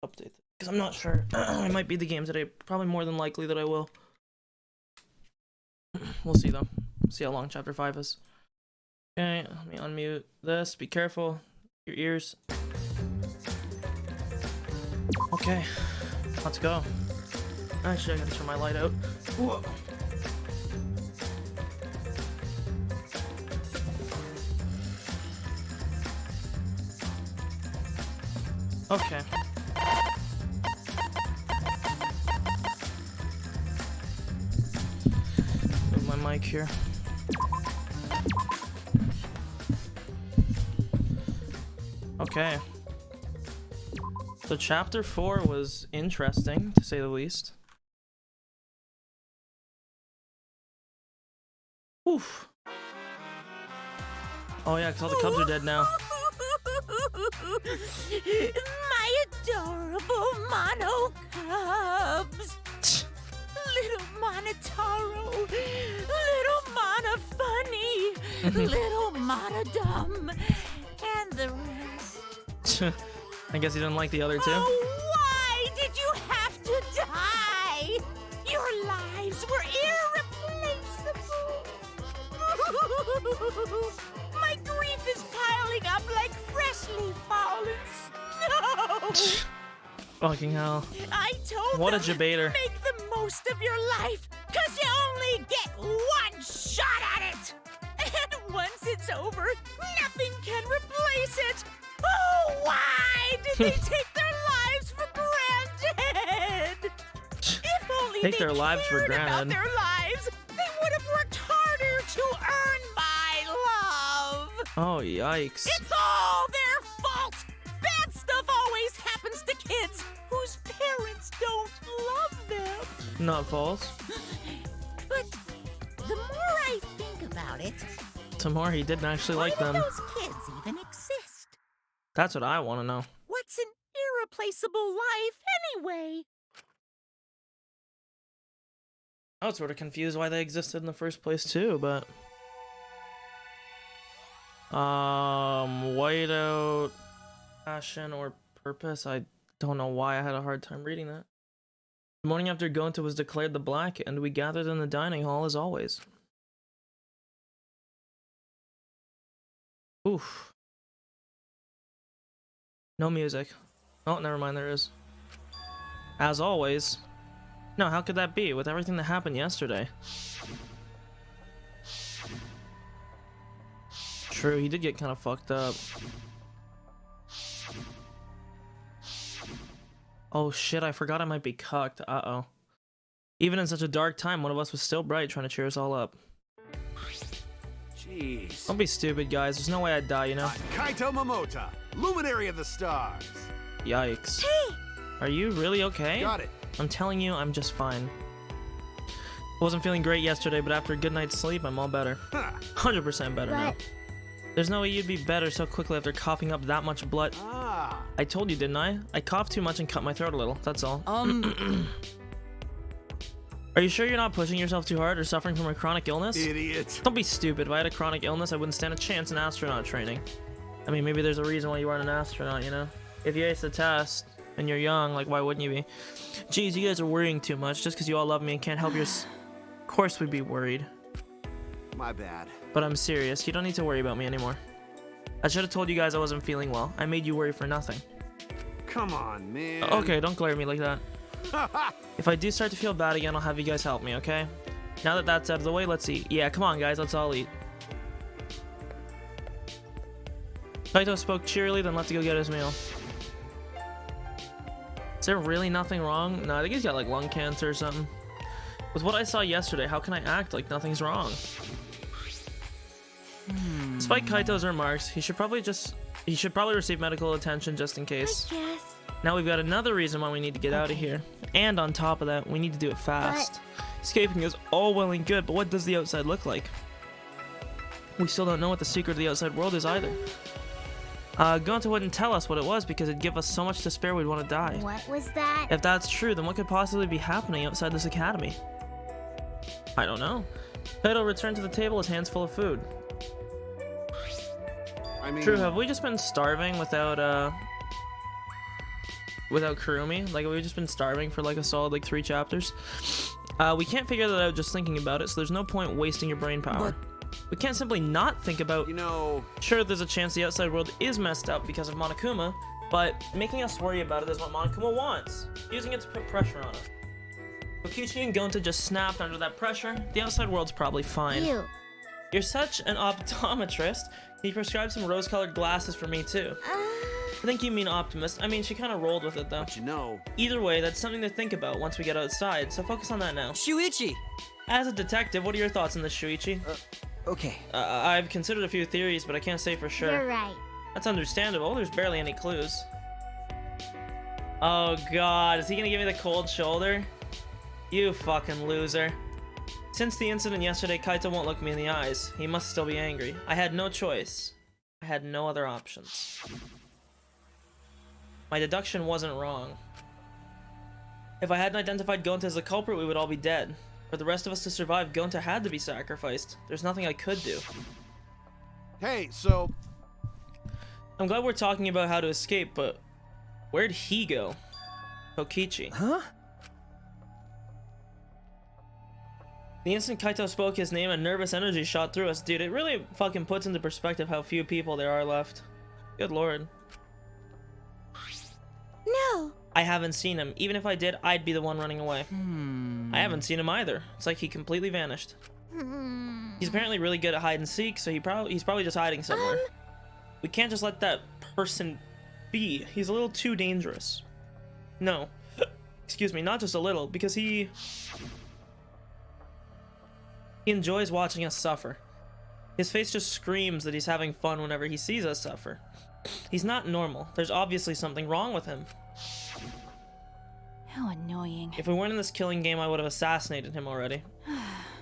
update because I'm not sure. I might beat the game today. Probably more than likely that I will. We'll see though. See how long chapter 5 is. Okay, let me unmute this. Be careful. Your ears. Okay, let's go. Actually, I gotta turn my light out. Whoa. Okay. Move my mic here. Okay. So chapter 4 was interesting, to say the least. Oof. Oh yeah, because all the cubs are dead now. My adorable mono cubs. Little Monotaro, little Mono Funny, little Mono Dumb, and the rest. I guess you didn't like the other two. Oh, why did you have to die? Your lives were irreplaceable. My grief is piling up like freshly fallen snow. Fucking hell. I told what a them, debater. make the most of your life, cause you only get one shot at it. And once it's over, nothing can replace it. Oh, why did they take their lives for granted? If only Take they their lives for cared about granted. their lives, they would have worked harder to earn my love. Oh, yikes. It's all their fault. Bad stuff always happens to kids whose parents don't love them. Not false. But the more I think about it, Tamori, he didn't actually like why do them. those kids even exist? That's what I want to know. What's an irreplaceable life anyway? I was sort of confused why they existed in the first place too, but whiteout, passion, or purpose. I don't know why I had a hard time reading that. The morning after Gonta was declared the Black, and we gathered in the dining hall as always. Oof. No music. Oh, never mind, there is. As always. No, how could that be, with everything that happened yesterday? True, he did get kind of fucked up. Oh shit, I forgot I might be cucked. Uh-oh. Even in such a dark time, one of us was still bright, trying to cheer us all up. Jeez. Don't be stupid, guys. There's no way I'd die, you know? Kaito Momota, luminary of the stars. Yikes. Hey! Are you really okay? Got it. I'm telling you, I'm just fine. Wasn't feeling great yesterday, but after a good night's sleep, I'm all better. 100% better now. There's no way you'd be better so quickly after coughing up that much blood. Ah. I told you, didn't I? I coughed too much and cut my throat a little, that's all. Are you sure you're not pushing yourself too hard or suffering from a chronic illness? Idiot. Don't be stupid. If I had a chronic illness, I wouldn't stand a chance in astronaut training. I mean, maybe there's a reason why you aren't an astronaut, you know? If you ace the test and you're young, like, why wouldn't you be? Geez, you guys are worrying too much just because you all love me and can't help your... Of course we'd be worried. My bad. But I'm serious. You don't need to worry about me anymore. I should have told you guys I wasn't feeling well. I made you worry for nothing. Come on, man. Okay, don't glare at me like that. If I do start to feel bad again, I'll have you guys help me, okay? Now that that's out of the way, let's eat. Yeah, come on, guys, let's all eat. Kaito spoke cheerily, then left to go get his meal. Is there really nothing wrong? No, I think he's got like lung cancer or something. With what I saw yesterday, how can I act like nothing's wrong? Despite Kaito's remarks, he should probably receive medical attention just in case. I guess. Now we've got another reason why we need to get out of here. And on top of that, we need to do it fast. Escaping is all well and good, but what does the outside look like? We still don't know what the secret of the outside world is either. Gonta wouldn't tell us what it was because it'd give us so much despair we'd want to die. What was that? If that's true, then what could possibly be happening outside this academy? I don't know. Kaito returned to the table, his hands full of food. I mean, True, have we just been starving without without Kurumi. Like, we've just been starving for like a solid like 3 chapters. We can't figure that out just thinking about it, so there's no point wasting your brain power. We can't simply not think about... You know... Sure, there's a chance the outside world is messed up because of Monokuma, but making us worry about it is what Monokuma wants, using it to put pressure on us. Kokichi and Gonta just snapped under that pressure. The outside world's probably fine. Ew. You're such an optometrist. Can you prescribe some rose-colored glasses for me too? I think you mean optimist. I mean, she kind of rolled with it though. But you know... Either way, that's something to think about once we get outside, so focus on that now. Shuichi! As a detective, what are your thoughts on this, Shuichi? Okay. I've considered a few theories, but I can't say for sure. You're right. That's understandable. There's barely any clues. Oh god, is he gonna give me the cold shoulder? You fucking loser. Since the incident yesterday, Kaito won't look me in the eyes. He must still be angry. I had no choice. I had no other options. My deduction wasn't wrong. If I hadn't identified Gonta as the culprit, we would all be dead. For the rest of us to survive, Gonta had to be sacrificed. There's nothing I could do. Hey, so... I'm glad we're talking about how to escape, but where'd he go? Kokichi. Huh? The instant Kaito spoke his name, a nervous energy shot through us. Dude, it really fucking puts into perspective how few people there are left. Good lord. No. I haven't seen him. Even if I did, I'd be the one running away. I haven't seen him either. It's like he completely vanished. He's apparently really good at hide and seek, so he's probably just hiding somewhere. We can't just let that person be. He's a little too dangerous. No. Excuse me, not just a little, because he enjoys watching us suffer. His face just screams that he's having fun whenever he sees us suffer. He's not normal. There's obviously something wrong with him. How annoying. If we weren't in this killing game, I would have assassinated him already.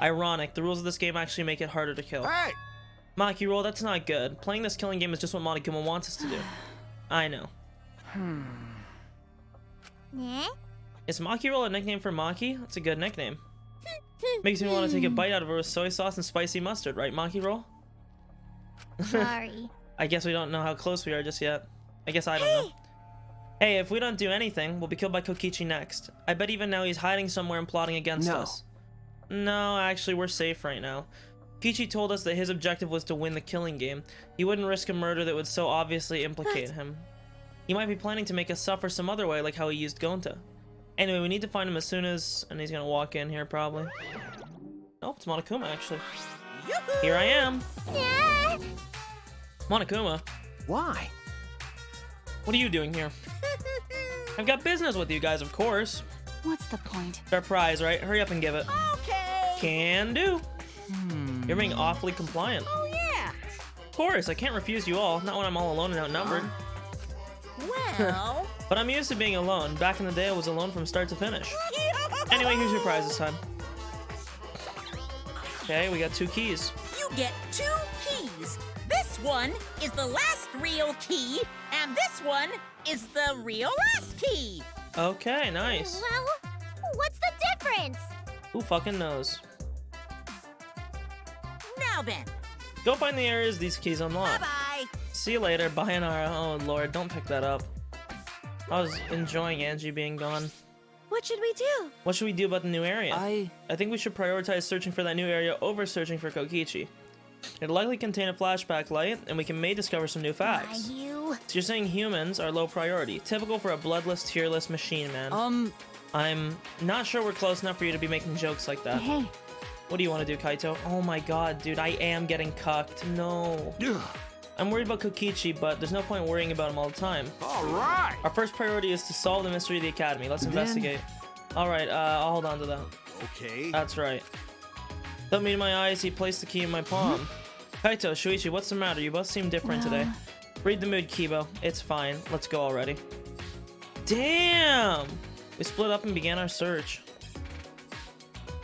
Ironic, the rules of this game actually make it harder to kill. Hey! Maki roll, that's not good. Playing this killing game is just what Monokuma wants us to do. I know. Nah? Is Maki roll a nickname for Maki? That's a good nickname. Makes me want to take a bite out of her with soy sauce and spicy mustard, right, Maki roll? Sorry. I guess we don't know how close we are just yet. I guess I don't know. Hey, if we don't do anything, we'll be killed by Kokichi next. I bet even now he's hiding somewhere and plotting against us. No, actually, we're safe right now. Kokichi told us that his objective was to win the killing game. He wouldn't risk a murder that would so obviously implicate him. He might be planning to make us suffer some other way, like how he used Gonta. Anyway, we need to find him as soon as... And he's gonna walk in here, probably. Oh, it's Monokuma, actually. Here I am. Yeah. Monokuma, Why? what are you doing here? I've got business with you guys, of course. What's the point? It's our prize, right? Hurry up and give it. Okay. Can do. You're being awfully compliant. Oh, yeah. Of course, I can't refuse you all. Not when I'm all alone and outnumbered. Well. But I'm used to being alone. Back in the day, I was alone from start to finish. Anyway, here's your prize this time. Okay, we got 2 keys. You get 2 keys. This one is the last real key, and this one is the real last key. Okay, nice. Well, what's the difference? Who fucking knows? Now then, Go find the areas these keys unlock. bye-bye. See you later. Bye, Anara. Oh, Lord, don't pick that up. I was enjoying Angie being gone. What should we do? What should we do about the new area? I think we should prioritize searching for that new area over searching for Kokichi. It'll likely contain a flashback light, and we may discover some new facts. You. So you're saying humans are low priority, typical for a bloodless, tearless machine, man. I'm not sure we're close enough for you to be making jokes like that. Hey. What do you want to do, Kaito? Oh my god, dude, I am getting cucked. No. I'm worried about Kokichi, but there's no point worrying about him all the time. All right! Our first priority is to solve the mystery of the Academy. Let's investigate. Alright, I'll hold on to that. Okay. That's right. Without me in my eyes, he placed the key in my palm. Kaito, Shuichi, what's the matter? You both seem different today. Read the mood, Kibo. It's fine. Let's go already. Damn! We split up and began our search.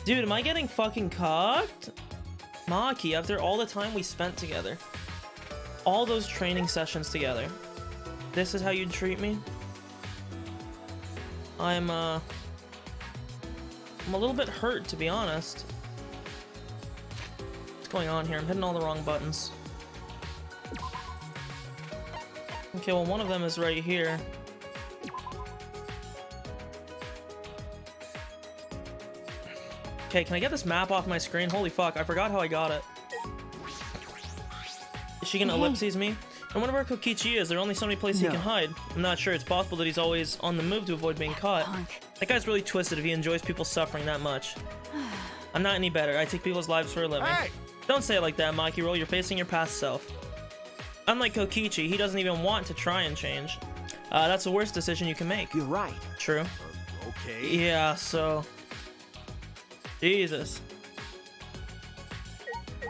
Dude, am I getting fucking cocked? Maki, after all the time we spent together. All those training sessions together. This is how you'd treat me? I'm a little bit hurt, to be honest. What's going on here? I'm hitting all the wrong buttons. Okay, well, one of them is right here. Okay, can I get this map off my screen? Holy fuck, I forgot how I got it. Is she gonna ellipses me? I wonder where Kokichi is. There are only so many places he can hide. I'm not sure. It's possible that he's always on the move to avoid being caught. That guy's really twisted if he enjoys people suffering that much. I'm not any better. I take people's lives for a living. Hey! Don't say it like that, Maki Roll. You're facing your past self. Unlike Kokichi, he doesn't even want to try and change. That's the worst decision you can make. You're right. True. Okay. Yeah, so... Jesus.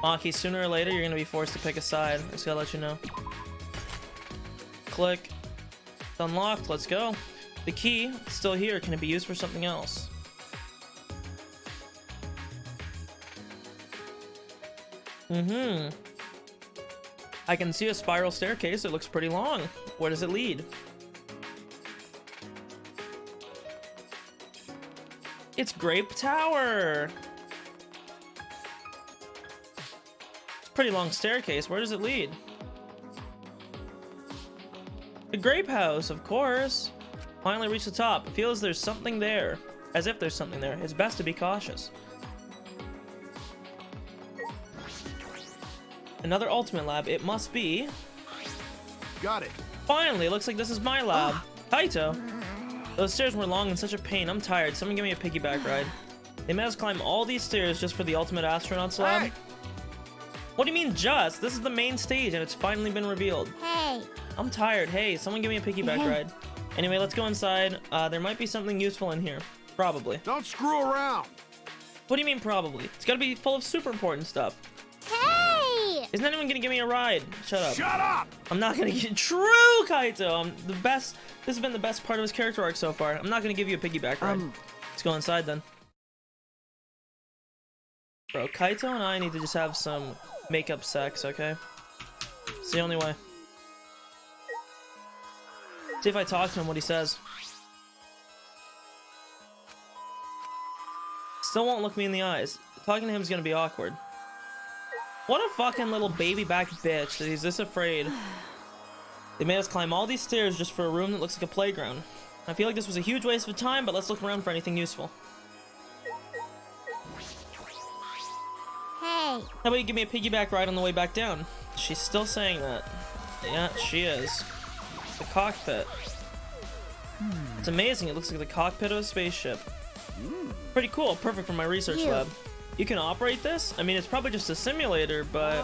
Maki, sooner or later, you're gonna be forced to pick a side. I just gotta let you know. Click. It's unlocked. Let's go. The key, it's still here. Can it be used for something else? I can see a spiral staircase. It looks pretty long. Where does it lead? It's Grape Tower. It's a pretty long staircase. Where does it lead? The Grape House, of course. Finally reached the top. It feels there's something there. As if there's something there. It's best to be cautious. Another ultimate lab. It must be. Got it. Finally, it looks like this is my lab. Kaito. Those stairs were long and such a pain. I'm tired. Someone give me a piggyback ride. They made us climb all these stairs just for the ultimate astronaut's lab. Hey! What do you mean just? This is the main stage and it's finally been revealed. Hey. I'm tired. Hey, someone give me a piggyback ride. Anyway, let's go inside. There might be something useful in here. Probably. Don't screw around. What do you mean probably? It's gotta be full of super important stuff. Hey. Isn't anyone gonna give me a ride? Shut up. Shut up! I'm not gonna get true, Kaito. I'm the best. This has been the best part of his character arc so far. I'm not gonna give you a piggyback ride. Let's go inside then. Bro, Kaito and I need to just have some makeup sex, okay? It's the only way. See if I talk to him, what he says. Still won't look me in the eyes. Talking to him is gonna be awkward. What a fucking little baby back bitch that he's this afraid. They made us climb all these stairs just for a room that looks like a playground. I feel like this was a huge waste of time, but let's look around for anything useful. Hey. How about you give me a piggyback ride on the way back down? She's still saying that. Yeah, she is. The cockpit. It's amazing. It looks like the cockpit of a spaceship. Pretty cool. Perfect for my research lab. You can operate this? I mean, it's probably just a simulator, but...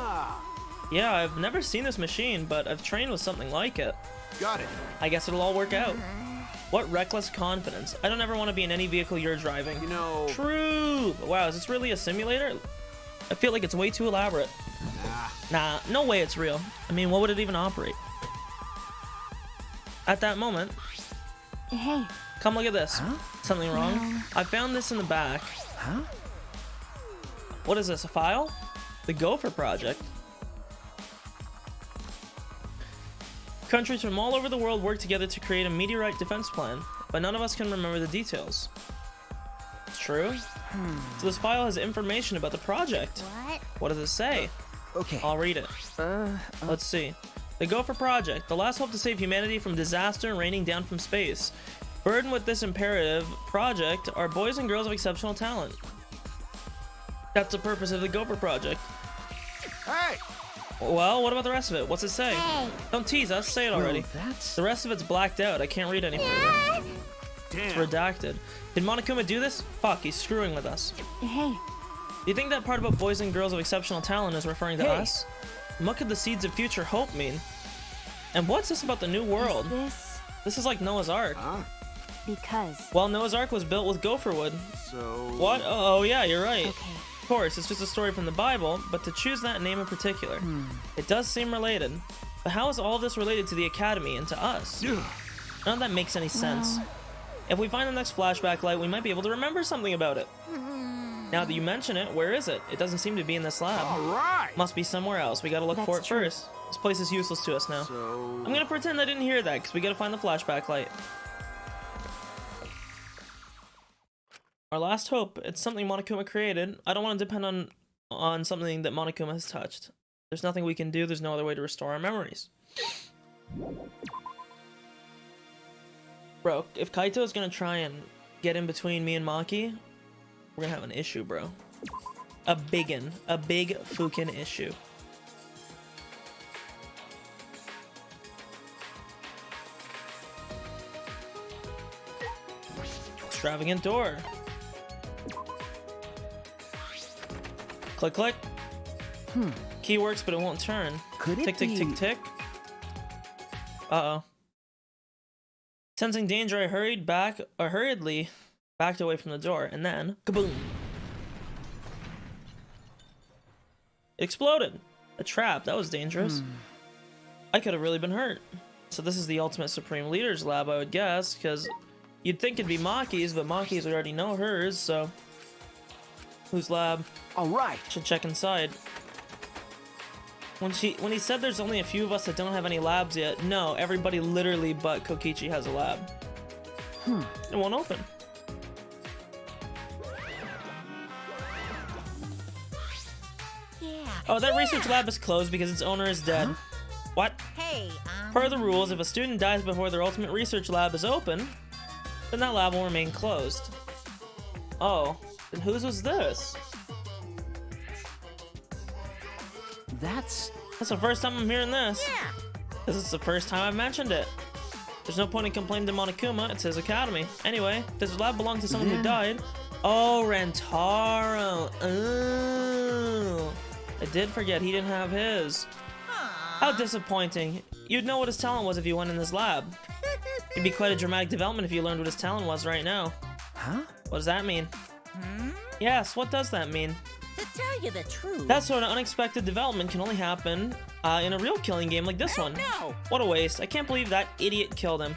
Yeah, I've never seen this machine, but I've trained with something like it. Got it. I guess it'll all work out. What reckless confidence. I don't ever want to be in any vehicle you're driving. You know... True! But wow, is this really a simulator? I feel like it's way too elaborate. Nah, no way it's real. I mean, what would it even operate? At that moment... Hey. Come look at this. Huh? Something wrong? No. I found this in the back. Huh? What is this, a file? The Gopher Project. Countries from all over the world work together to create a meteorite defense plan, but none of us can remember the details. It's true? So this file has information about the project. What? What does it say? Okay. I'll read it. Let's see. The Gopher Project, the last hope to save humanity from disaster raining down from space. Burdened with this imperative project are boys and girls of exceptional talent. That's the purpose of the Gopher Project. Hey! Well, what about the rest of it? What's it say? Hey. Don't tease us, say it already. Well, that's... The rest of it's blacked out. I can't read any further. Yes. It's Damn. redacted. Did Monokuma do this? Fuck, he's screwing with us. Hey. Do you think that part about boys and girls of exceptional talent is referring to us? And what could the seeds of future hope mean? And what's this about the new world? This This is like Noah's Ark. Huh? because. Well, Noah's Ark was built with gopher wood. So... What? Oh, yeah, you're right. Okay. Of course, it's just a story from the Bible, but to choose that name in particular, it does seem related. But how is all of this related to the Academy and to us? Ugh. None of that makes any sense. Well. If we find the next flashback light, we might be able to remember something about it. Now that you mention it, where is it? It doesn't seem to be in this lab. All right. Must be somewhere else. We gotta look for it That's true. first. This place is useless to us now. So... I'm gonna pretend I didn't hear that, because we gotta find the flashback light. Our last hope. It's something Monokuma created. I don't want to depend on something that Monokuma has touched. There's nothing we can do. There's no other way to restore our memories. Bro, if Kaito is gonna try and get in between me and Maki, we're gonna have an issue, bro. A biggin. A big fucking issue. Extravagant door. Click, click. Key works, but it won't turn. Could it tick, tick, be... tick, tick. Uh-oh. Sensing danger, I hurriedly backed away from the door, and then, kaboom! It exploded. A trap. That was dangerous. I could have really been hurt. So this is the ultimate Supreme Leader's lab, I would guess, because you'd think it'd be Maki's, but Maki's already know hers, so... Whose lab? All right. Should check inside. When he said there's only a few of us that don't have any labs yet, no, everybody literally but Kokichi has a lab. It won't open. Yeah. Oh, that research lab is closed because its owner is dead. What? Hey, Per the rules, if a student dies before their ultimate research lab is open, then that lab will remain closed. Oh, then whose was this? That's the first time I'm hearing this. yeah. This is the first time I've mentioned it. There's no point in complaining to Monokuma, it's his academy. Anyway, does the lab belong to someone who died? Oh, Rentaro. Oh. I did forget he didn't have his. How disappointing. You'd know what his talent was if you went in this lab. It'd be quite a dramatic development if you learned what his talent was right now. huh? What does that mean? Yes, what does that mean? To tell you the truth. That sort of unexpected development can only happen in a real killing game like this one. No. What a waste. I can't believe that idiot killed him.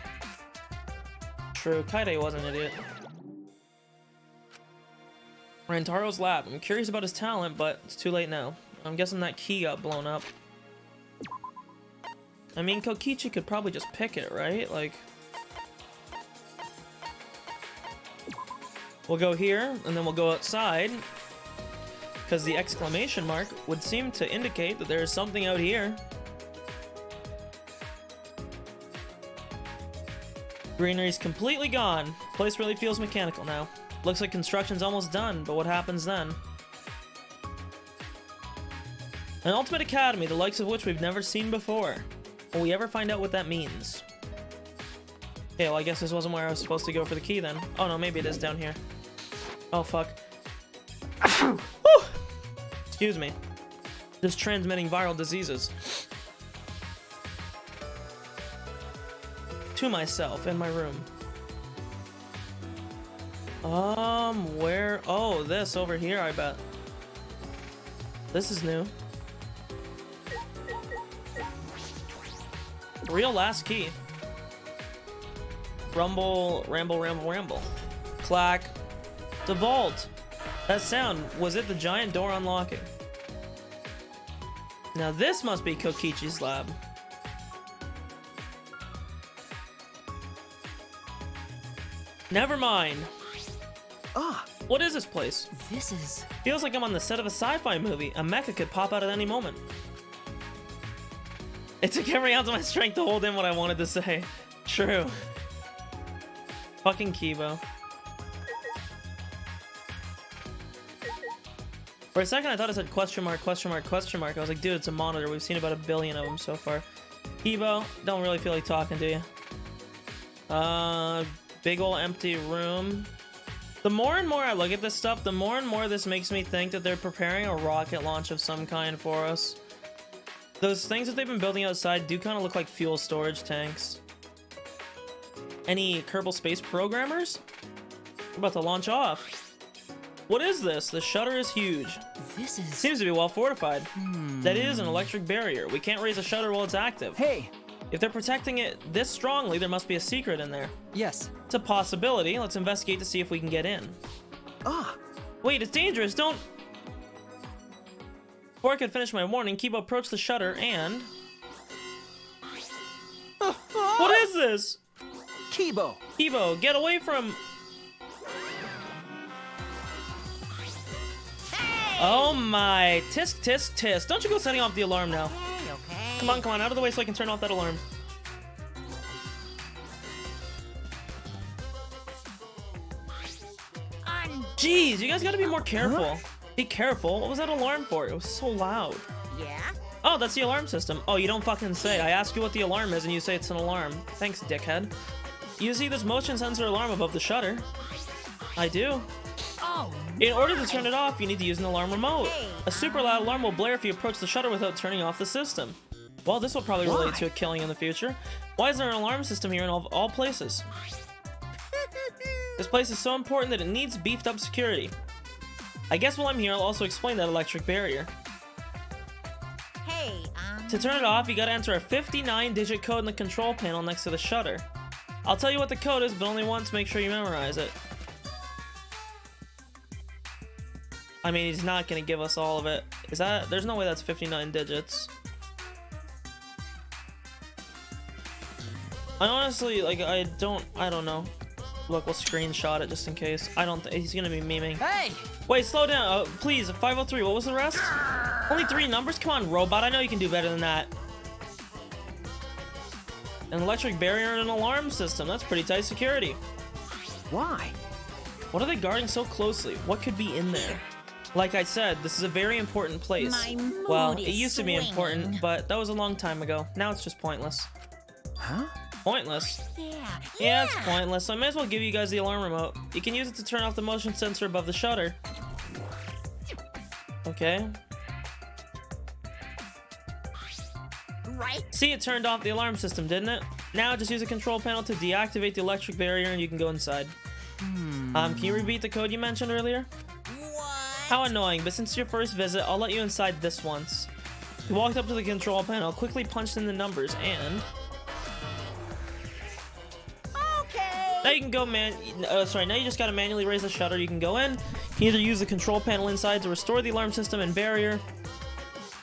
True, Kaide was an idiot. Rentaro's lab. I'm curious about his talent, but it's too late now. I'm guessing that key got blown up. I mean, Kokichi could probably just pick it, right? Like... We'll go here, and then we'll go outside. Because the exclamation mark would seem to indicate that there is something out here. Greenery's completely gone. Place really feels mechanical now. Looks like construction's almost done, but what happens then? An ultimate academy, the likes of which we've never seen before. Will we ever find out what that means? Okay, well I guess this wasn't where I was supposed to go for the key then. Oh no, maybe it is down here. Oh fuck. Excuse me. Just transmitting viral diseases. To myself in my room. Where? Oh, this over here, I bet. This is new. Real last key. Rumble, ramble, ramble, ramble. Clack. The vault. That sound, was it the giant door unlocking? Now this must be Kokichi's lab. Never mind. Ah, What is this place? this is... Feels like I'm on the set of a sci-fi movie. A mecha could pop out at any moment. It took every ounce of my strength to hold in what I wanted to say. True. Fucking Kibo. For a second, I thought it said question mark, question mark, question mark. I was like, dude, it's a monitor. We've seen about 1 billion of them so far. Kibo, don't really feel like talking to you. Big ol' empty room. The more and more I look at this stuff, the more and more this makes me think that they're preparing a rocket launch of some kind for us. Those things that they've been building outside do kind of look like fuel storage tanks. Any Kerbal Space programmers? We're about to launch off. What is this? The shutter is huge. This is... Seems to be well fortified. That is an electric barrier. We can't raise a shutter while it's active. Hey! If they're protecting it this strongly, there must be a secret in there. Yes. It's a possibility. Let's investigate to see if we can get in. Ah! Wait, it's dangerous. Don't... Before I could finish my warning, Kibo approached the shutter and... What is this? Kibo! Kibo, get away from... Oh my. Tisk, tisk, tisk. Don't you go setting off the alarm now. Okay. Come on, out of the way so I can turn off that alarm. Jeez, you guys gotta be more careful. Be careful. What was that alarm for? It was so loud. Yeah? Oh, that's the alarm system. Oh, you don't fucking say. I ask you what the alarm is and you say it's an alarm. Thanks, dickhead. You see this motion sensor alarm above the shutter? I do. Oh, In order to turn it off, you need to use an alarm remote. A super loud alarm will blare if you approach the shutter without turning off the system. Well, this will probably relate to a killing in the future. Why is there an alarm system here in all places? This place is so important that it needs beefed up security. I guess while I'm here, I'll also explain that electric barrier. hey, To turn it off, you gotta enter a 59-digit code in the control panel next to the shutter. I'll tell you what the code is, but only once. Make sure you memorize it. I mean, he's not gonna give us all of it. Is that? There's no way that's 59 digits. I honestly, like, I don't know. Look, we'll screenshot it just in case. I don't think he's gonna be memeing. Hey! Wait, slow down. Please, 503. What was the rest? Only 3 numbers? Come on, robot. I know you can do better than that. An electric barrier and an alarm system. That's pretty tight security. Why? What are they guarding so closely? What could be in there? Like I said, this is a very important place. My mood Well, it is used to be important, swinging. but that was a long time ago. Now it's just pointless. Huh? Pointless? Yeah. Yeah, it's pointless. So I may as well give you guys the alarm remote. You can use it to turn off the motion sensor above the shutter. Okay. Right? See, it turned off the alarm system, didn't it? Now just use a control panel to deactivate the electric barrier and you can go inside. Can you repeat the code you mentioned earlier? What? How annoying, but since it's your first visit, I'll let you inside this once. You walked up to the control panel, quickly punched in the numbers, and... Okay. Now you can go now you just gotta manually raise the shutter. You can go in, you can either use the control panel inside to restore the alarm system and barrier,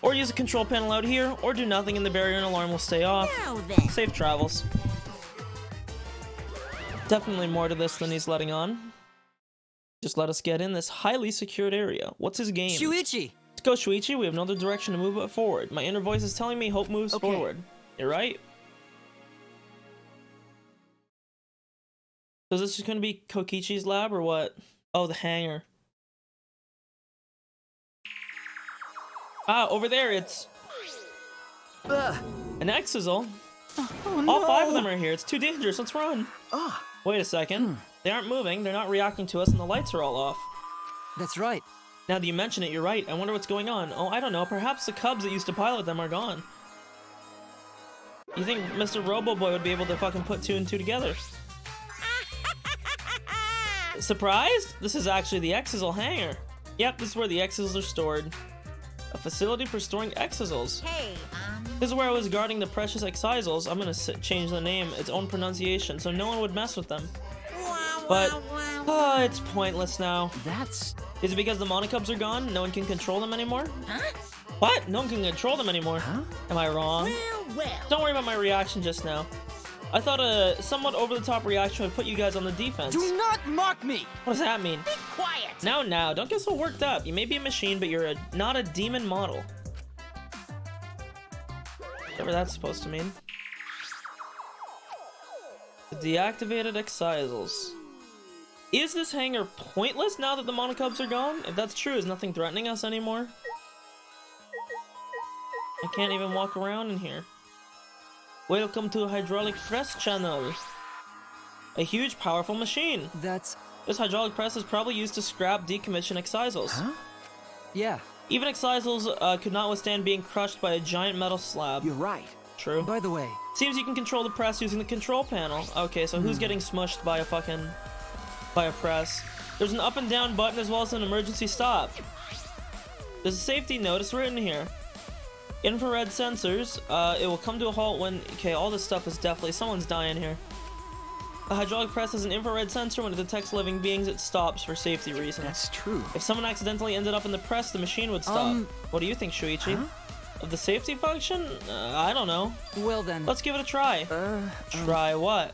or use the control panel out here, or do nothing and the barrier and alarm will stay off. Now then. Safe travels. Definitely more to this than he's letting on. Just let us get in this highly secured area. What's his game? Shuichi! Let's go, Shuichi. We have no other direction to move but forward. My inner voice is telling me hope moves Okay. forward. You're right. So is this just gonna be Kokichi's lab or what? Oh, the hangar. Ah, over there it's an Exisal. Oh, All 5 of them are here. It's too dangerous. Let's run. Ah, Wait a second. They aren't moving. They're not reacting to us, and the lights are all off. that's right. Now that you mention it, you're right. I wonder what's going on. Oh, I don't know. Perhaps the Cubs that used to pilot them are gone. You think Mr. Robo-Boy would be able to fucking put 2 and 2 together? Surprised? This is actually the Exisal hangar. Yep, this is where the Exisals are stored. A facility for storing Exisals. Hey, This is where I was guarding the precious Exisals. I'm gonna change the name, its own pronunciation, so no one would mess with them. wow, But, wow, wow. oh, it's pointless now. That's... Is it because the Monocubs are gone? No one can control them anymore? Huh? What? No one can control them anymore? Huh? Am I wrong? Well. Don't worry about my reaction just now. I thought a somewhat over-the-top reaction would put you guys on the defense. Do not mock me! What does that mean? Be quiet. Now, don't get so worked up. You may be a machine, but you're not a demon model. Whatever that's supposed to mean. The deactivated Exisals. Is this hangar pointless now that the Monocubs are gone? If that's true, is nothing threatening us anymore? I can't even walk around in here. Welcome to a hydraulic press channel. A huge, powerful machine. That's... This hydraulic press is probably used to scrap decommissioned Exisals. Huh? Yeah, Even Exisals could not withstand being crushed by a giant metal slab. you're right. True. By the way, Seems you can control the press using the control panel. Okay, so who's getting smushed by a press? There's an up and down button as well as an emergency stop. There's a safety notice written here. Infrared sensors. It will come to a halt when... Okay, all this stuff is definitely... Someone's dying here. The hydraulic press has an infrared sensor. When it detects living beings, it stops for safety reasons. that's true. If someone accidentally ended up in the press, the machine would stop. What do you think, Shuichi? Huh? Of the safety function? I don't know. Well then... Let's give it a try. Uh, Try what?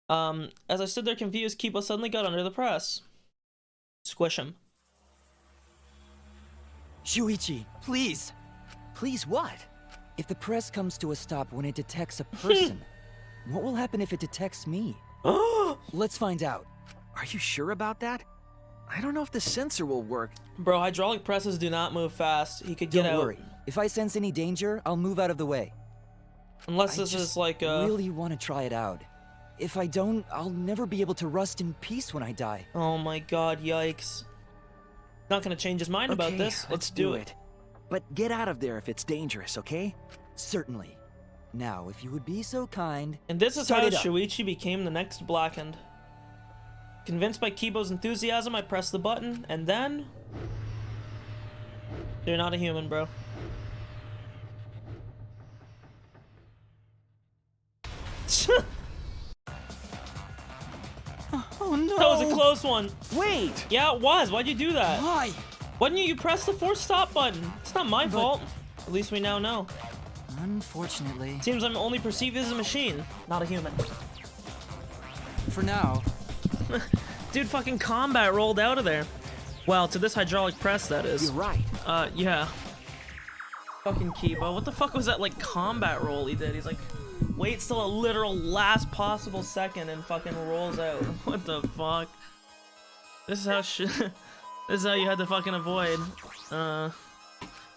As I stood there confused, Kipo suddenly got under the press. Squish him. Shuichi, please! Please what? If the press comes to a stop when it detects a person, what will happen if it detects me? Let's find out. Are you sure about that? I don't know if the sensor will work. Bro, hydraulic presses do not move fast. He could get Don't out. worry. If I sense any danger, I'll move out of the way. Unless I this just is like a... really want to try it out. If I don't, I'll never be able to rust in peace when I die. Oh my god, yikes. Not gonna change his mind about Okay, this. Let's do it. But get out of there if it's dangerous, okay? Certainly. Now, if you would be so kind, And this is start how it up. Shuichi became the next Blackened. Convinced by Kibo's enthusiasm, I press the button, and then... You're not a human, bro. Oh no! That was a close one. Wait! Yeah, it was. Why'd you do that? Why? Why didn't you press the force stop button? It's not my fault. At least we now know. Unfortunately. Seems I'm only perceived as a machine, not a human. For now. Dude, fucking combat rolled out of there. Well, to this hydraulic press, that is. You're right. Yeah. Fucking Kibo. What the fuck was that, like, combat roll he did? He's like, waits till a literal last possible second and fucking rolls out. What the fuck? This is how this is how you had to fucking avoid,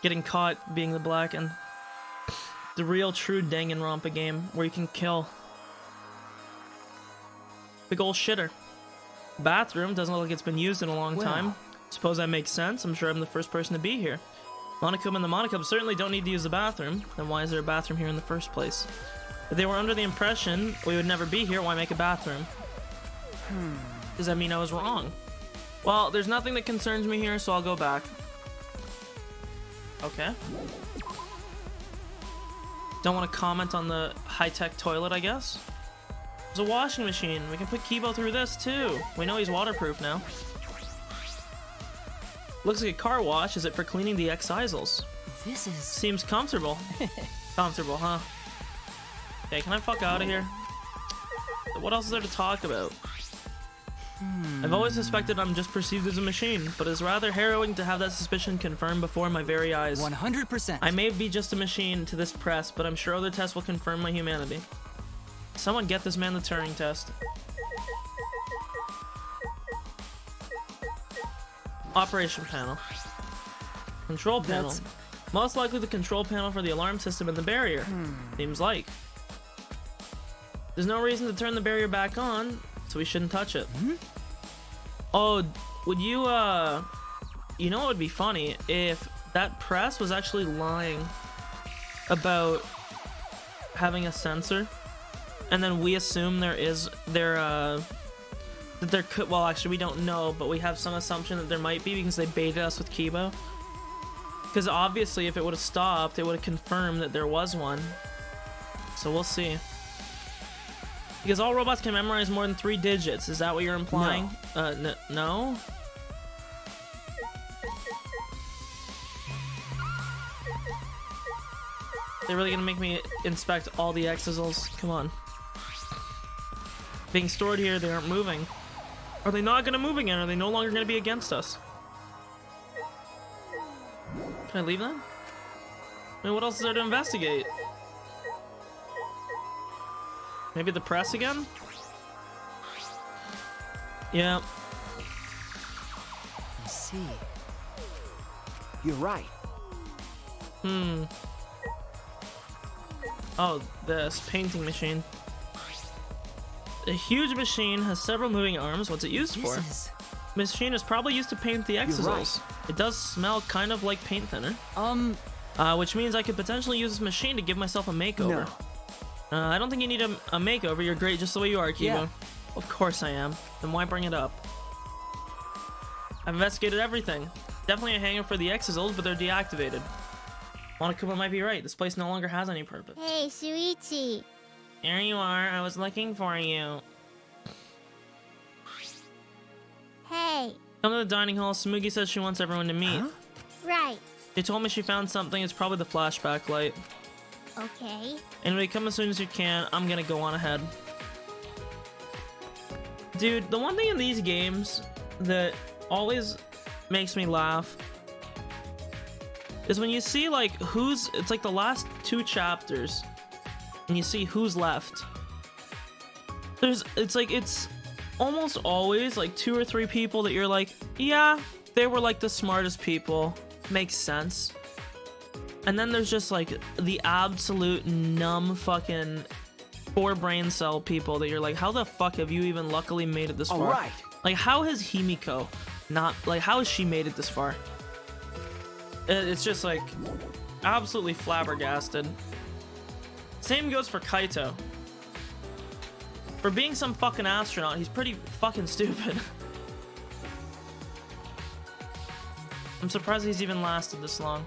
getting caught being the Blackened. The real true Danganronpa game, where you can kill. Big ol' shitter. Bathroom doesn't look like it's been used in a long time. Suppose that makes sense. I'm sure I'm the first person to be here. Monocum and the Monocum certainly don't need to use the bathroom. Then why is there a bathroom here in the first place? If they were under the impression we would never be here, why make a bathroom? Does that mean I was wrong? Well, there's nothing that concerns me here, so I'll go back. Okay. Don't want to comment on the high-tech toilet, I guess. There's a washing machine. We can put Kibo through this, too. We know he's waterproof now. Looks like a car wash. Is it for cleaning the excisals? This is... Seems comfortable. Comfortable, huh? Okay, can I fuck out of here? What else is there to talk about? I've always suspected I'm just perceived as a machine, but it's rather harrowing to have that suspicion confirmed before my very eyes. 100%. I may be just a machine to this press, but I'm sure other tests will confirm my humanity. Someone get this man the Turing test. Operation panel. Control panel. That's- Most likely the control panel for the alarm system and the barrier. Seems like. There's no reason to turn the barrier back on, so we shouldn't touch it. Oh, would you, you know what would be funny? If that press was actually lying about having a sensor, and then we assume that there could, well, actually we don't know, but we have some assumption that there might be because they baited us with Kibo. Because obviously if it would have stopped, it would have confirmed that there was one. So we'll see. Because all robots can memorize more than 3 digits. Is that what you're implying? No? They're really gonna make me inspect all the exisals? Come on. Being stored here, they aren't moving. Are they not gonna move again? Are they no longer gonna be against us? Can I leave them? I mean, what else is there to investigate? Maybe the press again? Yeah. I see. You're right. Oh, this painting machine. A huge machine has several moving arms. What's it used for? This is... Machine is probably used to paint the exisals. It does smell kind of like paint thinner. Which means I could potentially use this machine to give myself a makeover. I don't think you need a makeover. You're great just the way you are, Kibo. Yeah. Of course I am. Then why bring it up? I've investigated everything. Definitely a hangar for the exisals, but they're deactivated. Monokuma might be right. This place no longer has any purpose. Hey, Shuichi. There you are. I was looking for you. Hey. Come to the dining hall. Smugi says she wants everyone to meet. Right. She told me she found something. It's probably the flashback light. Okay. Anyway, come as soon as you can. I'm gonna go on ahead. Dude, the one thing in these games that always makes me laugh is when you see like it's like the last 2 chapters and you see who's left. It's almost always like 2 or 3 people that you're like, yeah, they were like the smartest people. Makes sense. And then there's just like the absolute numb fucking 4 brain cell people that you're like, how the fuck have you even luckily made it this far? All right. Like, how has Himiko not, like, how has she made it this far? It's just like absolutely flabbergasted. Same goes for Kaito. For being some fucking astronaut, he's pretty fucking stupid. I'm surprised he's even lasted this long.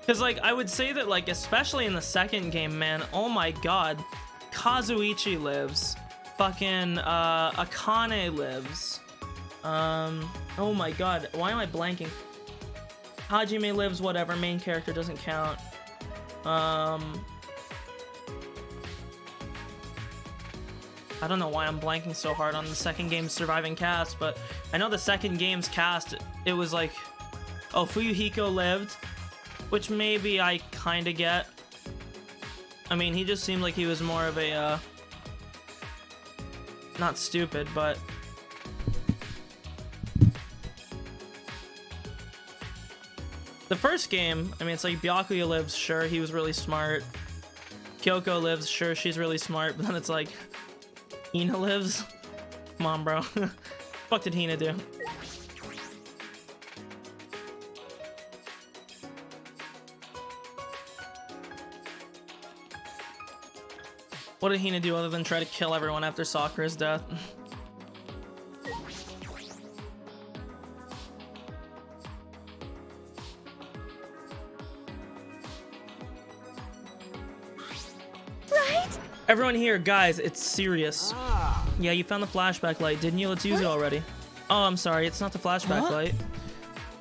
Because, like, I would say that, like, especially in the second game, man, oh my god. Kazuichi lives. Fucking, Akane lives. Oh my god, why am I blanking? Hajime lives, whatever, main character doesn't count. I don't know why I'm blanking so hard on the second game's surviving cast, but I know the second game's cast, it was like, oh, Fuyuhiko lived, which maybe I kind of get. I mean, he just seemed like he was more of a, not stupid, but the first game, I mean, it's like Byakuya lives, sure, he was really smart. Kyoko lives, sure, she's really smart, but then it's like, Hina lives? Come on, bro. Fuck did Hina do? What did Hina do other than try to kill everyone after Sakura's death? Right? Everyone here, guys, it's serious. Yeah, you found the flashback light, didn't you? Let's use it already. Oh, I'm sorry, it's not the flashback light.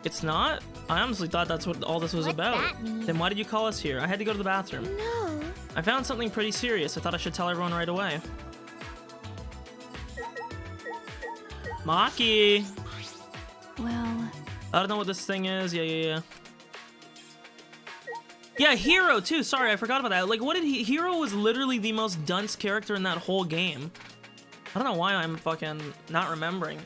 It's not? I honestly thought that's what all this was What's about. that mean? Then why did you call us here? I had to go to the bathroom. No. I found something pretty serious. I thought I should tell everyone right away. Maki! Well, I don't know what this thing is. Yeah. Yeah, Hero too. Sorry, I forgot about that. Like, what did he... Hero was literally the most dunce character in that whole game. I don't know why I'm fucking not remembering.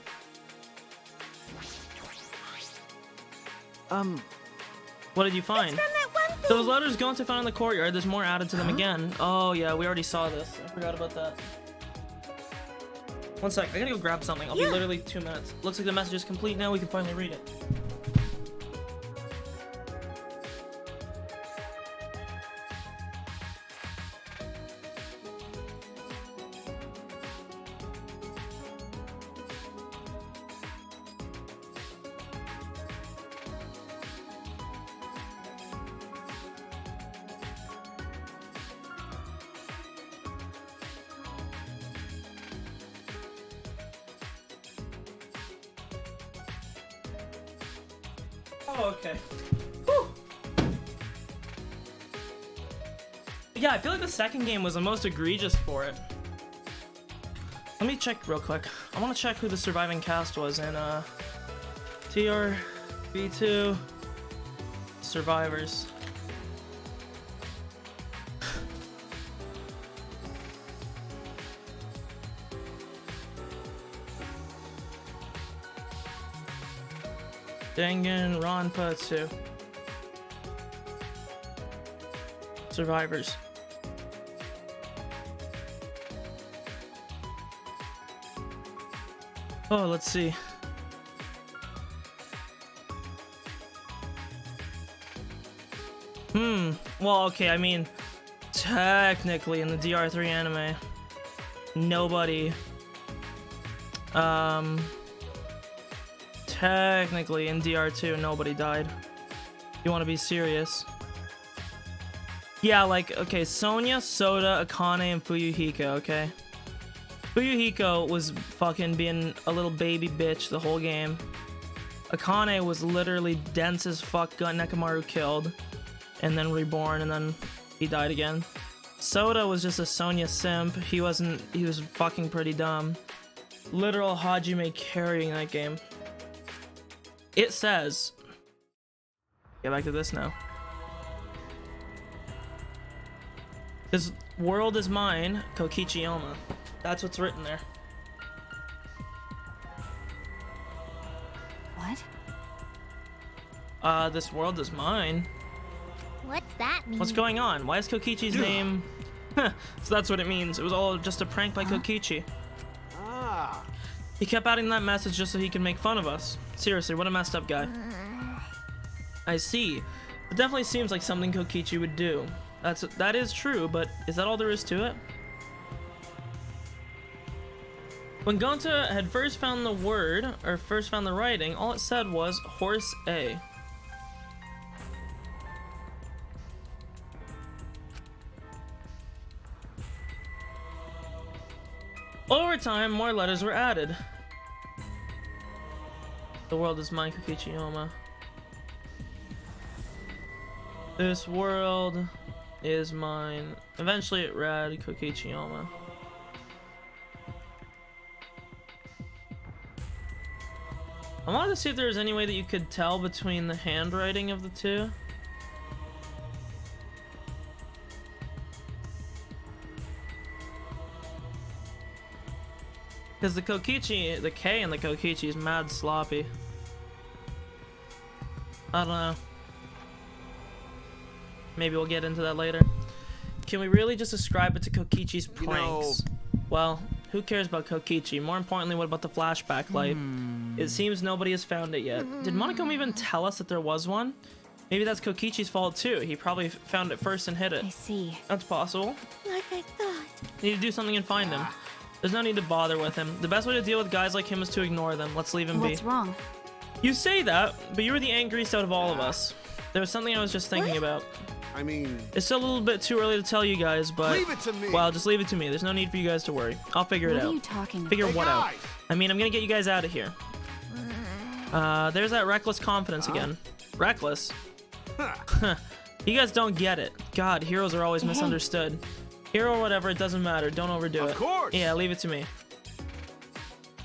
What did you find? from that one thing. Those letters go into found in the courtyard. There's more added to them again. Oh, yeah, we already saw this. I forgot about that. One sec, I gotta go grab something. I'll be literally 2 minutes. Looks like the message is complete now. We can finally read it. Oh, okay. Whew. Yeah, I feel like the second game was the most egregious for it. Let me check real quick. I want to check who the surviving cast was in TR V2 Survivors. Danganronpa 2 Survivors. Oh, let's see. Well, okay, I mean, technically in the DR3 anime, nobody, technically in DR2, nobody died. You want to be serious? Yeah, like, okay, Sonya, Soda, Akane, and Fuyuhiko, okay? Fuyuhiko was fucking being a little baby bitch the whole game. Akane was literally dense as fuck, got Nekomaru killed, and then reborn, and then he died again. Soda was just a Sonya simp. He was fucking pretty dumb. Literal Hajime carrying that game. It says, get back to this now. Because world is mine, Kokichiyama. That's what's written there. What? This world is mine. What's that mean? What's going on? Why is Kokichi's name? So that's what it means. It was all just a prank by Kokichi. Ah. He kept adding that message just so he can make fun of us. Seriously, what a messed up guy. I see. It definitely seems like something Kokichi would do. That is true, but is that all there is to it? When Gonta had first found the word, or first found the writing, all it said was horse A. Over time, more letters were added. The world is mine, Kokichiyama. This world is mine. Eventually it read Kokichiyama. I wanted to see if there was any way that you could tell between the handwriting of the two. Because the Kokichi, the K in the Kokichi is mad sloppy. I don't know. Maybe we'll get into that later. Can we really just ascribe it to Kokichi's pranks? Well, who cares about Kokichi? More importantly, what about the flashback light? It seems nobody has found it yet. Did Monokuma even tell us that there was one? Maybe that's Kokichi's fault too. He probably found it first and hid it. I see. That's possible. Like I thought. Need to do something and find him. There's no need to bother with him. The best way to deal with guys like him is to ignore them. Let's leave him be. What's wrong? You say that, but you were the angriest out of all of us. There was something I was just thinking about. I mean, It's still a little bit too early to tell you guys, but leave it to me. well, just leave it to me. There's no need for you guys to worry. I'll figure it What are out. you talking about? Figure Hey, what out? guys! I mean, I'm gonna get you guys out of here. There's that reckless confidence again. Reckless? You guys don't get it. God, heroes are always misunderstood. Hero or whatever, it doesn't matter. Don't overdo it. Of course. Yeah, leave it to me.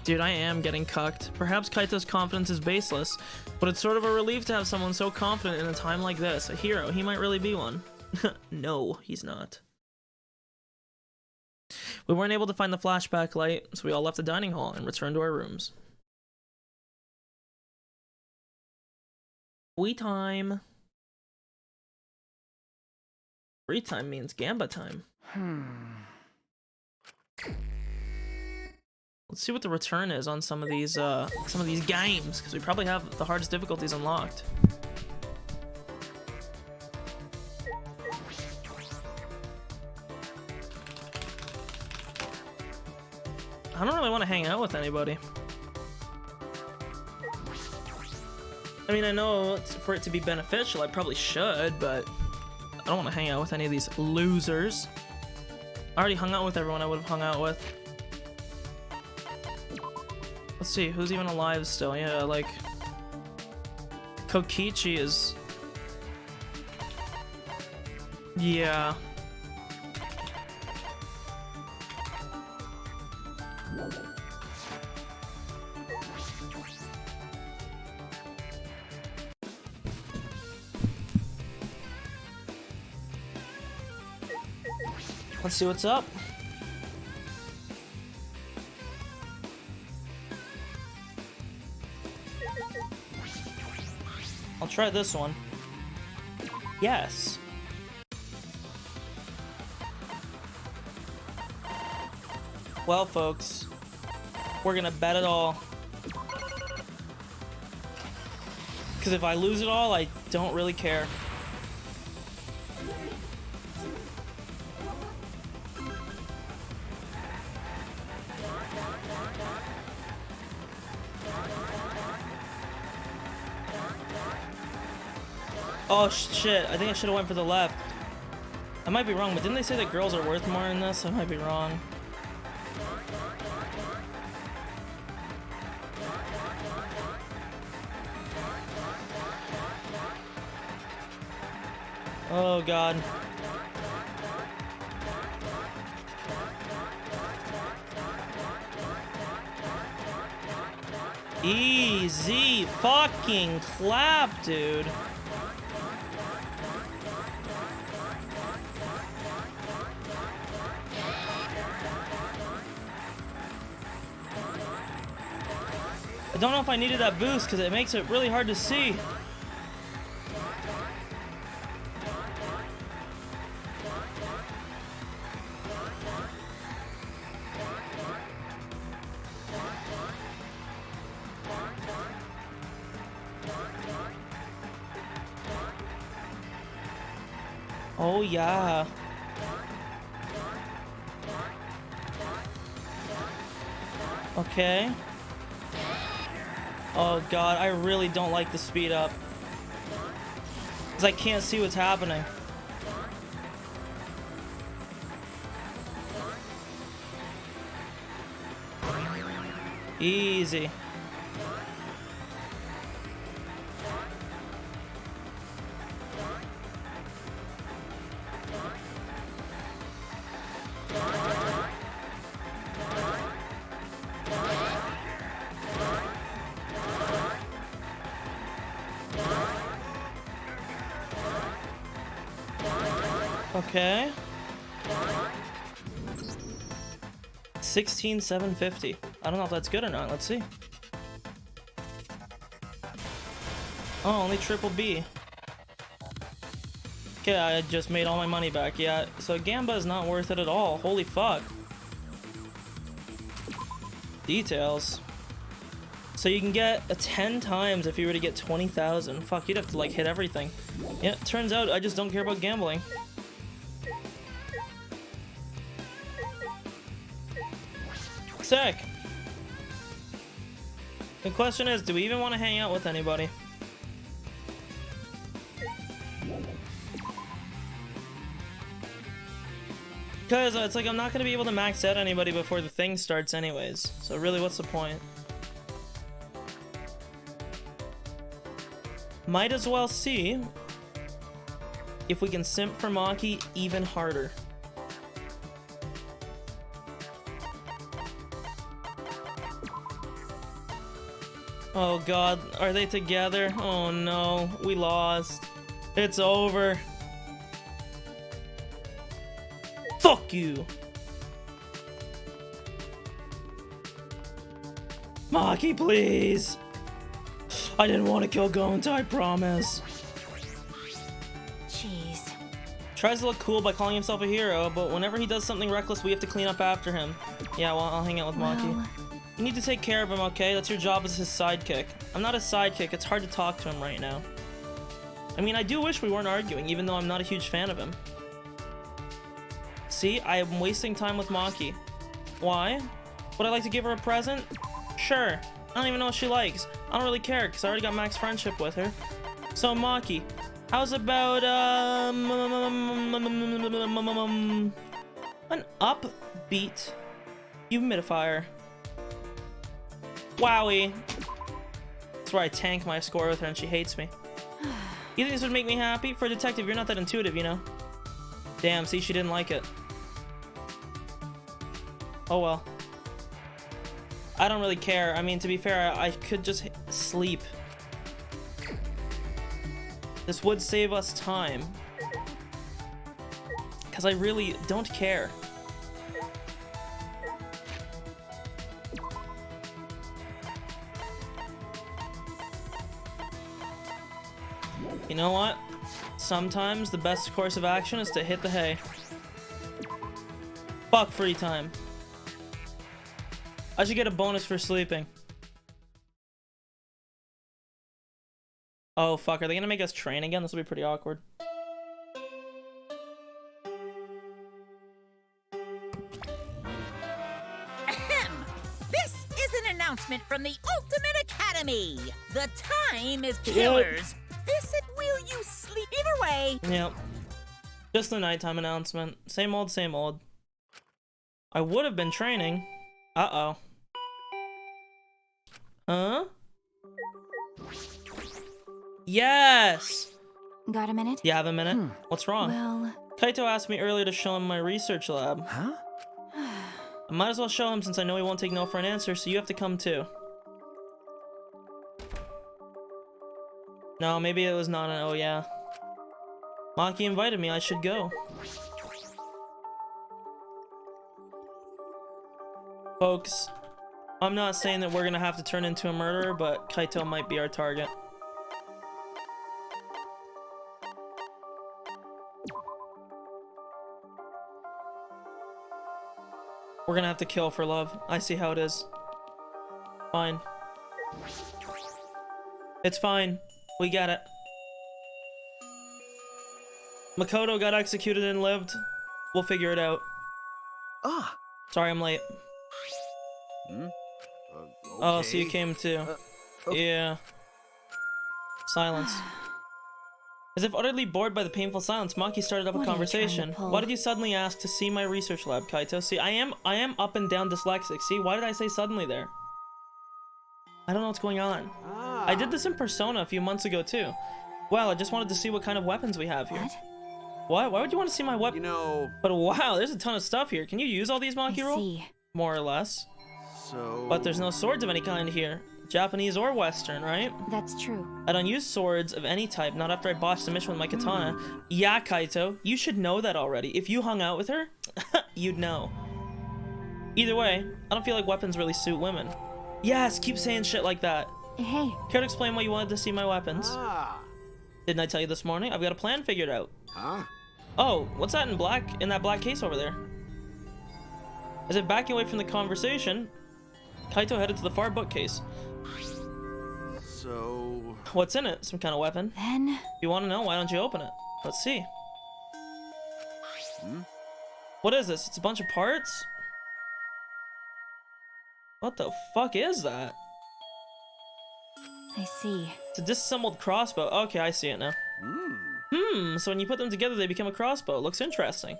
Dude, I am getting cucked. Perhaps Kaito's confidence is baseless, but it's sort of a relief to have someone so confident in a time like this. A hero, he might really be one. No, he's not. We weren't able to find the flashback light, so we all left the dining hall and returned to our rooms. Free time. Free time means Gamba time. Let's see what the return is on some of these games, because we probably have the hardest difficulties unlocked. I don't really want to hang out with anybody. I mean, I know for it to be beneficial, I probably should, but I don't want to hang out with any of these losers. I already hung out with everyone I would have hung out with. Let's see, who's even alive still? Yeah, like... Kokichi is... Yeah. Let's see what's up. I'll try this one. Yes. Well, folks, we're gonna bet it all. Because if I lose it all, I don't really care. Oh shit, I think I should have went for the left. I might be wrong, but didn't they say that girls are worth more in this? I might be wrong. Oh god. Easy fucking clap, dude. don't know if I needed that boost because it makes it really hard to see. Oh yeah. Okay. Oh god, I really don't like the speed up. Because I can't see what's happening. Easy. Okay. 16,750. I don't know if that's good or not. Let's see. Oh, only triple B. Okay, I just made all my money back. Yeah, so Gamba is not worth it at all. Holy fuck. Details. So you can get a 10 times if you were to get 20,000. Fuck, you'd have to like hit everything. Yeah, turns out I just don't care about gambling. Sick. The question is, do we even want to hang out with anybody? Because it's like I'm not going to be able to max out anybody before the thing starts anyways. So really, what's the point? Might as well see if we can simp for Maki even harder. Oh god, are they together? Oh no, we lost. It's over. Fuck you! Maki, please! I didn't want to kill Gonta, I promise. Jeez. Tries to look cool by calling himself a hero, but whenever he does something reckless, we have to clean up after him. Yeah, well, I'll hang out with Maki. Well, You need to take care of him, okay? That's your job as his sidekick. I'm not a sidekick, it's hard to talk to him right now. I mean, I do wish we weren't arguing, even though I'm not a huge fan of him. See, I am wasting time with Maki. Why? Would I like to give her a present? Sure. I don't even know what she likes. I don't really care, because I already got max friendship with her. So, Maki, how's about, an upbeat humidifier? Wowie. That's where I tank my score with her and she hates me. You think this would make me happy? For a detective, you're not that intuitive, you know? Damn, see, she didn't like it. Oh well. I don't really care. I mean, to be fair, I could just sleep. This would save us time. Because I really don't care. You know what? Sometimes the best course of action is to hit the hay. Fuck free time. I should get a bonus for sleeping. Oh fuck, are they gonna make us train again? This will be pretty awkward. Ahem. This is an announcement from the Ultimate Academy. The time is killers. Visit will you sleep? Either way. Yep. Just the nighttime announcement. Same old, same old. I would have been training. Uh-oh. Huh? Yes! got a minute? You have a minute? What's wrong? Well, Kaito asked me earlier to show him my research lab. Huh? I might as well show him since I know he won't take no for an answer, so you have to come too. No, maybe it was not an oh yeah. Maki invited me, I should go. Folks, I'm not saying that we're gonna have to turn into a murderer, but Kaito might be our target. We're gonna have to kill for love. I see how it is. Fine. It's fine. We get it. Makoto got executed and lived. We'll figure it out. Ah. Sorry I'm late. Oh, so you came too. Yeah. Silence. As if utterly bored by the painful silence, Maki started up a What are you trying to conversation. pull? Why did you suddenly ask to see my research lab, Kaito? See, I am up and down dyslexic. See, why did I say suddenly there? I don't know what's going on. Ah. I did this in Persona a few months ago too. Well, I just wanted to see what kind of weapons we have here. What? What? Why would you want to see my You weapon? know, But wow, there's a ton of stuff here. Can you use all these, I Maki roll? see. More or less. so. But there's no swords of any kind here. Japanese or Western, right? That's true. I don't use swords of any type, not after I botched the mission with my katana. Yeah, Kaito, you should know that already. If you hung out with her, you'd know. Either way, I don't feel like weapons really suit women. Yes, keep saying shit like that. Hey, Care to explain why you wanted to see my weapons? Ah. Didn't I tell you this morning? I've got a plan figured out. Huh? Oh, what's that in that black case over there? As if backing away from the conversation, Kaito headed to the far bookcase. So. What's in it? Some kind of weapon? then If you want to know, why don't you open it? Let's see. What is this? It's a bunch of parts? What the fuck is that? I see. It's a disassembled crossbow. Okay, I see it now. So when you put them together, they become a crossbow. Looks interesting.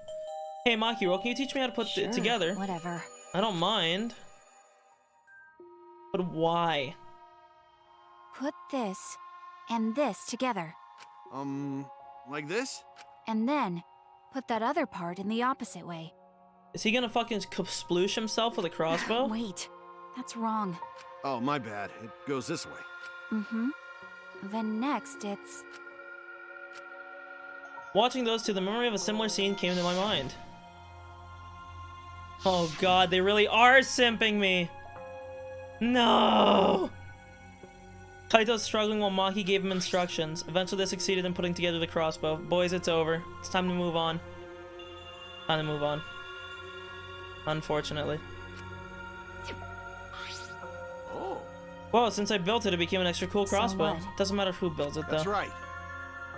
Hey, Makiro, can you teach me how to put it together? Whatever. I don't mind. But why? Put this and this together. Like this? And then put that other part in the opposite way. Is he gonna fucking sploosh himself with a crossbow? Wait, that's wrong. Oh, my bad. It goes this way. Mm-hmm. Then next it's... Watching those two, the memory of a similar scene came to my mind. Oh god, they really are simping me! No! Kaito's struggling while Maki gave him instructions. Eventually they succeeded in putting together the crossbow. Boys, it's over. It's time to move on. Time to move on. Unfortunately. Oh, Well, since I built it, it became an extra cool So crossbow. what? Doesn't matter who builds it, though. that's right.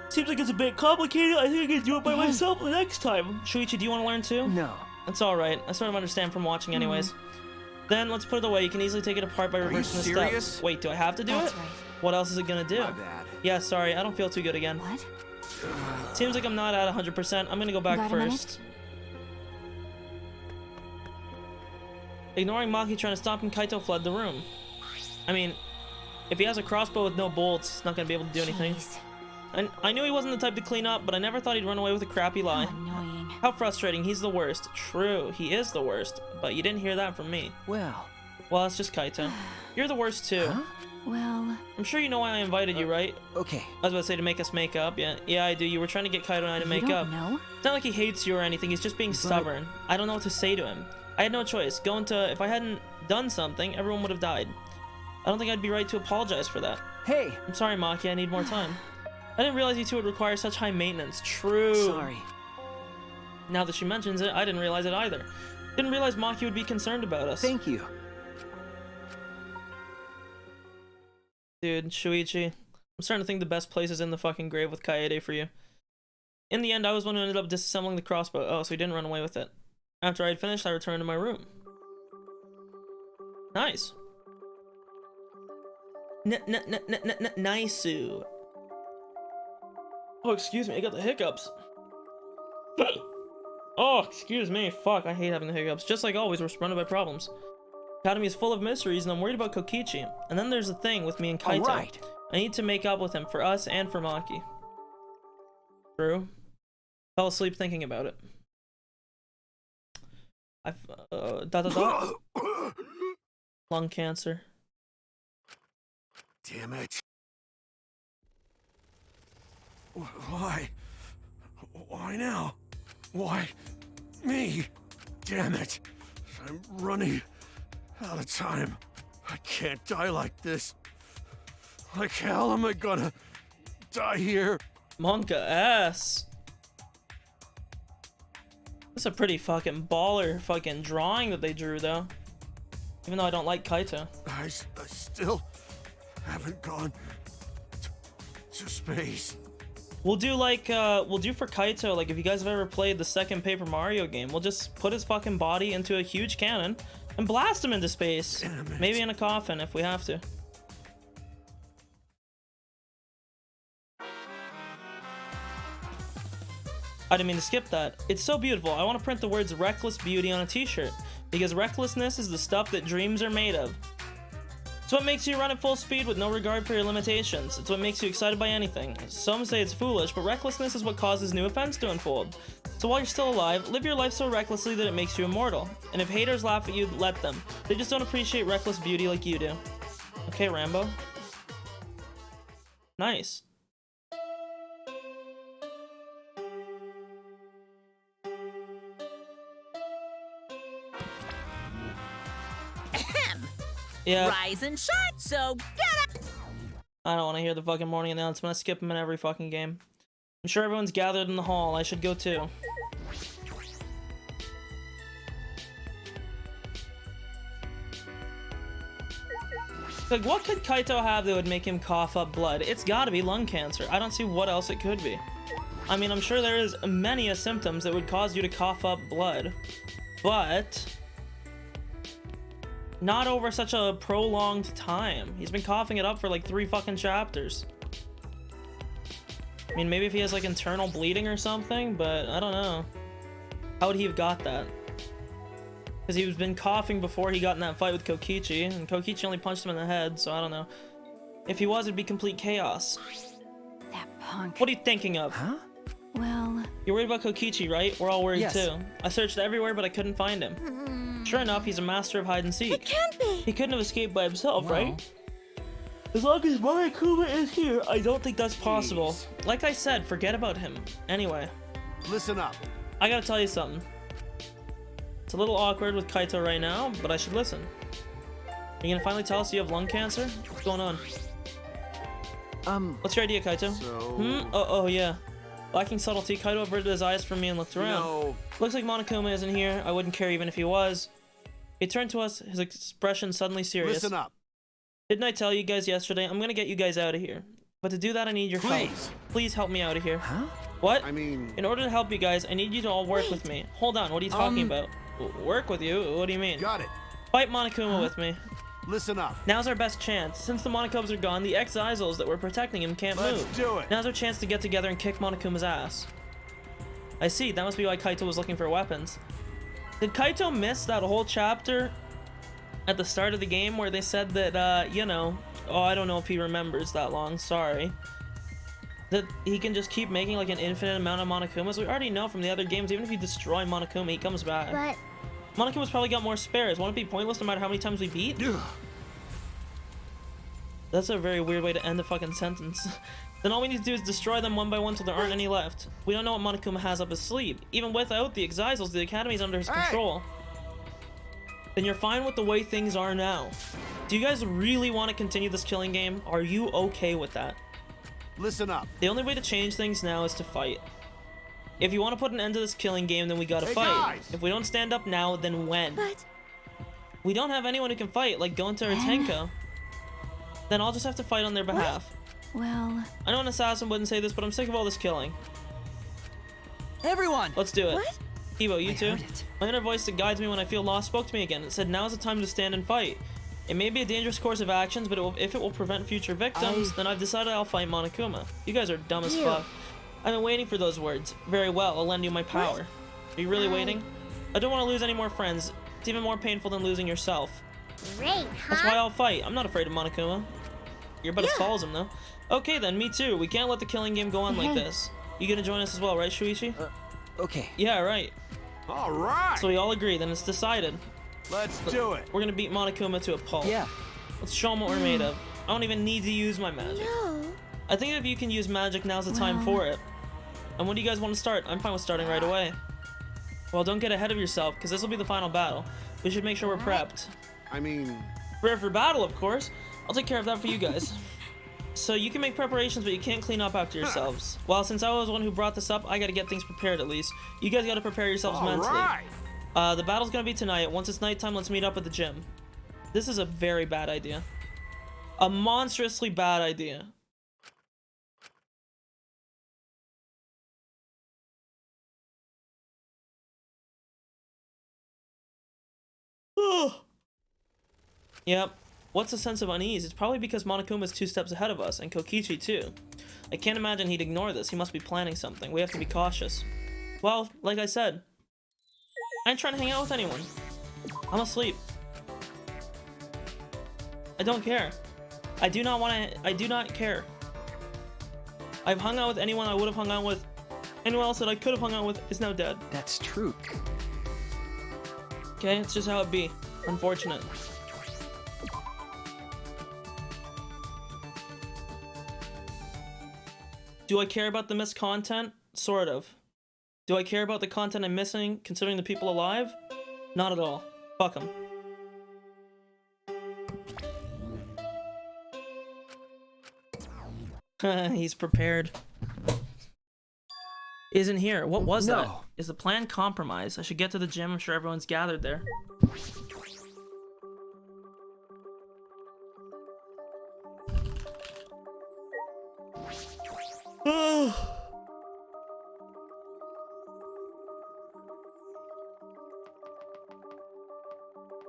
Seems like it's a bit complicated. I think I can do it by Hey. myself the next time. Shuichi, do you want to learn too? No. That's alright. I sort of understand from watching anyways. Then let's put it away. You can easily take it apart by you reversing the serious? steps. Wait, do I have to do That's it? right. What else is it gonna do? My bad. Yeah, sorry. I don't feel too good again. What? Seems like I'm not at 100%. I'm gonna go back Got a minute? first. Ignoring Maki trying to stop him, Kaito fled the room. I mean, if he has a crossbow with no bolts, he's not gonna be able to do anything. Jeez. And I knew he wasn't the type to clean up, but I never thought he'd run away with a crappy lie. How annoying. How frustrating. He's the worst. True, he is the worst. But you didn't hear that from me. Well. Well, that's just Kaito. You're the worst too. Huh? Well, I'm sure you know why I invited you, right? Okay. I was about to say to make us make up. Yeah, I do. You were trying to get Kaito and I to you make don't up. know? It's not like he hates you or anything. He's just being stubborn. I don't know what to say to him. I had no choice. If I hadn't done something, everyone would have died. I don't think I'd be right to apologize for that. Hey. I'm sorry, Maki. I need more time. I didn't realize you two would require such high maintenance. True. Sorry. Now that she mentions it, I didn't realize it either. Didn't realize Maki would be concerned about us. Thank you. Dude, Shuichi, I'm starting to think the best place is in the fucking grave with Kaede for you. In the end, I was one who ended up disassembling the crossbow. Oh, so he didn't run away with it. After I had finished, I returned to my room. Nice. Nice. Oh, excuse me, I got the hiccups. Oh, excuse me. Fuck, I hate having the hiccups. Just like always, we're surrounded by problems. Academy is full of mysteries, and I'm worried about Kokichi. And then there's the thing with me and Kaito. Alright. I need to make up with him for us and for Maki. True. Fell asleep thinking about it. Lung cancer. Damn it. Why? Why now? Why me? Damn it. I'm running out of time. I can't die like this. Like hell am I gonna die here? Monka ass. That's a pretty fucking baller fucking drawing that they drew though. Even though I don't like Kaito. I still haven't gone to space. We'll do like, we'll do for Kaito, like if you guys have ever played the second Paper Mario game, we'll just put his fucking body into a huge cannon and blast him into space. Damn it. Maybe in a coffin if we have to. I didn't mean to skip that. It's so beautiful. I want to print the words reckless beauty on a t-shirt because recklessness is the stuff that dreams are made of. It's what makes you run at full speed with no regard for your limitations. It's what makes you excited by anything. Some say it's foolish, but recklessness is what causes new events to unfold. So while you're still alive, live your life so recklessly that it makes you immortal. And if haters laugh at you, let them. They just don't appreciate reckless beauty like you do. Okay, Rambo. Nice. Yeah. Rise and shine, so get up! I don't want to hear the fucking morning announcement. I skip them in every fucking game. I'm sure everyone's gathered in the hall. I should go too. Like, what could Kaito have that would make him cough up blood? It's gotta be lung cancer. I don't see what else it could be. I mean, I'm sure there is many a symptoms that would cause you to cough up blood, but not over such a prolonged time. He's been coughing it up for like 3 fucking chapters. I mean, maybe if he has like internal bleeding or something, but I don't know. How would he have got that? Because he was been coughing before he got in that fight with Kokichi, and Kokichi only punched him in the head, so I don't know. If he was, it'd be complete chaos. That punk. What are you thinking of? Huh? Well, You're worried about Kokichi, right? We're all worried Yes. too. I searched everywhere, but I couldn't find him. Sure enough, he's a master of hide and seek. It can't be! He couldn't have escaped by himself, Well. right? As long as Monokuma is here, I don't think that's possible. Like I said, forget about him. Anyway, Listen up. I gotta tell you something. It's a little awkward with Kaito right now, but I should listen. Are you gonna finally tell us you have lung cancer? What's going on? What's your idea, Kaito? So, Oh, yeah. Lacking subtlety, Kaito averted his eyes from me and looked you around. know, Looks like Monokuma isn't here. I wouldn't care even if he was. He turned to us, his expression suddenly serious. listen up. Didn't I tell you guys yesterday? I'm gonna get you guys out of here. But to do that, I need your help. Please. Please help me out of here. Huh? What? I mean, In order to help you guys, I need you to all work with me. Hold on, what are you talking about? Work with you? What do you mean? got it. Fight Monokuma with me. Listen up. Now's our best chance. Since the Monokubs are gone, the ex-Izals that were protecting him can't Let's move. do it. Now's our chance to get together and kick Monokuma's ass. I see, that must be why Kaito was looking for weapons. Did Kaito miss that whole chapter at the start of the game where they said that, you know, oh, I don't know if he remembers that long, sorry. That he can just keep making like an infinite amount of Monokumas? We already know from the other games, even if you destroy Monokuma, he comes back. but Monokuma's probably got more spares. Won't it be pointless no matter how many times we beat? That's a very weird way to end a fucking sentence. Then all we need to do is destroy them one by one till there aren't any left. We don't know what Monokuma has up his sleeve. Even without the Exizals, the Academy's under his control. Then you're fine with the way things are now. Do you guys really want to continue this killing game? Are you okay with that? Listen up. The only way to change things now is to fight. If you want to put an end to this killing game, then we gotta Hey, fight. guys! If we don't stand up now, then when? But We don't have anyone who can fight, like Gonta or Tenko. Then I'll just have to fight on their behalf. well, I know an assassin wouldn't say this, but I'm sick of all this killing. Everyone! Let's do it. what? Kibo, you I too? heard it. My inner voice that guides me when I feel lost spoke to me again. It said, now's the time to stand and fight. It may be a dangerous course of actions, but if it will prevent future victims, then I've decided I'll fight Monokuma. You guys are dumb as fuck. I've been waiting for those words. Very well, I'll lend you my power. Are you really waiting? I don't want to lose any more friends. It's even more painful than losing yourself. Great, That's why I'll fight. I'm not afraid of Monokuma. You're about as tall as him, though. Okay, then, me too. We can't let the killing game go on like this. You gonna join us as well, right, Shuichi? Okay. Yeah, right. All right. So we all agree, then it's decided. Let's do it. We're gonna beat Monokuma to a pulp. Yeah. Let's show him what we're made of. I don't even need to use my magic. No. I think if you can use magic, now's the time for it. And when do you guys want to start? I'm fine with starting right away. Well, don't get ahead of yourself, because this will be the final battle. We should make sure we're prepped. I mean, Prepare for battle, of course. I'll take care of that for you guys. So you can make preparations, but you can't clean up after yourselves. Well, since I was the one who brought this up, I gotta get things prepared at least. You guys gotta prepare yourselves mentally. The battle's gonna be tonight. Once it's nighttime, let's meet up at the gym. This is a very bad idea. A monstrously bad idea. Yep. What's the sense of unease? It's probably because Monokuma's 2 steps ahead of us, and Kokichi too. I can't imagine he'd ignore this. He must be planning something. We have to be cautious. Well, like I said, I ain't trying to hang out with anyone. I'm asleep. I don't care. I do not care. I've hung out with anyone I would have hung out with. Anyone else that I could have hung out with is now dead. That's true. Okay, it's just how it be. Unfortunate. Do I care about the missed content? Sort of. Do I care about the content I'm missing, considering the people alive? Not at all. Fuck them. He's prepared. Isn't here. What was that? Is the plan compromised? I should get to the gym. I'm sure everyone's gathered there.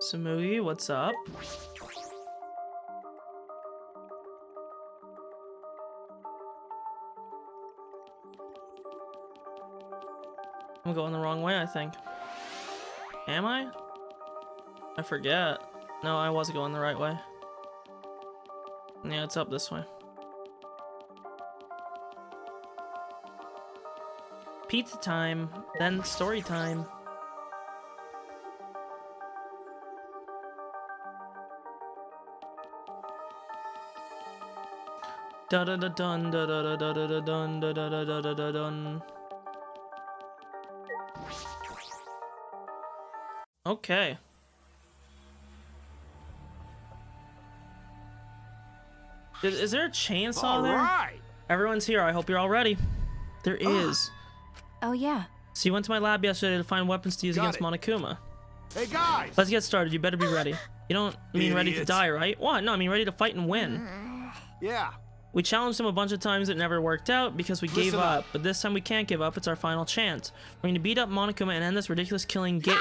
Samui, what's up? I'm going the wrong way, I think. Am I? I forget. No, I was going the right way. Yeah, it's up this way. Pizza time, then story time. Da da da dun da da da da da dun da da da da da dun. Okay. Is there a chainsaw there? Everyone's here. I hope you're all ready. There is. Oh, yeah. So you went to my lab yesterday to find weapons to use against Monokuma. Hey guys! Let's get started. You better be ready. You don't mean ready to die, right? What? No, I mean ready to fight and win. Yeah. We challenged him a bunch of times. It never worked out because we gave up. But this time we can't give up. It's our final chance. We're going to beat up Monokuma and end this ridiculous killing game.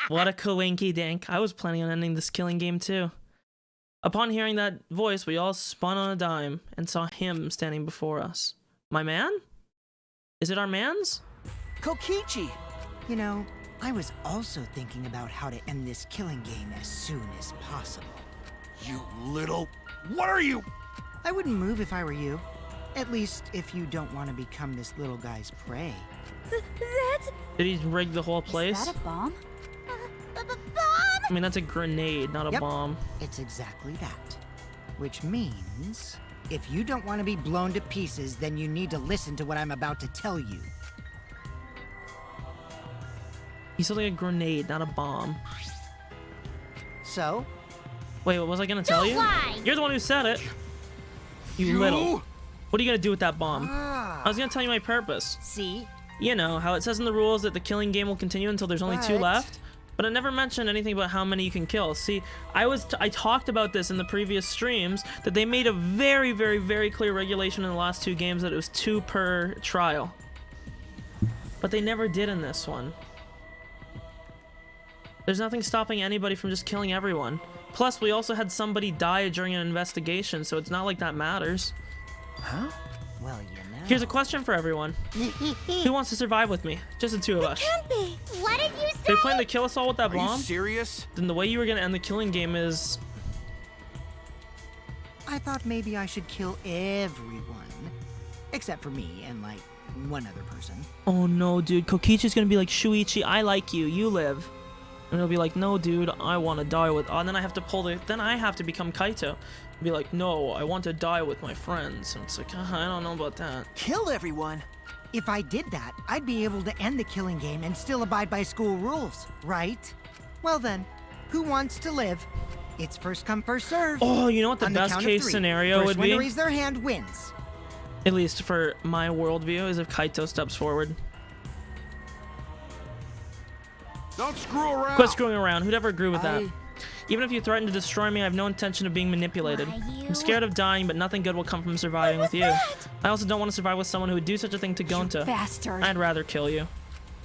What a coinky dink. I was planning on ending this killing game too. Upon hearing that voice, we all spun on a dime and saw him standing before us. My man? Is it our man's? Kokichi! You know, I was also thinking about how to end this killing game as soon as possible. You little... What are you? I wouldn't move if I were you. At least, if you don't want to become this little guy's prey. That's... Did he rig the whole place? Is that a bomb? bomb? I mean, that's a grenade, not a bomb. It's exactly that. Which means, if you don't want to be blown to pieces, then you need to listen to what I'm about to tell you. He's holding a grenade, not a bomb. So? Wait, what was I gonna tell you? Lie. You're the one who said it. You little. What are you gonna do with that bomb? I was gonna tell you my purpose. See? You know, how it says in the rules that the killing game will continue until there's only 2 left? But it never mentioned anything about how many you can kill. See, I talked about this in the previous streams, that they made a very, very, very clear regulation in the last 2 games that it was 2 per trial. But they never did in this one. There's nothing stopping anybody from just killing everyone. Plus, we also had somebody die during an investigation, so it's not like that matters. Huh? Well, you know. Here's a question for everyone. Who wants to survive with me? Just the 2 of us. Can't be. What did you say? They plan to kill us all with that Are you bomb? serious? Then the way you were gonna end the killing game is... I thought maybe I should kill everyone. Except for me and, like, one other person. Oh no, dude. Kokichi's gonna be like, Shuichi, I like you. You live. And it'll be like, no, dude, I want to die with... Oh, and then I have to pull the... Then I have to become Kaito. Be like, no, I want to die with my friends. And it's like, I don't know about that. Kill everyone. If I did that, I'd be able to end the killing game and still abide by school rules, right? Well then, who wants to live? It's first come, first serve. Oh, you know what the On best count of case 3, scenario first would one to be? raise their hand wins. At least for my worldview, is if Kaito steps forward. Don't screw around. Quit screwing around. Who'd ever agree with that? Even if you threaten to destroy me, I have no intention of being manipulated. Why, you- I'm scared of dying, but nothing good will come from surviving with you. I also don't want to survive with someone who would do such a thing to Gonta. Bastard. I'd rather kill you.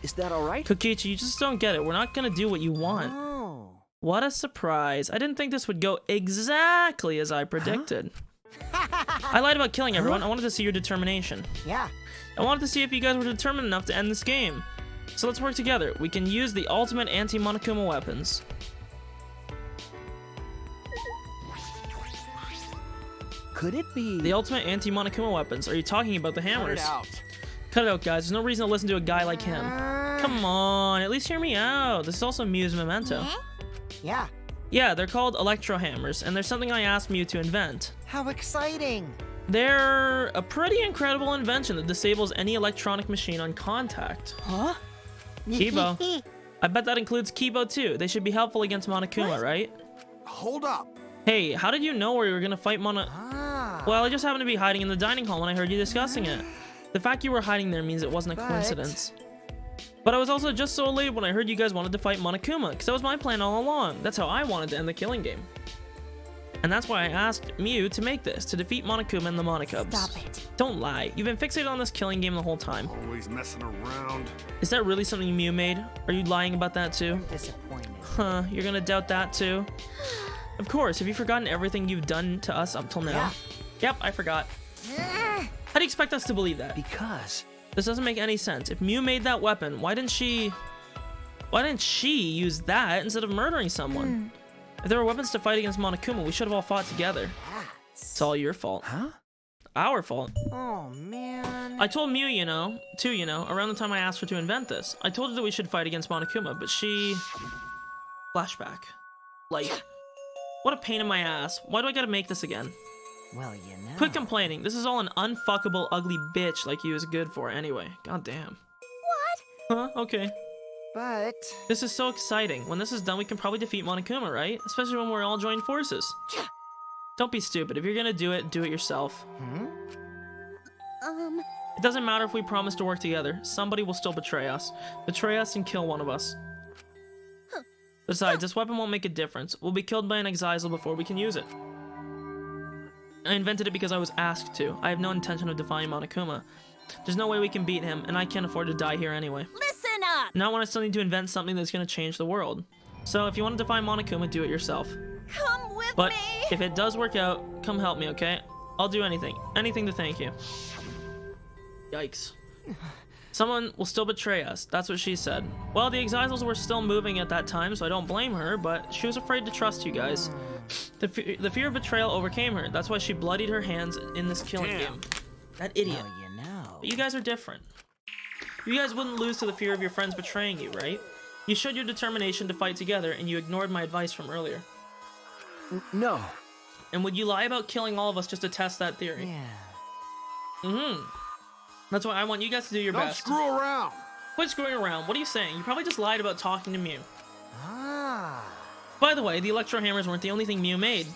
Is that all right? Kokichi, you just don't get it. We're not gonna do what you want. Oh. What a surprise. I didn't think this would go exactly as I predicted. I lied about killing everyone. I wanted to see your determination. Yeah. I wanted to see if you guys were determined enough to end this game. So let's work together. We can use the ultimate anti-Monokuma weapons. Could it be? The ultimate anti-Monokuma weapons. Are you talking about the Cut it hammers? out. Cut it out, guys. There's no reason to listen to a guy like him. Come on, at least hear me out. This is also Mew's memento. Yeah. Yeah, they're called electro hammers, and there's something I asked Mew to invent. How exciting. They're a pretty incredible invention that disables any electronic machine on contact. Huh? Kibo. I bet that includes Kibo too. They should be helpful against Monokuma, right? Hold up. Hey, how did you know where you were gonna fight Ah. Well, I just happened to be hiding in the dining hall when I heard you discussing it. The fact you were hiding there means it wasn't a But- coincidence. But I was also just so elated when I heard you guys wanted to fight Monokuma, because that was my plan all along. That's how I wanted to end the killing game. And that's why I asked Mew to make this, to defeat Monokuma and the Monokubs. Stop it. Don't lie, you've been fixated on this killing game the whole time. Always messing around. Is that really something Mew made? Are you lying about that too? Disappointed. Huh, you're gonna doubt that too? Of course, have you forgotten everything you've done to us up till now? Yeah. Yep, I forgot. How do you expect us to believe that? Because This doesn't make any sense. If Mew made that weapon, why didn't she use that instead of murdering someone? If there were weapons to fight against Monokuma, we should have all fought together. It's all your fault. huh? Our fault. Oh, man. I told Mew, around the time I asked her to invent this. I told her that we should fight against Monokuma, but she... Flashback. Like, what a pain in my ass. Why do I gotta make this again? Well, you know. Quit complaining. This is all an unfuckable, ugly bitch like you is good for anyway. God damn. What? Huh? Okay. But... This is so exciting. When this is done, we can probably defeat Monokuma, right? Especially when we're all joined forces. Don't be stupid. If you're gonna do it yourself. It doesn't matter if we promise to work together. Somebody will still betray us. Betray us and kill one of us. Besides, this weapon won't make a difference. We'll be killed by an Exisal before we can use it. I invented it because I was asked to. I have no intention of defying Monokuma. There's no way we can beat him, and I can't afford to die here anyway. Listen up! Not when I still need to invent something that's gonna change the world. So if you want to defy Monokuma, do it yourself. Come with But me! if it does work out, come help me, okay? I'll do anything. Anything to thank you. Yikes. Someone will still betray us. That's what she said. Well, the Exisals were still moving at that time, so I don't blame her, but she was afraid to trust you guys. The fear of betrayal overcame her. That's why she bloodied her hands in this killing game. That idiot. Well, you know. But you guys are different. You guys wouldn't lose to the fear of your friends betraying you, right? You showed your determination to fight together, and you ignored my advice from earlier. No. And would you lie about killing all of us just to test that theory? Yeah. That's why I want you guys to do your Don't best. screw around. Quit screwing around. What are you saying? You probably just lied about talking to Mew. Ah. By the way, the electro hammers weren't the only thing Mew made.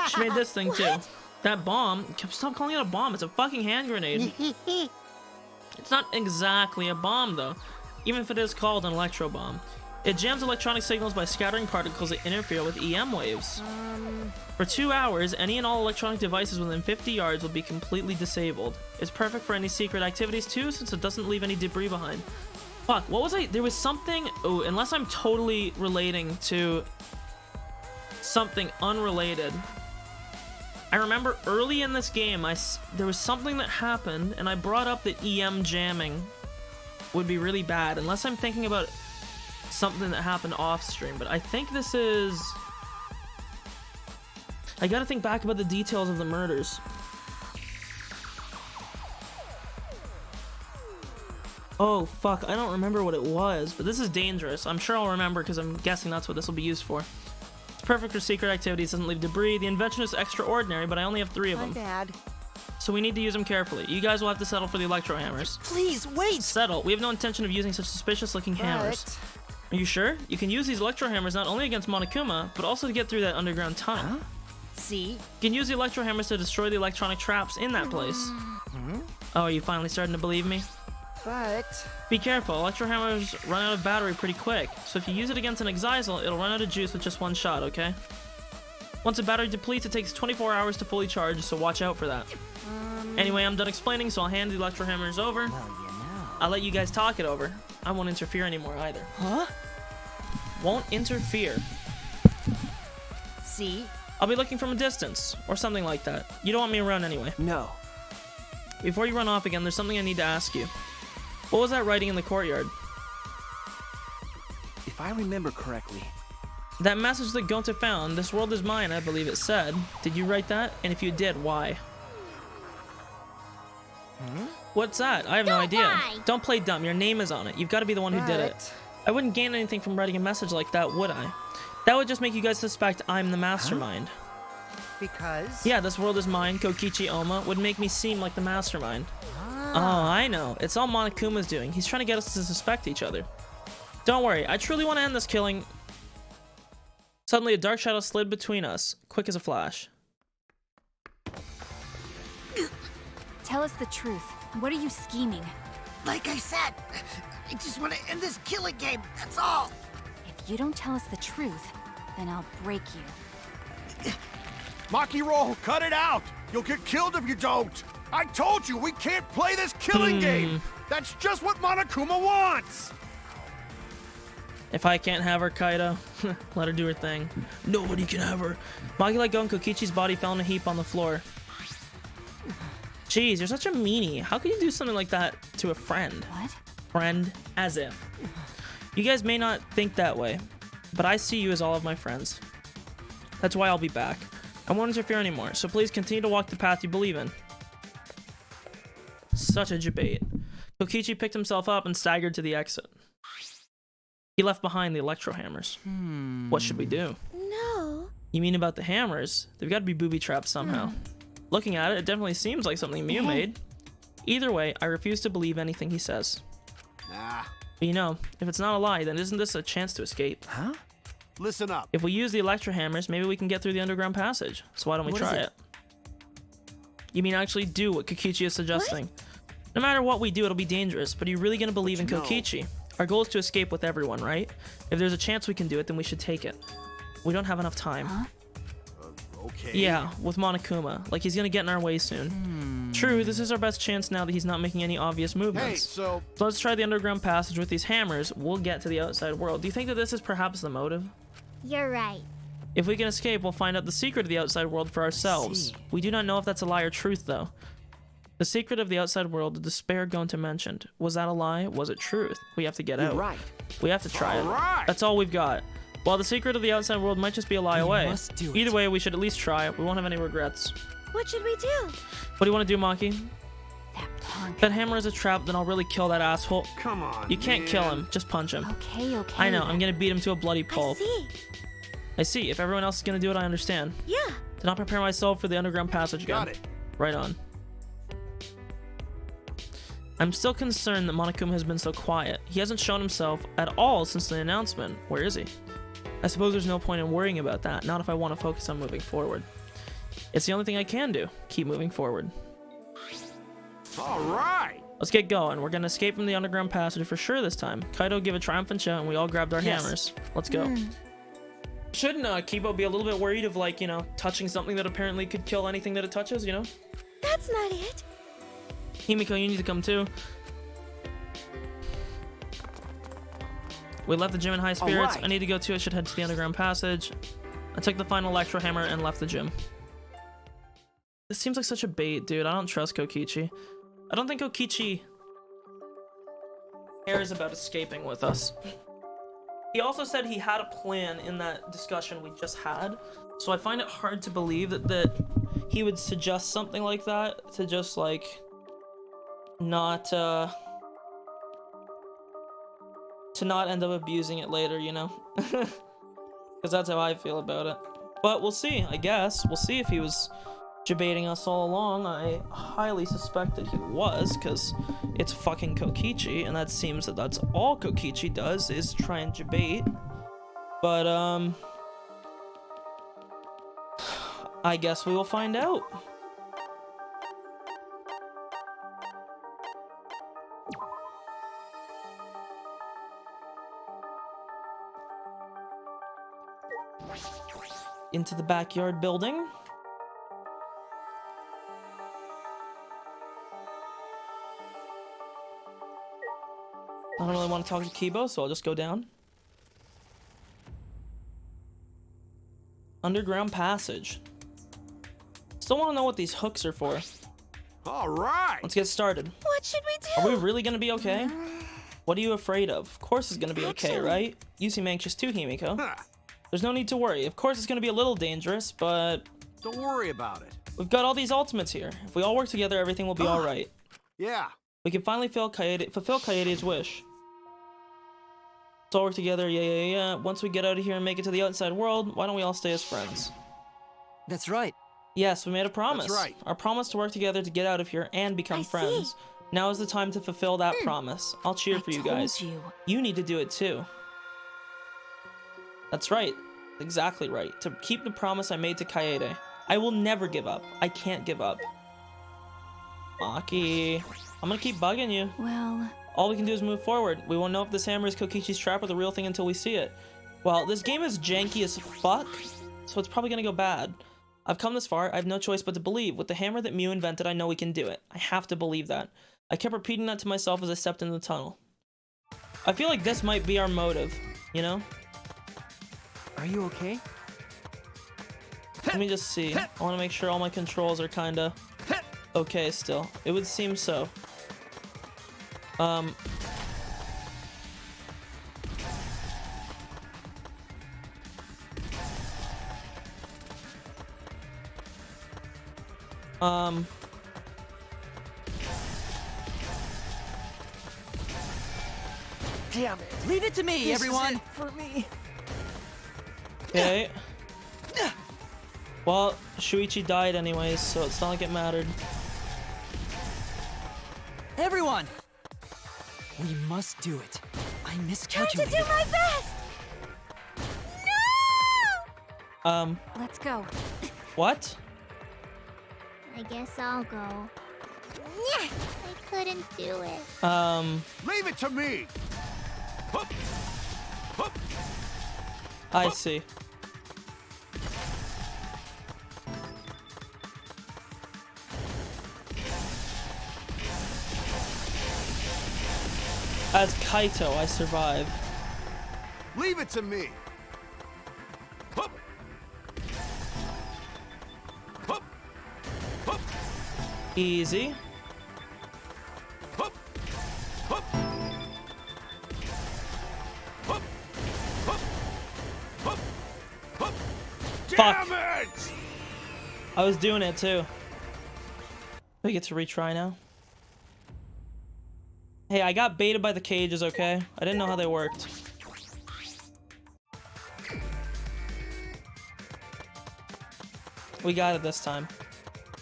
She made this thing too. That bomb. Stop calling it a bomb. It's a fucking hand grenade. It's not exactly a bomb though, even if it is called an electro bomb. It jams electronic signals by scattering particles that interfere with EM waves. For 2 hours, any and all electronic devices within 50 yards will be completely disabled. It's perfect for any secret activities too, since it doesn't leave any debris behind. Fuck, what was there was something, oh, unless I'm totally relating to something unrelated. I remember early in this game, there was something that happened, and I brought up that EM jamming would be really bad, unless I'm thinking about something that happened off stream, but I think this is... I gotta think back about the details of the murders. Oh fuck, I don't remember what it was, but this is dangerous. I'm sure I'll remember because I'm guessing that's what this will be used for. It's perfect for secret activities, doesn't leave debris. The invention is extraordinary, but I only have 3 of My them. bad. So we need to use them carefully. You guys will have to settle for the electro hammers. Please, wait! Settle. We have no intention of using such suspicious looking hammers. But... Are you sure? You can use these electro hammers not only against Monokuma, but also to get through that underground tunnel. Huh? See? You can use the electro hammers to destroy the electronic traps in that place. Oh, are you finally starting to believe me? But... Be careful, electro hammers run out of battery pretty quick, so if you use it against an Exisal, it'll run out of juice with just one shot, okay? Once a battery depletes, it takes 24 hours to fully charge, so watch out for that. Anyway, I'm done explaining, so I'll hand the electro hammers over. Well, you know. I'll let you guys talk it over. I won't interfere anymore either. Huh? Won't interfere. See? I'll be looking from a distance, or something like that. You don't want me around anyway. No. Before you run off again, there's something I need to ask you. What was that writing in the courtyard? If I remember correctly, That message that Gonta found, this world is mine, I believe it said. Did you write that? And if you did, why? What's that? I have no Don't idea. lie. Don't play dumb. Your name is on it. You've got to be the one who did it. But- I wouldn't gain anything from writing a message like that, would I? That would just make you guys suspect I'm the mastermind. Because... Yeah, this world is mine, Kokichi Oma, would make me seem like the mastermind. Oh, I know. It's all Monokuma's doing. He's trying to get us to suspect each other. Don't worry. I truly want to end this killing. Suddenly, a dark shadow slid between us, quick as a flash. Tell us the truth. What are you scheming? Like I said, I just want to end this killing game, that's all. If you don't tell us the truth, then I'll break you. Maki roll, cut it out! You'll get killed if you don't! I told you we can't play this killing game! That's just what Monokuma wants! If I can't have her, Kaido, let her do her thing. Nobody can have her. Maki let go and Kokichi's body fell in a heap on the floor. Jeez, you're such a meanie. How could you do something like that to a friend? What? Friend, as if. You guys may not think that way, but I see you as all of my friends. That's why I'll be back. I won't interfere anymore, so please continue to walk the path you believe in. Such a debate. Kokichi picked himself up and staggered to the exit. He left behind the electro hammers. What should we do? No. You mean about the hammers? They've got to be booby trapped somehow. Looking at it, it definitely seems like something Mew made. Either way, I refuse to believe anything he says. Nah. But you know, if it's not a lie, then isn't this a chance to escape? Huh? Listen up. If we use the electro hammers, maybe we can get through the underground passage. So why don't we What is try it? it? You mean actually do what Kokichi is suggesting? No matter what we do, it'll be dangerous, but are you really gonna believe in No. Kokichi? Our goal is to escape with everyone, right? If there's a chance we can do it, then we should take it. We don't have enough time. Okay. Yeah, with Monokuma. Like, he's gonna get in our way soon. True, this is our best chance now that he's not making any obvious Hey, movements. so So let's try the underground passage with these hammers. We'll get to the outside world. Do you think that this is perhaps the motive? You're right. If we can escape, we'll find out the secret of the outside world for ourselves. see. We do not know if that's a lie or truth, though. The secret of the outside world, the despair Gonta mentioned. Was that a lie? Was it truth? We have to get you're out. right. We have to try it. Alright. That's all we've got. While the secret of the outside world might just be a lie away. must do it. Either way, we should at least try it. We won't have any regrets. What should we do? What do you want to do, Maki? That punk. If that hammer is a trap, then I'll really kill that asshole. come on. You can't kill man. him. Just punch him. Okay, okay. I know. I'm gonna beat him to a bloody I pulp. see. I see. If everyone else is gonna do it, I understand. Yeah. Then I'll prepare myself for the underground passage again. Got it. Right on. I'm still concerned that Monokuma has been so quiet. He hasn't shown himself at all since the announcement. Where is he? I suppose there's no point in worrying about that, not if I want to focus on moving forward. It's the only thing I can do. Keep moving forward. All right. Let's get going. We're gonna escape from the underground passage for sure this time. Kaido gave a triumphant shout and we all grabbed our Yes. hammers. Let's go. Shouldn't Kibo be a little bit worried of, like, you know, touching something that apparently could kill anything that it touches, you know? That's not it. Himiko, you need to come too. We left the gym in high spirits. Alright. I need to go too. I should head to the underground passage. I took the final electro hammer and left the gym. This seems like such a bait, dude. I don't trust Kokichi. I don't think Kokichi cares about escaping with us. He also said he had a plan in that discussion we just had. So I find it hard to believe that he would suggest something like that to just, like, not to not end up abusing it later, you know? Because that's how I feel about it. But we'll see, I guess. We'll see if he was debating us all along. I highly suspect that he was, because it's fucking Kokichi, and that seems that that's all Kokichi does is try and debate. But I guess we will find out. Into the backyard building. I don't really want to talk to Kibo, so I'll just go down. Underground passage. Still want to know what these hooks are for. All right. Let's get started. What should we do? Are we really gonna be okay? What are you afraid of? Of course it's gonna be okay, Actually- right? You seem anxious too, Himiko. Huh. There's no need to worry. Of course it's gonna be a little dangerous, but Don't worry about it. we've got all these ultimates here. If we all work together, everything will be alright. Yeah. We can finally fulfill Kaede's wish. Let's all work together, yeah. Once we get out of here and make it to the outside world, why don't we all stay as friends? That's right. Yes, we made a promise. That's right. Our promise to work together to get out of here and become I see. friends. Now is the time to fulfill that promise. I'll cheer for you guys. You need to do it too. That's right. Exactly right. To keep the promise I made to Kaede. I will never give up. I can't give up. Maki, I'm gonna keep bugging you. Well, All we can do is move forward. We won't know if this hammer is Kokichi's trap or the real thing until we see it. Well, this game is janky as fuck, so it's probably gonna go bad. I've come this far, I have no choice but to believe. With the hammer that Mew invented, I know we can do it. I have to believe that. I kept repeating that to myself as I stepped into the tunnel. I feel like this might be our motive, you know? Are you okay? Let me just see. I want to make sure all my controls are kinda okay still. It would seem so. Damn it. Leave it to me, This is everyone. it for me. Okay. Well, Shuichi died anyways, so it's not like it mattered. Everyone! We must do it. I Trying to miscalculated. do my best. No! let's go. What? I guess I'll go. I couldn't do it. Leave it to me. Hup. Hup. I see. As Kaito, I survive. Leave it to me. Hup. Hup. Hup. Easy. Hup. Hup. Hup. Hup. Hup. Hup. Fuck. Damn it! I was doing it too. We get to retry now. Hey, I got baited by the cages, okay? I didn't know how they worked. We got it this time.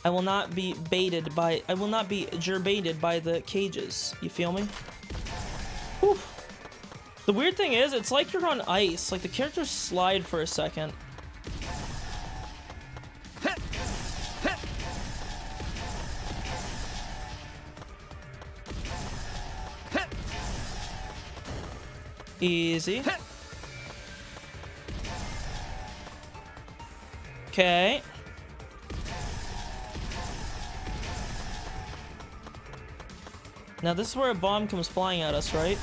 I will not be baited by gerbaited by the cages. You feel me? Whew. The weird thing is, it's like you're on ice. Like the characters slide for a second. Easy. Okay. Now this is where a bomb comes flying at us, right?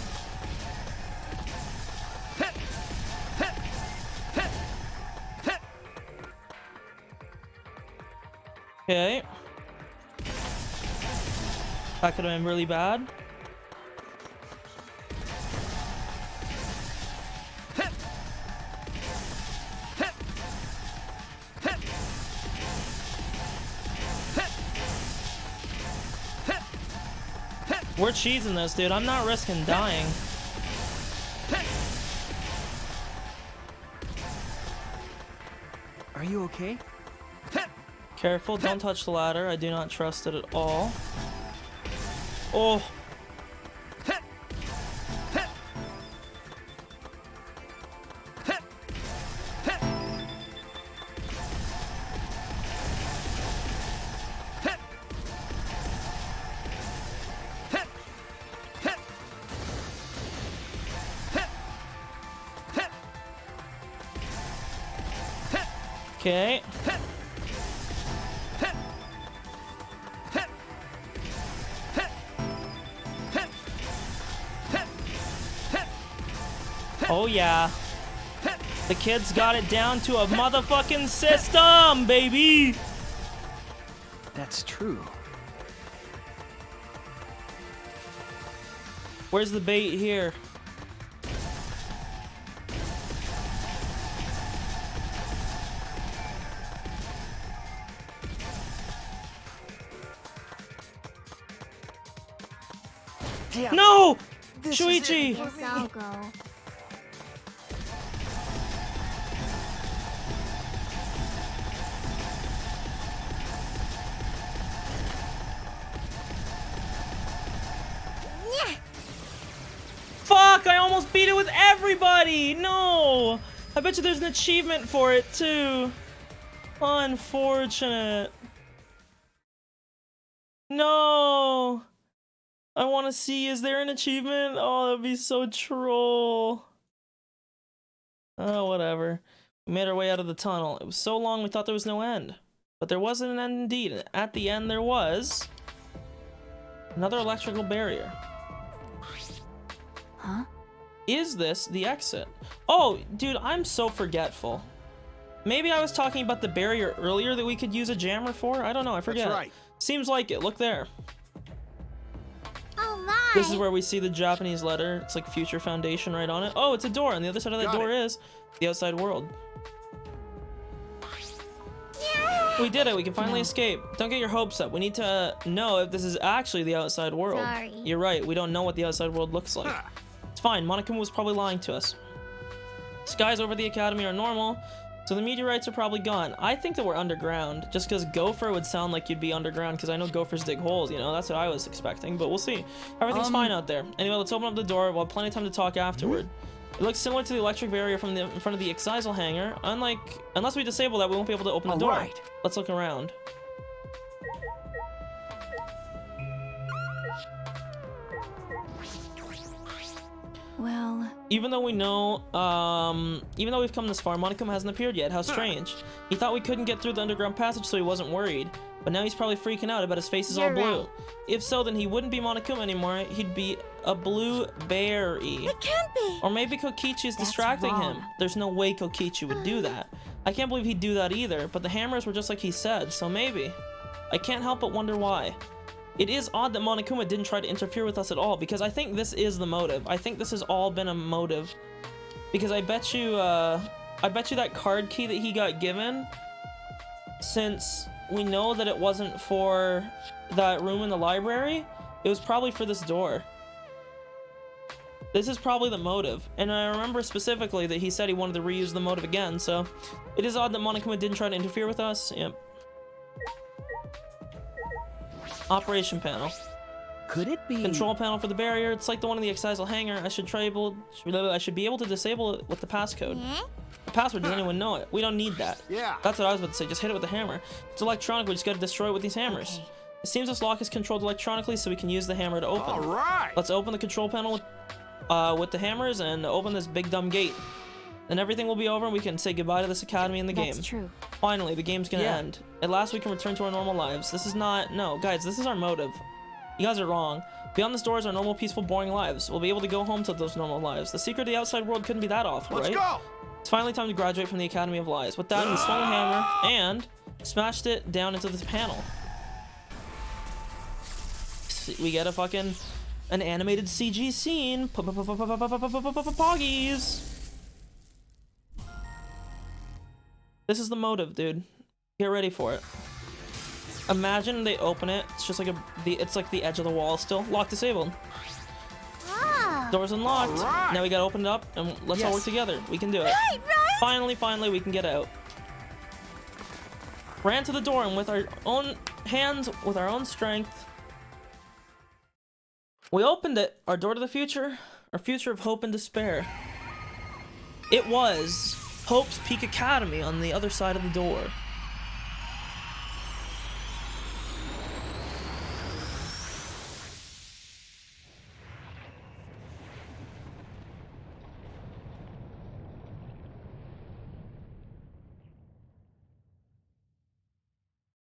Okay. That could have been really bad. We're cheesing this, dude. I'm not risking dying. Are you okay? Careful, don't touch the ladder. I do not trust it at all. Oh. Okay. Oh yeah. The kids got it down to a motherfucking system, baby. That's true. Where's the bait here? Damn. No! This is Shuichi! Guess I'll go. Fuck! I almost beat it with everybody! No! I bet you there's an achievement for it too. Unfortunate. No! I want to see, is there an achievement? Oh, that'd be so troll. Oh, whatever. We made our way out of the tunnel. It was so long we thought there was no end. But there wasn't an end indeed. And at the end there was another electrical barrier. Huh? Is this the exit? Oh, dude, I'm so forgetful. Maybe I was talking about the barrier earlier that we could use a jammer for? I don't know, I forget. That's right. Seems like it. Look there. Oh my! This is where we see the Japanese letter. It's like Future Foundation right on it. Oh, it's a door. On the other side of that door is the outside world. We did it. We can finally escape. Don't get your hopes up. We need to know if this is actually the outside world. Sorry. You're right. We don't know what the outside world looks like. It's fine. Monokuma was probably lying to us. Skies over the academy are normal, so the meteorites are probably gone. I think that we're underground, just because Gopher would sound like you'd be underground, because I know Gophers dig holes, you know? That's what I was expecting, but we'll see. Everything's fine out there. Anyway, let's open up the door. We'll have plenty of time to talk afterward. It looks similar to the electric barrier from in front of the Exisal hangar. Unless we disable that, we won't be able to open the door. Alright. Let's look around. Well, Even though we know, even though we've come this far, Monokuma hasn't appeared yet. How strange. He thought we couldn't get through the underground passage, so he wasn't worried. But now he's probably freaking out about his face is all You're blue. right. If so, then he wouldn't be Monokuma anymore. He'd be a blueberry. It can't be. Or maybe Kokichi is That's distracting wrong. him. There's no way Kokichi would do that. I can't believe he'd do that either, but the hammers were just like he said, so maybe. I can't help but wonder why. It is odd that Monokuma didn't try to interfere with us at all, because I think this is the motive. I think this has all been a motive. Because I bet you that card key that he got given, since we know that it wasn't for that room in the library, it was probably for this door. This is probably the motive, and I remember specifically that he said he wanted to reuse the motive again, so it is odd that Monokuma didn't try to interfere with us. Yep. Operation panel. Could it be? Control panel for the barrier. It's like the one in the Exisal hangar. I should be able to disable it with the passcode. The password, does anyone know it? We don't need that. Yeah. That's what I was about to say. Just hit it with the hammer. It's electronic. We just gotta destroy it with these hammers. Okay. It seems this lock is controlled electronically, so we can use the hammer to open. All right. Let's open the control panel with the hammers and open this big dumb gate. Then everything will be over and we can say goodbye to this academy in the game. that's true. Finally, the game's gonna Yeah. end. At last we can return to our normal lives. This is not... No, guys, this is our motive. You guys are wrong. Beyond this door is our normal, peaceful, boring lives. We'll be able to go home to those normal lives. The secret of the outside world couldn't be that awful, Let's right? go. It's finally time to graduate from the Academy of Lies. With that, he swung the hammer and smashed it down into the panel. We get a fucking... an animated CG scene. Poggies. This is the motive, dude. Get ready for it. Imagine they open it. It's just like it's like the edge of the wall still. Lock disabled. Ah. Door's unlocked. Alright. Now we gotta open it up and let's all Yes. work together. We can do it. Finally, we can get out. ran to the door, and with our own hands, with our own strength, we opened it. Our door to the future, our future of hope and despair. It was Hope's Peak Academy on the other side of the door.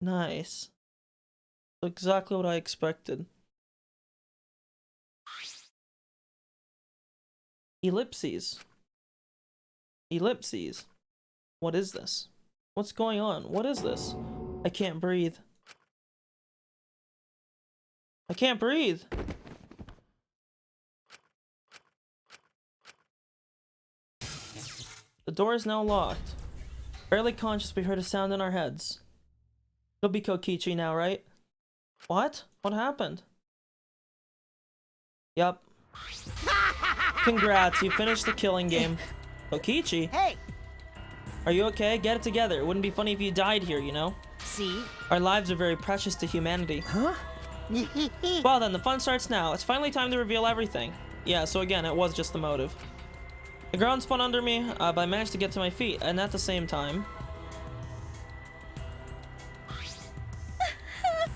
Nice. Exactly what I expected. Ellipses. Ellipses. What is this? What's going on? What is this? I can't breathe. I can't breathe. The door is now locked. Barely conscious, we heard a sound in our heads. It'll be Kokichi now, right? What? What happened? Yup. Congrats, you finished the killing game. Kokichi? Hey! Are you okay? Get it together. It wouldn't be funny if you died here, you know? See? Our lives are very precious to humanity. Huh? Well then, the fun starts now. It's finally time to reveal everything. Yeah, so again, it was just the motive. The ground spun under me, but I managed to get to my feet, and at the same time...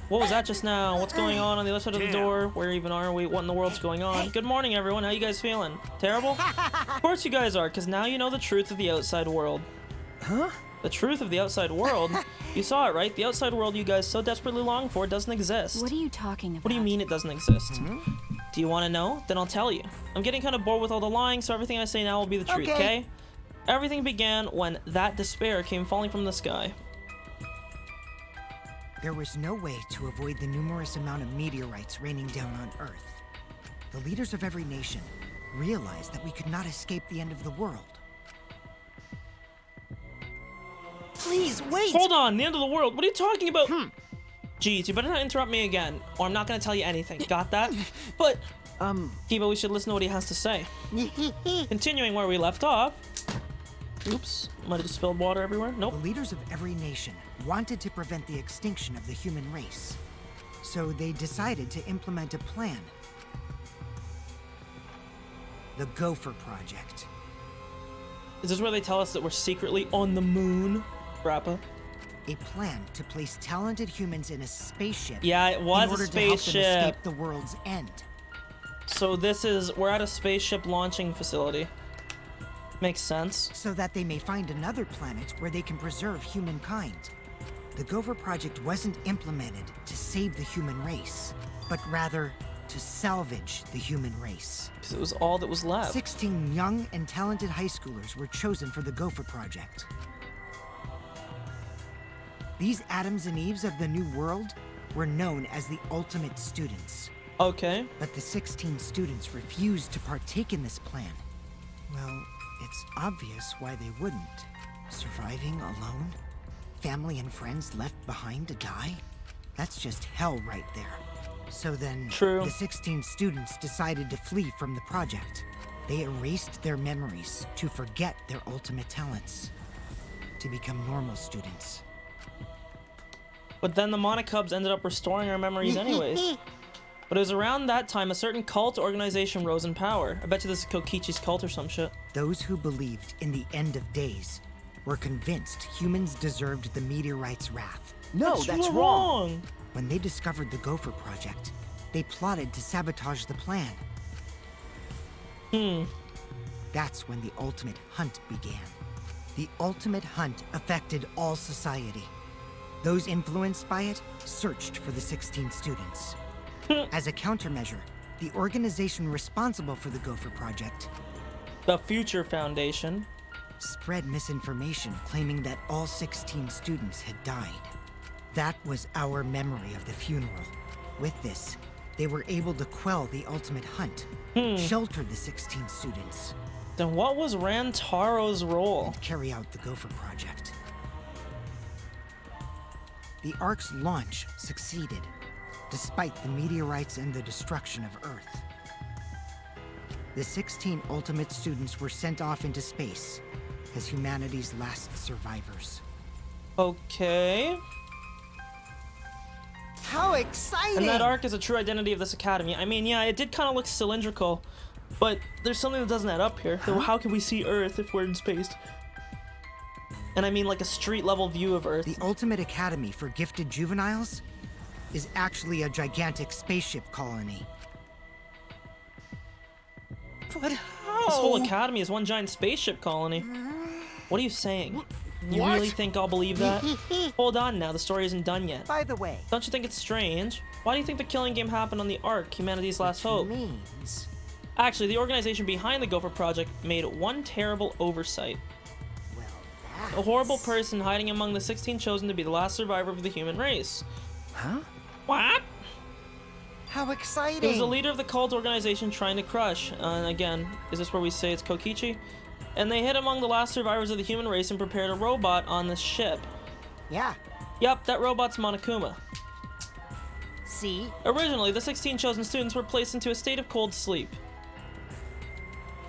What was that just now? What's going on the other side of the door? Where even are we? What in the world's going on? Good morning, everyone. How you guys feeling? Terrible? Of course you guys are, because now you know the truth of the outside world. Huh? The truth of the outside world? You saw it, right? The outside world you guys so desperately long for doesn't exist. What are you talking about? What do you mean it doesn't exist? Do you want to know? Then I'll tell you. I'm getting kind of bored with all the lying, so everything I say now will be the truth, okay? Everything began when that despair came falling from the sky. There was no way to avoid the numerous amount of meteorites raining down on Earth. The leaders of every nation realized that we could not escape the end of the world. Please, wait! Hold on, the end of the world? What are you talking about? Jeez, you better not interrupt me again, or I'm not gonna tell you anything. Got that? But, Kiba, we should listen to what he has to say. Continuing where we left off. Oops, might have just spilled water everywhere. Nope. The leaders of every nation wanted to prevent the extinction of the human race. So they decided to implement a plan. The Gopher Project. Is this where they tell us that we're secretly on the moon? Rappa. A plan to place talented humans in a spaceship. Yeah, it was in order a to help them spaceship. escape the world's end. So we're at a spaceship launching facility. Makes sense. So that they may find another planet where they can preserve humankind. The Gopher Project wasn't implemented to save the human race, but rather to salvage the human race. Because it was all that was left. 16 young and talented high schoolers were chosen for the Gopher Project. These Adams and Eves of the new world were known as the ultimate students. Okay. But the 16 students refused to partake in this plan. Well, it's obvious why they wouldn't. Surviving alone? Family and friends left behind to die? That's just hell right there. So then, True. the 16 students decided to flee from the project. They erased their memories to forget their ultimate talents, to become normal students. But then the Monocubs ended up restoring our memories anyways. But it was around that time a certain cult organization rose in power. I bet you this is Kokichi's cult or some shit. Those who believed in the end of days were convinced humans deserved the meteorite's wrath. No, that's wrong. When they discovered the Gopher Project, they plotted to sabotage the plan. That's when the ultimate hunt began. The ultimate hunt affected all society. Those influenced by it searched for the 16 students. As a countermeasure, the organization responsible for the Gopher Project, The Future Foundation, spread misinformation claiming that all 16 students had died. That was our memory of the funeral. With this, they were able to quell the ultimate hunt, shelter the 16 students, then what was Rantaro's role? and carry out the Gopher Project. The Ark's launch succeeded, despite the meteorites and the destruction of Earth. The 16 ultimate students were sent off into space as humanity's last survivors. Okay. How exciting! And that arc is a true identity of this academy. I mean, yeah, it did kind of look cylindrical, but there's something that doesn't add up here. So how can we see Earth if we're in space? And I mean like a street level view of Earth. The ultimate academy for gifted juveniles is actually a gigantic spaceship colony. But how? This whole academy is one giant spaceship colony. What are you saying? You really think I'll believe that? Hold on now, the story isn't done yet. By the way, Don't you think it's strange? Why do you think the killing game happened on the Ark, humanity's last hope? means Actually, the organization behind the Gopher Project made one terrible oversight. well, A horrible person hiding among the 16 chosen to be the last survivor of the human race. huh? What? How exciting! It was the leader of the cult organization trying to crush. And again, is this where we say it's Kokichi? And they hid among the last survivors of the human race and prepared a robot on the ship. Yeah. Yep, that robot's Monokuma. See? Originally, the 16 chosen students were placed into a state of cold sleep.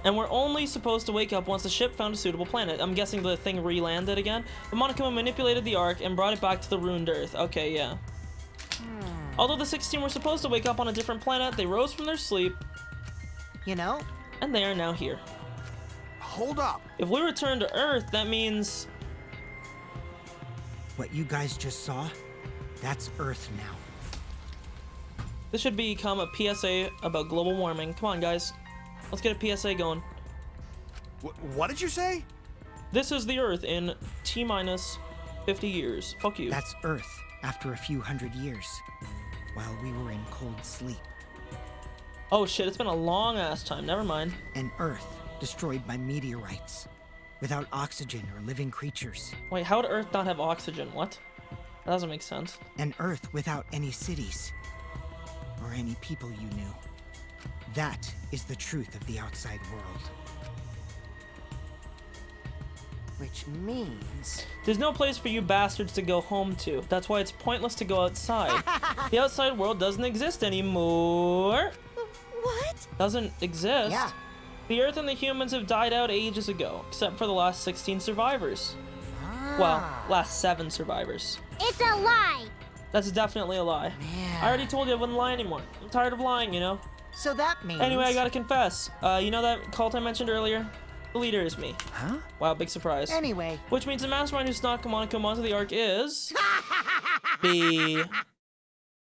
And were only supposed to wake up once the ship found a suitable planet. I'm guessing the thing re-landed again. But Monokuma manipulated the Ark and brought it back to the ruined Earth. Okay, yeah. Although the 16 were supposed to wake up on a different planet, they rose from their sleep, You know, and they are now here. Hold up. If we return to Earth, that means... what you guys just saw, that's Earth now. this should become a PSA about global warming. Come on, guys. Let's get a PSA going. What did you say? This is the Earth in T-minus 50 years. Fuck you. That's Earth after a few hundred years, while we were in cold sleep. Oh shit, it's been a long-ass time. Never mind. An Earth destroyed by meteorites, without oxygen or living creatures. Wait, how would Earth not have oxygen? What? That doesn't make sense. An Earth without any cities, or any people you knew. That is the truth of the outside world. Which means There's no place for you bastards to go home to. That's why it's pointless to go outside. The outside world doesn't exist anymore. What? Doesn't exist. Yeah. The Earth and the humans have died out ages ago, except for the last 16 survivors. Well, last 7 survivors. It's a lie. That's definitely a lie. I already told you I wouldn't lie anymore. I'm tired of lying, you know? So that means... Anyway, I gotta confess. You know that cult I mentioned earlier? The leader is me. huh? Wow, big surprise. Anyway, Which means the mastermind who snuck Monokuma onto the Ark is... B.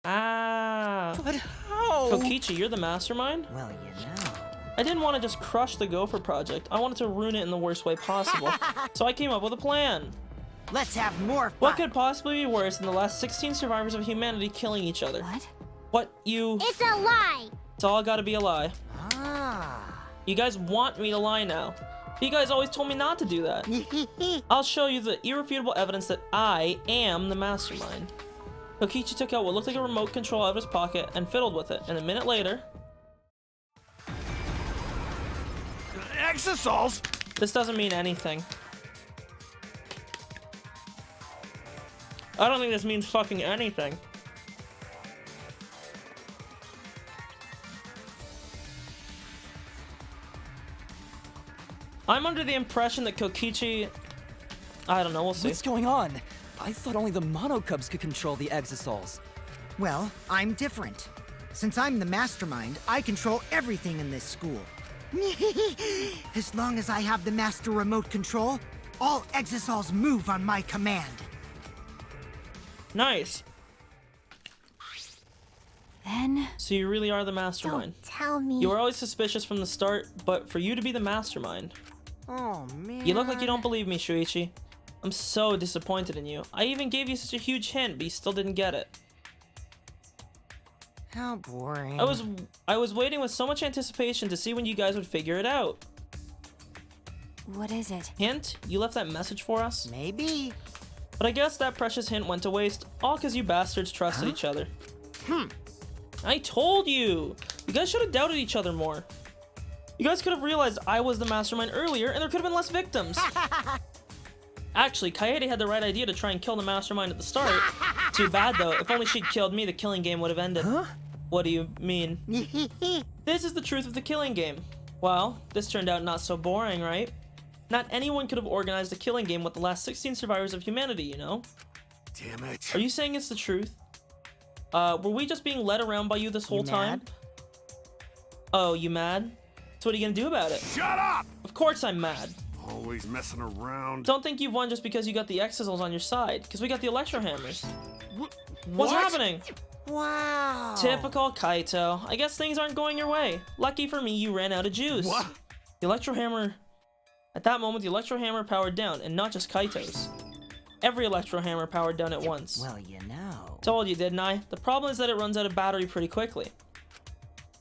Ah. But how? Kokichi, you're the mastermind? well, you know... I didn't want to just crush the Gopher Project. I wanted to ruin it in the worst way possible. So I came up with a plan. Let's have more fun! What could possibly be worse than the last 16 survivors of humanity killing each other? What? What you... It's a lie. It's all gotta be a lie. Ah. You guys want me to lie now. You guys always told me not to do that. I'll show you the irrefutable evidence that I am the mastermind. Kokichi took out what looked like a remote control out of his pocket and fiddled with it, and a minute later... Exosols? This doesn't mean anything. I don't think this means fucking anything. I'm under the impression that Kokichi... I don't know, we'll see. What's going on? I thought only the Monocubs could control the Exosols. Well, I'm different. Since I'm the mastermind, I control everything in this school. As long as I have the master remote control, all Exosols move on my command. Nice. Then... So you really are the mastermind. Don't tell me. You were always suspicious from the start, but for you to be the mastermind... Oh, man. You look like you don't believe me, Shuichi. I'm so disappointed in you. I even gave you such a huge hint, but you still didn't get it. How boring. I was waiting with so much anticipation to see when you guys would figure it out. what is it? Hint? You left that message for us? Maybe. But I guess that precious hint went to waste, all because you bastards trusted each other. I told you! You guys should have doubted each other more. You guys could have realized I was the mastermind earlier, and there could have been less victims. Actually, Kaede had the right idea to try and kill the mastermind at the start. Too bad, though. If only she'd killed me, the killing game would have ended. Huh? What do you mean? This is the truth of the killing game. Well, this turned out not so boring, right? Not anyone could have organized a killing game with the last 16 survivors of humanity, you know? Damn it. Are you saying it's the truth? Were we just being led around by you this whole time? mad? Oh, you mad? So what are you gonna do about it? Shut up! Of course I'm mad. Always messing around. Don't think you've won just because you got the Exisals on your side, because we got the Electro Hammers. What's What? happening? Wow. Typical Kaito. I guess things aren't going your way. Lucky for me, you ran out of juice. What? The Electro Hammer... At that moment, the Electro Hammer powered down, and not just Kaito's. Every Electro Hammer powered down at once. Well, you know. Told you, didn't I? The problem is that it runs out of battery pretty quickly.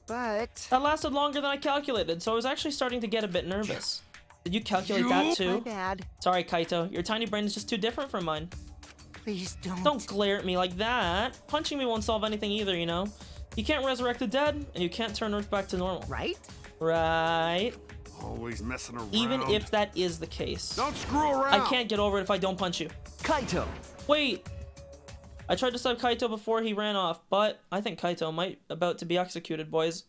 But That lasted longer than I calculated, so I was actually starting to get a bit nervous. Did you calculate that my too? bad. Sorry, Kaito. Your tiny brain is just too different from mine. Please don't. Don't glare at me like that. Punching me won't solve anything either, you know? You can't resurrect the dead, and you can't turn Earth back to normal. Right? Right? Always messing around. Even if that is the case. Don't screw around. I can't get over it if I don't punch you. Kaito! Wait! I tried to stop Kaito before he ran off, but I think Kaito might about to be executed, boys.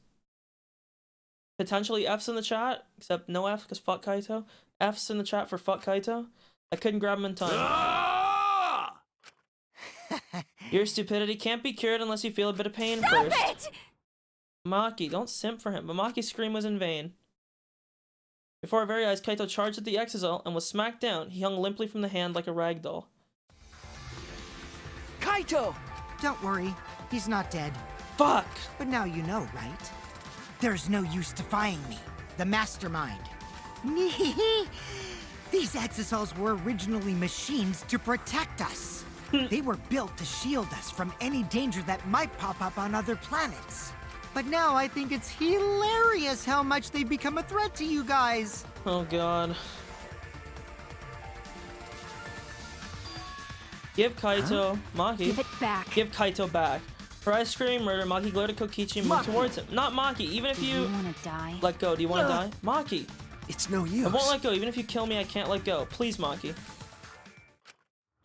Potentially F's in the chat, except no F because fuck Kaito. F's in the chat for fuck Kaito. I couldn't grab him in time. Ah! Your stupidity can't be cured unless you feel a bit of pain Stop first. it! Maki, don't simp for him, but Maki's scream was in vain. Before our very eyes, Kaito charged at the Exisal and was smacked down. He hung limply from the hand like a rag doll. Kaito! Don't worry, he's not dead. Fuck! But now you know, right? There's no use defying me, the mastermind. These Exisals were originally machines to protect us. They were built to shield us from any danger that might pop up on other planets. But now I think it's hilarious how much they've become a threat to you guys. Oh god. Give Kaito... Maki. Give it back. Give Kaito back. For ice cream murder, Maki glared at Kokichi and moved towards him. Not Maki, even if Do you... you wanna die? Let go. Do you want to die? Maki! It's no use. I won't let go. Even if you kill me, I can't let go. Please, Maki.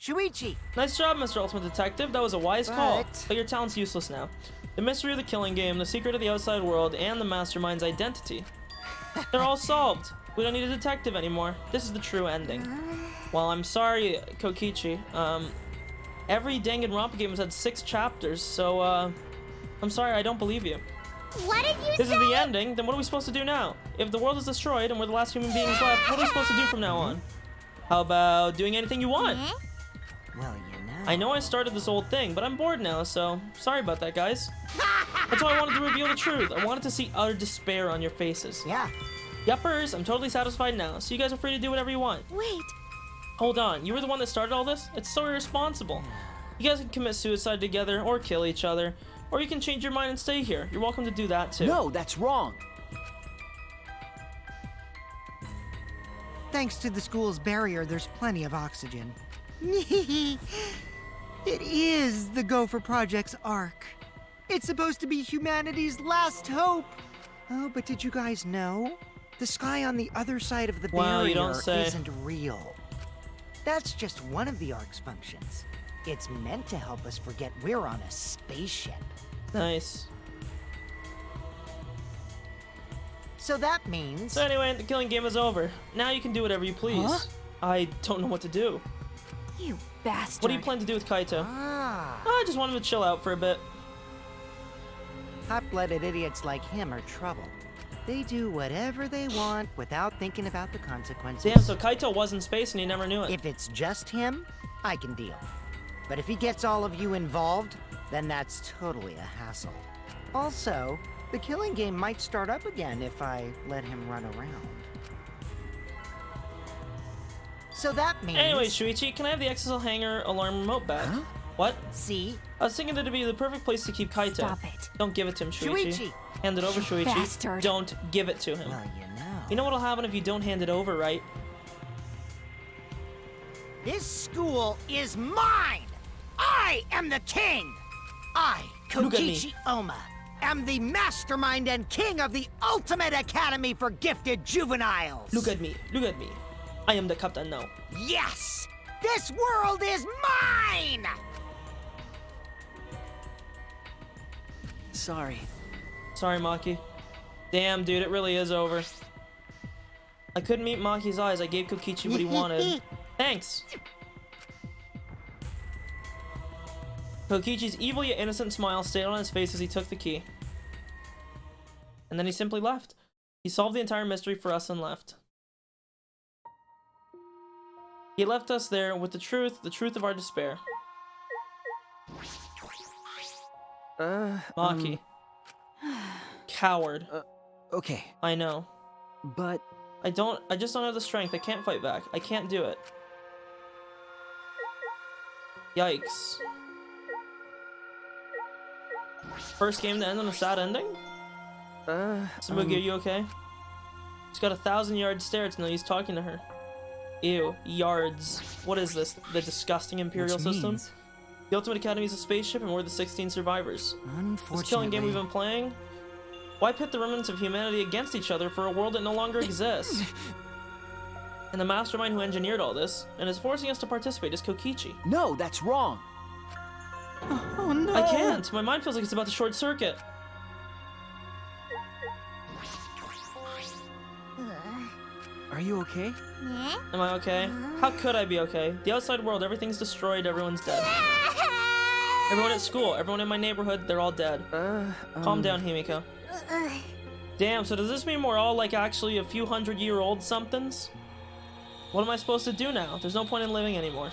Shuichi. Nice job, Mr. Ultimate Detective. That was a wise call. But- But your talent's useless now. The mystery of the killing game, the secret of the outside world, and the mastermind's identity. They're all solved. We don't need a detective anymore. This is the true ending. Well, I'm sorry, Kokichi. Every Danganronpa game has had 6 chapters, so, I'm sorry, I don't believe you. What did you This say? is the ending, then what are we supposed to do now? If the world is destroyed and we're the last human beings left, what are we supposed to do from now on? How about doing anything you want? Well, you know. I know I started this old thing, but I'm bored now, so sorry about that, guys. That's why I wanted to reveal the truth. I wanted to see utter despair on your faces. Yeah. Yuppers, I'm totally satisfied now, so you guys are free to do whatever you want. Wait. Hold on, you were the one that started all this? It's so irresponsible. You guys can commit suicide together, or kill each other, or you can change your mind and stay here. You're welcome to do that, too. No, that's wrong. Thanks to the school's barrier, there's plenty of oxygen. It is the Gopher Project's arc. It's supposed to be humanity's last hope. Oh, but did you guys know? The sky on the other side of the Wow, you barrier don't say. isn't real. That's just one of the arc's functions. It's meant to help us forget we're on a spaceship. Nice. So that means... So anyway, the killing game is over. Now you can do whatever you please. Huh? I don't know what to do. You bastard. What do you plan to do with Kaito? Ah, I just wanted to chill out for a bit. hot-blooded idiots like him are trouble. They do whatever they want without thinking about the consequences. Damn, so Kaito was in space and he never knew it. If it's just him, I can deal. But if he gets all of you involved, then that's totally a hassle. Also, the killing game might start up again if I let him run around. So that means... Anyway, Shuichi, can I have the Exisal Hanger alarm remote back? What? See? I was thinking that it'd be the perfect place to keep Kaito. Stop it. Don't give it to him, Shuichi. Shuichi! Hand it over, You Shuichi. bastard. Don't give it to him. Well, you know. You know what'll happen if you don't hand it over, right? This school is mine! I am the king! I, Look at me. Kokichi Oma, am the mastermind and king of the ultimate academy for gifted juveniles! Look at me. Look at me. I am the captain now. Yes! This world is mine! Sorry. Sorry, Maki. Damn, dude, it really is over. I couldn't meet Maki's eyes. I gave Kokichi what he wanted. Thanks. Kokichi's evil yet innocent smile stayed on his face as he took the key. And then he simply left. He solved the entire mystery for us and left. He left us there with the truth of our despair. Maki. Coward. Okay, I know. but I just don't have the strength. I can't fight back. I can't do it. Yikes. First game to end on a sad ending? Samugi, are you okay? She's got a 1,000-yard stare. It's no use talking to her. Ew, yards. What is this? The disgusting Imperial which system? means, The Ultimate Academy is a spaceship and we're the 16 survivors. This killing game we've been playing? Why pit the remnants of humanity against each other for a world that no longer exists? And the mastermind who engineered all this and is forcing us to participate is Kokichi. no, that's wrong. Oh no! I can't. My mind feels like it's about to short circuit. Are you okay? Am I okay? How could I be okay? The outside world, everything's destroyed, everyone's dead. Everyone at school, everyone in my neighborhood, they're all dead. Calm down, Himiko. Damn, so does this mean we're all like actually a few 100-year-old somethings? What am I supposed to do now? There's no point in living anymore.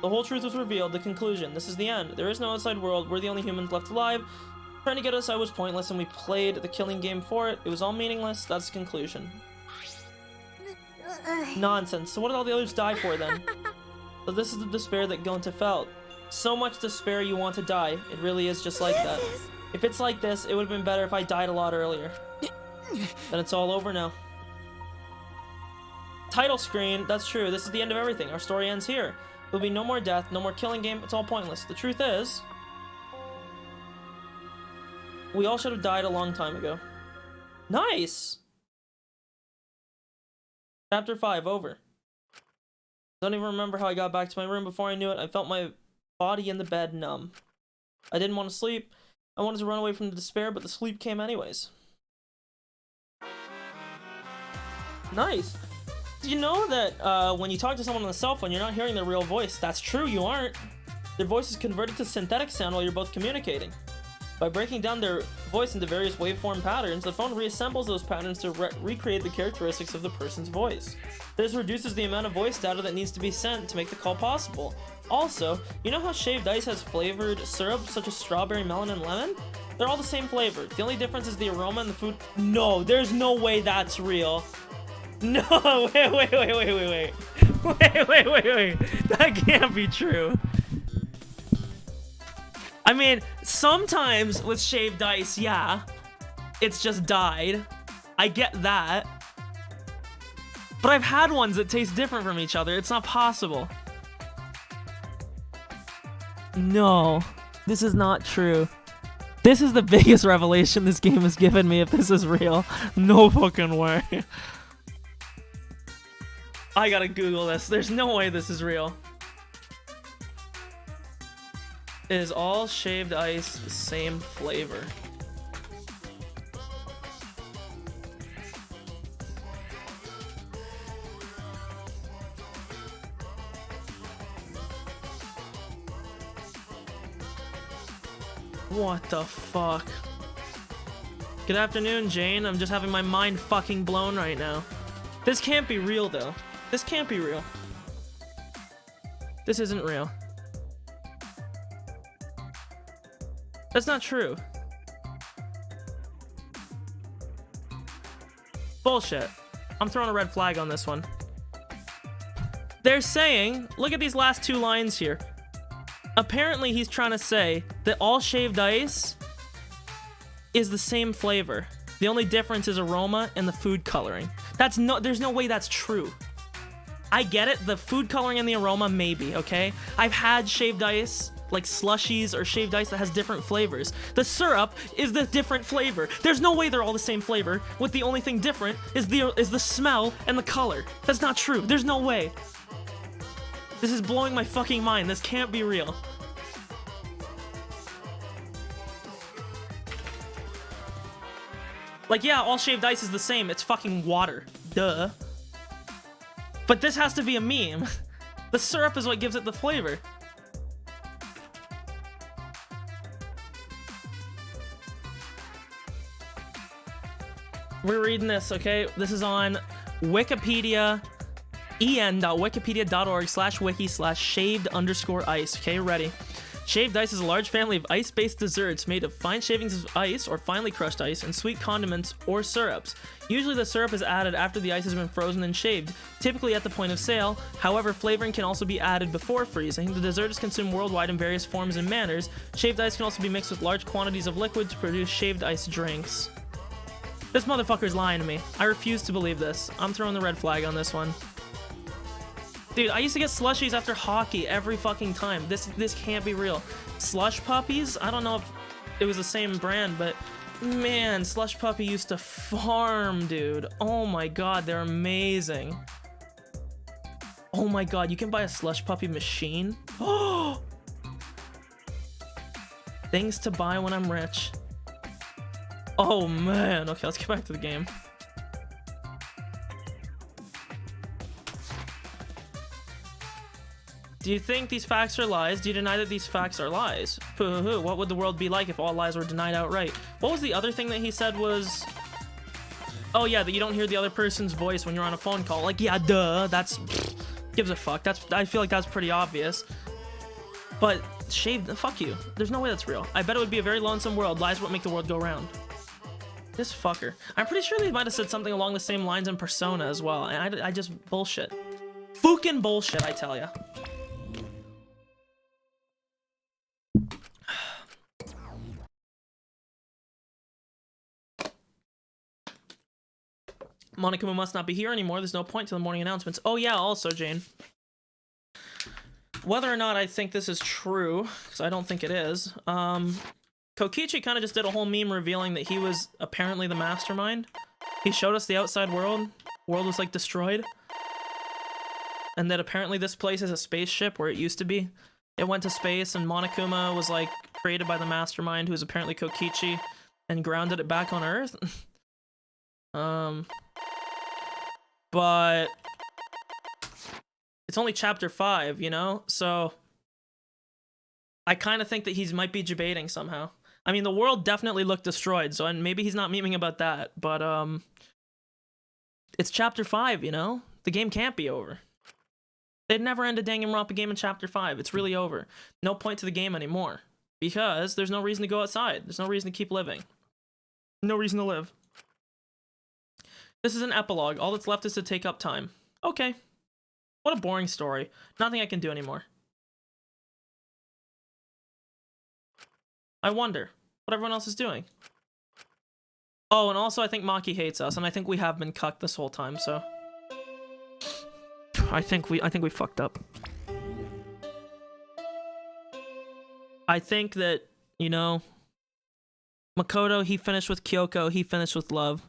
The whole truth was revealed, the conclusion. This is the end. There is no outside world, we're the only humans left alive. Trying to get us out was pointless and we played the killing game for it. It was all meaningless, that's the conclusion. Nonsense, so what did all the others die for then? But this is the despair that Gonta felt. So much despair you want to die. It really is just like that. If it's like this, it would have been better if I died a lot earlier. Then it's all over now. Title screen, that's true. This is the end of everything. Our story ends here. There'll be no more death, no more killing game. It's all pointless. The truth is, we all should have died a long time ago. Nice! Chapter 5, over. Don't even remember how I got back to my room. Before I knew it, I felt my body in the bed numb. I didn't want to sleep. I wanted to run away from the despair, but the sleep came anyways. Nice! Do you know that when you talk to someone on the cell phone, you're not hearing their real voice? That's true, you aren't. Their voice is converted to synthetic sound while you're both communicating. By breaking down their voice into various waveform patterns, the phone reassembles those patterns to recreate the characteristics of the person's voice. This reduces the amount of voice data that needs to be sent to make the call possible. Also, you know how shaved ice has flavored syrup such as strawberry, melon, and lemon? They're all the same flavor. The only difference is the aroma and the food. No, there's no way that's real. No, wait. That can't be true. I mean, sometimes with shaved ice, yeah, it's just dyed. I get that. But I've had ones that taste different from each other. It's not possible. No, this is not true. This is the biggest revelation this game has given me if this is real. No fucking way. I gotta Google this. There's no way this is real. Is all shaved ice the same flavor? What the fuck? Good afternoon, Jane. I'm just having my mind fucking blown right now. This can't be real, though. This can't be real. This isn't real. That's not true. Bullshit. I'm throwing a red flag on this one. They're saying, look at these last two lines here. Apparently he's trying to say that all shaved ice is the same flavor. The only difference is aroma and the food coloring. There's no way that's true. I get it, the food coloring and the aroma, maybe, okay? I've had shaved ice, like slushies or shaved ice that has different flavors. The syrup is the different flavor. There's no way they're all the same flavor, with the only thing different is the smell and the color. That's not true. There's no way. This is blowing my fucking mind. This can't be real. Like, yeah, all shaved ice is the same. It's fucking water. Duh. But this has to be a meme. The syrup is what gives it the flavor. We're reading this, okay? This is on Wikipedia, en.wikipedia.org/wiki/shaved_ice. Okay, ready? Shaved ice is a large family of ice-based desserts made of fine shavings of ice or finely crushed ice and sweet condiments or syrups. Usually the syrup is added after the ice has been frozen and shaved, typically at the point of sale. However, flavoring can also be added before freezing. The dessert is consumed worldwide in various forms and manners. Shaved ice can also be mixed with large quantities of liquid to produce shaved ice drinks. This motherfucker's lying to me. I refuse to believe this. I'm throwing the red flag on this one. Dude, I used to get slushies after hockey every fucking time. This can't be real. Slush Puppies? I don't know if it was the same brand, but man, Slush Puppy used to farm, dude. Oh my god, they're amazing. Oh my god, you can buy a Slush Puppy machine? Oh! Things to buy when I'm rich. Oh man, okay, let's get back to the game. Do you think these facts are lies? Do you deny that these facts are lies? Pooh-hoo-hoo. What would the world be like if all lies were denied outright? What was the other thing that he said was... Oh yeah, that you don't hear the other person's voice when you're on a phone call. Like, yeah, duh, that's... gives a fuck. I feel like that's pretty obvious. But, shaved, fuck you. There's no way that's real. I bet it would be a very lonesome world. Lies what make the world go round. This fucker. I'm pretty sure they might have said something along the same lines in Persona as well. And I just bullshit. Fucking bullshit, I tell ya. Monokuma must not be here anymore. There's no point to the morning announcements. Oh yeah, also, Jane. Whether or not I think this is true, because I don't think it is, Kokichi kind of just did a whole meme revealing that he was apparently the mastermind. He showed us the outside world. World was like destroyed. And that apparently this place is a spaceship where it used to be. It went to space and Monokuma was like created by the mastermind who is apparently Kokichi and grounded it back on Earth. But it's only chapter 5, you know? So I kind of think that he might be debating somehow. I mean, the world definitely looked destroyed, so and maybe he's not memeing about that, but it's chapter 5, you know? The game can't be over. They'd never end a Danganronpa game in chapter 5. It's really over. No point to the game anymore. Because there's no reason to go outside. There's no reason to keep living. No reason to live. This is an epilogue. All that's left is to take up time. Okay. What a boring story. Nothing I can do anymore. I wonder what everyone else is doing. Oh, and also I think Maki hates us, and I think we have been cucked this whole time, so... I think we fucked up. I think that, you know, Makoto, he finished with Kyoko, he finished with love.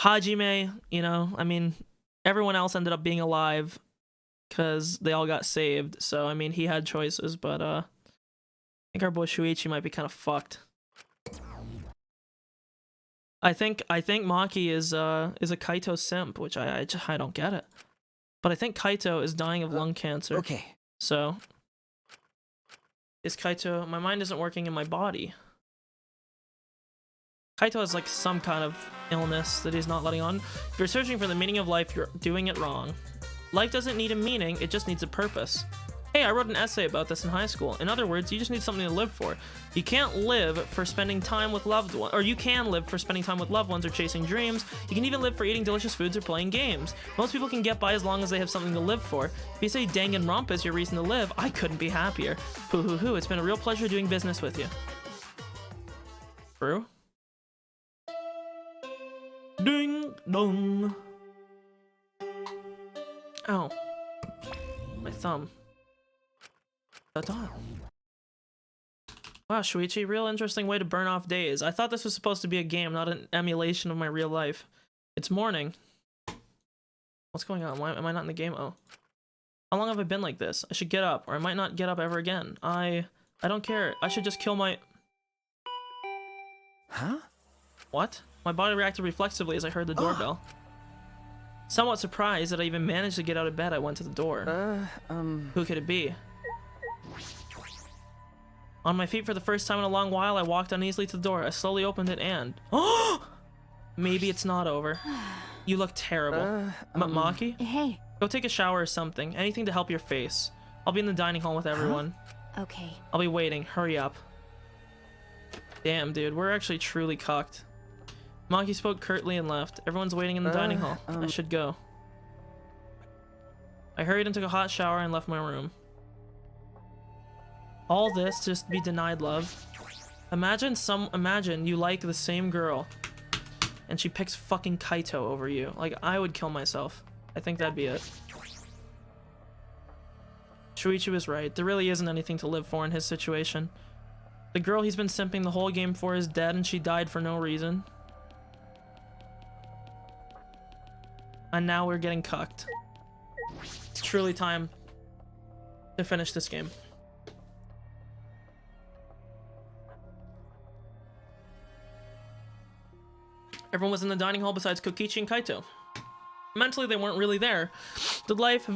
Hajime, you know, I mean, everyone else ended up being alive because they all got saved. So, I mean, he had choices, but I think our boy Shuichi might be kind of fucked. I think Maki is a Kaito simp, which I don't get it. But I think Kaito is dying of lung cancer. Okay. So, is Kaito... My mind isn't working in my body. Kaito has like some kind of illness that he's not letting on. If you're searching for the meaning of life, you're doing it wrong. Life doesn't need a meaning, it just needs a purpose. Hey, I wrote an essay about this in high school. In other words, you just need something to live for. You can't live for spending time with loved ones, or you can live for spending time with loved ones or chasing dreams. You can even live for eating delicious foods or playing games. Most people can get by as long as they have something to live for. If you say Danganronpa is your reason to live, I couldn't be happier. Hoo hoo hoo, it's been a real pleasure doing business with you. True? Ding dong. Ow. My thumb. Ta-ta. Wow, Shuichi, real interesting way to burn off days. I thought this was supposed to be a game, not an emulation of my real life. It's morning. What's going on? Why am I not in the game? Oh. How long have I been like this? I should get up, or I might not get up ever again. I don't care. I should just kill my... Huh? What? My body reacted reflexively as I heard the doorbell. Somewhat surprised that I even managed to get out of bed, I went to the door. Who could it be? On my feet for the first time in a long while, I walked uneasily to the door. I slowly opened it and... Maybe it's not over. You look terrible. Maki? Hey. Go take a shower or something. Anything to help your face. I'll be in the dining hall with everyone. Okay. I'll be waiting. Hurry up. Damn, dude. We're actually truly cucked. Maki spoke curtly and left. Everyone's waiting in the dining hall. I should go. I hurried and took a hot shower and left my room. All this just to be denied love. Imagine you like the same girl and she picks fucking Kaito over you. Like, I would kill myself. I think that'd be it. Shuichi was right. There really isn't anything to live for in his situation. The girl he's been simping the whole game for is dead and she died for no reason. And now we're getting cucked. It's truly time to finish this game. Everyone was in the dining hall besides Kokichi and Kaito. Mentally, they weren't really there. The life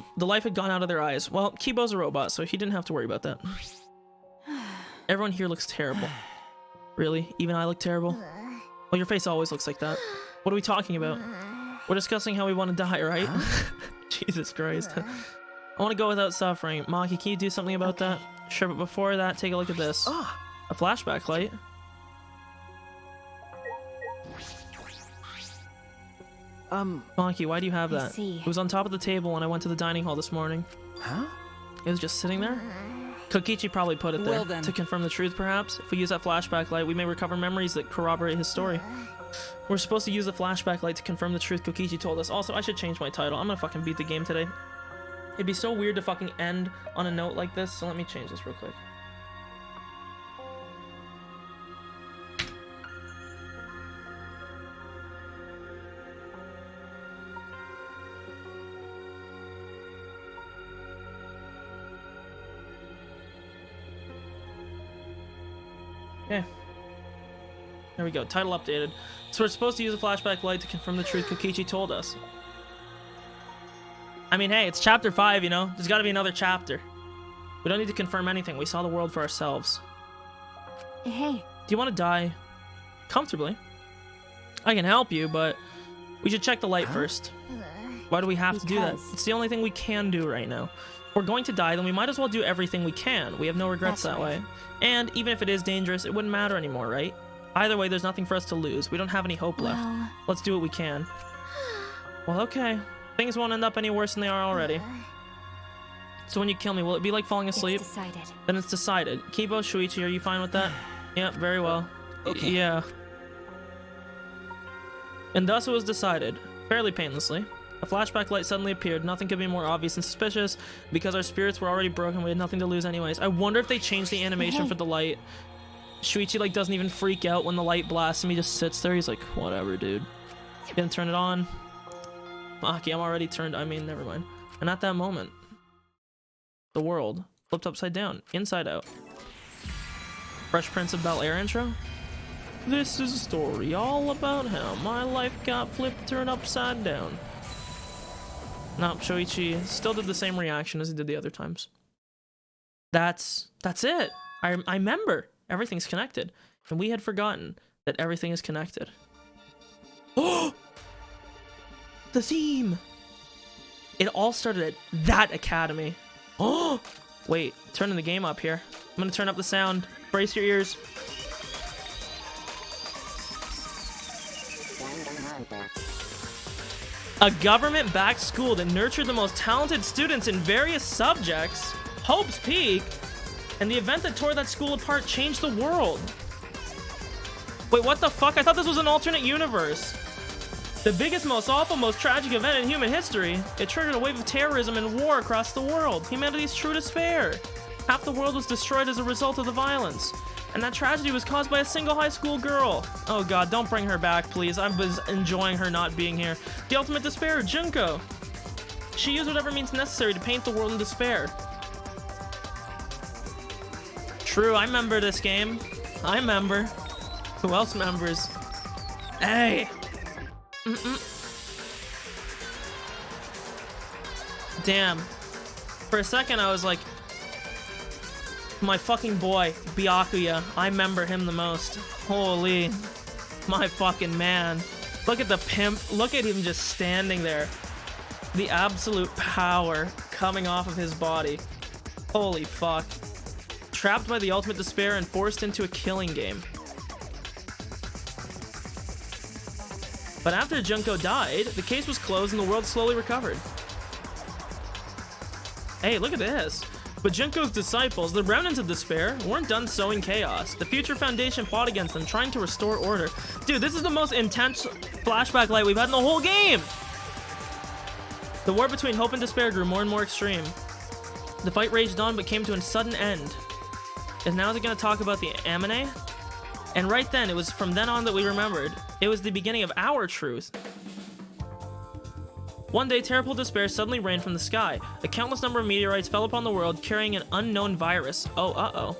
had gone out of their eyes. Well, Kibo's a robot, so he didn't have to worry about that. Everyone here looks terrible. Really? Even I look terrible? Well, your face always looks like that. What are we talking about? We're discussing how we want to die, right? Jesus Christ. I want to go without suffering. Maki, can you do something about that? Sure, but before that, take a look at this. A flashback light. Maki, why do you have that? It was on top of the table when I went to the dining hall this morning. Huh? It was just sitting there? Kokichi probably put it there. Well, then. To confirm the truth, perhaps? If we use that flashback light, we may recover memories that corroborate his story. We're supposed to use the flashback light to confirm the truth Kokichi told us. Also, I should change my title. I'm gonna fucking beat the game today. It'd be so weird to fucking end on a note like this, so let me change this real quick. Okay. There we go. Title updated. So we're supposed to use a flashback light to confirm the truth Kokichi told us. I mean, hey, it's chapter 5, you know? There's gotta be another chapter. We don't need to confirm anything. We saw the world for ourselves. Hey. Do you want to die comfortably? I can help you, but we should check the light first. Why do we have to do that? It's the only thing we can do right now. If we're going to die, then we might as well do everything we can. We have no regrets that way. And even if it is dangerous, it wouldn't matter anymore, right? Either way, there's nothing for us to lose. We don't have any hope left. Let's do what we can. Well, okay. Things won't end up any worse than they are already. So when you kill me, will it be like falling asleep? It's decided. Then it's decided. Kibo, Shuichi, are you fine with that? Yep, very well. Okay. Yeah. And thus it was decided, fairly painlessly. A flashback light suddenly appeared. Nothing could be more obvious and suspicious. Because our spirits were already broken, we had nothing to lose anyways. I wonder if they changed the animation for the light. Shuichi like doesn't even freak out when the light blasts him. He just sits there. He's like, whatever, dude. Gonna turn it on. Maki, I'm already turned. I mean, never mind. And at that moment, the world flipped upside down, inside out. Fresh Prince of Bel-Air intro. This is a story all about how my life got flipped, turned upside down. No, Shoichi still did the same reaction as he did the other times. That's it. I remember. Everything's connected. And we had forgotten that everything is connected. Oh! The theme! It all started at that academy. Oh! Wait, turning the game up here. I'm gonna turn up the sound. Brace your ears. A government-backed school that nurtured the most talented students in various subjects, Hope's Peak, and the event that tore that school apart changed the world. Wait, what the fuck? I thought this was an alternate universe. The biggest, most awful, most tragic event in human history. It triggered a wave of terrorism and war across the world. Humanity's true despair. Half the world was destroyed as a result of the violence. And that tragedy was caused by a single high school girl. Oh god, don't bring her back, please. I was enjoying her not being here. The ultimate despair, Junko. She used whatever means necessary to paint the world in despair. True, I remember this game. I remember. Who else members? Hey! Damn. For a second, I was like, my fucking boy, Byakuya. I remember him the most. Holy. My fucking man. Look at the pimp. Look at him just standing there. The absolute power coming off of his body. Holy fuck. Trapped by the ultimate despair and forced into a killing game. But after Junko died, the case was closed and the world slowly recovered. Hey, look at this. But Junko's disciples, the remnants of despair, weren't done sowing chaos. The Future Foundation fought against them, trying to restore order. Dude, this is the most intense flashback light we've had in the whole game! The war between hope and despair grew more and more extreme. The fight raged on but came to a sudden end. And now is it going to talk about the Amine? And right then, it was from then on that we remembered. It was the beginning of our truth. One day, terrible despair suddenly rained from the sky. A countless number of meteorites fell upon the world, carrying an unknown virus. Oh, uh-oh.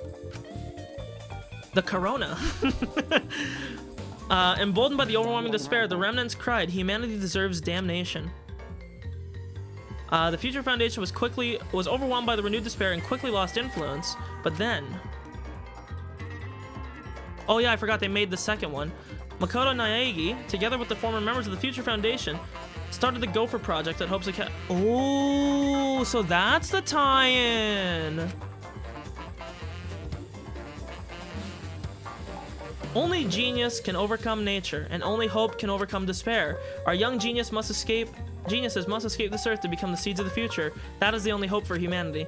The corona. Emboldened by the overwhelming despair, the remnants cried, "Humanity deserves damnation." The Future Foundation was overwhelmed by the renewed despair and quickly lost influence. But then... Oh yeah, I forgot they made the second one. Makoto Naegi, together with the former members of the Future Foundation, started the Gopher Project that hopes to Oh, so that's the tie-in. Only genius can overcome nature, and only hope can overcome despair. Our young geniuses must escape this earth to become the seeds of the future. That is the only hope for humanity.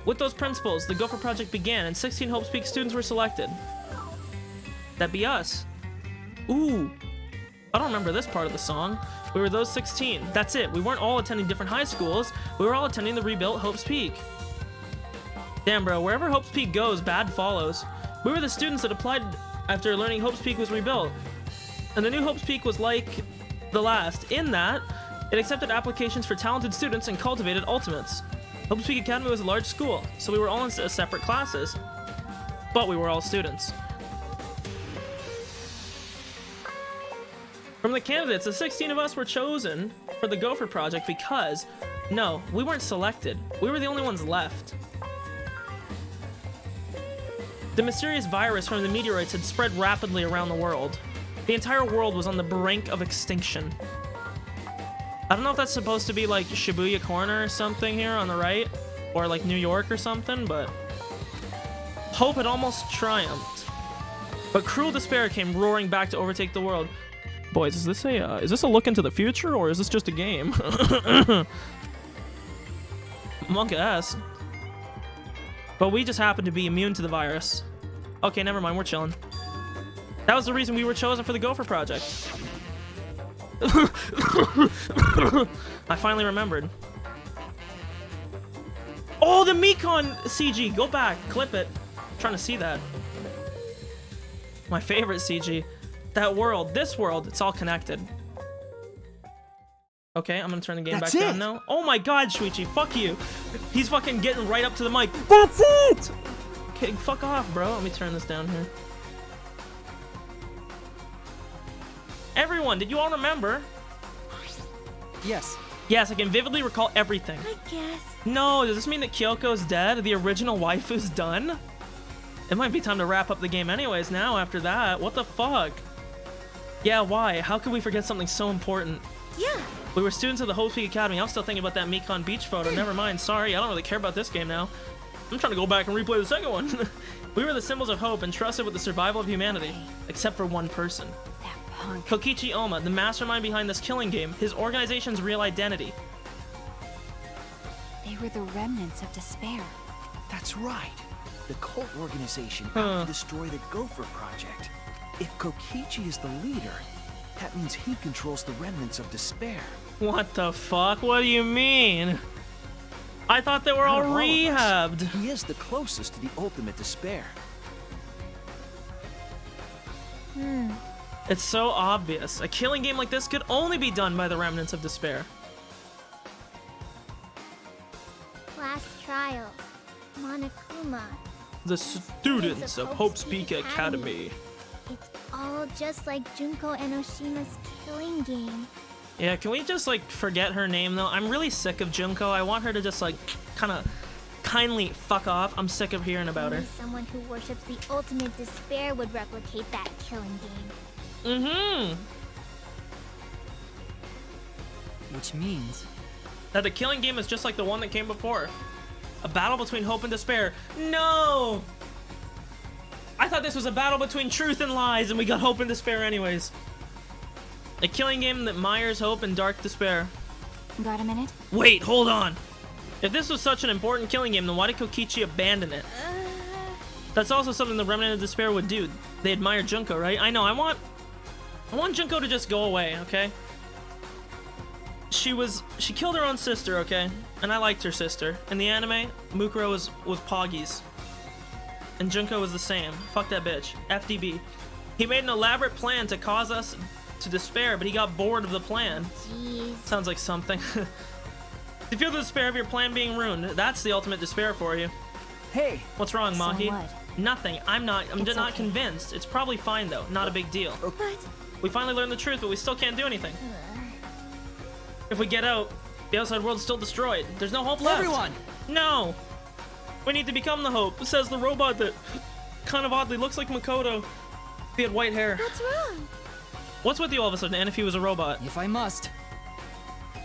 With those principles, the Gopher Project began, and 16 Hope Speak students were selected. That'd be us. Ooh. I don't remember this part of the song. We were those 16. That's it. We weren't all attending different high schools. We were all attending the rebuilt Hope's Peak. Damn, bro. Wherever Hope's Peak goes, bad follows. We were the students that applied after learning Hope's Peak was rebuilt. And the new Hope's Peak was like the last, in that it accepted applications for talented students and cultivated ultimates. Hope's Peak Academy was a large school, so we were all in separate classes. But we were all students. From the candidates, the 16 of us were chosen for the Gopher Project because, no, we weren't selected. We were the only ones left. The mysterious virus from the meteorites had spread rapidly around the world. The entire world was on the brink of extinction. I don't know if that's supposed to be like Shibuya Corner or something here on the right, or like New York or something, but hope had almost triumphed. But cruel despair came roaring back to overtake the world. Boys, is this a look into the future, or is this just a game? Monk ass. But we just happened to be immune to the virus. Okay, never mind, we're chilling. That was the reason we were chosen for the Gopher Project. I finally remembered. Oh, the Mekon CG! Go back, clip it. I'm trying to see that. My favorite CG. That world, this world, it's all connected. Okay, I'm gonna turn the game back down now. Oh my god, Shuichi, fuck you. He's fucking getting right up to the mic. That's it! Okay, fuck off, bro. Let me turn this down here. Everyone, did you all remember? Yes. Yes, I can vividly recall everything. I guess. No, does this mean that Kyoko's dead? The original waifu's done? It might be time to wrap up the game anyways now after that. What the fuck? Yeah, why? How could we forget something so important? Yeah. We were students of the Hope Peak Academy. I was still thinking about that Mekon Beach photo. Never mind. Sorry, I don't really care about this game now. I'm trying to go back and replay the second one. We were the symbols of hope entrusted with the survival of humanity. Except for one person. That punk. Kokichi Oma, the mastermind behind this killing game. His organization's real identity. They were the remnants of despair. That's right. The cult organization out to destroy the Gopher Project. If Kokichi is the leader, that means he controls the remnants of despair. What the fuck? What do you mean? I thought they were all rehabbed. He is the closest to the ultimate despair. It's so obvious. A killing game like this could only be done by the remnants of despair. Class trials. Monokuma. The students of Hope's Peak Academy. It's all just like Junko and Oshima's killing game. Yeah, can we just like forget her name though? I'm really sick of Junko. I want her to just like kind of kindly fuck off. I'm sick of hearing about her. Only someone who worships the ultimate despair would replicate that killing game. Mm-hmm. Which means That the killing game is just like the one that came before. A battle between hope and despair. No! I thought this was a battle between truth and lies, and we got hope and despair anyways. A killing game that mires hope and dark despair. Got a minute? Wait, hold on. If this was such an important killing game, then why did Kokichi abandon it? That's also something the Remnant of Despair would do. They admire Junko, right? I know, I want Junko to just go away, okay? She killed her own sister, okay? And I liked her sister. In the anime, Mukuro was Poggy's. And Junko was the same. Fuck that bitch. FDB. He made an elaborate plan to cause us to despair, but he got bored of the plan. Jeez. Sounds like something. You feel the despair of your plan being ruined. That's the ultimate despair for you. Hey, What's wrong, Mahi? So what? Nothing. I'm It's not okay. convinced. It's probably fine though. Not a big deal. What? We finally learned the truth, but we still can't do anything. If we get out, the outside world's still destroyed. There's no hope left. everyone! No! We need to become the hope, says the robot that kind of oddly looks like Makoto. He had white hair. What's wrong? What's with you all of a sudden, and if he was a robot? If I must.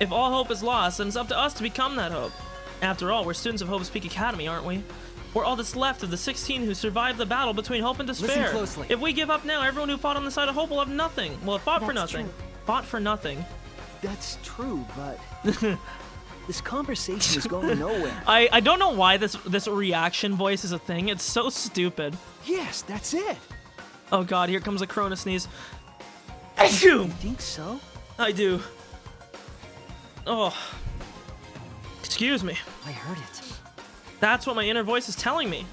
If all hope is lost, then it's up to us to become that hope. After all, we're students of Hope's Peak Academy, aren't we? We're all that's left of the 16 who survived the battle between hope and despair. Listen closely. If we give up now, everyone who fought on the side of hope will have nothing. Well, it fought for That's nothing. true. Fought for nothing. that's true, but this conversation is going nowhere. I don't know why this reaction voice is a thing. It's so stupid. Yes, that's it. Oh god, here comes a Corona sneeze. You Achoo! think so? I do. Oh. Excuse me. I heard it. That's what my inner voice is telling me.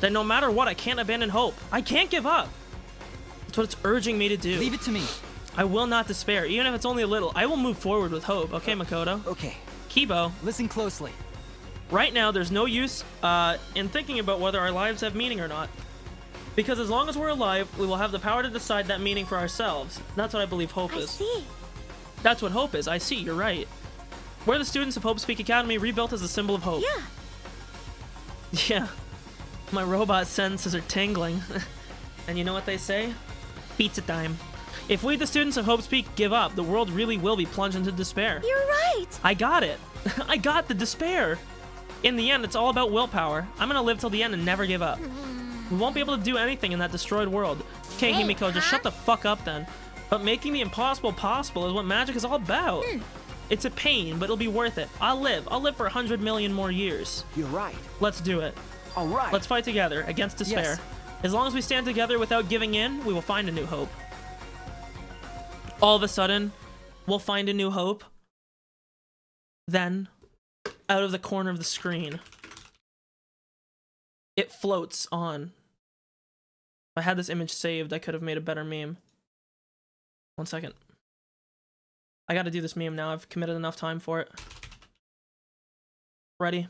That no matter what, I can't abandon hope. I can't give up. That's what it's urging me to do. Leave it to me. I will not despair, even if it's only a little. I will move forward with hope. Okay, Makoto? Okay. Kibo, Listen closely. right now there's no use in thinking about whether our lives have meaning or not. Because as long as we're alive, we will have the power to decide that meaning for ourselves. That's what I believe hope I is. see. That's what hope is. I see, you're right. We're the students of Hope's Peak Academy, rebuilt as a symbol of hope. Yeah. Yeah. My robot senses are tingling. And you know what they say? Pizza time. If we, the students of Hope's Peak, give up, the world really will be plunged into despair. You're right. I got it. I got the despair. In the end, it's all about willpower. I'm gonna live till the end and never give up. We won't be able to do anything in that destroyed world. Okay, Hey, Himiko, just huh? shut the fuck up then. But making the impossible possible is what magic is all about. It's a pain, but it'll be worth it. I'll live for 100 million more years. You're right. Let's do it. All right. Let's fight together against despair. Yes. As long as we stand together without giving in, we will find a new hope. All of a sudden, we'll find a new hope. Then, out of the corner of the screen, it floats on. If I had this image saved, I could have made a better meme. 1 second. I gotta do this meme now. I've committed enough time for it. Ready?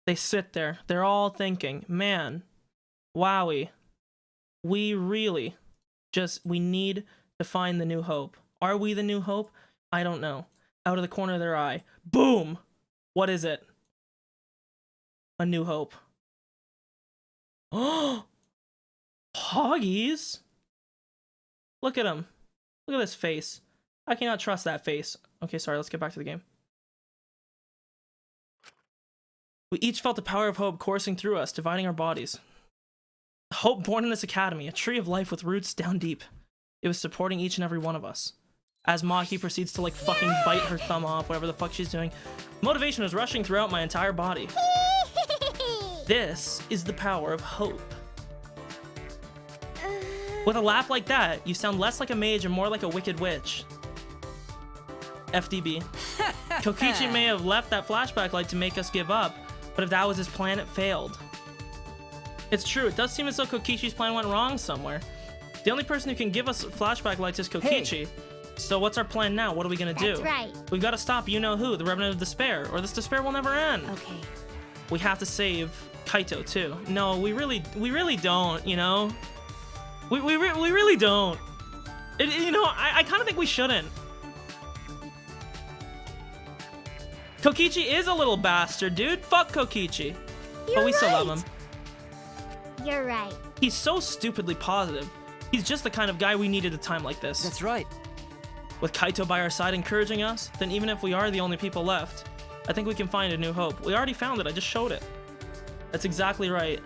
They sit there. They're all thinking, man, wowie. We really we need to find the new hope. Are we the new hope? I don't know. Out of the corner of their eye. Boom! What is it? A new hope. Oh! Hoggies? Look at him. Look at this face. I cannot trust that face. Okay, sorry, let's get back to the game. We each felt the power of hope coursing through us, dividing our bodies. Hope born in this academy, a tree of life with roots down deep. It was supporting each and every one of us. As Maki proceeds to like fucking bite her thumb off, whatever the fuck she's doing, motivation is rushing throughout my entire body. This is the power of hope. With a laugh like that, you sound less like a mage and more like a wicked witch. FDB. Kokichi may have left that flashback light to make us give up, but if that was his plan, it failed. It's true, it does seem as though Kokichi's plan went wrong somewhere. The only person who can give us flashback lights is Kokichi. So what's our plan now? What are we gonna do? That's right. We've got to stop you-know-who, the Remnant of Despair, or this despair will never end. Okay. We have to save Kaito too. No, we really don't, you know? We really don't. You know, I kind of think we shouldn't. Kokichi is a little bastard, dude. Fuck Kokichi. You're But we still love right. him. You're right. He's so stupidly positive. He's just the kind of guy we need at a time like this. That's right. With Kaito by our side encouraging us, then even if we are the only people left, I think we can find a new hope. We already found it, I just showed it. That's exactly right.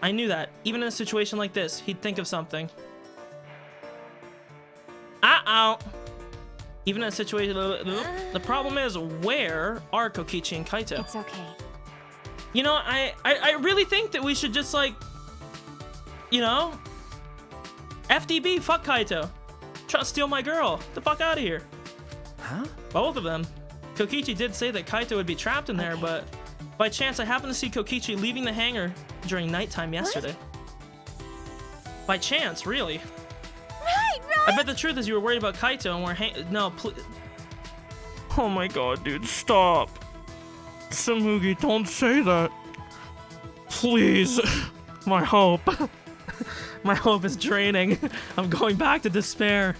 I knew that. Even in a situation like this, he'd think of something. Uh-oh. Even in a situation... The problem is, where are Kokichi and Kaito? It's okay. You know, I really think that we should just, like... You know? FDB, fuck Kaito. Try to steal my girl. Get the fuck out of here. Huh? Both of them. Kokichi did say that Kaito would be trapped in there, but by chance I happened to see Kokichi leaving the hangar during nighttime yesterday. By chance, really. Right, I bet the truth is you were worried about Kaito and we're no, please. Oh my god, dude, stop. Samugi, don't say that. Please. My hope. My hope is draining. I'm going back to despair.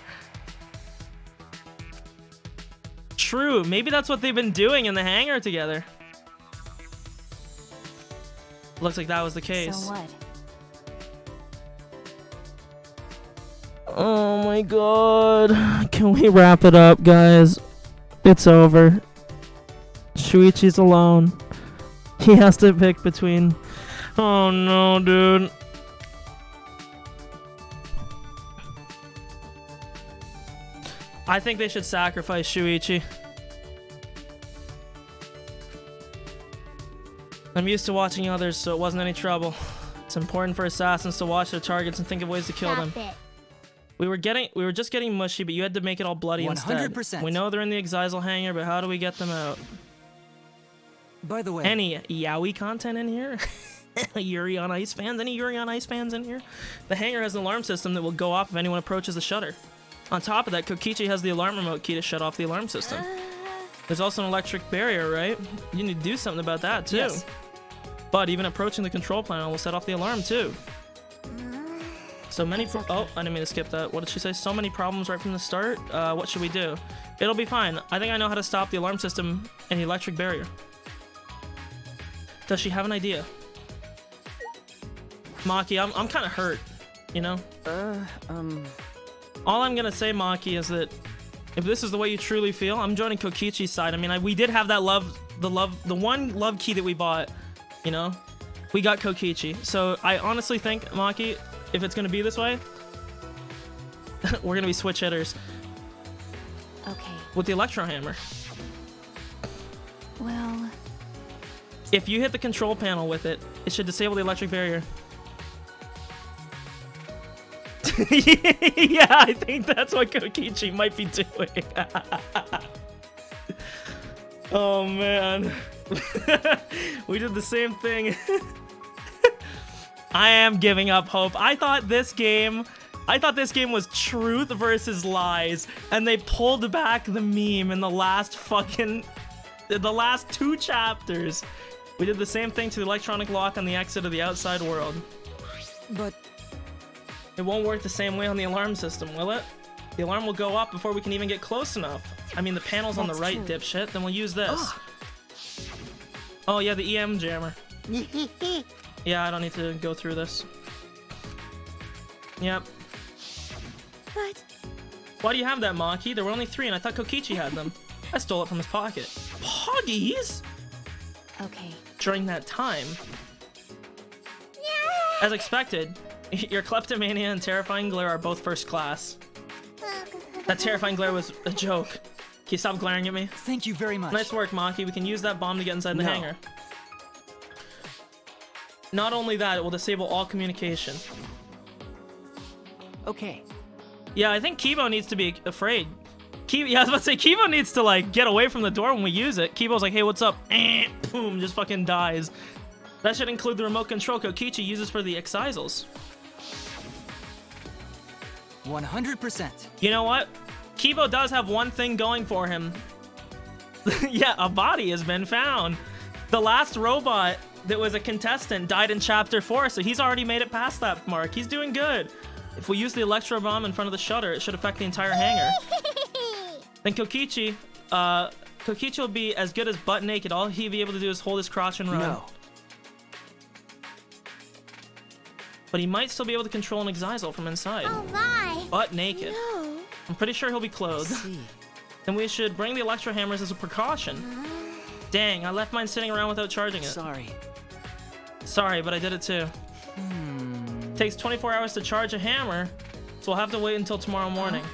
True, maybe that's what they've been doing in the hangar together. Looks like that was the case. So what? Oh my god. Can we wrap it up, guys? It's over. Shuichi's alone. He has to pick between... Oh no, dude. I think they should sacrifice Shuichi. I'm used to watching others, so it wasn't any trouble. It's important for assassins to watch their targets and think of ways to kill them. Stop it. We were just getting mushy, but you had to make it all bloody 100%. instead. We know they're in the Exisal hangar, but how do we get them out? By the way, Any yaoi content in here? Yuri on Ice fans? Any Yuri on Ice fans in here? The hangar has an alarm system that will go off if anyone approaches the shutter. On top of that, Kokichi has the alarm remote key to shut off the alarm system. There's also an electric barrier, right? You need to do something about that, too. Yes. But even approaching the control panel will set off the alarm, too. So many oh, I didn't mean to skip that. What did she say? So many problems right from the start? What should we do? It'll be fine. I think I know how to stop the alarm system and the electric barrier. Does she have an idea? Maki, I'm kind of hurt, you know? All I'm gonna say, Maki, is that if this is the way you truly feel, I'm joining Kokichi's side. I mean, we did have that the one love key that we bought, you know? We got Kokichi. So I honestly think, Maki, if it's gonna be this way, we're gonna be switch hitters Okay. with the Electro Hammer. Well, If you hit the control panel with it, it should disable the electric barrier. Yeah, I think that's what Kokichi might be doing. Oh man. We did the same thing. I am giving up hope. I thought this game was truth versus lies, and they pulled back the meme in the last two chapters. We did the same thing to the electronic lock on the exit of the outside world. but It won't work the same way on the alarm system, will it? The alarm will go up before we can even get close enough. I mean, the panel's on the That's right, true. dipshit. Then we'll use this. Oh, yeah, the EM jammer. Yeah, I don't need to go through this. Yep. But Why do you have that, Maki? There were only 3, and I thought Kokichi had them. I stole it from his pocket. Poggies? okay. During that time. As expected, your kleptomania and terrifying glare are both first class. That terrifying glare was a joke. Can you stop glaring at me? thank you very much. Nice work, Maki. We can use that bomb to get inside the No. hangar. Not only that, it will disable all communication. Okay. Yeah, I think Kibo needs to be afraid. Yeah, I was about to say, Kibo needs to, like, get away from the door when we use it. Kibo's like, hey, what's up? Boom, just fucking dies. That should include the remote control Kokichi uses for the Exisals. 100%. You know what? Kibo does have one thing going for him. Yeah, a body has been found. The last robot that was a contestant died in chapter 4, so he's already made it past that mark. He's doing good. If we use the electro bomb in front of the shutter, it should affect the entire hangar. Then Kokichi will be as good as butt naked. All he'll be able to do is hold his crotch and run. No. But he might still be able to control an Exisal from inside. Oh my! Butt naked. No. I'm pretty sure he'll be clothed. Then we should bring the electro hammers as a precaution. Dang, I left mine sitting around without charging it. Sorry, but I did it too. Takes 24 hours to charge a hammer, so we'll have to wait until tomorrow morning.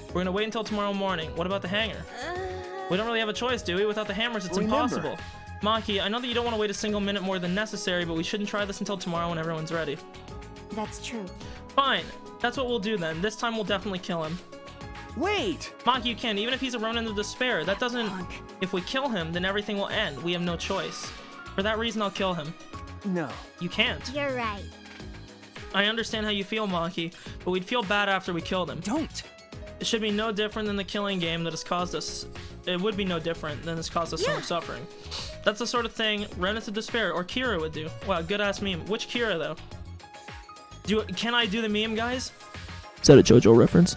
We're gonna wait until tomorrow morning. What about the hangar? We don't really have a choice, do we? Without the hammers, it's impossible. Maki, I know that you don't want to wait a single minute more than necessary, but we shouldn't try this until tomorrow when everyone's ready. That's true. Fine, that's what we'll do then. This time we'll definitely kill him. Wait! Maki, you can, even if he's a Ronin of Despair. That doesn't... If we kill him, then everything will end. We have no choice. For that reason, I'll kill him. No. You can't. You're right. I understand how you feel, Maki, but we'd feel bad after we killed him. Don't! It should be no different than the killing game that has caused us... It would be no different than has caused us so much suffering. That's the sort of thing Rennet of Despair or Kira would do. Wow, good-ass meme. Which Kira, though? Can I do the meme, guys? Is that a JoJo reference?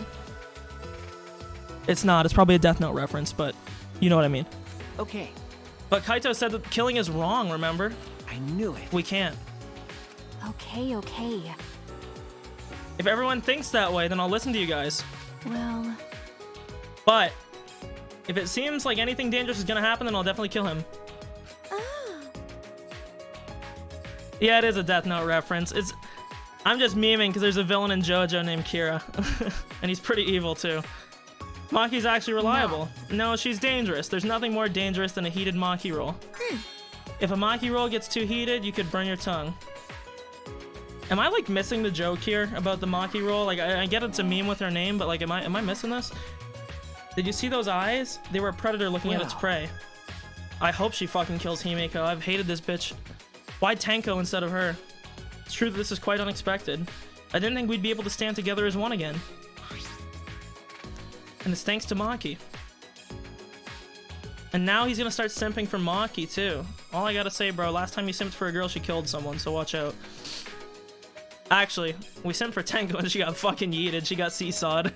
It's not. It's probably a Death Note reference, but you know what I mean. Okay. But Kaito said that killing is wrong, remember? I knew it. We can't. Okay. If everyone thinks that way, then I'll listen to you guys. Well... But if it seems like anything dangerous is gonna happen, then I'll definitely kill him. Yeah, it is a Death Note reference. I'm just memeing because there's a villain in JoJo named Kira. And he's pretty evil, too. Maki's actually reliable. No, she's dangerous. There's nothing more dangerous than a heated Maki roll. If a Maki roll gets too heated, you could burn your tongue. Am I, like, missing the joke here about the Maki roll? Like, I get it's a meme with her name, but, like, am I missing this? Did you see those eyes? They were a predator looking at its prey. I hope she fucking kills Himeko. I've hated this bitch. Why Tenko instead of her? It's true that this is quite unexpected. I didn't think we'd be able to stand together as one again. And it's thanks to Maki. And now he's gonna start simping for Maki, too. All I gotta say, bro, last time you simped for a girl, she killed someone, so watch out. Actually, we simped for Tenko and she got fucking yeeted. She got seesawed.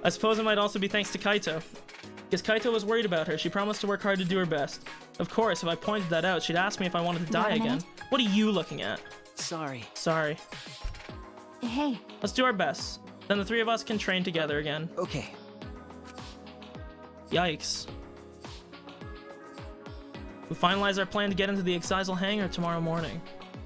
I suppose it might also be thanks to Kaito. Because Kaito was worried about her. She promised to work hard to do her best. Of course, if I pointed that out, she'd ask me if I wanted to die again. What are you looking at? Sorry. Hey. Let's do our best. Then the three of us can train together again. Okay. Yikes. We finalize our plan to get into the Exisal hangar tomorrow morning.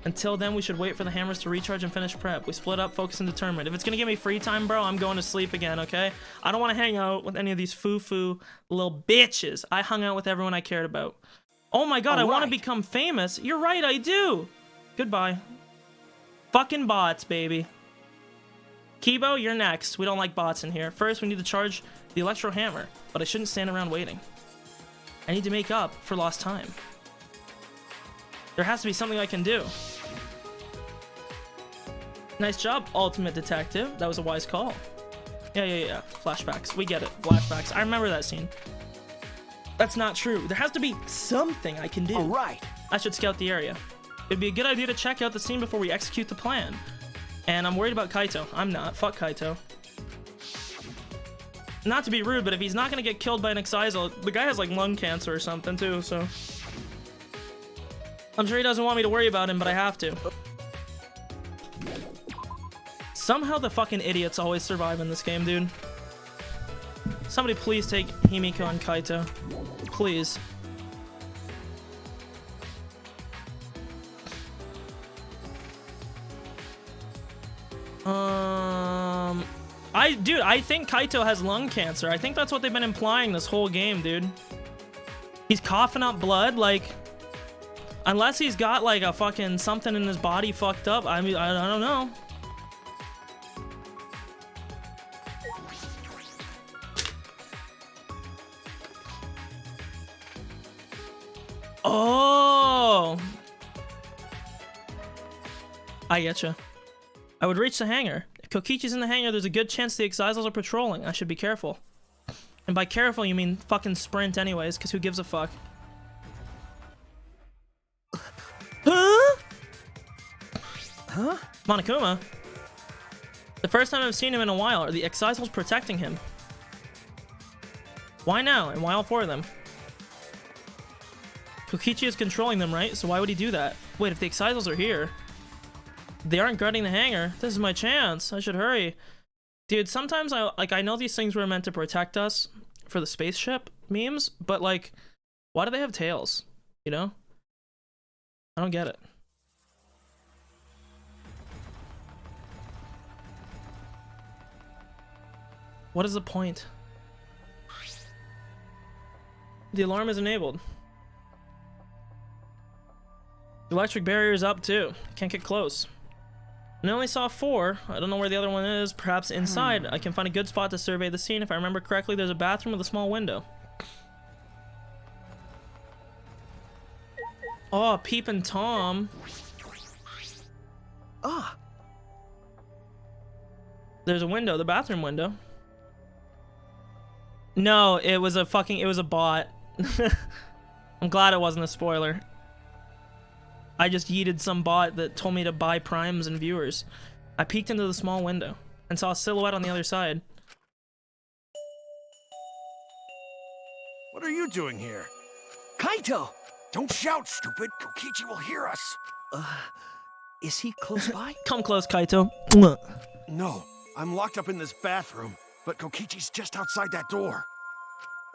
Until then, we should wait for the hammers to recharge and finish prep. We split up, focus, and determined. If it's gonna give me free time, bro, I'm going to sleep again, okay? I don't want to hang out with any of these foo-foo little bitches. I hung out with everyone I cared about. Oh my god, I want to become famous. You're right, I do. Goodbye. Fucking bots, baby. Kibo, you're next. We don't like bots in here. First, we need to charge the electro hammer, but I shouldn't stand around waiting. I need to make up for lost time. There has to be something I can do. Nice job, Ultimate Detective. That was a wise call. Yeah. Flashbacks. We get it. Flashbacks. I remember that scene. That's not true. There has to be something I can do. All right. I should scout the area. It'd be a good idea to check out the scene before we execute the plan. And I'm worried about Kaito. I'm not. Fuck Kaito. Not to be rude, but if he's not gonna get killed by an Exisal, the guy has like lung cancer or something too, so... I'm sure he doesn't want me to worry about him, but I have to. Somehow the fucking idiots always survive in this game, dude. Somebody please take Himeko and Kaito. Please. Dude, I think Kaito has lung cancer. I think that's what they've been implying this whole game, dude. He's coughing up blood, like... Unless he's got, like, a fucking something in his body fucked up. I mean, I don't know. Oh! I getcha. I would reach the hangar. If Kokichi's in the hangar, there's a good chance the Exisals are patrolling. I should be careful. And by careful, you mean fucking sprint anyways, because who gives a fuck? Huh? Monokuma? The first time I've seen him in a while. Are the Excisals protecting him? Why now? And why all four of them? Kokichi is controlling them, right? So why would he do that? Wait, if the Excisals are here, they aren't guarding the hangar. This is my chance. I should hurry. Dude, sometimes I know these things were meant to protect us for the spaceship memes, but like, why do they have tails? You know? I don't get it. What is the point? The alarm is enabled. The electric barrier is up too. Can't get close. And I only saw 4. I don't know where the other one is. Perhaps inside. I can find a good spot to survey the scene. If I remember correctly, there's a bathroom with a small window. Oh, Peepin' Tom. Ah. There's a window, the bathroom window. No, it was a bot. I'm glad it wasn't a spoiler. I just yeeted some bot that told me to buy primes and viewers. I peeked into the small window and saw a silhouette on the other side. What are you doing here? Kaito! Don't shout, stupid. Kokichi will hear us. Is he close by? Come close, Kaito. No, I'm locked up in this bathroom, but Kokichi's just outside that door.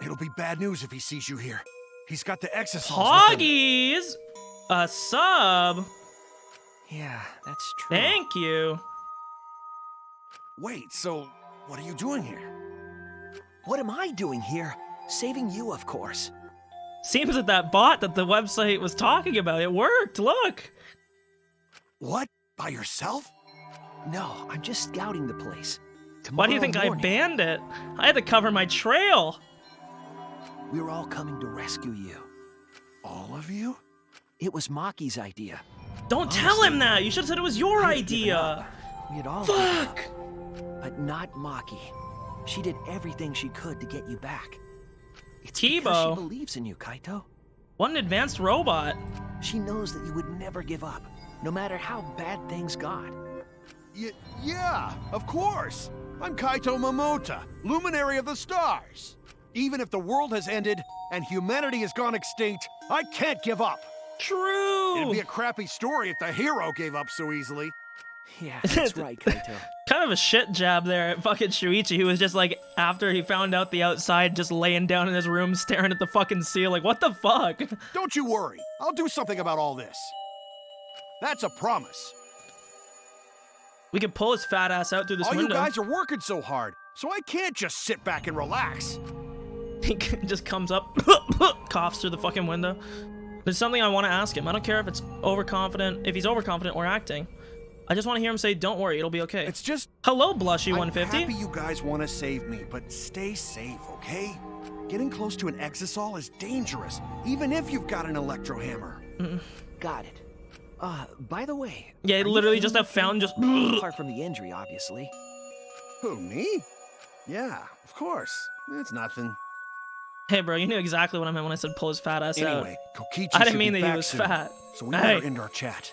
It'll be bad news if he sees you here. He's got the Exisals with him. Hoggies! A sub? Yeah, that's true. Thank you. Wait, so what are you doing here? What am I doing here? Saving you, of course. Seems that bot that the website was talking about, it worked, look! What? By yourself? No, I'm just scouting the place. Why do you think I banned it? I had to cover my trail! We were all coming to rescue you. All of you? It was Maki's idea. Don't tell him that! You should have said it was your idea! We had all Fuck! given up, but not Maki. She did everything she could to get you back. It's because Kibo. she believes in you, Kaito. What an advanced robot. She knows that you would never give up, no matter how bad things got. Yeah, of course. I'm Kaito Momota, luminary of the stars. Even if the world has ended and humanity has gone extinct, I can't give up. True! It'd be a crappy story if the hero gave up so easily. Yeah, that's right, Kaito. Kind of a shit jab there at fucking Shuichi, who was just like, after he found out the outside, just laying down in his room staring at the fucking ceiling. Like, what the fuck? Don't you worry. I'll do something about all this. That's a promise. We could pull his fat ass out through this window. You guys are working so hard, so I can't just sit back and relax. He just comes up, coughs through the fucking window. There's something I want to ask him. I don't care if it's overconfident, if he's overconfident or acting. I just want to hear him say, "Don't worry, it'll be okay." It's just... Hello, Blushy I'm 150. happy you guys want to save me, but stay safe, okay? Getting close to an Exisal is dangerous, even if you've got an electro hammer. Got it. By the way... Yeah, literally just have found just... Apart from the injury, obviously. Who, me? Yeah, of course. It's nothing. Hey, bro, you knew exactly what I meant when I said pull his fat ass out. Anyway, Kokichi I didn't should mean be that he back was soon, fat. so we Hey. better end our chat.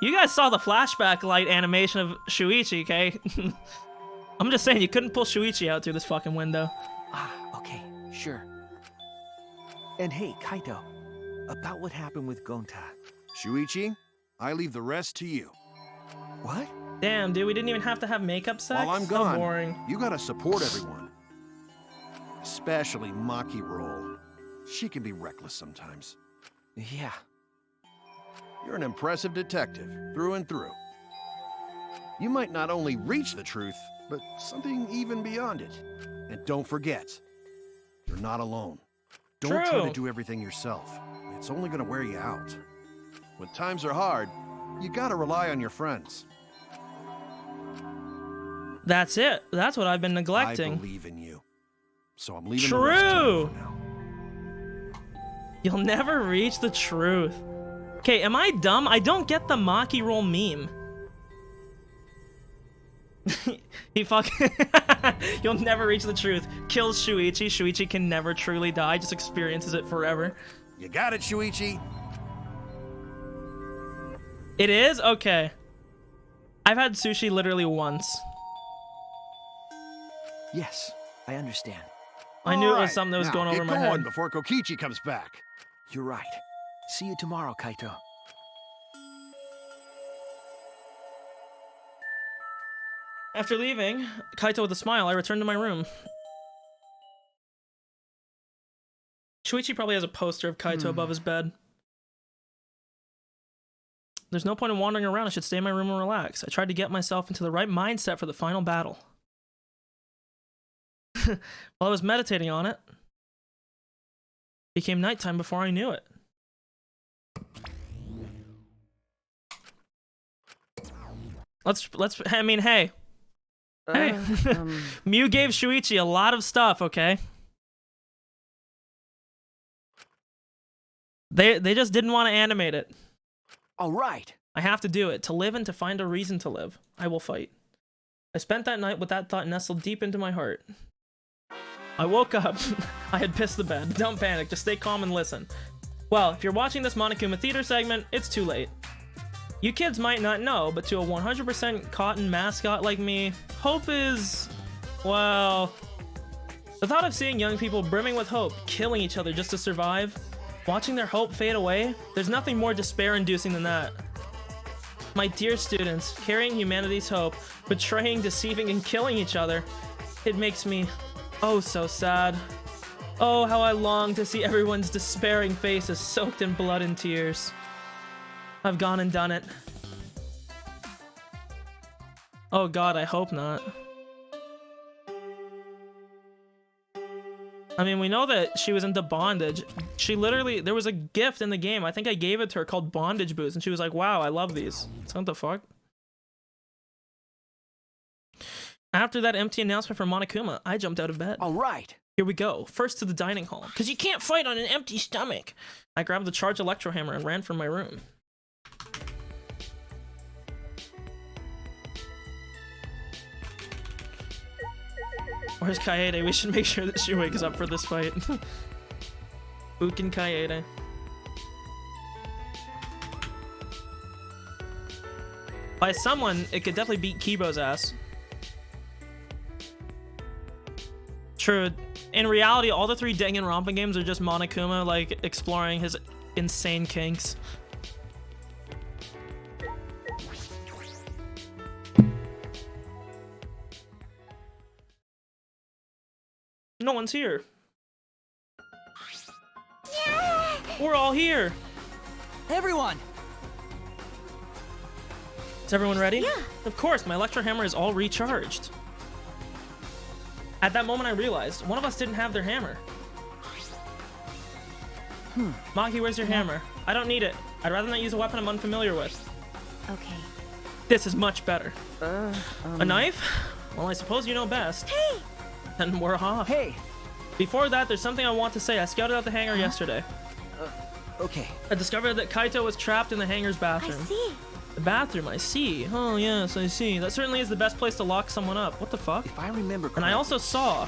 You guys saw the flashback light animation of Shuichi, okay? I'm just saying, you couldn't pull Shuichi out through this fucking window. Okay, sure. And hey, Kaito, about what happened with Gonta. Shuichi, I leave the rest to you. What? Damn, dude, we didn't even have to have makeup sex? While I'm So gone, boring. you gotta support everyone. Especially Maki Roll. She can be reckless sometimes. Yeah. You're an impressive detective, through and through. You might not only reach the truth, but something even beyond it. And don't forget, you're not alone. Don't try True. to do everything yourself. It's only gonna wear you out. When times are hard, you gotta rely on your friends. That's it. That's what I've been neglecting. I believe in you. So I'm leaving the rest to you True. for now. You'll never reach the truth. Okay, am I dumb? I don't get the Maki roll meme. He fucking... You'll never reach the truth. Kills Shuichi. Shuichi can never truly die. Just experiences it forever. You got it, Shuichi. It is? Okay. I've had sushi literally once. Yes, I understand. I knew it was Alright, something that was now going over get my going head. before Kokichi comes back. You're right. See you tomorrow, Kaito. After leaving, Kaito with a smile, I returned to my room. Shuichi probably has a poster of Kaito above his bed. There's no point in wandering around. I should stay in my room and relax. I tried to get myself into the right mindset for the final battle. While I was meditating on it, it became nighttime before I knew it. I mean, hey. Hey. Mew gave Shuichi a lot of stuff, okay? They just didn't want to animate it. All right. I have to do it. To live and to find a reason to live. I will fight. I spent that night with that thought nestled deep into my heart. I woke up. I had pissed the bed. Don't panic. Just stay calm and listen. Well, if you're watching this Monokuma Theater segment, it's too late. You kids might not know, but to a 100% cotton mascot like me, hope is... well... The thought of seeing young people brimming with hope, killing each other just to survive, watching their hope fade away, there's nothing more despair-inducing than that. My dear students, carrying humanity's hope, betraying, deceiving, and killing each other, it makes me oh so sad. Oh, how I long to see everyone's despairing faces soaked in blood and tears. I've gone and done it. Oh god, I hope not. I mean, we know that she was into bondage. She literally, there was a gift in the game, I think I gave it to her, called Bondage Boots, and she was like, wow, I love these. So what the fuck? After that empty announcement from Monokuma, I jumped out of bed. All right. Here we go. First to the dining hall, because you can't fight on an empty stomach. I grabbed the charged electro hammer and ran from my room. Where's Kaede? We should make sure that she wakes up for this fight. Ukin Kaede. By someone, it could definitely beat Kibo's ass. True. In reality, all the 3 Danganronpa games are just Monokuma, like, exploring his insane kinks. No one's here. Yeah. We're all here. Everyone! Is everyone ready? Yeah. Of course, my electro hammer is all recharged. At that moment, I realized one of us didn't have their hammer. Maki, where's your hammer? I don't need it. I'd rather not use a weapon I'm unfamiliar with. Okay. This is much better. A knife? Well, I suppose you know best. Hey. And we're off. Hey. Before that, there's something I want to say. I scouted out the hangar yesterday. Okay. I discovered that Kaito was trapped in the hangar's I bathroom. see. The bathroom, I see. Oh, yes, I see. That certainly is the best place to lock someone up. What the fuck? If I remember correctly. And I also saw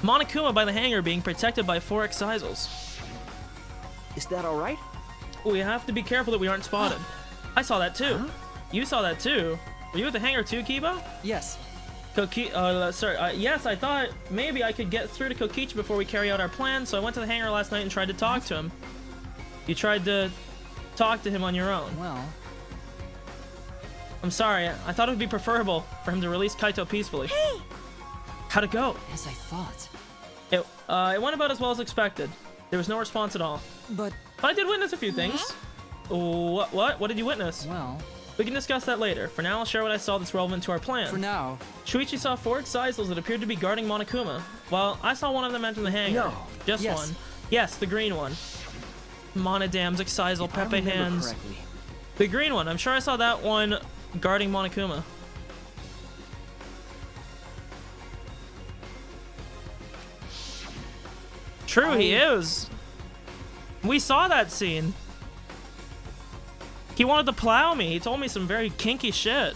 Monokuma by the hangar being protected by 4 excisals. Is that all right? We have to be careful that we aren't spotted. I saw that too. Huh? You saw that too. Were you at the hangar too, Kiba? Yes. Yes, I thought maybe I could get through to Kokichi before we carry out our plan, so I went to the hangar last night and tried to talk to him. You tried to talk to him on your own. Well, I'm sorry, I thought it would be preferable for him to release Kaito peacefully. Hey. How'd it go? as I thought. It went about as well as expected. There was no response at all. But, But I did witness a few things. What? What did you witness? well, We can discuss that later. For now, I'll share what I saw that's relevant to our plan. for now, Shuichi saw 4 excisals that appeared to be guarding Monokuma. Well, I saw one of them enter the hangar. No. Just Yes. one. Yes, the green one. Monodam's excisal, If I Pepe remember hands. correctly. The green one. I'm sure I saw that one guarding Monokuma. True, he is. We saw that scene. He wanted to plow me. He told me some very kinky shit.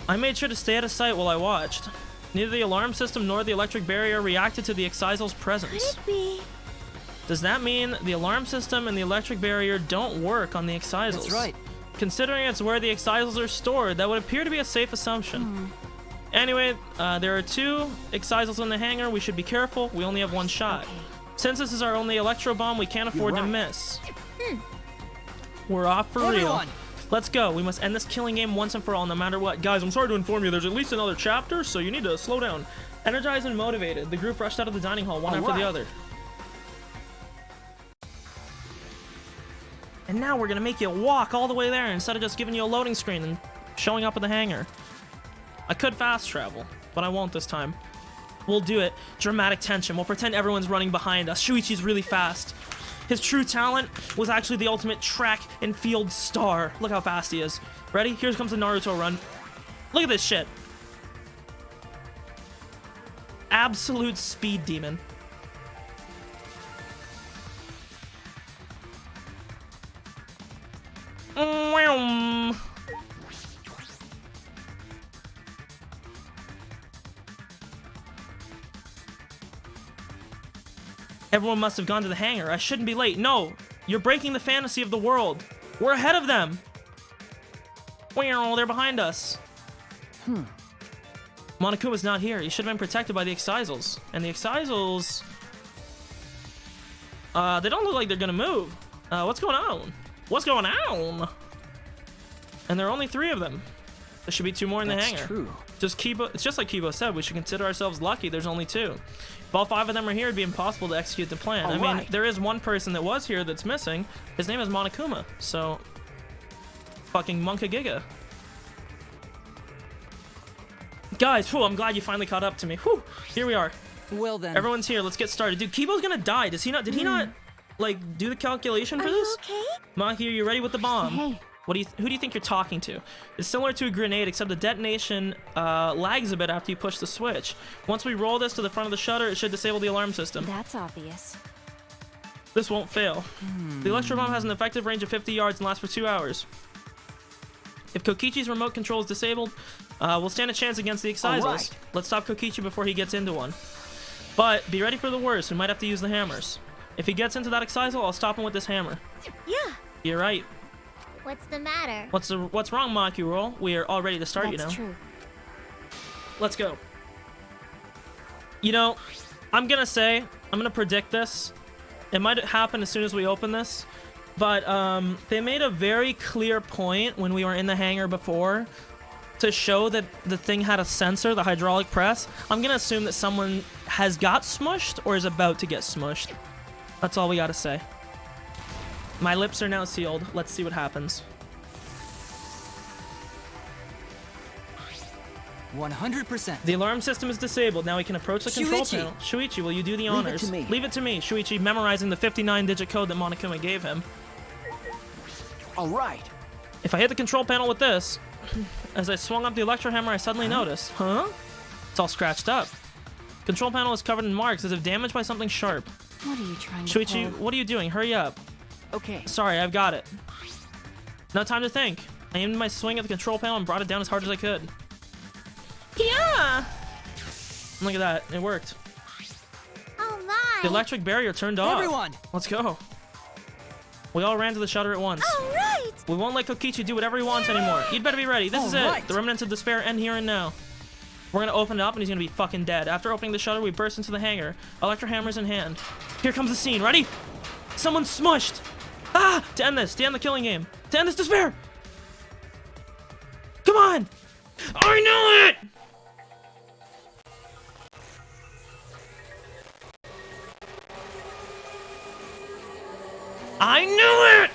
I made sure to stay out of sight while I watched. Neither the alarm system nor the electric barrier reacted to the excisal's Could presence. it be? Does that mean the alarm system and the electric barrier don't work on the excisals? That's right. Considering it's where the excisals are stored, that would appear to be a safe assumption. Anyway, there are 2 excisals in the hangar. We should be careful. We only have 1 shot. Okay. Since this is our only electro bomb, we can't afford to miss. We're off for real. Everyone! Let's go. We must end this killing game once and for all, no matter what. Guys, I'm sorry to inform you, there's at least another chapter, so you need to slow down. Energized and motivated, the group rushed out of the dining hall, one after the other. And now we're gonna make you walk all the way there instead of just giving you a loading screen and showing up at the hangar. I could fast travel, but I won't this time. We'll do it. Dramatic tension. We'll pretend everyone's running behind us. Shuichi's really fast. His true talent was actually the ultimate track and field star. Look how fast he is. Ready? Here comes the Naruto run. Look at this shit. Absolute speed demon. Everyone must have gone to the hangar. I shouldn't be late. No, you're breaking the fantasy of the world. We're ahead of them. They're behind us. Monokuma's not here. He should have been protected by the excisals. And the excisals... they don't look like they're gonna move. What's going on? What's going on? And there are only 3 of them. There should be 2 more in the hangar. True. It's just like Kibo said, we should consider ourselves lucky there's only 2. If all 5 of them are here, it'd be impossible to execute the plan. I mean, there is one person that was here that's missing. His name is Monokuma, so... Fucking Monka Giga. Guys, whew, I'm glad you finally caught up to me. Whew, here we are. Well then. Everyone's here, let's get started. Dude, Kibo's gonna die. Did he not, like, do the calculation for this? Okay? Maki, are you ready with the bomb? Hey. Who do you think you're talking to? It's similar to a grenade, except the detonation lags a bit after you push the switch. Once we roll this to the front of the shutter, it should disable the alarm system. That's obvious. This won't fail. The electro bomb has an effective range of 50 yards and lasts for 2 hours. If Kokichi's remote control is disabled, we'll stand a chance against the excisals. Alright. Let's stop Kokichi before he gets into one. But be ready for the worst. We might have to use the hammers. If he gets into that excisal, I'll stop him with this hammer. Yeah. You're right. What's the matter? What's wrong, Maki Roll? We are all ready to start, That's you know. true. Let's go. You know, I'm gonna predict this. It might happen as soon as we open this, but they made a very clear point when we were in the hangar before to show that the thing had a sensor, the hydraulic press. I'm gonna assume that someone has got smushed or is about to get smushed. That's all we gotta say. My lips are now sealed. Let's see what happens. 100%. The alarm system is disabled. Now we can approach the control Shuichi! panel. Shuichi, will you do the honors? to me. Leave it to me. Shuichi, memorizing the 59-digit code that Monokuma gave him. All right. If I hit the control panel with this, as I swung up the electro hammer, I suddenly noticed. Huh? It's all scratched up. Control panel is covered in marks as if damaged by something sharp. What are you trying to Shuichi, pull? what are you doing? Hurry up. Okay. Sorry, I've got it. No time to think. I aimed my swing at the control panel and brought it down as hard as I could. Yeah! Look at that. It worked. Oh my! The electric barrier turned off. Everyone! Let's go. We all ran to the shutter at once. All right! We won't let Kokichi do whatever he wants anymore. You'd better be ready. This is it. Alright. The remnants of despair end here and now. We're gonna open it up and he's gonna be fucking dead. After opening the shutter, we burst into the hangar. Electro hammers in hand. Here comes the scene. Ready? Someone's smushed. Ah! To end this. To end the killing game. To end this despair. Come on! I knew it! I knew it!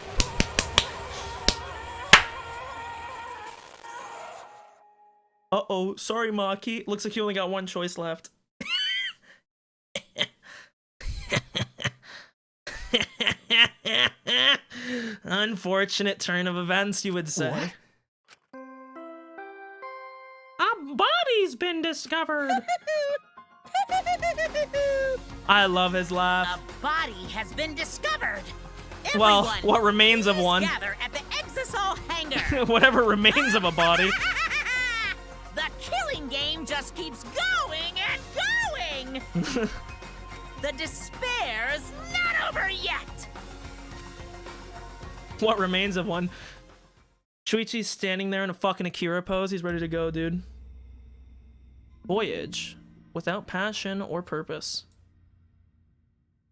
Uh-oh, sorry, Maki. Looks like you only got one choice left. Unfortunate turn of events, you would say. A body's been discovered. I love his laugh. A body has been discovered. Well, Everyone, what remains of please one. Gather at the Exisol hangar. Whatever remains of a body. The killing game just keeps going and going. The despair's not over yet! What remains of one? Shuichi's standing there in a fucking Akira pose. He's ready to go, dude. Voyage. Without passion or purpose.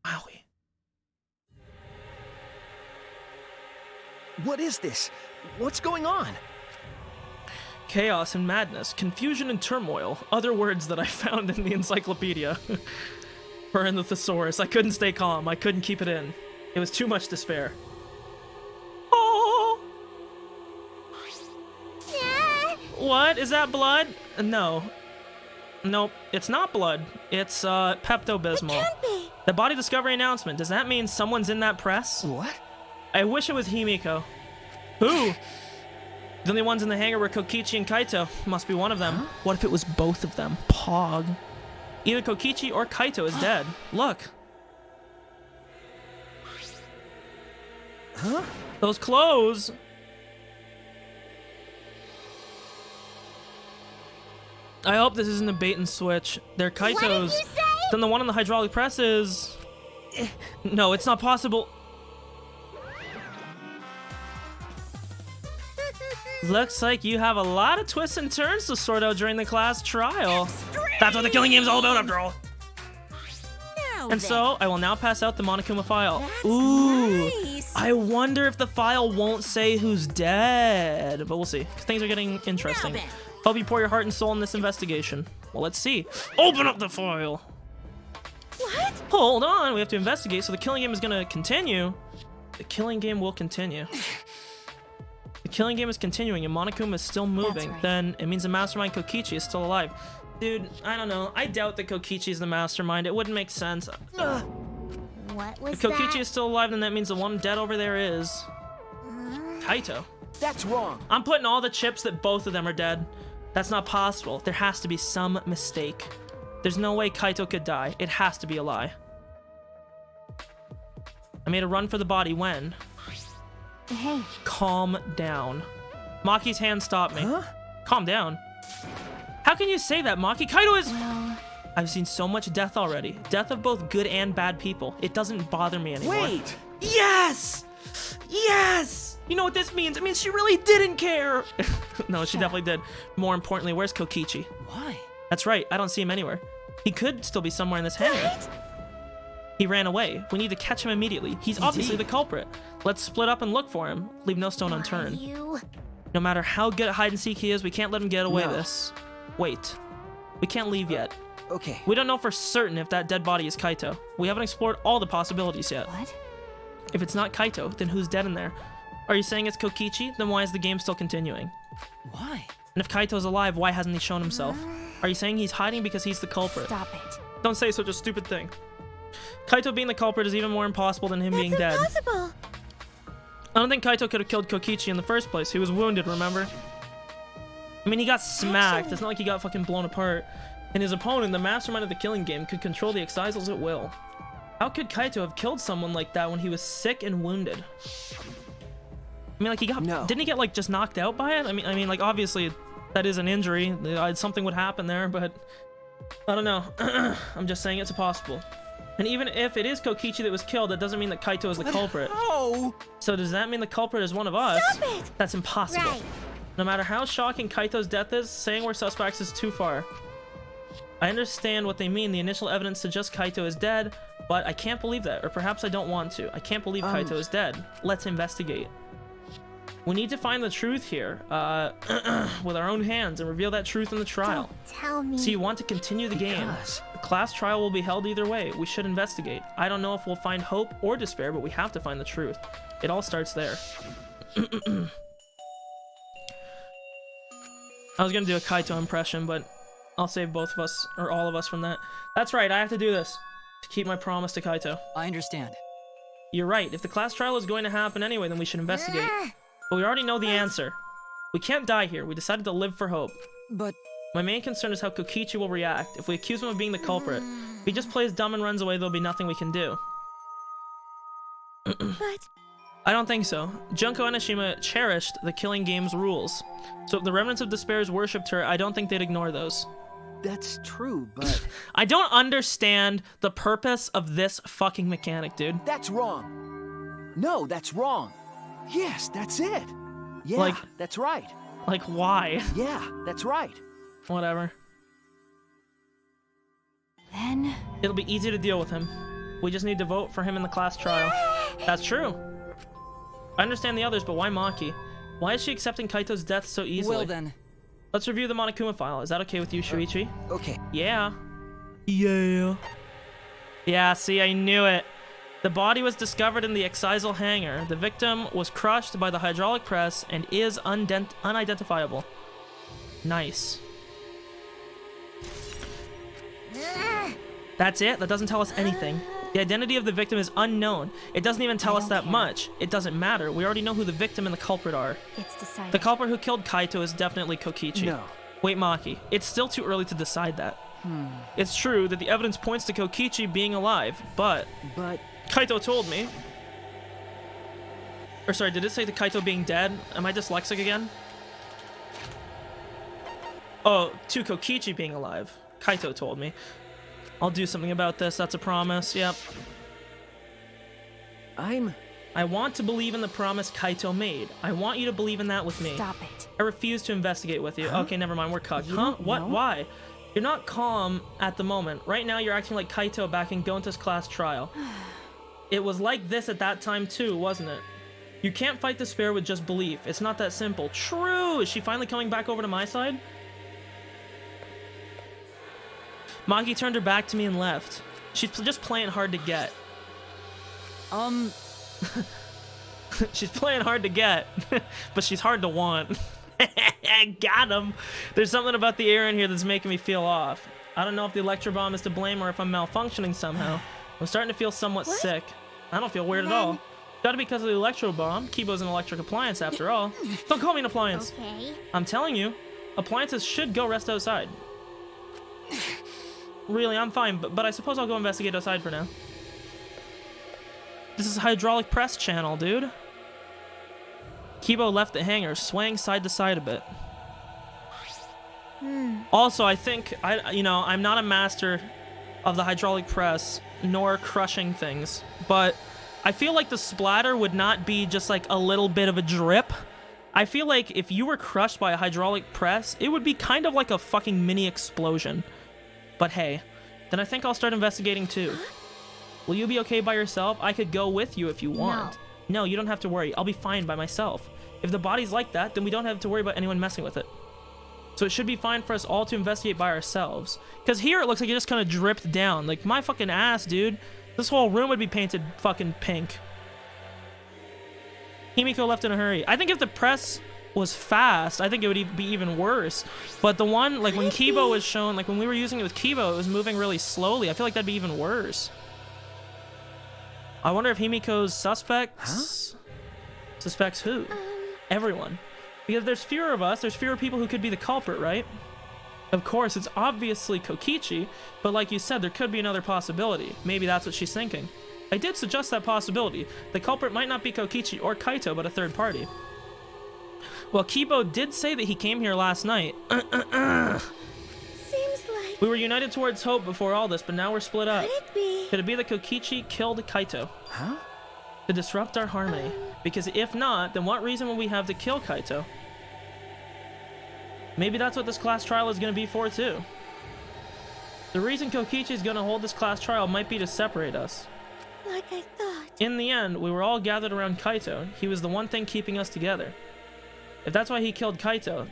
Wowie. What is this? What's going on? Chaos and madness, confusion and turmoil. Other words that I found in the encyclopedia. Or in the thesaurus. I couldn't stay calm. I couldn't keep it in. It was too much despair. Oh! What? Is that blood? No. Nope. It's not blood. It's Pepto-Bismol. It can't be. The body discovery announcement. Does that mean someone's in that press? What? I wish it was Himiko. Who? The only ones in the hangar were Kokichi and Kaito. Must be one of them. Huh? What if it was both of them? Pog. Either Kokichi or Kaito is dead. Look. Huh? Those clothes. I hope this isn't a bait and switch. They're Kaito's. What did you say? Then the one on the hydraulic press is... No, it's not possible. Looks like you have a lot of twists and turns to sort out during the class trial. That's what the killing game is all about, after all. And so, I will now pass out the Monokuma file. That's Ooh. nice. I wonder if the file won't say who's dead. But we'll see. 'Cause things are getting interesting. Now then. Hope you pour your heart and soul in this investigation. Well, let's see. Open up the file. What? Hold on. We have to investigate. So the killing game is going to continue. The killing game will continue. The killing game is continuing and Monokuma is still moving. right. Then it means the mastermind Kokichi is still alive. Dude, I don't know. I doubt that Kokichi is the mastermind. It wouldn't make sense. What was If Kokichi that? is still alive, then that means the one dead over there is Kaito. That's wrong. I'm putting all the chips that both of them are dead. That's not possible. There has to be some mistake. There's no way Kaito could die. It has to be a lie. I made a run for the body when... Hey, Calm down. Maki's hand stopped me. Huh? Calm down. How can you say that, Maki? Kaito is... well, I've seen so much death already. Death of both good and bad people. It doesn't bother me anymore. Wait! Yes! Yes! You know what this means? It means she really didn't care. No, she definitely did. More importantly, where's Kokichi? Why? That's right. I don't see him anywhere. He could still be somewhere in this hangar. He ran away. We need to catch him immediately. He's obviously the culprit. Let's split up and look for him. Leave no stone unturned. You... No matter how good at hide and seek he is, we can't let him get away No. this. Wait. We can't leave yet. Okay. We don't know for certain if that dead body is Kaito. We haven't explored all the possibilities yet. what? If it's not Kaito, then who's dead in there? Are you saying it's Kokichi? Then why is the game still continuing? Why? And if Kaito's alive, why hasn't he shown himself? Are you saying he's hiding because he's the culprit? Stop it. Don't say such a stupid thing. Kaito being the culprit is even more impossible than him being dead. impossible. I don't think Kaito could have killed Kokichi in the first place. He was wounded, remember? I mean, he got smacked. It's not like he got fucking blown apart. And his opponent, the mastermind of the killing game, could control the Excisals at will. How could Kaito have killed someone like that when he was sick and wounded? I mean, like, he got... No. Didn't he get, like, just knocked out by it? I mean, like, obviously, that is an injury. Something would happen there, but... I don't know. I'm just saying it's possible. And even if it is Kokichi that was killed, that doesn't mean that Kaito is the culprit. Oh! So does that mean the culprit is one of us? Stop it! That's impossible. Right. No matter how shocking Kaito's death is, saying we're suspects is too far. I understand what they mean. The initial evidence suggests Kaito is dead, but I can't believe that. Or perhaps I don't want to. I can't believe Kaito is dead. Let's investigate. We need to find the truth here with our own hands and reveal that truth in the trial. Don't tell me. So you want to continue the game. Because- The class trial will be held either way. We should investigate. I don't know if we'll find hope or despair, but we have to find the truth. It all starts there. I was gonna do a Kaito impression, but I'll save both of us, or all of us, from that. That's right, I have to do this to keep my promise to Kaito. I understand. You're right. If the class trial is going to happen anyway, then we should investigate. But we already know the answer. We can't die here. We decided to live for hope. But My main concern is how Kokichi will react. If we accuse him of being the culprit, if he just plays dumb and runs away, there'll be nothing we can do. But I don't think so. Junko Enoshima cherished the killing game's rules. So if the remnants of Despairs worshipped her, I don't think they'd ignore those. That's true, but I don't understand the purpose of this fucking mechanic, dude. that's wrong. No, that's wrong. Yes, that's it. Yeah, Like- that's right. Like, why? Yeah, that's right. Whatever. Then, It'll be easy to deal with him. We just need to vote for him in the class trial. That's true. I understand the others, but why Maki? Why is she accepting Kaito's death so easily? Well then. Let's review the Monokuma file. Is that okay with you, Shuichi? Okay. Yeah. Yeah. Yeah, see, I knew it. The body was discovered in the excisal hangar. The victim was crushed by the hydraulic press and is unidentifiable. Nice. That's it? That doesn't tell us anything. The identity of the victim is unknown. It doesn't even tell us that much. It doesn't matter. We already know who the victim and the culprit are. it's decided. The culprit who killed Kaito is definitely Kokichi. No. Wait, Maki. It's still too early to decide that. It's true that the evidence points to Kokichi being alive, but But Kaito told me. Or sorry, did it say the Kaito being dead? Am I dyslexic again? Oh, to Kokichi being alive. Kaito told me. I'll do something about this, that's a promise, yep. I want to believe in the promise Kaito made. I want you to believe in that with me. Stop it. I refuse to investigate with you. Okay, never mind, we're cut. You Huh? don't What? know? Why? You're not calm at the moment. Right now, you're acting like Kaito back in Gonta's class trial. It was like this at that time too, wasn't it? You can't fight despair with just belief. It's not that simple. True! Is she finally coming back over to my side? Maki turned her back to me and left. She's just playing hard to get. She's playing hard to get, but she's hard to want. Got him. There's something about the air in here that's making me feel off. I don't know if the electro bomb is to blame or if I'm malfunctioning somehow. I'm starting to feel somewhat sick. I don't feel weird at all. Gotta be because of the electro bomb. Kibo's an electric appliance after all. Don't call me an appliance. Okay. I'm telling you, appliances should go rest outside. Really, I'm fine, but I suppose I'll go investigate outside for now. This is a hydraulic press channel, dude. Kibo left the hangar, swaying side to side a bit. Also, I think, I'm not a master of the hydraulic press, nor crushing things, but I feel like the splatter would not be just like a little bit of a drip. I feel like if you were crushed by a hydraulic press, it would be kind of like a fucking mini explosion. But hey, then I think I'll start investigating too. Will you be okay by yourself? I could go with you if you want. No, you don't have to worry. I'll be fine by myself. If the body's like that, then we don't have to worry about anyone messing with it. So it should be fine for us all to investigate by ourselves. Because here it looks like it just kind of dripped down. Like, my fucking ass, dude. This whole room would be painted fucking pink. Himiko left in a hurry. I think if the press was fast, I think it would be even worse. But the one, like when Kibo was shown, like when we were using it with Kibo, it was moving really slowly. I feel like that'd be even worse. I wonder if Himiko's suspects... Suspects who? Everyone. Because there's fewer of us, there's fewer people who could be the culprit, right? Of course, it's obviously Kokichi, but like you said, there could be another possibility. Maybe that's what she's thinking. I did suggest that possibility. The culprit might not be Kokichi or Kaito, but a third party. Well, Kibo did say that he came here last night. Seems like. We were united towards hope before all this, but now we're split up. Could it be? Could it be that Kokichi killed Kaito? Huh? To disrupt our harmony? Because if not, then what reason would we have to kill Kaito? Maybe that's what this class trial is going to be for, too. The reason Kokichi is going to hold this class trial might be to separate us. Like I thought. In the end, we were all gathered around Kaito. He was the one thing keeping us together. If that's why he killed Kaito,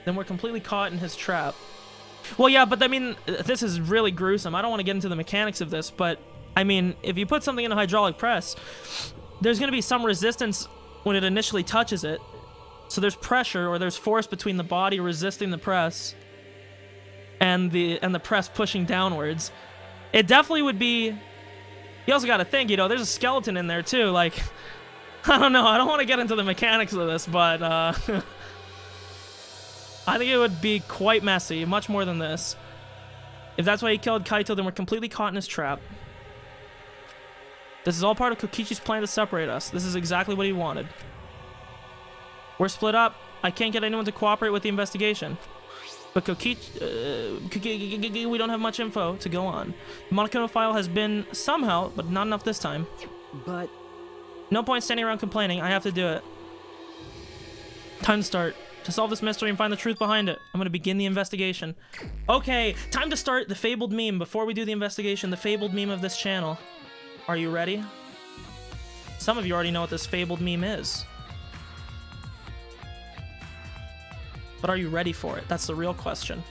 then we're completely caught in his trap. Well, yeah, but I mean, this is really gruesome. I don't want to get into the mechanics of this, but I mean, if you put something in a hydraulic press, there's going to be some resistance when it initially touches it. So there's pressure or there's force between the body resisting the press and the press pushing downwards. It definitely would be. You also got to think, there's a skeleton in there too. Like, I don't know. I don't want to get into the mechanics of this, but I think it would be quite messy, much more than this. If that's why he killed Kaito, then we're completely caught in his trap. This is all part of Kokichi's plan to separate us. This is exactly what he wanted. We're split up. I can't get anyone to cooperate with the investigation. But we don't have much info to go on. The Monokuma file has been somehow, but not enough this time. But No point standing around complaining. I have to do it. Time to start. To solve this mystery and find the truth behind it, I'm gonna begin the investigation. Okay, time to start the fabled meme. Before we do the investigation, the fabled meme of this channel. Are you ready? Some of you already know what this fabled meme is. But are you ready for it? That's the real question.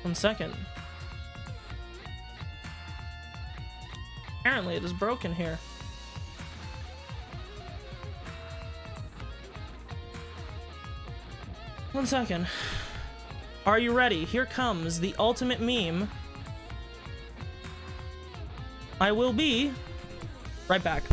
1 second. Apparently it is broken here. One second. Are you ready? Here comes the ultimate meme. I will be right back.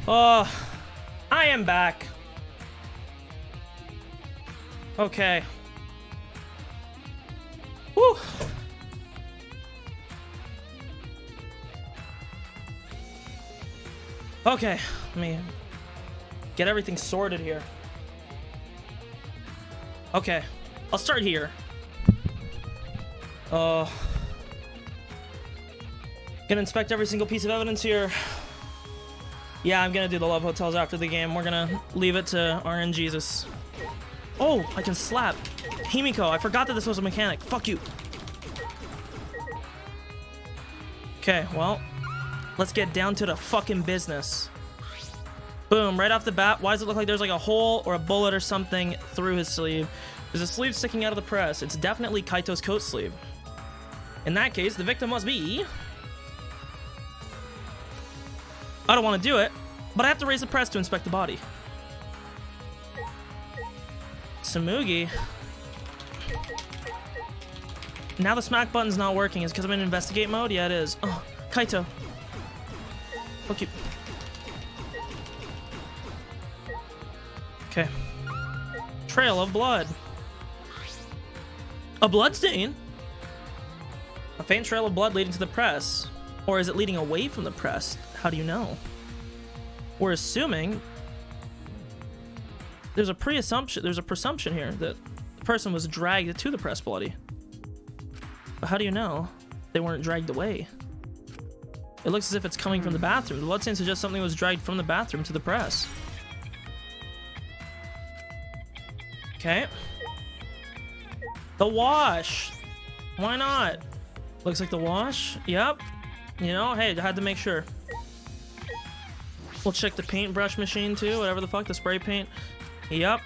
Oh, I am back. Okay. Whew. Okay, let me get everything sorted here. Okay, I'll start here. Gonna inspect every single piece of evidence here. Yeah, I'm gonna do the love hotels after the game. We're gonna leave it to RNGesus. Oh, I can slap. Himiko, I forgot that this was a mechanic. Fuck you. Okay, well, let's get down to the fucking business. Boom, right off the bat. Why does it look like there's like a hole or a bullet or something through his sleeve? There's a sleeve sticking out of the press. It's definitely Kaito's coat sleeve. In that case, the victim must be... I don't want to do it, but I have to raise the press to inspect the body. Samugi. Now the smack button's not working. Is it because I'm in investigate mode? Yeah, it is. Oh, Kaito. Fuck you. Okay. Trail of blood. A blood stain? A faint trail of blood leading to the press. Or is it leading away from the press? How do you know? We're assuming there's a presumption here that the person was dragged to the press bloody. But how do you know they weren't dragged away? It looks as if it's coming from the bathroom. The bloodstain suggests something was dragged from the bathroom to the press. Okay. The wash. Why not? Looks like the wash. Yep. You know, hey, I had to make sure. We'll check the paintbrush machine too, whatever the fuck, the spray paint. Yep.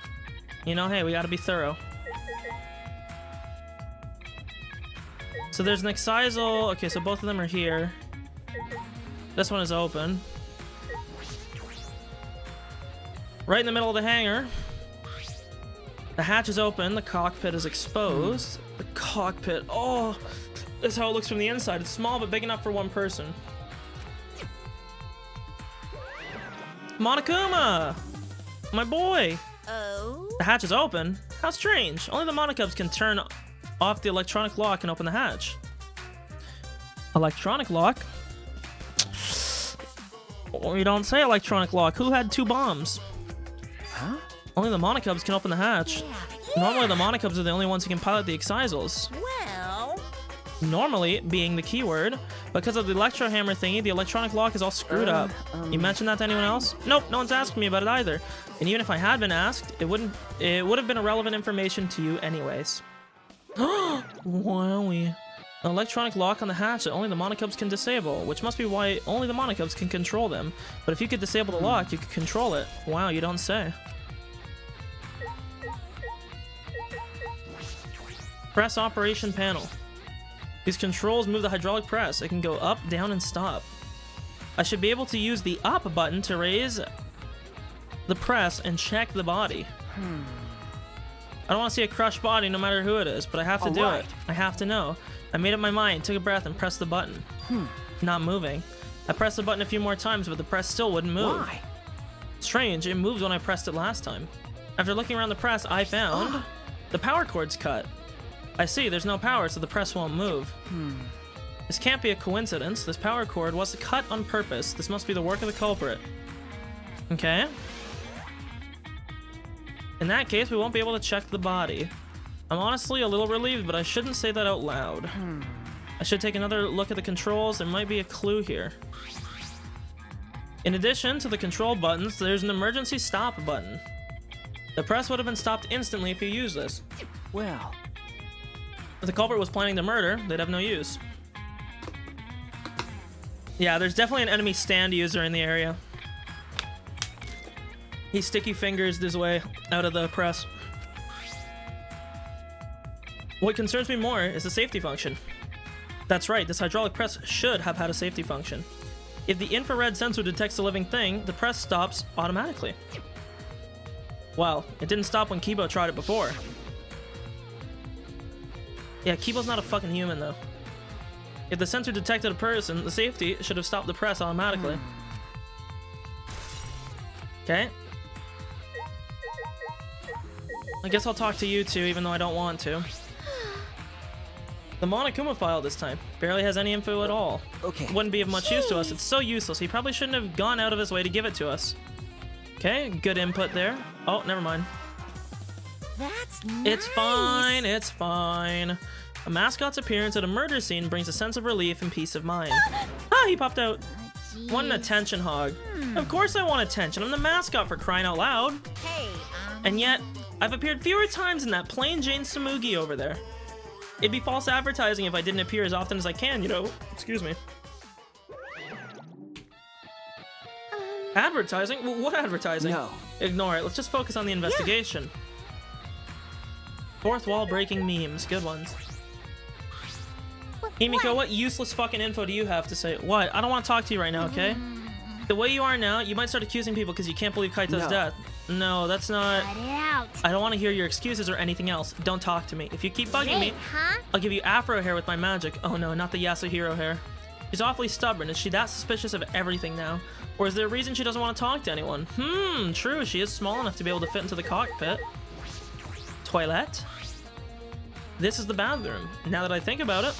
You know, hey, we gotta be thorough. So there's an excisal. Okay, so both of them are here. This one is open. Right in the middle of the hangar. The hatch is open. The cockpit is exposed. The cockpit. Oh, that's how it looks from the inside. It's small but big enough for one person. Monokuma! My boy! Oh? The hatch is open? How strange. Only the Monokubs can turn off the electronic lock and open the hatch. Electronic lock? Or you don't say electronic lock. Who had 2 bombs? Huh? Only the Monokubs can open the hatch. Normally the Monokubs are the only ones who can pilot the excisals. Well... Normally, being the keyword, because of the electro hammer thingy, the electronic lock is all screwed up. You mentioned that to anyone else? Nope, no one's asking me about it either. And even if I had been asked, it would have been irrelevant information to you anyways. Wowie. An electronic lock on the hatch that only the Monokubs can disable, which must be why only the Monokubs can control them. But if you could disable the lock, you could control it. Wow, you don't say. Press operation panel. These controls move the hydraulic press. It can go up, down, and stop. I should be able to use the up button to raise the press and check the body. I don't want to see a crushed body no matter who it is, but I have to do it. I have to know. I made up my mind, took a breath, and pressed the button. Not moving. I pressed the button a few more times, but the press still wouldn't move. Why? Strange, it moved when I pressed it last time. After looking around the press, I found the power cord's cut. I see, there's no power, so the press won't move. This can't be a coincidence. This power cord was cut on purpose. This must be the work of the culprit. Okay. In that case, we won't be able to check the body. I'm honestly a little relieved, but I shouldn't say that out loud. I should take another look at the controls. There might be a clue here. In addition to the control buttons, there's an emergency stop button. The press would have been stopped instantly if you used this. Well... If the culprit was planning the murder, they'd have no use. Yeah, there's definitely an enemy stand user in the area. He sticky fingers his way out of the press. What concerns me more is the safety function. That's right, this hydraulic press should have had a safety function. If the infrared sensor detects a living thing, the press stops automatically. Well, it didn't stop when Kibo tried it before. Yeah, Kibo's not a fucking human, though. If the sensor detected a person, the safety should have stopped the press automatically. Okay. I guess I'll talk to you two, even though I don't want to. The Monokuma file this time. Barely has any info at all. Okay. Wouldn't be of much use to us. It's so useless. He probably shouldn't have gone out of his way to give it to us. Okay, good input there. Oh, never mind. That's nice. It's fine, it's fine. A mascot's appearance at a murder scene brings a sense of relief and peace of mind. Ah, he popped out. What an attention hog. Of course I want attention. I'm the mascot, for crying out loud. Hey, And yet, I've appeared fewer times than that plain Jane Samugi over there. It'd be false advertising if I didn't appear as often as I can, you know. Excuse me. Advertising? What advertising? No. Ignore it. Let's just focus on the investigation. Fourth wall breaking memes. Good ones. Himiko, what useless fucking info do you have to say? What? I don't want to talk to you right now, okay? The way you are now, you might start accusing people because you can't believe Kaito's death. No, that's not... Cut it out. I don't want to hear your excuses or anything else. Don't talk to me. If you keep bugging me, Huh? I'll give you afro hair with my magic. Oh no, not the Yasuhiro hair. She's awfully stubborn. Is she that suspicious of everything now? Or is there a reason she doesn't want to talk to anyone? True. She is small enough to be able to fit into the cockpit. Toilet? This is the bathroom. Now that I think about it.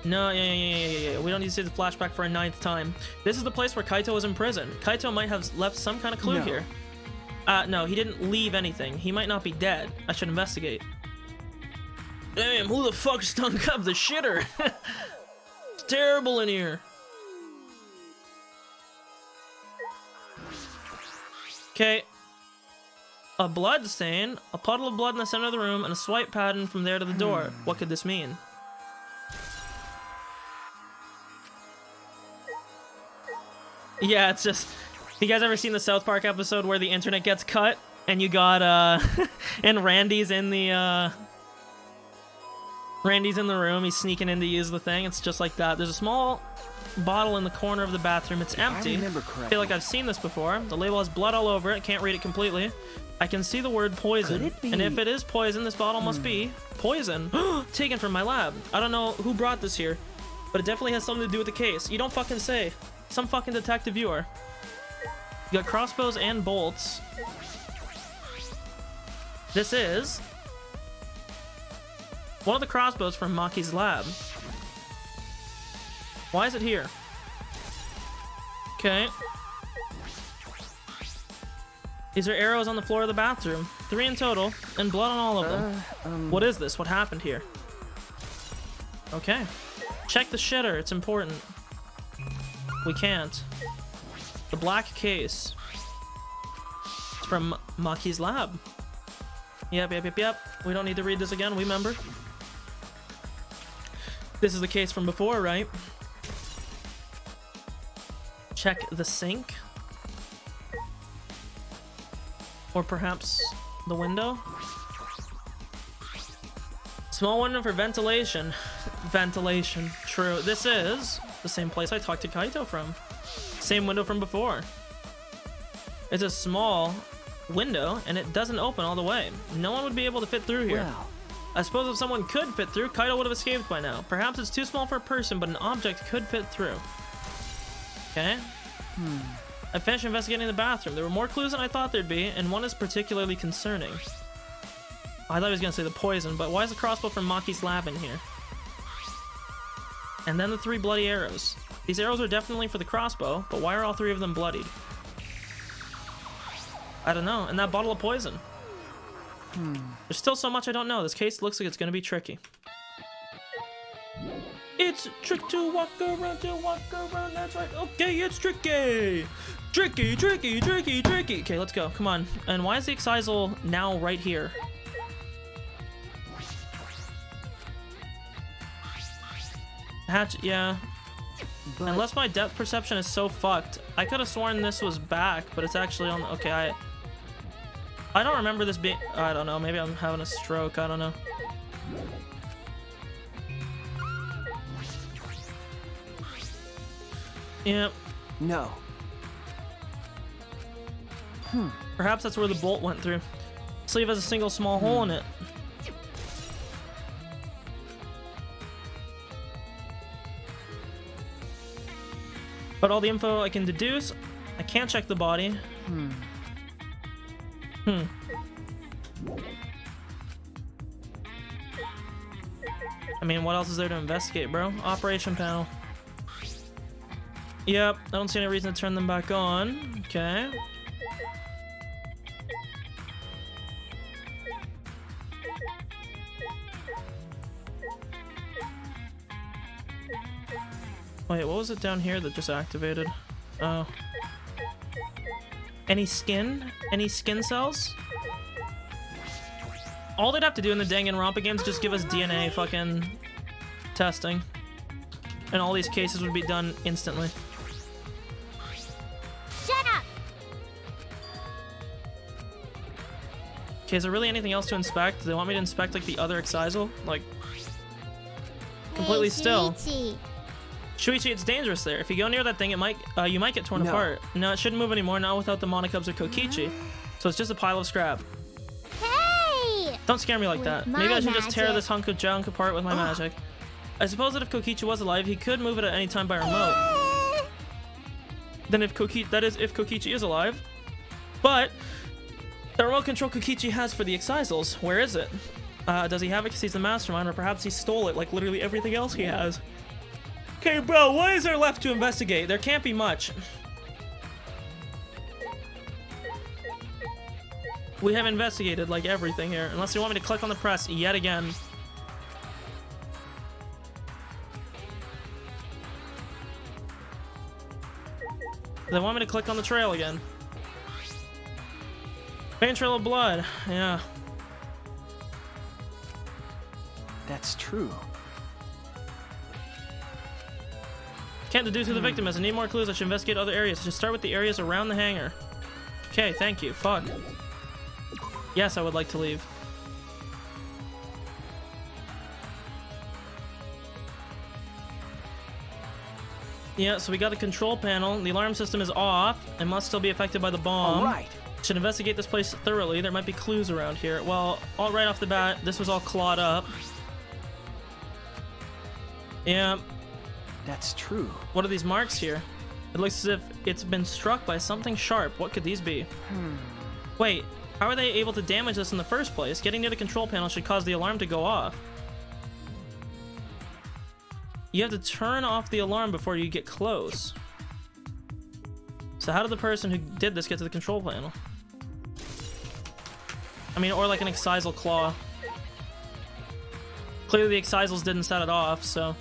No, yeah. We don't need to see the flashback for a 9th time. This is the place where Kaito was in prison. Kaito might have left some kind of clue here. No, he didn't leave anything. He might not be dead. I should investigate. Damn, who the fuck stunk up the shitter? It's terrible in here. Okay. A blood stain, a puddle of blood in the center of the room, and a swipe pattern from there to the door. What could this mean? Yeah, it's just... You guys ever seen the South Park episode where the internet gets cut? And you got, and Randy's in the, Randy's in the room. He's sneaking in to use the thing. It's just like that. There's a small bottle in the corner of the bathroom. It's empty. I remember correctly. I feel like I've seen this before. The label has blood all over it. Can't read it completely. I can see the word poison. Could it be? And if it is poison, this bottle must be poison. Taken from my lab. I don't know who brought this here, but it definitely has something to do with the case. You don't fucking say. Some fucking detective you are. You got crossbows and bolts. This is one of the crossbows from Maki's lab. Why is it here? Okay. These are arrows on the floor of the bathroom. 3 in total, and blood on all of them. What is this? What happened here? Okay. Check the shitter. It's important. We can't. The black case. It's from Maki's lab. Yep. We don't need to read this again. We remember. This is the case from before, right? Check the sink. Or perhaps the window. Small window for ventilation. Ventilation. True. This is the same place I talked to Kaito from. Same window from before. It's a small window, and it doesn't open all the way. No one would be able to fit through here. Wow. I suppose if someone could fit through, Kaito would have escaped by now. Perhaps it's too small for a person, but an object could fit through. Okay. I finished investigating the bathroom. There were more clues than I thought there'd be, and one is particularly concerning. I thought he was gonna say the poison, but why is the crossbow from Maki's lab in here? And then the 3 bloody arrows. These arrows are definitely for the crossbow, but why are all 3 of them bloodied? I don't know. And that bottle of poison. There's still so much I don't know. This case looks like it's gonna be tricky. It's trick to walk around, that's right. Okay, it's tricky. Tricky. Okay, let's go. Come on. And why is the excisal now right here? Hatch, yeah. But Unless my depth perception is so fucked. I could have sworn this was back, but it's actually on... Okay, I don't remember this being... I don't know. Maybe I'm having a stroke. I don't know. Yep. no. Perhaps that's where the bolt went through. Sleeve has a single small hole in it. But all the info I can deduce I can't check the body. I mean, what else is there to investigate, bro? Operation panel. Yep, I don't see any reason to turn them back on. Okay. Wait, what was it down here that just activated? Oh. Any skin? Any skin cells? All they'd have to do in the Danganronpa games is just give us DNA fucking testing. And all these cases would be done instantly. Shut up! Okay, is there really anything else to inspect? Do they want me to inspect like the other excisal? Like completely still. Shuichi. Shuichi, it's dangerous there. If you go near that thing, it might you might get torn apart. No, it shouldn't move anymore, not without the Monokubs or Kokichi. So it's just a pile of scrap. Hey! Don't scare me like that. With Maybe I should my just tear magic. this hunk of junk apart with my magic. I suppose that if Kokichi was alive, he could move it at any time by remote. Then if Kokichi is alive. But the remote control Kokichi has for the excisals, where is it? Does he have it because he's the mastermind, or perhaps he stole it like literally everything else he has? Okay, bro, what is there left to investigate? There can't be much. We have investigated like everything here, unless you want me to click on the press yet again. They want me to click on the trail again. Faint trail of blood, yeah. That's true. Can't deduce who the victim is. I need more clues. I should investigate other areas. I should start with the areas around the hangar. Okay, thank you. Fuck. Yes, I would like to leave. Yeah, so we got the control panel. The alarm system is off. It must still be affected by the bomb. All right. Should investigate this place thoroughly. There might be clues around here. Well, all right off the bat, this was all clawed up. Yeah. That's true. What are these marks here? It looks as if it's been struck by something sharp. What could these be? Wait, how are they able to damage this in the first place? Getting near the control panel should cause the alarm to go off. You have to turn off the alarm before you get close. So how did the person who did this get to the control panel? I mean, or like an excisal claw. Clearly the excisals didn't set it off, so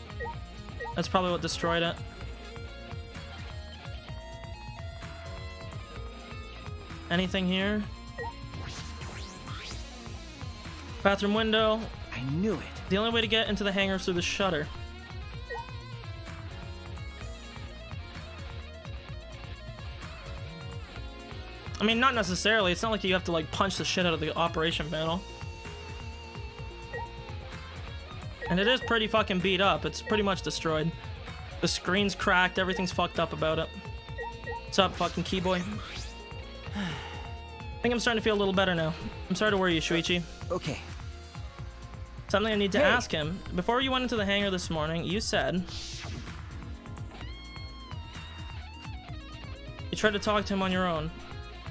that's probably what destroyed it. Anything here? Bathroom window. I knew it. The only way to get into the hangar is through the shutter. I mean, not necessarily. It's not like you have to like punch the shit out of the operation panel. And it is pretty fucking beat up. It's pretty much destroyed. The screen's cracked. Everything's fucked up about it. What's up, fucking keyboy? I think I'm starting to feel a little better now. I'm sorry to worry you, Shuichi. Okay. Something I need to ask him. Before you went into the hangar this morning, you said you tried to talk to him on your own.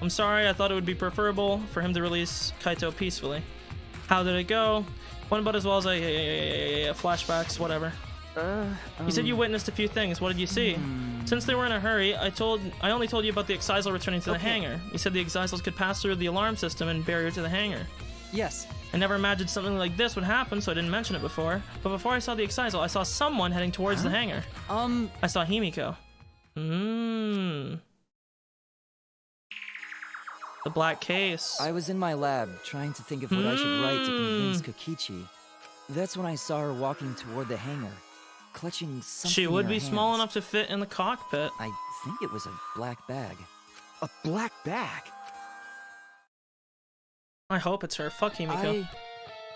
I'm sorry, I thought it would be preferable for him to release Kaito peacefully. How did it go? Went about as well as flashbacks, whatever. You said you witnessed a few things. What did you see? Since they were in a hurry, I only told you about the excisal returning to the hangar. You said the excisals could pass through the alarm system and barrier to the hangar. Yes. I never imagined something like this would happen, so I didn't mention it before. But before I saw the excisal, I saw someone heading towards the hangar. I saw Himiko. The black case. I was in my lab trying to think of what I should write to convince Kokichi. That's when I saw her walking toward the hangar, clutching something She would in her be small hands. enough to fit in the cockpit. I think it was a black bag. A black bag? I hope it's her. Fuck Himiko.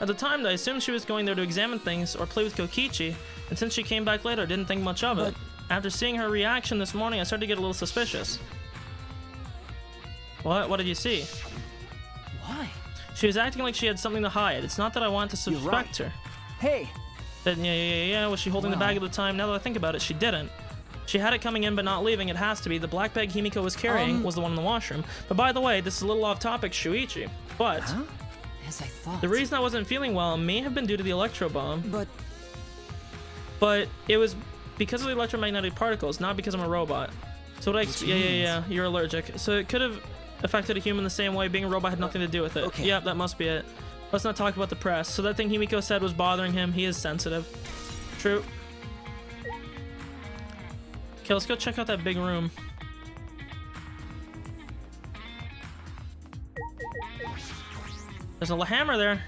At the time, I assumed she was going there to examine things or play with Kokichi, and since she came back later, I didn't think much of it. After seeing her reaction this morning, I started to get a little suspicious. What? What did you see? Why? She was acting like she had something to hide. It's not that I want to suspect her. Hey! Then, yeah. Was she holding the bag at the time? Now that I think about it, she didn't. She had it coming in but not leaving. It has to be. The black bag Himiko was carrying was the one in the washroom. But by the way, this is a little off topic, Shuichi. But As I thought. the reason I wasn't feeling well may have been due to the electro bomb. But It was because of the electromagnetic particles, not because I'm a robot. So what I yeah, you're allergic. So it could have affected a human the same way. Being a robot had nothing to do with it. Okay. Yep, that must be it. Let's not talk about the press. So that thing Himiko said was bothering him. He is sensitive. True. Okay, let's go check out that big room. There's a hammer there.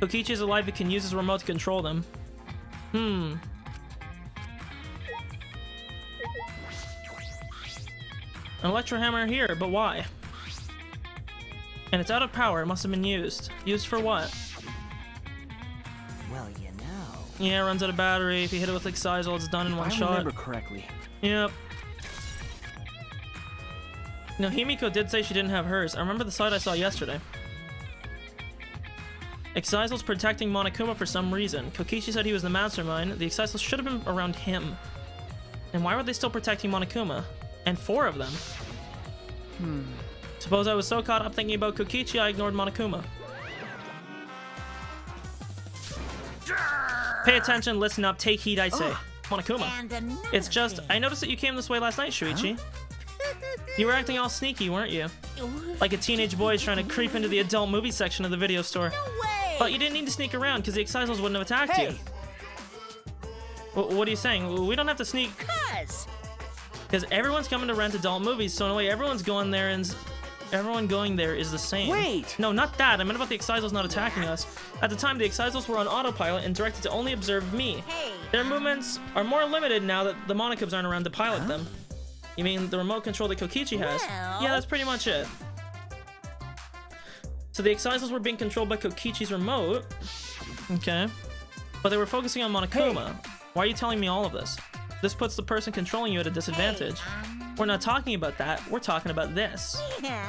Kokichi is alive. He can use his remote to control them. An electro hammer here, but why? And it's out of power. It must have been used. Used for what? well, you know. Yeah, it runs out of battery. If you hit it with Excisal, it's done in one If I shot. remember correctly, Yep. No, Himiko did say she didn't have hers. I remember the site I saw yesterday. Excisal's protecting Monokuma for some reason. Kokichi said he was the mastermind. The Excisal should have been around him. And why were they still protecting Monokuma? And 4 of them. Suppose I was so caught up thinking about Kokichi, I ignored Monokuma. Pay attention, listen up, take heed, I say. Monokuma. And another It's just, thing. I noticed that you came this way last night, Shuichi. You were acting all sneaky, weren't you? Like a teenage boy trying to creep into the adult movie section of the video store. No way! But you didn't need to sneak around because the Excisals wouldn't have attacked you. What are you saying? We don't have to sneak Cuz! because everyone's coming to rent adult movies, so in a way everyone's going there and everyone going there is the same. Wait! No, not that. I meant about the Excisals not attacking us. At the time, the Excisals were on autopilot and directed to only observe me. Hey! Their movements are more limited now that the Monokubs aren't around to pilot them. You mean the remote control that Kokichi has? Well- Yeah, that's pretty much it. So the Excisals were being controlled by Kokichi's remote. Okay. But they were focusing on Monokuma. Why are you telling me all of this? This puts the person controlling you at a disadvantage. We're not talking about that. We're talking about this. Yeah.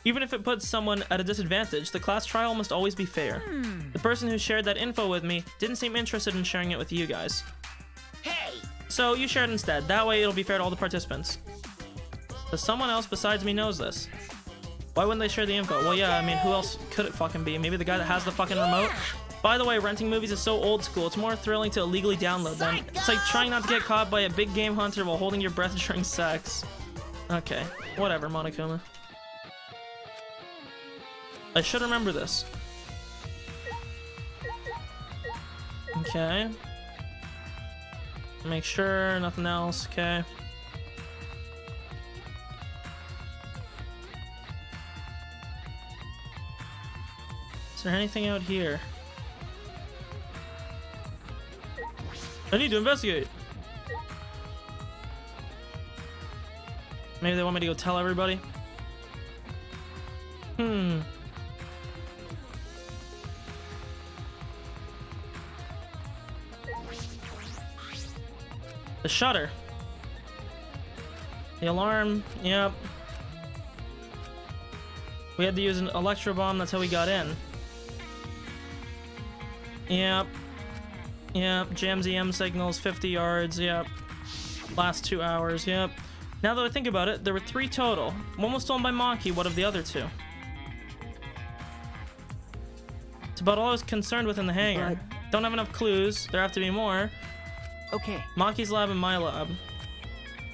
Even if it puts someone at a disadvantage, the class trial must always be fair. The person who shared that info with me didn't seem interested in sharing it with you guys. Hey! So you share it instead. That way it'll be fair to all the participants. But someone else besides me knows this. Why wouldn't they share the info? Well, yeah, I mean, who else could it fucking be? Maybe the guy that has the fucking remote? By the way, renting movies is so old school. It's more thrilling to illegally download them. It's like trying not to get caught by a big game hunter while holding your breath during sex. Okay, whatever, Monokuma. I should remember this. Okay. Make sure, nothing else, okay. Is there anything out here? I need to investigate. Maybe they want me to go tell everybody? The shutter. The alarm, yep. We had to use an electro bomb, that's how we got in. Yep. Yep, jam ZM signals, 50 yards, yep. Last 2 hours, yep. Now that I think about it, there were 3 total. One was stolen by Maki, what of the other 2? It's about all I was concerned with in the hangar. Don't have enough clues, there have to be more. okay. Maki's lab and my lab.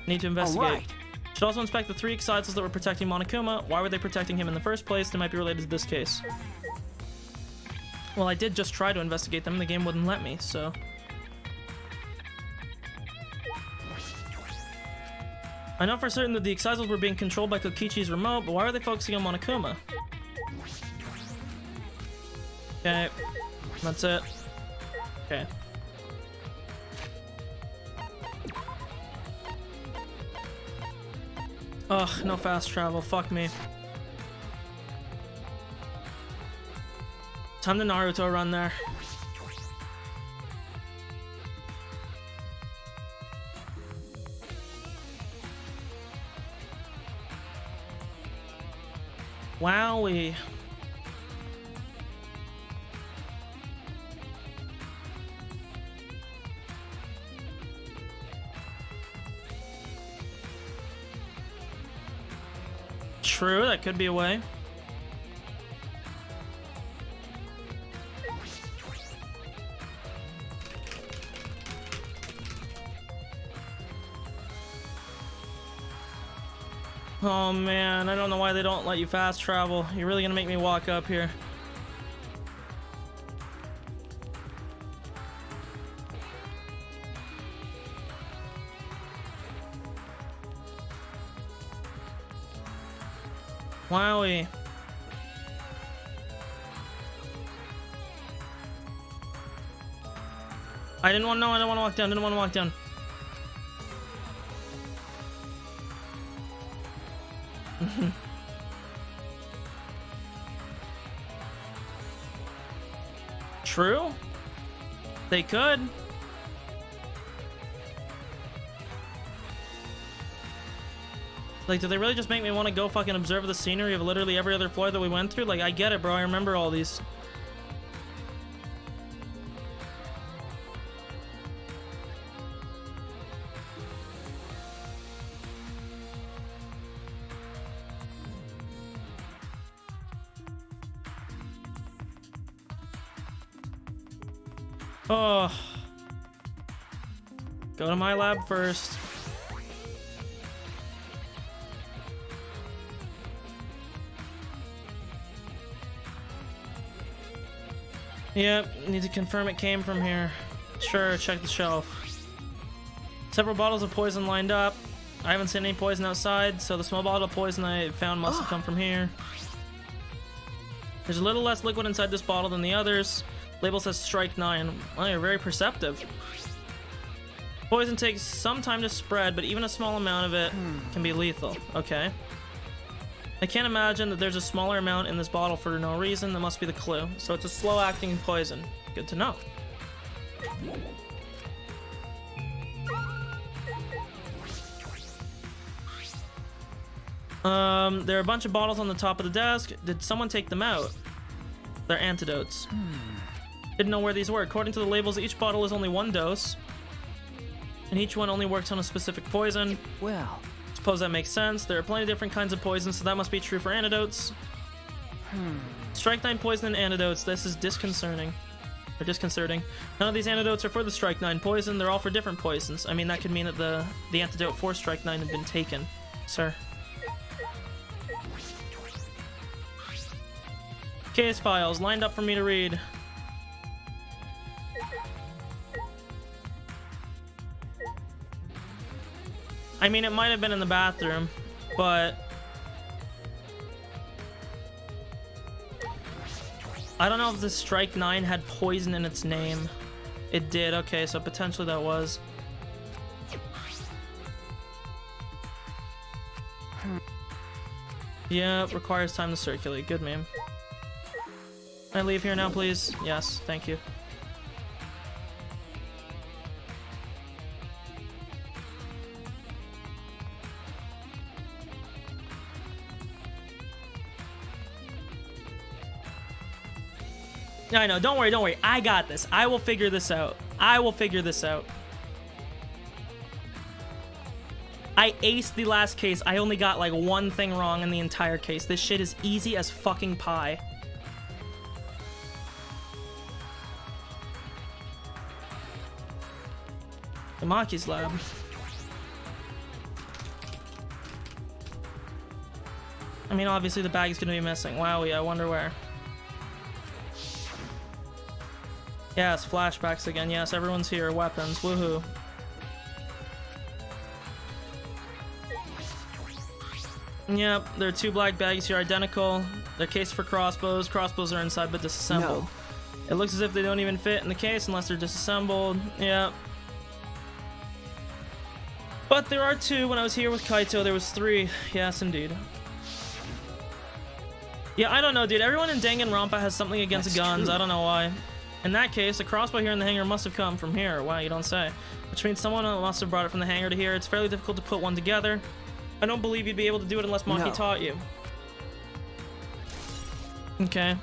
Need to investigate. Alright. Should also inspect the 3 Excitals that were protecting Monokuma. Why were they protecting him in the first place? They might be related to this case. Well, I did just try to investigate them. The game wouldn't let me, so... I know for certain that the Excitals were being controlled by Kokichi's remote, but why are they focusing on Monokuma? Okay. That's it. Okay. Ugh, no fast travel. Fuck me. Time to Naruto run there. Wowie. True, that could be a way. Oh man, I don't know why they don't let you fast travel. You're really gonna make me walk up here. Wowie. I didn't want to know, I didn't want to walk down, didn't want to walk down. True. They could. Like, did they really just make me want to go fucking observe the scenery of literally every other floor that we went through? Like, I get it, bro. I remember all these. Oh. Go to my lab first. Yep, need to confirm it came from here. Sure, check the shelf. Several bottles of poison lined up. I haven't seen any poison outside, so the small bottle of poison I found must have come from here. There's a little less liquid inside this bottle than the others. Label says strike 9. Well, you're very perceptive. Poison takes some time to spread, but even a small amount of it can be lethal. Okay. I can't imagine that there's a smaller amount in this bottle for no reason. That must be the clue. So it's a slow-acting poison. Good to know. There are a bunch of bottles on the top of the desk. Did someone take them out? They're antidotes. Didn't know where these were. According to the labels, each bottle is only 1 dose. And each one only works on a specific poison. Well, Suppose that makes sense. There are plenty of different kinds of poisons, so that must be true for antidotes. Strike 9 poison and antidotes. This is disconcerting. Or disconcerting. None of these antidotes are for the Strike 9 poison. They're all for different poisons. I mean, that could mean that the antidote for Strike 9 had been taken. Sir. Case files lined up for me to read. I mean, it might have been in the bathroom, but I don't know if the Strike 9 had poison in its name. It did, okay, so potentially that was. Yeah, requires time to circulate. Good, ma'am. Can I leave here now, please? Yes, thank you. I know, don't worry, don't worry. I got this. I will figure this out. I will figure this out. I aced the last case. I only got like 1 thing wrong in the entire case. This shit is easy as fucking pie. Maki's lab. I mean, obviously the bag is gonna be missing. Wowie, I wonder where. Yes, flashbacks again. Yes, everyone's here. Weapons. Woohoo. Yep, there are 2 black bags here, identical. They're cased for crossbows. Crossbows are inside but disassembled. No. It looks as if they don't even fit in the case unless they're disassembled. Yep. But there are 2. When I was here with Kaito, there was 3. Yes, indeed. Yeah, I don't know, dude. Everyone in Danganronpa has something against guns. True. I don't know why. In that case, the crossbow here in the hangar must have come from here. Wow, you don't say. Which means someone must have brought it from the hangar to here. It's fairly difficult to put one together. I don't believe you'd be able to do it unless Maki taught you. Okay.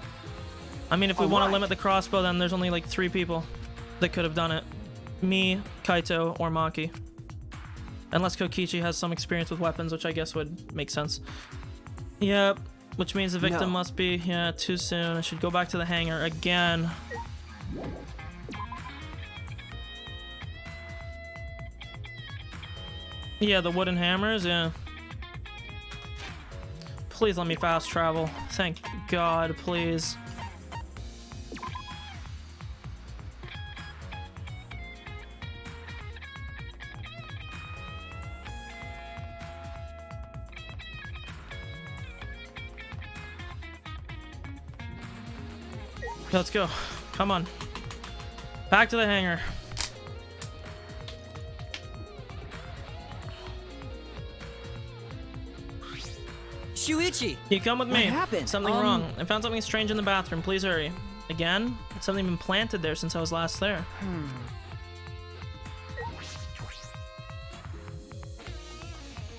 I mean, if we want to limit the crossbow, then there's only like 3 people that could have done it. Me, Kaito, or Maki. Unless Kokichi has some experience with weapons, which I guess would make sense. Yep, which means the victim No. must be, yeah, too soon. I should go back to the hangar again. Yeah, the wooden hammers, yeah. Please let me fast travel. Thank God, please. Let's go. Come on. Back to the hangar. Shuichi! You come with me. What happened? Something wrong. I found something strange in the bathroom. Please hurry. Again? Something been planted there since I was last there.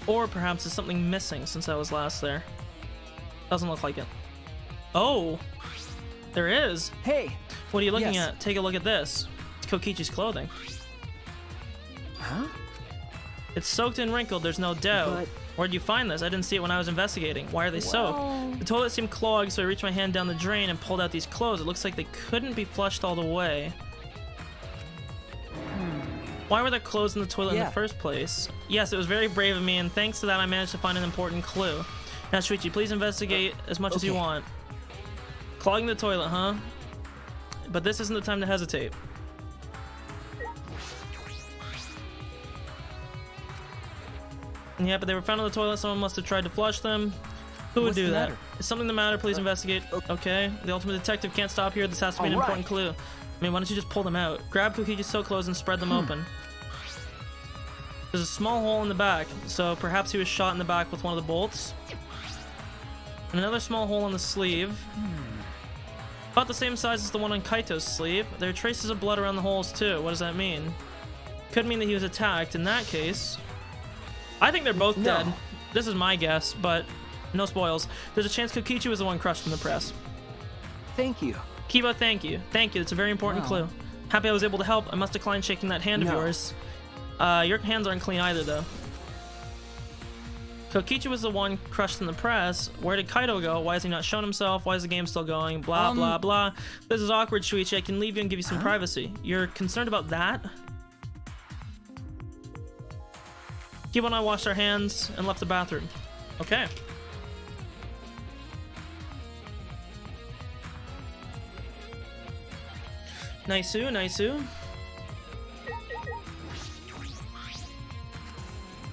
Or perhaps there's something missing since I was last there. Doesn't look like it. Oh! There is! Hey! What are you looking Yes. at? Take a look at this. It's Kokichi's clothing. Huh? It's soaked and wrinkled, there's no doubt. But- Where'd you find this? I didn't see it when I was investigating. Why are they soaked? The toilet seemed clogged, so I reached my hand down the drain and pulled out these clothes. It looks like they couldn't be flushed all the way. Why were there clothes in the toilet in Yeah. the first place? Yes, it was very brave of me, and thanks to that I managed to find an important clue. Now, Shuichi, please investigate as much as you Okay. want. Clogging the toilet, huh? But this isn't the time to hesitate. Yeah, but they were found in the toilet. Someone must have tried to flush them. Who would What's do the that? matter? Is something the matter? Please investigate. Okay. The ultimate detective can't stop here. This has to be an All right. important clue. I mean, why don't you just pull them out? Grab Kokichi's soaked clothes and spread them open. There's a small hole in the back, so perhaps he was shot in the back with one of the bolts. And another small hole in the sleeve. About the same size as the one on Kaito's sleeve. There are traces of blood around the holes too. What does that mean? Could mean that he was attacked. In that case, I think they're both dead. This is my guess, but no spoils. There's a chance Kokichi was the one crushed in the press. Thank you. Kiba, thank you. Thank you. It's a very important Wow. clue. Happy I was able to help. I must decline shaking that hand of No. yours. Your hands aren't clean either, though. Kokichi was the one crushed in the press. Where did Kaito go? Why has he not shown himself? Why is the game still going? Blah, blah, blah. This is awkward, Shuichi. I can leave you and give you some privacy. You're concerned about that? Kiba and I washed our hands and left the bathroom. Okay. Nice-oo, nice-oo.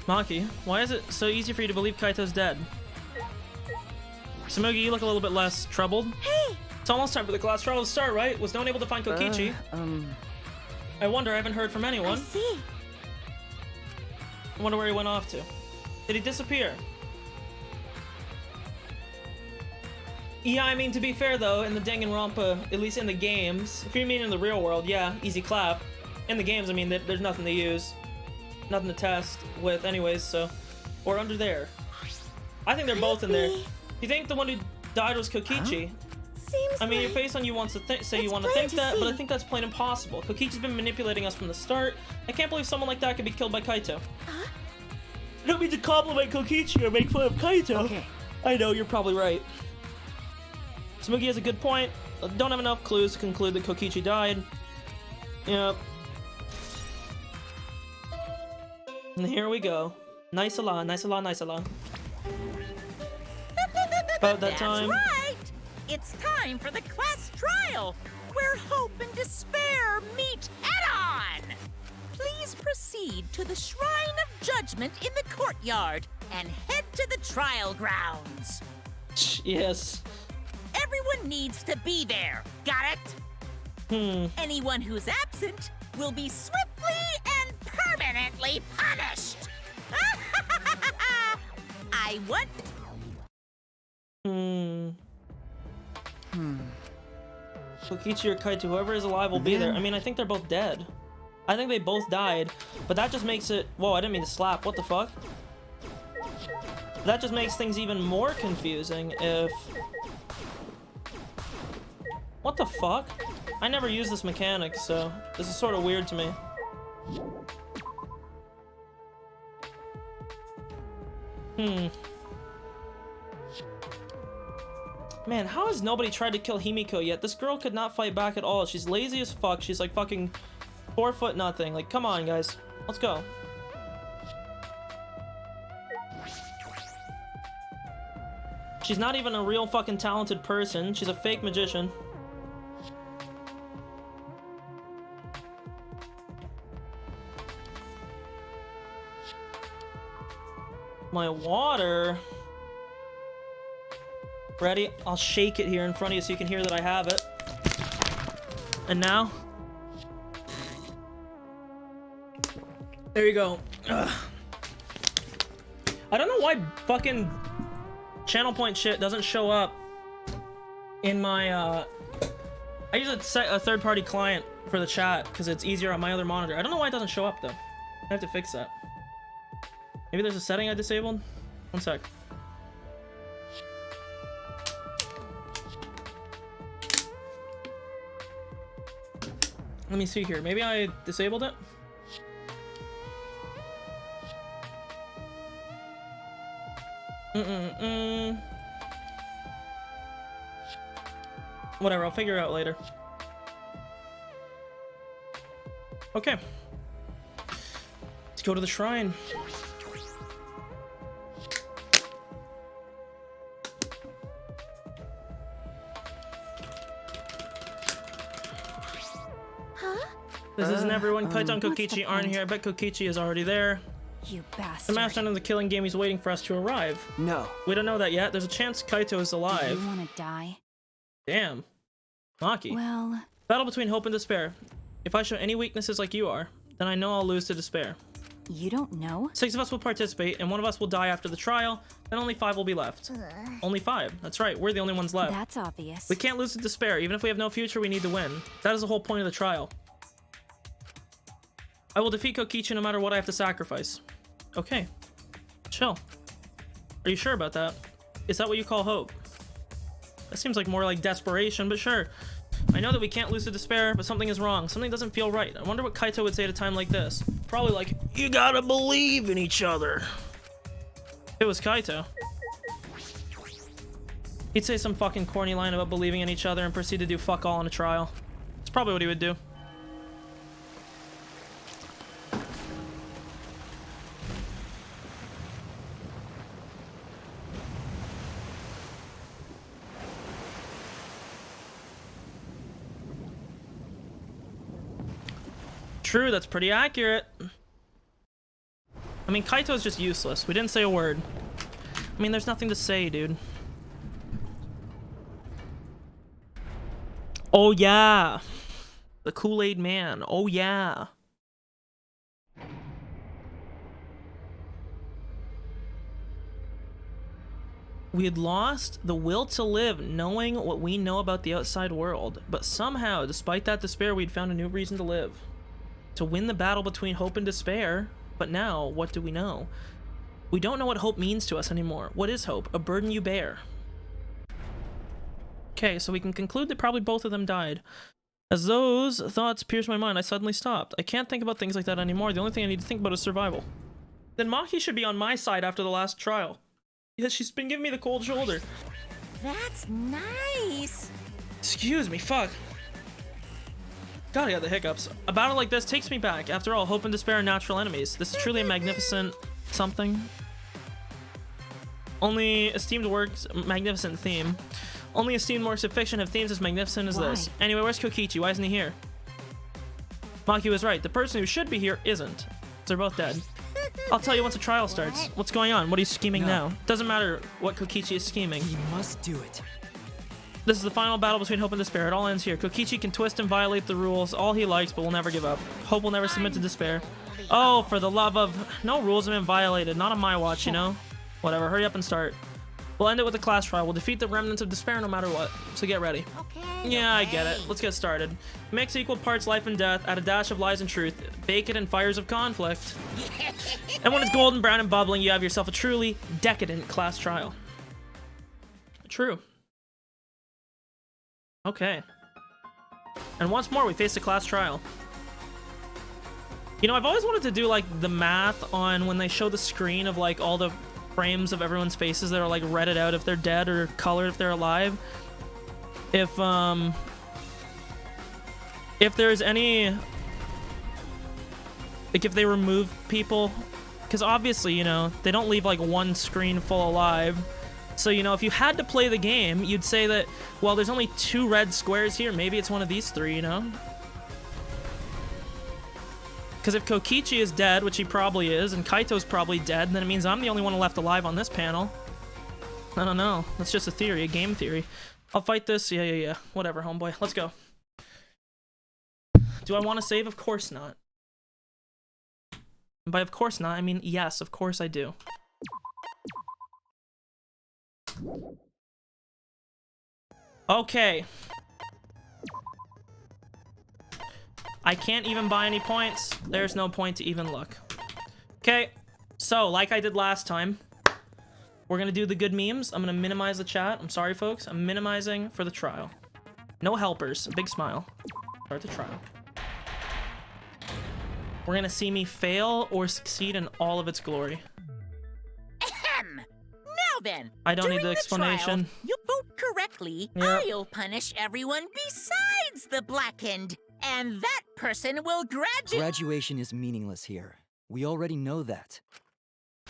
Maki, why is it so easy for you to believe Kaito's dead? Samugi, you look a little bit less troubled. Hey! It's almost time for the class trial to start, right? Was no one able to find Kokichi? I wonder, I haven't heard from I anyone. see. I wonder where he went off to. Did he disappear? Yeah, I mean, to be fair though, in the Danganronpa, at least in the games, if you mean in the real world, yeah, easy clap. In the games, I mean, there's nothing to use. Nothing to test with anyways, so... Or under there. I think they're both in there. You think the one who died was Kokichi? Seems I mean, your like... face on you wants to say you It's want to plain think to that, but I see. think that's plain impossible. Kokichi's been manipulating us from the start. I can't believe someone like that could be killed by Kaito. I don't mean to compliment Kokichi or make fun of Kaito. Okay. I know, you're probably right. Samugi has a good point. Don't have enough clues to conclude that Kokichi died. Yep. And here we go. Nice a lot, nice a lot, nice a lot. About that That's time. right! It's time for the class trial, where hope and despair meet head-on! Please proceed to the Shrine of Judgment in the courtyard and head to the trial grounds. Yes. Everyone needs to be there. Got it? Anyone who's absent will be swiftly and permanently punished. I want... Kokichi or Kaito, whoever is alive will be there. I mean, I think they're both dead. I think they both died, but that just makes it... Whoa, I didn't mean to slap. What the fuck? That just makes things even more confusing if... What the fuck? I never used this mechanic, so this is sort of weird to me. Man, how has nobody tried to kill Himiko yet? This girl could not fight back at all. She's lazy as fuck. She's like fucking 4 foot nothing. Like, come on, guys. Let's go. She's not even a real fucking talented person. She's a fake magician. My water. Ready? I'll shake it here in front of you so you can hear that I have it. And now? There you go. Ugh. I don't know why fucking channel point shit doesn't show up in my, I use a third-party client for the chat because it's easier on my other monitor. I don't know why it doesn't show up, though. I have to fix that. Maybe there's a setting I disabled? One sec. Let me see here. Maybe I disabled it? Whatever, I'll figure it out later. Okay. Let's go to the shrine. This isn't everyone. Kaito and Kokichi aren't here. I bet Kokichi is already there. You bastard. The master of the killing game is waiting for us to arrive. No. We don't know that yet. There's a chance Kaito is Do alive. you want to die? Damn. Maki. Well, Battle between hope and despair. If I show any weaknesses like you are, then I know I'll lose to despair. you don't know? 6 of us will participate, and 1 of us will die after the trial, then only 5 will be left. Only 5. That's right, we're the only ones left. That's obvious. We can't lose to despair. Even if we have no future, we need to win. That is the whole point of the trial. I will defeat Kokichi no matter what I have to sacrifice. Okay. Chill. Are you sure about that? Is that what you call hope? That seems like more like desperation, but sure. I know that we can't lose to despair, but something is wrong. Something doesn't feel right. I wonder what Kaito would say at a time like this. Probably like, you gotta believe in each other. If it was Kaito, he'd say some fucking corny line about believing in each other and proceed to do fuck all in a trial. That's probably what he would do. True, that's pretty accurate. I mean, Kaito's just useless. We didn't say a word. I mean, there's nothing to say, dude. Oh, yeah. The Kool-Aid man. Oh, yeah. We had lost the will to live, knowing what we know about the outside world. But somehow, despite that despair, we'd found a new reason to live. To win the battle between hope and despair. But now, what do we know? We don't know what hope means to us anymore. What is hope? A burden you bear. Okay, so we can conclude that probably both of them died. As those thoughts pierced my mind, I suddenly stopped. I can't think about things like that anymore. The only thing I need to think about is survival. Then Maki should be on my side after the last trial. Yeah, she's been giving me the cold shoulder. That's nice. Excuse me, fuck. God, I got the hiccups. A battle like this takes me back. After all, hope and despair are natural enemies. This is truly a magnificent something. Only esteemed works, magnificent theme. Only esteemed works of fiction have themes as magnificent as this. Anyway, where's Kokichi? Why isn't he here? Maki was right. The person who should be here isn't. They're both dead. I'll tell you once the trial starts. What's going on? What are you scheming now? Doesn't matter what Kokichi is scheming. He must do it. This is the final battle between hope and despair. It all ends here. Kokichi can twist and violate the rules all he likes, but will never give up. Hope will never submit to despair. Oh, for the love of... No rules have been violated. Not on my watch, you know? Whatever, hurry up and start. We'll end it with a class trial. We'll defeat the remnants of despair no matter what. So get ready. Okay. Yeah, I get it. Let's get started. Mix equal parts life and death, add a dash of lies and truth, bake it in fires of conflict. And when it's golden brown and bubbling, you have yourself a truly decadent class trial. True. Okay. And once more, we face a class trial. You know, I've always wanted to do, like, the math on when they show the screen of, like, all the frames of everyone's faces that are like redded out if they're dead or colored if they're alive. If there's any, like if they remove people, because obviously, you know, they don't leave like one screen full alive. So, you know, if you had to play the game, you'd say that, well, there's only 2 red squares here. Maybe it's one of these 3, you know? Because if Kokichi is dead, which he probably is, and Kaito's probably dead, then it means I'm the only one left alive on this panel. I don't know. That's just a theory, a game theory. I'll fight this. Yeah. Whatever, homeboy. Let's go. Do I want to save? Of course not. And by of course not, I mean yes, of course I do. Okay. I can't even buy any points. There's no point to even look. Okay, so like I did last time, we're gonna do the good memes. I'm gonna minimize the chat. I'm sorry, folks. I'm minimizing for the trial. No helpers. Big smile. Start the trial. We're gonna see me fail or succeed in all of its glory. Ahem. Now then, I don't need during the explanation. Trial, you vote correctly. Yep. I'll punish everyone besides the blackened, and that person will graduate. Graduation is meaningless here. We already know that.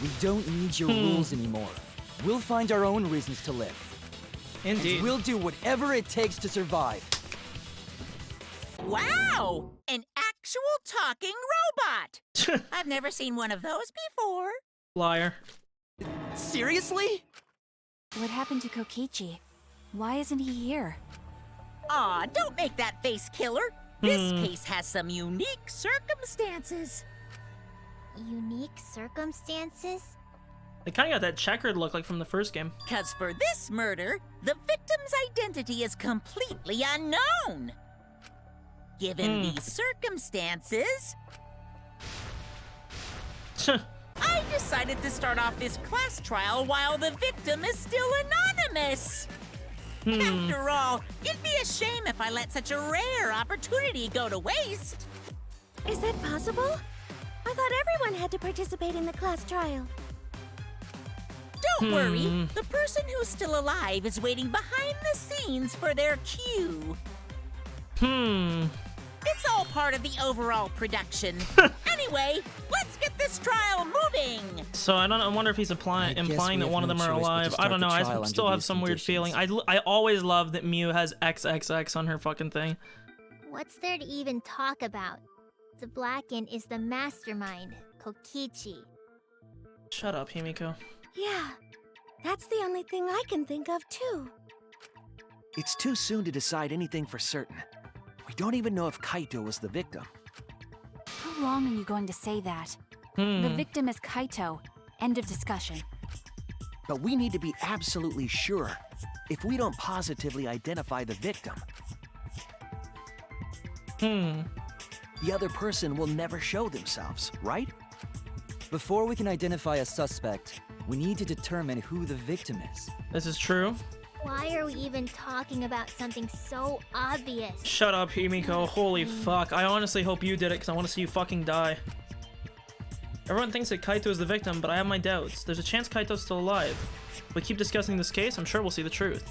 We don't need your rules anymore. We'll find our own reasons to live. Indeed. And we'll do whatever it takes to survive. Wow! An actual talking robot! I've never seen one of those before. Liar. Seriously? What happened to Kokichi? Why isn't he here? Aw, don't make that face, killer. This case has some unique circumstances. Unique circumstances? They kind of got that checkered look like from the first game. Because for this murder, the victim's identity is completely unknown. Given these circumstances, I decided to start off this class trial while the victim is still anonymous. After all, it'd be a shame if I let such a rare opportunity go to waste. Is that possible? I thought everyone had to participate in the class trial. Don't worry, the person who's still alive is waiting behind the scenes for their cue. It's all part of the overall production. Anyway, let's get this trial moving. So I wonder if he's implying that one of them are alive. I don't know. I still have some weird feeling. I always love that Mew has XXX on her fucking thing. What's there to even talk about? The Blackened is the mastermind, Kokichi. Shut up, Himiko. Yeah, that's the only thing I can think of too. It's too soon to decide anything for certain. We don't even know if Kaito was the victim. How long are you going to say that? The victim is Kaito. End of discussion. But we need to be absolutely sure. If we don't positively identify the victim, the other person will never show themselves, right? Before we can identify a suspect, we need to determine who the victim is. This is true. Why are we even talking about something so obvious? Shut up, Himiko. Holy fuck. I honestly hope you did it because I want to see you fucking die. Everyone thinks that Kaito is the victim, but I have my doubts. There's a chance Kaito's still alive. If we keep discussing this case, I'm sure we'll see the truth.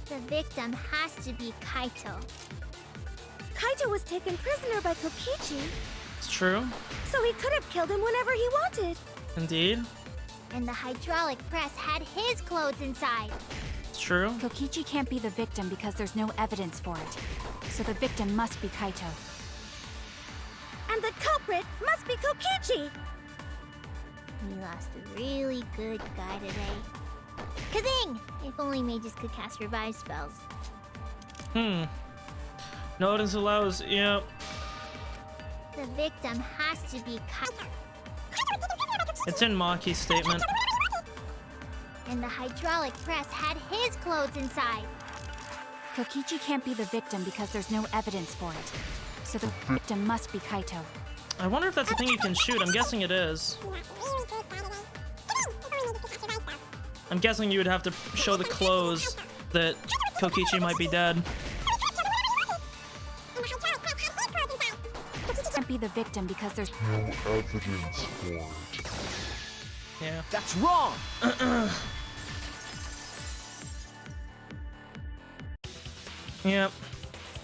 The victim has to be Kaito. Kaito was taken prisoner by Kokichi, It's true. so he could have killed him whenever he wanted. Indeed. And the hydraulic press had his clothes inside. It's true. Kokichi can't be the victim because there's no evidence for it. So the victim must be Kaito. And the culprit must be Kokichi! We lost a really good guy today. Kazing! If only mages could cast revive spells. No evidence allows. Yep. The victim has to be Kaito. It's in Maki's statement. And the hydraulic press had his clothes inside. Kokichi can't be the victim because there's no evidence for it. So the victim must be Kaito. I wonder if that's a thing you can shoot. I'm guessing it is. I'm guessing you would have to show the clothes that Kokichi might be dead. can't be the victim because there's no evidence for it. Yeah. That's wrong! Yep.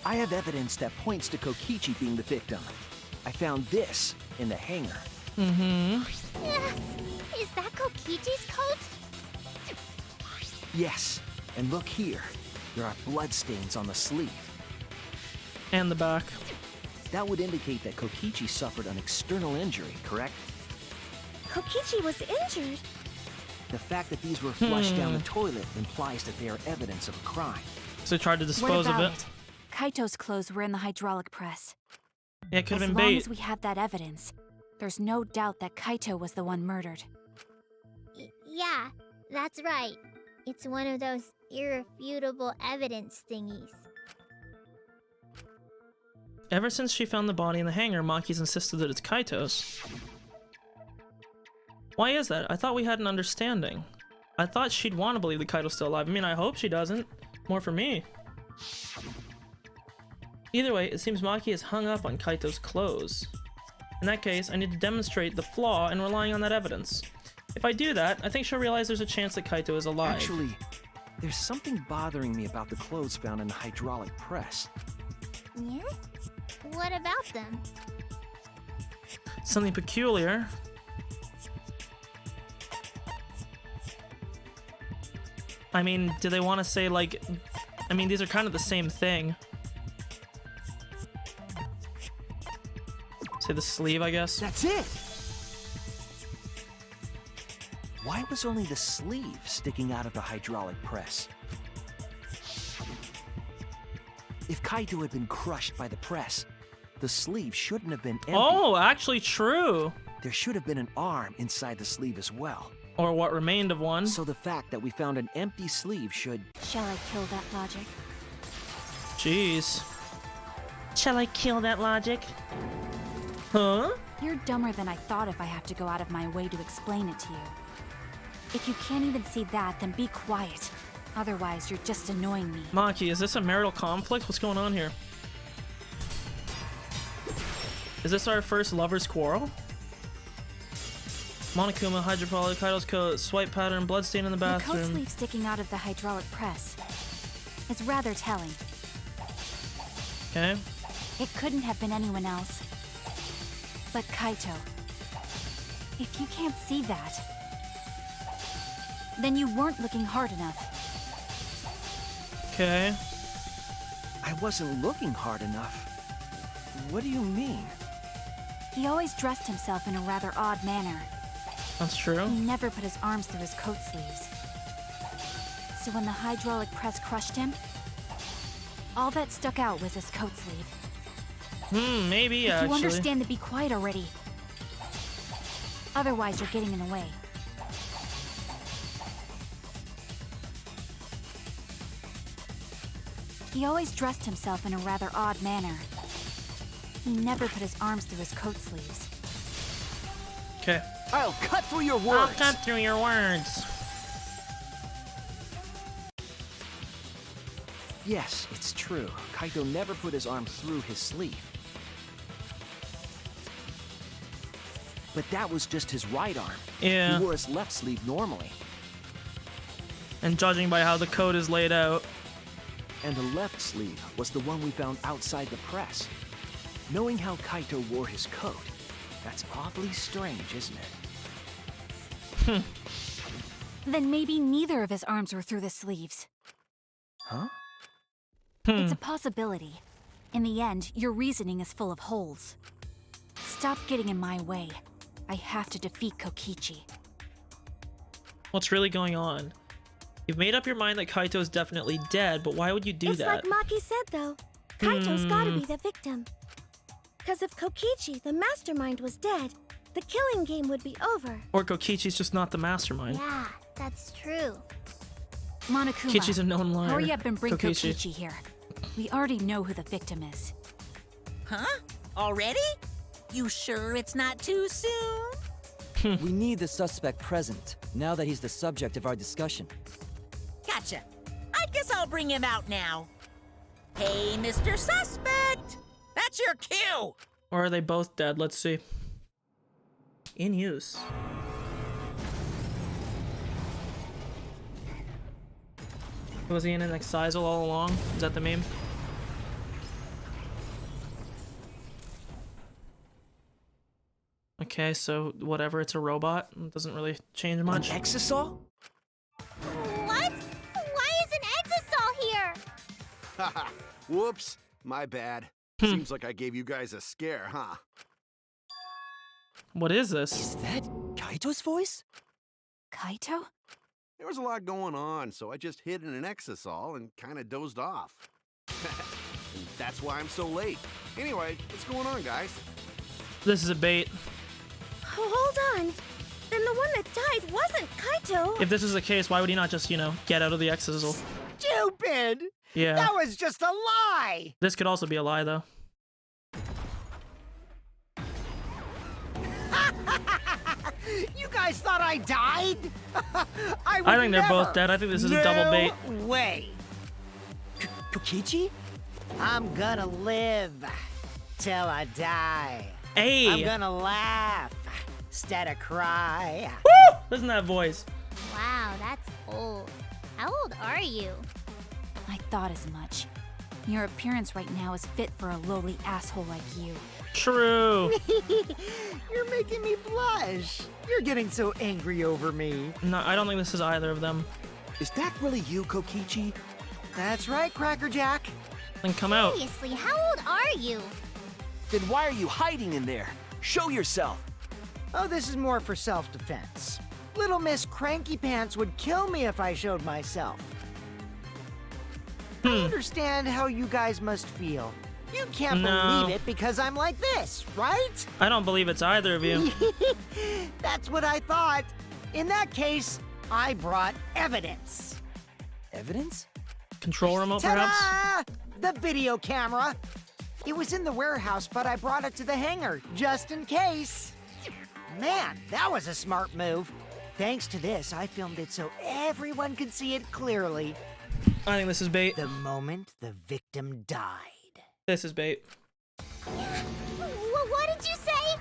I have evidence that points to Kokichi being the victim. I found this in the hangar. Mm-hmm. Is that Kokichi's coat? Yes, and look here. There are bloodstains on the sleeve. And the back. That would indicate that Kokichi suffered an external injury, correct? Kokichi was injured. The fact that these were flushed down the toilet implies that they are evidence of a crime. So tried to dispose of it. Kaito's clothes were in the hydraulic press. Yeah, it could have As been long bait. as we have that evidence, there's no doubt that Kaito was the one murdered. Yeah, that's right. It's one of those irrefutable evidence thingies. Ever since she found the body in the hangar, Maki's insisted that it's Kaito's. Why is that? I thought we had an understanding. I thought she'd want to believe that Kaito's still alive. I mean, I hope she doesn't. More for me. Either way, it seems Maki is hung up on Kaito's clothes. In that case, I need to demonstrate the flaw in relying on that evidence. If I do that, I think she'll realize there's a chance that Kaito is alive. Actually, there's something bothering me about the clothes found in the hydraulic press. Yeah? What about them? Something peculiar. I mean, do they want to say, like... I mean, these are kind of the same thing. Say the sleeve, I guess. That's it! Why was only the sleeve sticking out of the hydraulic press? If Kaito had been crushed by the press, the sleeve shouldn't have been empty. Oh, actually true. There should have been an arm inside the sleeve as well. Or what remained of one. So the fact that we found an empty sleeve should... Shall I kill that logic? Jeez. Shall I kill that logic? Huh? You're dumber than I thought if I have to go out of my way to explain it to you. If you can't even see that, then be quiet. Otherwise, you're just annoying me. Maki, is this a marital conflict? What's going on here? Is this our first lover's quarrel? Monokuma, hydropoly, Kaito's coat, swipe pattern, bloodstain in the The coat bathroom. sleeve sticking out of the hydraulic press. It's rather telling. Okay. It couldn't have been anyone else. But Kaito. If you can't see that, then you weren't looking hard enough. Okay. I wasn't looking hard enough. What do you mean? He always dressed himself in a rather odd manner. That's true. He never put his arms through his coat sleeves. So when the hydraulic press crushed him, all that stuck out was his coat sleeve. Maybe, If actually. you understand to be quiet already. Otherwise, you're getting in the way. He always dressed himself in a rather odd manner. He never put his arms through his coat sleeves. Okay. I'll cut through your I'll words! cut through your words. Yes, it's true. Kaito never put his arm through his sleeve. But that was just his right arm. Yeah. He wore his left sleeve normally. And judging by how the coat is laid out. And the left sleeve was the one we found outside the press. Knowing how Kaito wore his coat, that's awfully strange, isn't it? Then maybe neither of his arms were through the sleeves. Huh? It's a possibility. In the end, your reasoning is full of holes. Stop getting in my way. I have to defeat Kokichi. What's really going on? You've made up your mind that Kaito is definitely dead, but why would you do It's that? like Maki said, though. Kaito's gotta be the victim. Because if Kokichi, the mastermind, was dead, the killing game would be over. Or Kokichi's just not the mastermind. Yeah, that's true. Monokuma, Kokichi's a known liar. hurry up and bring Kokichi. Kokichi here. We already know who the victim is. Huh? Already? You sure it's not too soon? We need the suspect present, now that he's the subject of our discussion. Gotcha. I guess I'll bring him out now. Hey, Mr. Suspect! That's your cue! Or are they both dead? Let's see. In use. Was he in an excisal all along? Is that the meme? Okay, so whatever, it's a robot. It doesn't really change much. An exisal? What? Why is an exisal here? Haha. Whoops. My bad. Seems like I gave you guys a scare, huh? What is this? Is that Kaito's voice? Kaito? There was a lot going on, so I just hid in an exisal and kind of dozed off. And that's why I'm so late. Anyway, what's going on, guys? This is a bait. Oh, hold on. Then the one that died wasn't Kaito. If this is the case, why would he not just, you know, get out of the exisal? Stupid! Yeah. That was just a lie! This could also be a lie, though. You guys thought I died? I think they're both dead. I think this is a double bait. No way. Kokichi? I'm gonna live till I die. Hey! I'm gonna laugh instead of cry. Woo! Listen to that voice. Wow, that's old. How old are you? I thought as much. Your appearance right now is fit for a lowly asshole like you. True. You're making me blush. You're getting so angry over me. No, I don't think this is either of them. Is that really you, Kokichi? That's right, Cracker Jack. Then come out. Seriously, how old are you? Then why are you hiding in there? Show yourself. Oh, this is more for self-defense. Little Miss Cranky Pants would kill me if I showed myself. I understand how you guys must feel. You can't No. believe it because I'm like this, right? I don't believe it's either of you. That's what I thought. In that case, I brought evidence. Evidence? Control remote, perhaps? Ta-da! The video camera. It was in the warehouse, but I brought it to the hangar, just in case. Man, that was a smart move. Thanks to this, I filmed it so everyone could see it clearly. I think this is bait. The moment the victim died. This is bait. What did you say?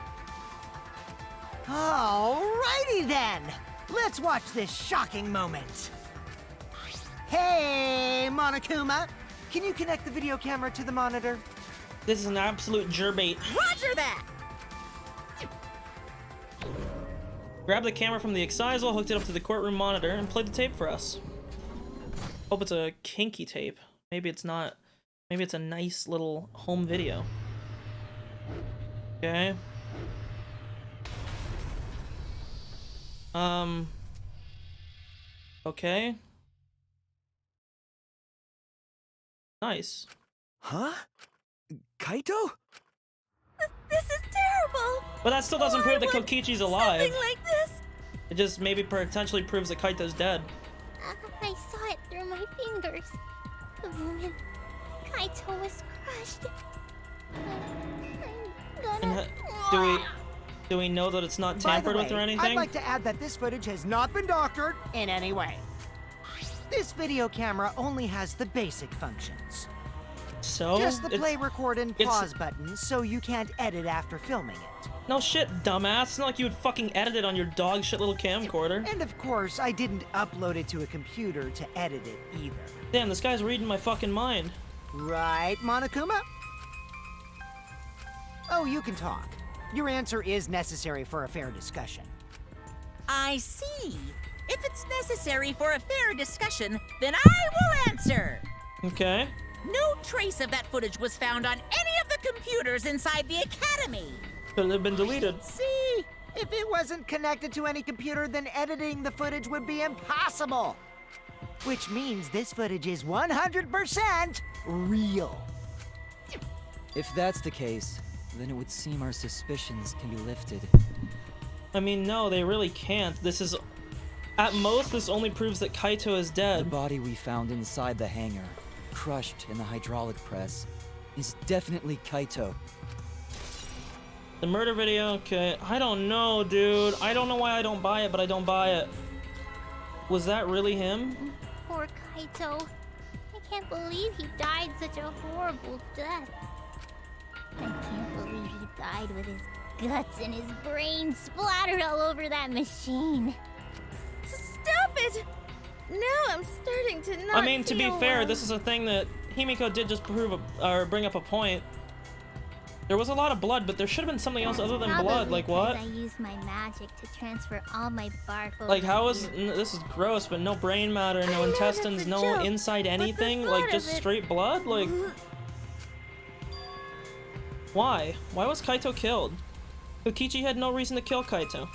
Alrighty then. Let's watch this shocking moment. Hey, Monokuma. Can you connect the video camera to the monitor? This is an absolute gerbait. Roger that! Grab the camera from the excisal, hooked it up to the courtroom monitor, and played the tape for us. Hope it's a kinky tape. Maybe it's not. Maybe it's a nice little home video. Okay. Okay. Nice. Huh? Kaito? This is terrible. But that still doesn't prove that Why would Kokichi's alive. Something like this. It just maybe potentially proves that Kaito's dead. I saw it through my fingers. The moment Kaito was crushed. I'm And gonna... do we know that it's not By the tampered way, with or anything? I'd like to add that this footage has not been doctored in any way. This video camera only has the basic functions. So Just the it's- play, record, and it's- pause buttons, so you can't edit after filming it. No shit, dumbass. It's not like you would fucking edit it on your dog shit little camcorder. And of course, I didn't upload it to a computer to edit it either. Damn, this guy's reading my fucking mind. Right, Monokuma? Oh, you can talk. Your answer is necessary for a fair discussion. I see. If it's necessary for a fair discussion, then I will answer. Okay. No trace of that footage was found on any of the computers inside the academy. Could have been deleted. See? If it wasn't connected to any computer, then editing the footage would be impossible. Which means this footage is 100% real. If that's the case, then it would seem our suspicions can be lifted. I mean, no, they really can't. This is... At most, this only proves that Kaito is The dead. body we found inside the hangar, crushed in the hydraulic press, is definitely Kaito. The murder video, okay. I don't know, dude. I don't know why I don't buy it, but I don't buy it. Was that really him? Poor Kaito. I can't believe he died such a horrible death. I can't believe he died with his guts and his brains splattered all over that machine. Stop it! Now I'm starting to not I mean, to be feel fair, well. this is a thing that Himiko did just bring up a point. There was a lot of blood, but there should have been something else other than blood. Probably Like what? 'cause I used my magic to transfer all my barf over Like how to is you. this is gross, but no brain matter, I no know that's intestines, a no joke, inside but the anything, thought like of just it- straight blood? Like why? Why was Kaito killed? Kokichi had no reason to kill Kaito.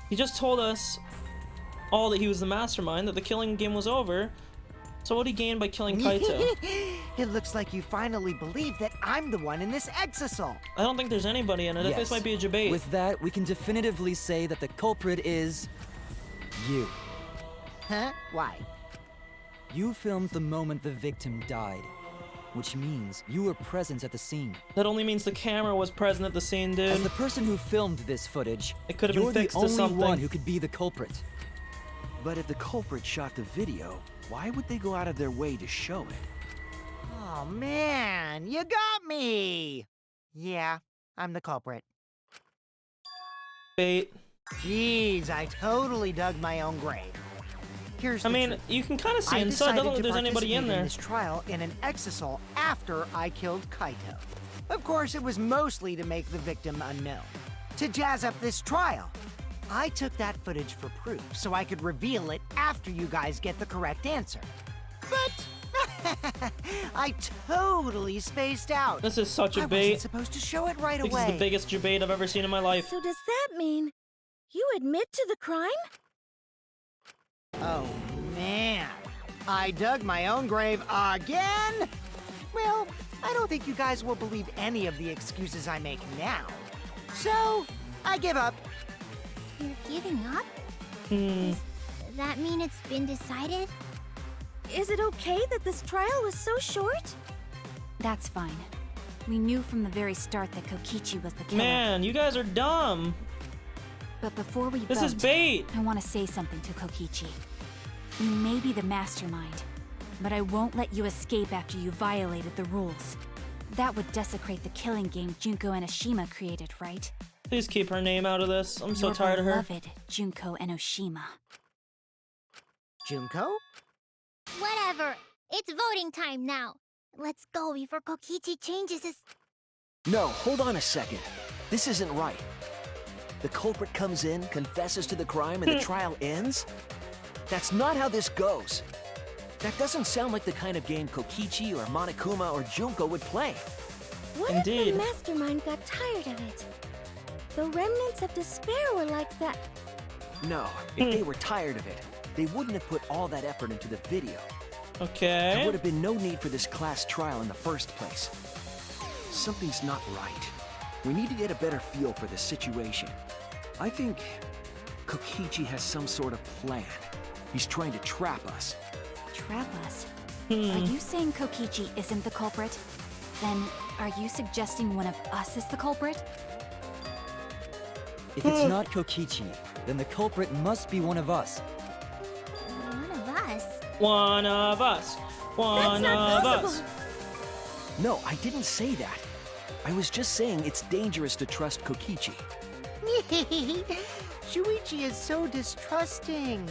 He just told us all that he was the mastermind, that the killing game was over. So what did he gain by killing Kaito? It looks like you finally believe that I'm the one in this exisal. I don't think there's anybody in it. I think this Yes. might be a debate. With that, we can definitively say that the culprit is you. Huh? Why? You filmed the moment the victim died, which means you were present at the scene. That only means the camera was present at the scene, dude. As the person who filmed this footage, It could have been you're fixed the to only something. one who could be the culprit. But if the culprit shot the video, why would they go out of their way to show it? Oh man, you got me! Yeah, I'm the culprit. Bait. Jeez, I totally dug my own grave. Here's I the mean, truth. you can kind of see I inside. Doesn't decided look like to there's anybody in participate there. this trial in an exisal after I killed Kaito. Of course, it was mostly to make the victim unknown. To jazz up this trial, I took that footage for proof so I could reveal it after you guys get the correct answer. But I totally spaced out. This is such a I bait. wasn't supposed to show it right This away. is the biggest debate I've ever seen in my life. So does that mean you admit to the crime? Oh, man. I dug my own grave again? Well, I don't think you guys will believe any of the excuses I make now. So, I give up. You're giving up? Hmm. Does that mean it's been decided? Is it okay that this trial was so short? That's fine. We knew from the very start that Kokichi was the killer. Man, you guys are dumb. But before we This is vote, bait. I want to say something to Kokichi. You may be the mastermind, but I won't let you escape after you violated the rules. That would desecrate the killing game Junko Enoshima created, right? Please keep her name out of this. I'm so Your tired of her. beloved Junko Enoshima. Junko? Whatever. It's voting time now. Let's go before Kokichi changes his... No, hold on a second. This isn't right. The culprit comes in, confesses to the crime, and the trial ends? That's not how this goes. That doesn't sound like the kind of game Kokichi or Monokuma or Junko would play. What Indeed. if the mastermind got tired of it? The remnants of despair were like that. No, if they were tired of it, they wouldn't have put all that effort into the video. There Okay. would have been no need for this class trial in the first place. Something's not right. We need to get a better feel for this situation. I think Kokichi has some sort of plan. He's trying to trap us. Trap us. Are you saying Kokichi isn't the culprit? Then, are you suggesting one of us is the culprit? If it's not Kokichi, then the culprit must be one of us. One of us? One of us. One of us. No, I didn't say that. I was just saying it's dangerous to trust Kokichi. Shuichi is so distrusting.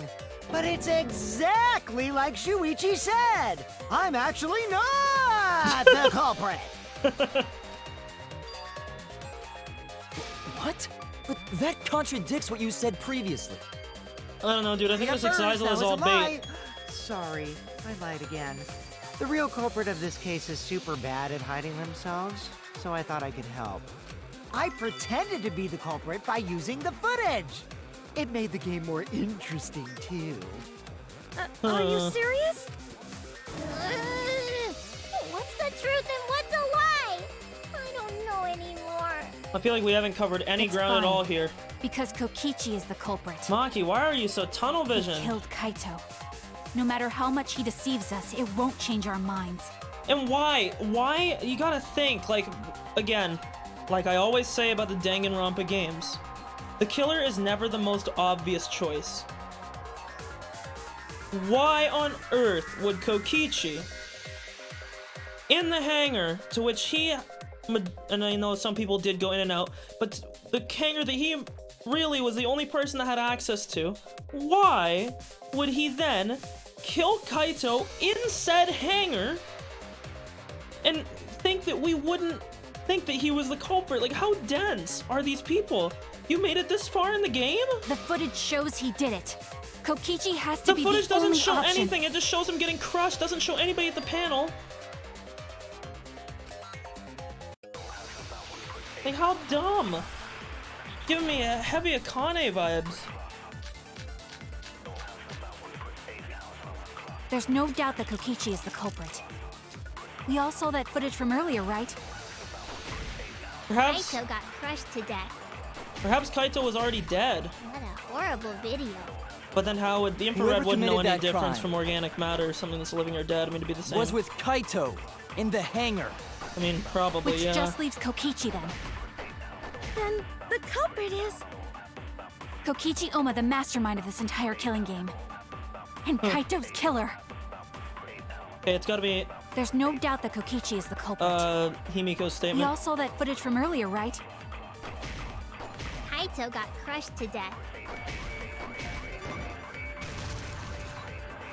But it's exactly like Shuichi said. I'm actually not the culprit. What? But that contradicts what you said previously. I don't know, dude. I think this At first, Exisal that is was all a lie. bait. Sorry, I lied again. The real culprit of this case is super bad at hiding themselves, so I thought I could help. I pretended to be the culprit by using the footage. It made the game more interesting, too. Are you serious? What's the truth and what's a lie? I don't know anymore. I feel like we haven't covered any It's ground at fine. all here. Because Kokichi is the culprit. Maki, why are you so tunnel He vision? killed Kaito. No matter how much he deceives us, it won't change our minds. And why? Why? You gotta think, like, again, like I always say about the Danganronpa games, the killer is never the most obvious choice. Why on earth would Kokichi, in the hangar to which he and I know some people did go in and out, but the hangar that he really was the only person that had access to, why would he then kill Kaito in said hangar and think that we wouldn't think that he was the culprit? Like, how dense are these people? You made it this far in the game? The footage shows he did it. Kokichi has to be The footage the doesn't only show option. anything. It just shows him getting crushed. Doesn't show anybody at the panel. Like, how dumb. Giving me a heavy Akane vibes. There's no doubt that Kokichi is the culprit. We all saw that footage from earlier, right? Perhaps Kaito got crushed to death. Kaito was already dead. What a horrible video. But then how would the infrared wouldn't know committed any that difference crime from organic matter, something that's living or dead? I mean, to be the same. Was with Kaito in the hangar. I mean, probably, Which yeah. just leaves Kokichi then. Then the culprit is... Kokichi Oma, the mastermind of this entire killing game. And Kaito's killer. Okay, it's gotta be, There's no doubt that Kokichi is the culprit. Himiko's We statement. all saw that footage from earlier, right? Kaito got crushed to death.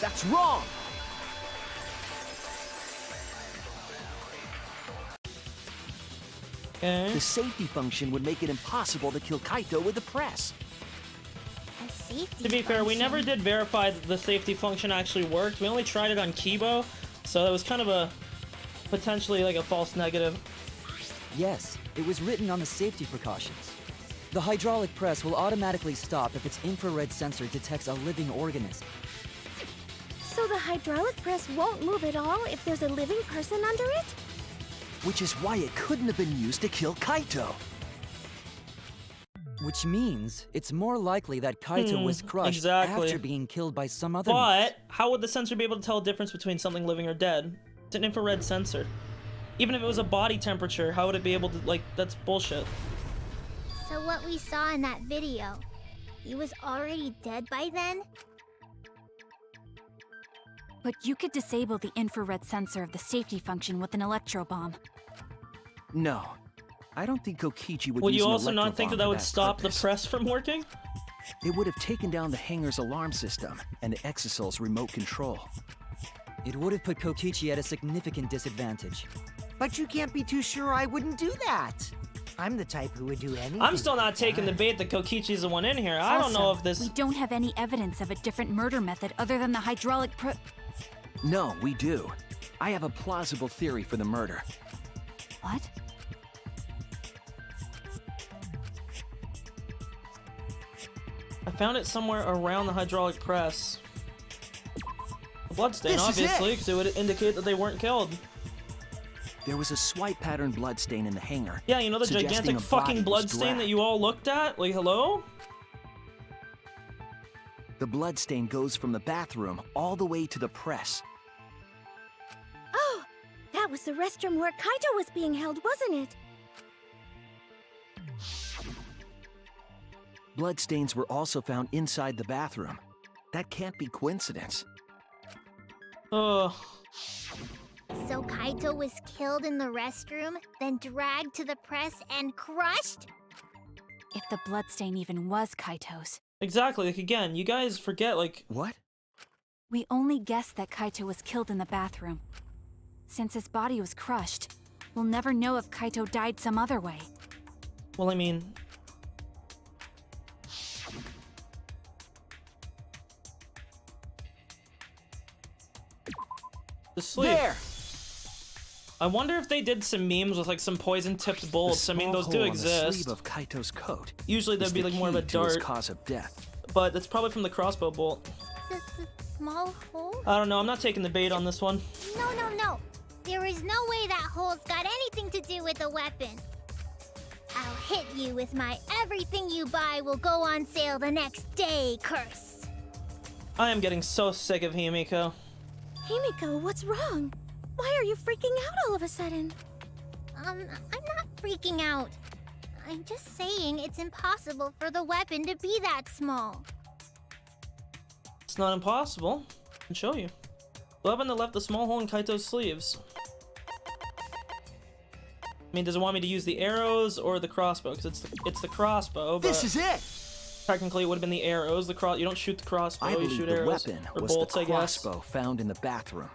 That's wrong! Okay. The safety function would make it impossible to kill Kaito with the press. A safety To be fair, we function. never did verify that the safety function actually worked. We only tried it on Kibo, so that was kind of a potentially like a false negative. Yes, it was written on the safety precautions. The hydraulic press will automatically stop if its infrared sensor detects a living organism. So the hydraulic press won't move at all if there's a living person under it? Which is why it couldn't have been used to kill Kaito. Which means it's more likely that Kaito was crushed exactly. after being killed by some other means. But how would the sensor be able to tell a difference between something living or dead? It's an infrared sensor. Even if it was a body temperature, how would it be able to, like, that's bullshit. So what we saw in that video, he was already dead by then? But you could disable the infrared sensor of the safety function with an electro bomb. No. I don't think Kokichi would Would use you an also not think electrobomb that for would stop purpose. the press from working? It would have taken down the hangar's alarm system and the Exosol's remote control. It would have put Kokichi at a significant disadvantage. But you can't be too sure I wouldn't do that. I'm the type who would do anything. I'm still not like taking the that. bait that Kokichi's the one in here. I don't know Also, if this... we don't have any evidence of a different murder method other than the hydraulic No, we do. I have a plausible theory for the murder. What? I found it somewhere around the hydraulic press. A bloodstain, This is obviously, it! because it would indicate that they weren't killed. There was a swipe pattern bloodstain in the hangar. Yeah, you know the suggesting gigantic a fucking body was bloodstain that dragged. you all looked at? Like, hello? The bloodstain goes from the bathroom all the way to the press. Oh, that was the restroom where Kaito was being held, wasn't it? Bloodstains were also found inside the bathroom. That can't be coincidence. Ugh. So Kaito was killed in the restroom, then dragged to the press and crushed? If the bloodstain even was Kaito's. Exactly, like, again, you guys forget, like... What? We only guessed that Kaito was killed in the bathroom. Since his body was crushed, we'll never know if Kaito died some other way. Well, I mean... The sleeve. There! I wonder if they did some memes with, like, some poison-tipped bolts. I mean, The those small do hole on the exist. sleeve of Kaito's coat Usually is that'd be, the like, more of a key to his dart. cause of death. But that's probably from the crossbow bolt. The small hole? I don't know, I'm not taking the bait on this one. No, no, no. There is no way that hole's got anything to do with the weapon. I'll hit you with my everything you buy will go on sale the next day curse. I am getting so sick of Himiko. Himiko, what's wrong? Why are you freaking out all of a sudden? I'm not freaking out. I'm just saying it's impossible for the weapon to be that small. It's not impossible. I can show you. The weapon that left the small hole in Kaito's sleeves. I mean, does it want me to use the arrows or the crossbow? Because it's the crossbow, but This is it! technically it would have been the arrows. You don't shoot the crossbow, I you believe shoot the arrows. weapon Or was bolts, the I guess. crossbow found in the bathroom.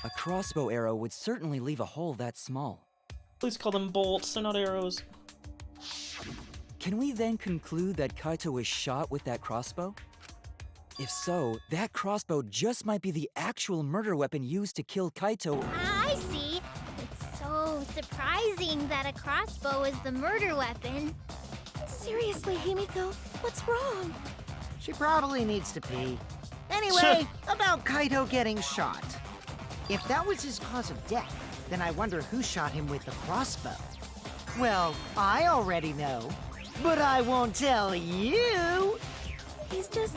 A crossbow arrow would certainly leave a hole that small. Please call them bolts, they're not arrows. Can we then conclude that Kaito was shot with that crossbow? If so, that crossbow just might be the actual murder weapon used to kill Kaito. I see. It's so surprising that a crossbow is the murder weapon. Seriously, Himiko, what's wrong? She probably needs to pee. Anyway, about Kaito getting shot. If that was his cause of death, then I wonder who shot him with the crossbow. Well, I already know, but I won't tell you. He's just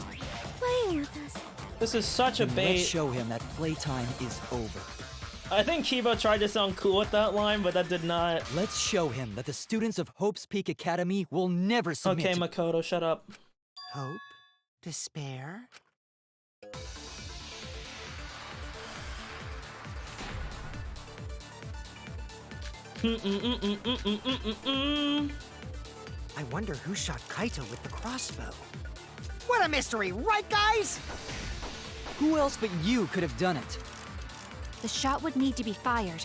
playing with us. This is such a Then bait. let's show him that playtime is over. I think Kiba tried to sound cool with that line, but that did not. Let's show him that the students of Hope's Peak Academy will never submit Okay, to- Makoto, shut up. Hope? Despair? I wonder who shot Kaito with the crossbow. What a mystery, right, guys? Who else but you could have done it? The shot would need to be fired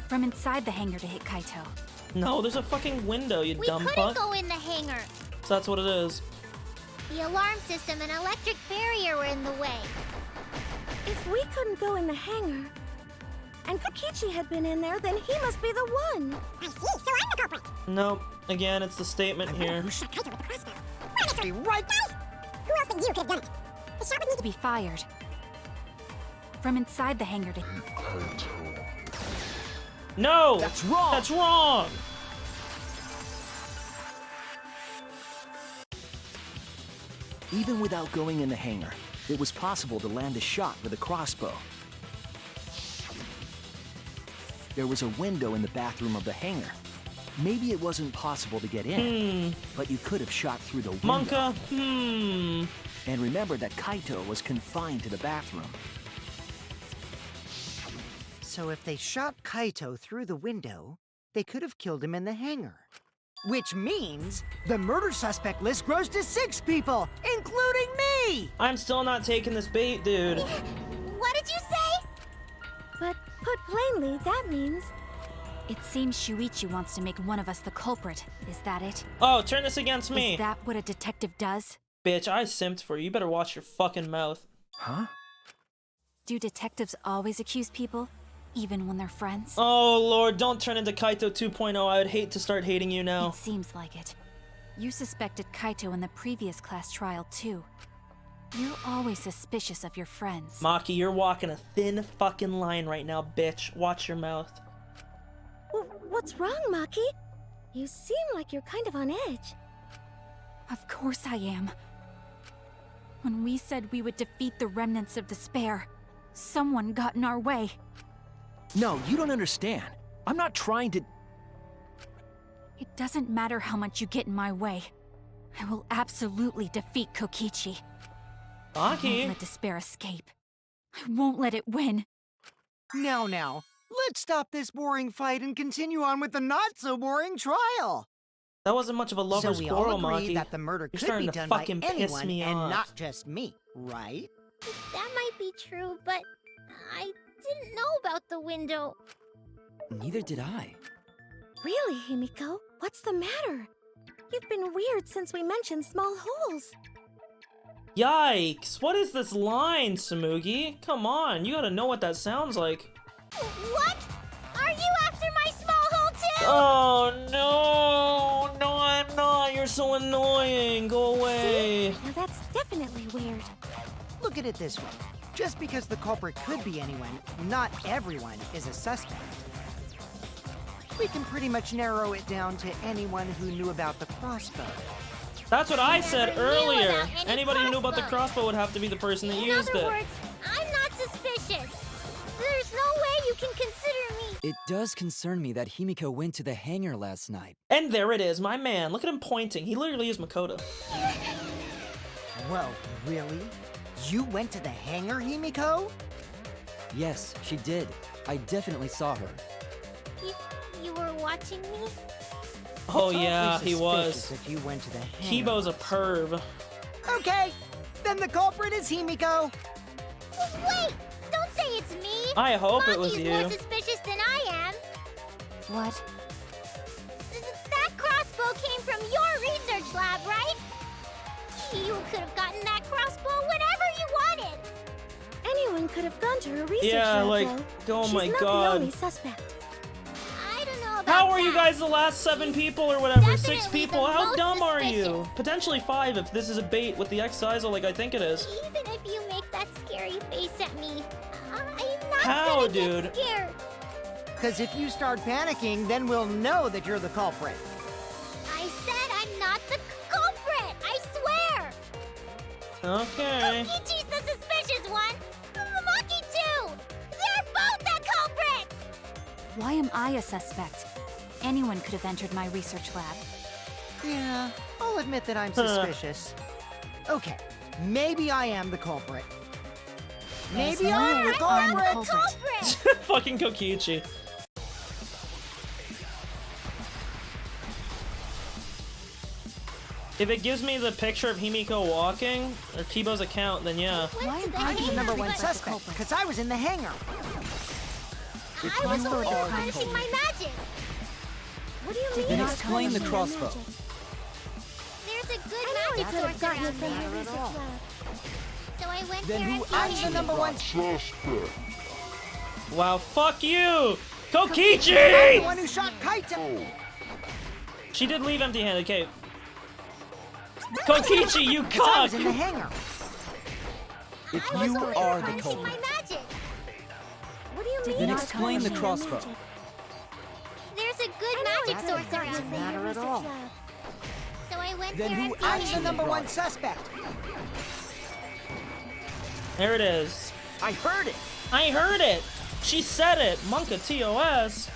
from inside the hangar to hit Kaito. No, there's a fucking window, you We dumb couldn't fuck. go in the hangar. So that's what it is. The alarm system and electric barrier were in the way. If we couldn't go in the hangar, and Kokichi had been in there, then he must be the one. I see, so I'm the culprit. Nope. Again, it's the statement here. Who shot Kaito with the crossbow? What a mystery, right, guys? Who else but you could have done it? The shot would need to be fired from inside the hangar to Kaito. No! That's wrong! That's wrong! Even without going in the hangar, it was possible to land a shot with a crossbow. There was a window in the bathroom of the hangar. Maybe it wasn't possible to get in, but you could have shot through the window. Monka, And remember that Kaito was confined to the bathroom. So if they shot Kaito through the window, they could have killed him in the hangar. Which means the murder suspect list grows to 6 people, including me! I'm still not taking this bait, dude. What did you say? But put plainly, that means It seems Shuichi wants to make one of us the culprit. Is that it? Oh, turn this against me. Is that what a detective does? Bitch, I simped for you. You better watch your fucking mouth. Huh? Do detectives always accuse people, even when they're friends? Oh, Lord, don't turn into Kaito 2.0. I would hate to start hating you now. It seems like it. You suspected Kaito in the previous class trial, too. You're always suspicious of your friends. Maki, you're walking a thin fucking line right now, bitch. Watch your mouth. What's wrong, Maki? You seem like you're kind of on edge. Of course I am. When we said we would defeat the remnants of despair, someone got in our way. No, you don't understand. I'm not trying to... It doesn't matter how much you get in my way. I will absolutely defeat Kokichi. I won't Maki. let despair escape. I won't let it win. Now, let's stop this boring fight and continue on with the not-so-boring trial. That wasn't much of a lover's So we quarrel, all agree Maki. that the murder You're could starting be to done by fucking piss anyone me and off. not just me, right? That might be true, but I didn't know about the window. Neither did I. Really, Himiko? What's the matter? You've been weird since we mentioned small holes. Yikes. What is this line, Samugi? Come on, you gotta know what that sounds like. What? Are you after my small hole too? Oh, no. No, I'm not. You're so annoying. Go away. Now that's definitely weird. Look at it this way. Just because the culprit could be anyone, not everyone is a suspect. We can pretty much narrow it down to anyone who knew about the crossbow. That's what I said Never knew earlier. about any Anybody who knew about the crossbow. crossbow would have to be the person that In used other it. words, I'm not suspicious. There's no way you can consider me. It does concern me that Himiko went to the hangar last night. And there it is, my man. Look at him pointing. He literally is Makoto. Whoa, really? You went to the hangar, Himiko? Yes, she did. I definitely saw her. You were watching me? Oh It's yeah, awfully he was. suspicious If you went to the hangar. Kibo's a perv. Okay, then the culprit is Himiko. Wait! Don't say it's me! I hope it was Maki's you. more suspicious than I am. What? That crossbow came from your research lab, right? You could have gotten that crossbow whenever you wanted. Anyone could have gone to her research Yeah, lab, like, though. oh my She's not god. the only suspect. I don't know about How are you that. guys the last 7 people or whatever? 6 Definitely people? the How most dumb are you? suspicious. Potentially 5 if this is a bait with the exercise, like I think it is. Even if you make that scary face at me, I'm not How, gonna dude? get scared. Because if you start panicking, then we'll know that you're the culprit. I said I'm not the culprit. I swear. Okay. Kokichi's the suspicious one. Maki too. They're both the culprits. Why am I a suspect? Anyone could have entered my research lab. Yeah, I'll admit that I'm suspicious. Okay, maybe I am the culprit. Maybe I'm the I'm the culprit. culprit. Fucking Kokichi. If it gives me the picture of Himiko walking, or Kibo's account, then yeah. Why am I'm the number one but- suspect, because I was in the hangar. I was only are harnessing my magic. What do you Did mean? not it's explain the magic? crossbow. There's a good We magic could have source gotten it around from here. her research lab. So I went Then there who and I'm found the it. number one. Suspect. Wow, fuck you! I'm the Kokichi! one who shot Kaito. She did leave empty-handed, okay. Kokichi, you I cock! was in the hangar. If I was you only are the harnessing my culprit, magic. What do you Did mean? Then it's explain the harnessing crossbow. magic? There's a good That magic source doesn't around matter here. at Research all. lab. So I went Then there who and found I'm it. the number brought one it? suspect. There it is. I heard it. I heard it! She said it! Monka TOS!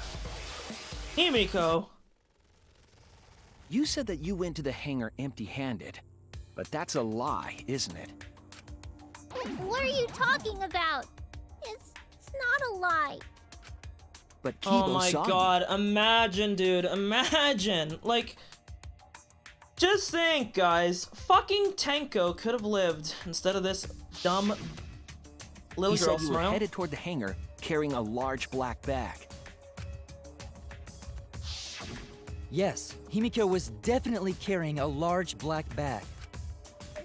Himiko. You said that you went to the hangar empty-handed, but that's a lie, isn't it? What are you talking about? It's not a lie. But Kibo Oh my saw god, imagine, dude, imagine! Like, just think, guys. Fucking Tenko could have lived instead of this dumb you. little He girl said you were smile. headed toward the hangar carrying a large black bag. Yes, Himiko was definitely carrying a large black bag.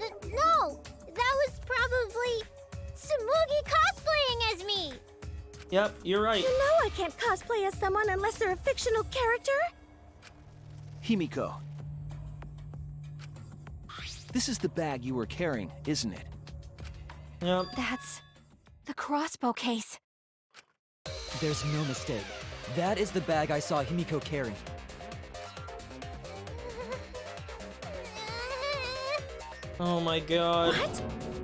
No, that was probably Tsumugi cosplaying as me. Yep, you're right. You know I can't cosplay as someone unless they're a fictional character. Himiko. This is the bag you were carrying, isn't it? Yep. That's the crossbow case. There's no mistake. That is the bag I saw Himiko carrying. Oh my god. What?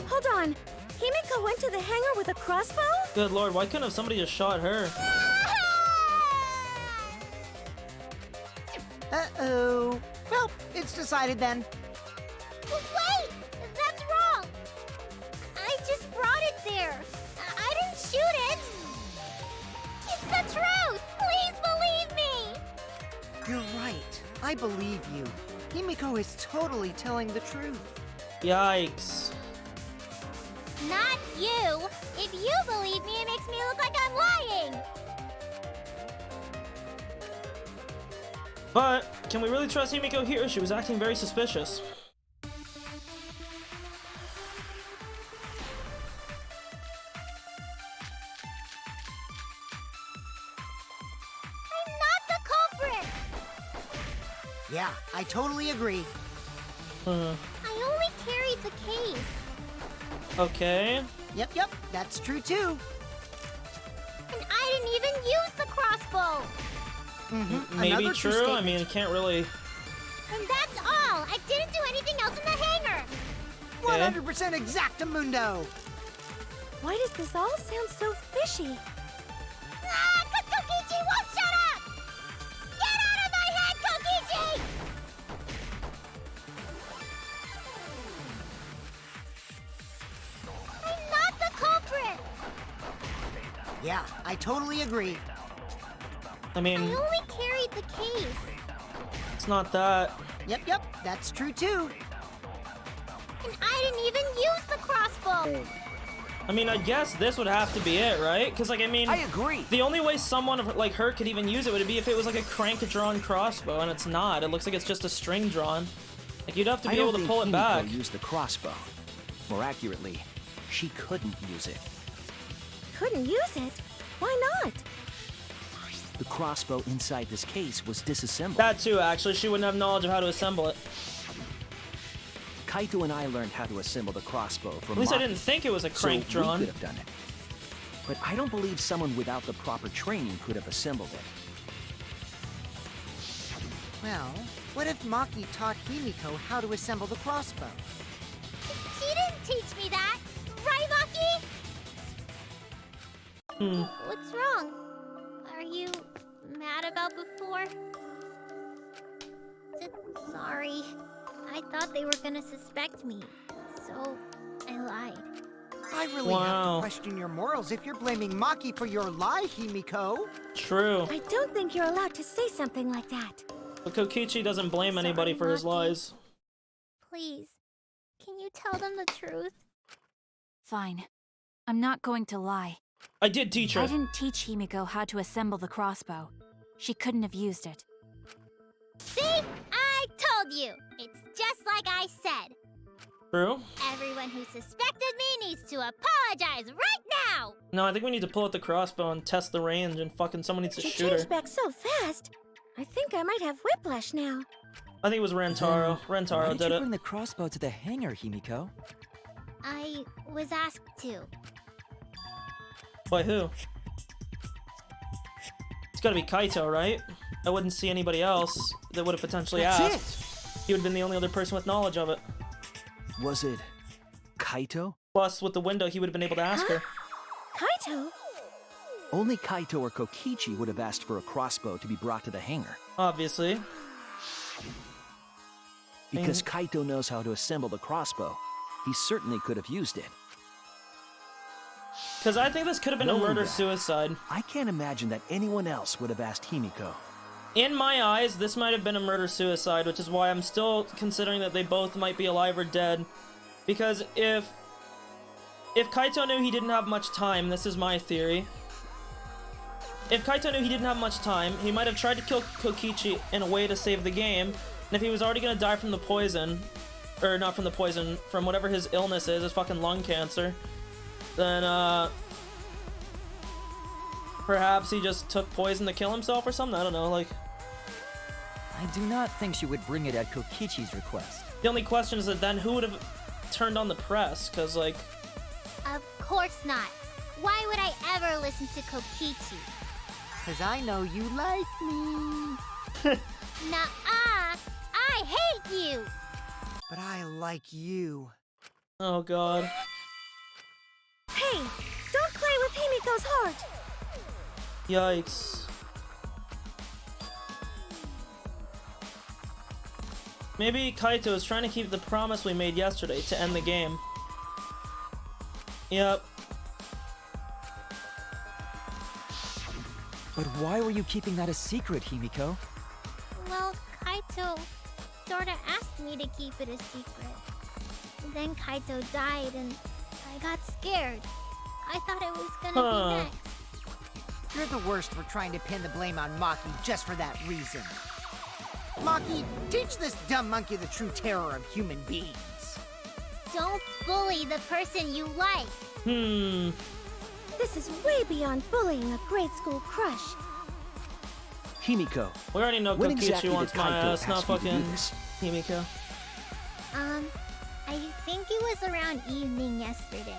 Hold on. Himiko went to the hangar with a crossbow? Good lord, why couldn't have somebody just shot her? Uh-oh. Well, it's decided then. Wait, that's wrong. I just brought it there. I didn't shoot it. It's the truth. Please believe me. You're right. I believe you. Himiko is totally telling the truth. Yikes. Not you. If you believe me, it makes me look like I'm lying. But, can we really trust Himiko here? She was acting very suspicious. I'm not the culprit. Yeah, I totally agree. Uh, I only carried the case. okay. Yep, that's true too. And I didn't even use the crossbow. Maybe Another true. I statement. mean, can't really. And that's all. I didn't do anything else in the hangar. 100% exactamundo. Why does this all sound so fishy? Ah, 'cause Kokichi won't shut up! Get out of my head, Kokichi! I'm not the culprit. Yeah, I totally agree. I mean, I only carried the case. it's not that. Yep, that's true too. And I didn't even use the crossbow. I mean, I guess this would have to be it, right? Because, like, I mean, I agree. the only way someone like her could even use it would be if it was like a crank-drawn crossbow, and it's not. It looks like it's just a string drawn. Like, you'd have to be able to pull it back. I don't think Himiko used the crossbow. More accurately, she couldn't use it. Couldn't use it? Why not? The crossbow inside this case was disassembled. That too, actually. She wouldn't have knowledge of how to assemble it. Kaito and I learned how to assemble the crossbow from At least I Maki, didn't think it was a so crank drawn. we could have done it. But I don't believe someone without the proper training could have assembled it. Well, what if Maki taught Himiko how to assemble the crossbow? She didn't teach me that. Right, Maki? What's wrong? Are you mad about before? Sorry. I thought they were gonna suspect me, so I lied. I really have to question your morals if you're blaming Maki for your lie, Himiko. True. I don't think you're allowed to say something like that. But Kokichi doesn't blame anybody for his Maki. lies. Please, can you tell them the truth? Fine. I'm not going to lie. I did teach her. I didn't teach Himiko how to assemble the crossbow. She couldn't have used it. See? I told you! It's just like I said. True. Everyone who suspected me needs to apologize right now! No, I think we need to pull out the crossbow and test the range, and fucking someone needs to She shoot her. changed back so fast. I think I might have whiplash now. I think it was Rentaro. Why Rentaro did did you it. bring the crossbow to the hangar, Himiko? I was asked to. By who? It's gotta be Kaito, right? I wouldn't see anybody else that would have potentially That's asked. He would have been the only other person with knowledge of it. Was it Kaito? Plus, with the window, he would have been able to ask her. Kaito? Only Kaito or Kokichi would have asked for a crossbow to be brought to the hangar. Obviously. Because Kaito knows how to assemble the crossbow, he certainly could have used it. Because I think this could have been a Knowing that, murder-suicide. I can't imagine that anyone else would have asked Himiko. In my eyes, this might have been a murder-suicide, which is why I'm still considering that they both might be alive or dead. Because if Kaito knew he didn't have much time, this is my theory. If Kaito knew he didn't have much time, he might have tried to kill Kokichi in a way to save the game. And if he was already gonna die from the poison, or not from the poison, from whatever his illness is, his fucking lung cancer, then perhaps he just took poison to kill himself or something? I don't know, like... I do not think she would bring it at Kokichi's request. The only question is that then who would have turned on the press? Because, like... Of course not. Why would I ever listen to Kokichi? Cause I know you like me. Nuh-uh! I hate you! But I like you. Oh god. Hey, don't play with Himiko's heart. Yikes. Maybe Kaito is trying to keep the promise we made yesterday to end the game. Yep. But why were you keeping that a secret, Himiko? Well, Kaito sorta asked me to keep it a secret. Then Kaito died and I got scared. I thought it was gonna be next. You're the worst for trying to pin the blame on Maki just for that reason. Maki, teach this dumb monkey the true terror of human beings. Don't bully the person you like. This is way beyond bullying a grade school crush. Himiko, We already know when Kokichi exactly wants did my Kaito ass, not ask you to do fucking this? Himiko. I think it was around evening yesterday.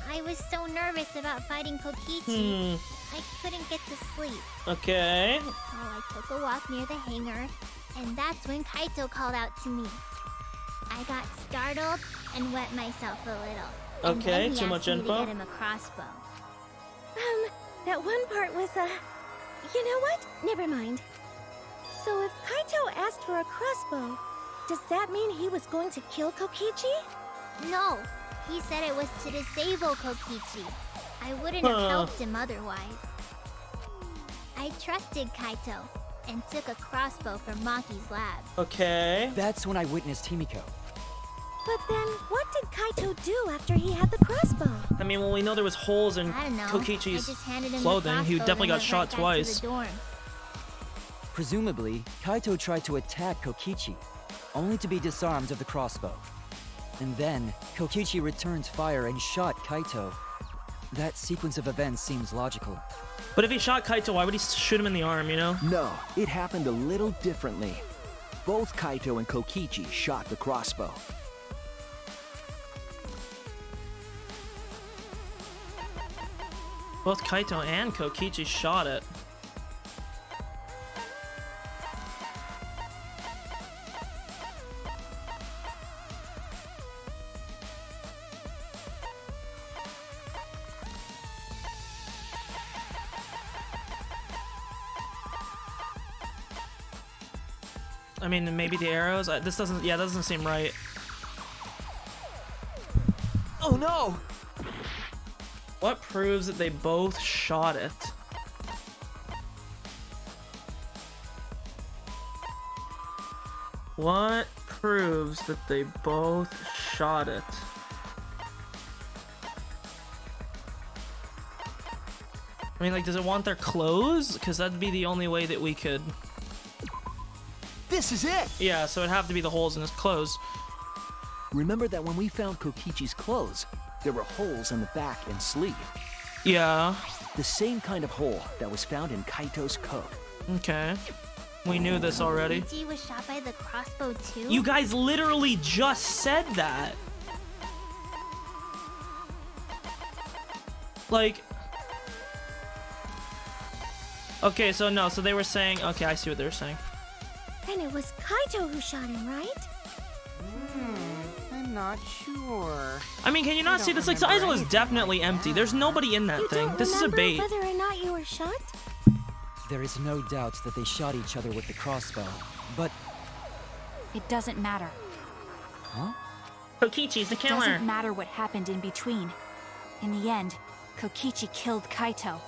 I was so nervous about fighting Kokichi, I couldn't get to sleep. Okay. So I took a walk near the hangar, and that's when Kaito called out to me. I got startled and wet myself a little. And Okay, then he too asked much me info. to get him a crossbow. That one part was, you know what? Never mind. So if Kaito asked for a crossbow, does that mean he was going to kill Kokichi? No, he said it was to disable Kokichi. I wouldn't have helped him otherwise. I trusted Kaito and took a crossbow from Maki's lab. Okay. That's when I witnessed Himiko. But then, what did Kaito do after he had the crossbow? I mean, well, we know there was holes in I don't know. Kokichi's I just handed him clothing. The He crossbow, definitely then got went shot right back twice. To the dorm. Presumably, Kaito tried to attack Kokichi, only to be disarmed of the crossbow. And then, Kokichi returned fire and shot Kaito. That sequence of events seems logical. But if he shot Kaito, why would he shoot him in the arm, you know? No, it happened a little differently. Both Kaito and Kokichi shot the crossbow. Both Kaito and Kokichi shot it. I mean, maybe the arrows? This doesn't, yeah, that doesn't seem right. Oh no! What proves that they both shot it? What proves that they both shot it? I mean, like, does it want their clothes? Because that'd be the only way that we could... This is it! Yeah, so it'd have to be the holes in his clothes. Remember that when we found Kokichi's clothes, there were holes in the back and sleeve. Yeah. The same kind of hole that was found in Kaito's coat. Okay. We knew this already. Kokichi was shot by the crossbow too? You guys literally just said that. Like... Okay, so no, so they were saying... Okay, I see what they were saying. And it was Kaito who shot him, right? I'm not sure. I mean, can you not see this? Like, the isle is definitely empty. There's nobody in that You thing. don't This is a remember bait. whether or not you were shot? There is no doubt that they shot each other with the crossbow, but... It doesn't matter. Huh? Kokichi's the killer. Doesn't matter what happened in between. In the end, Kokichi killed Kaito.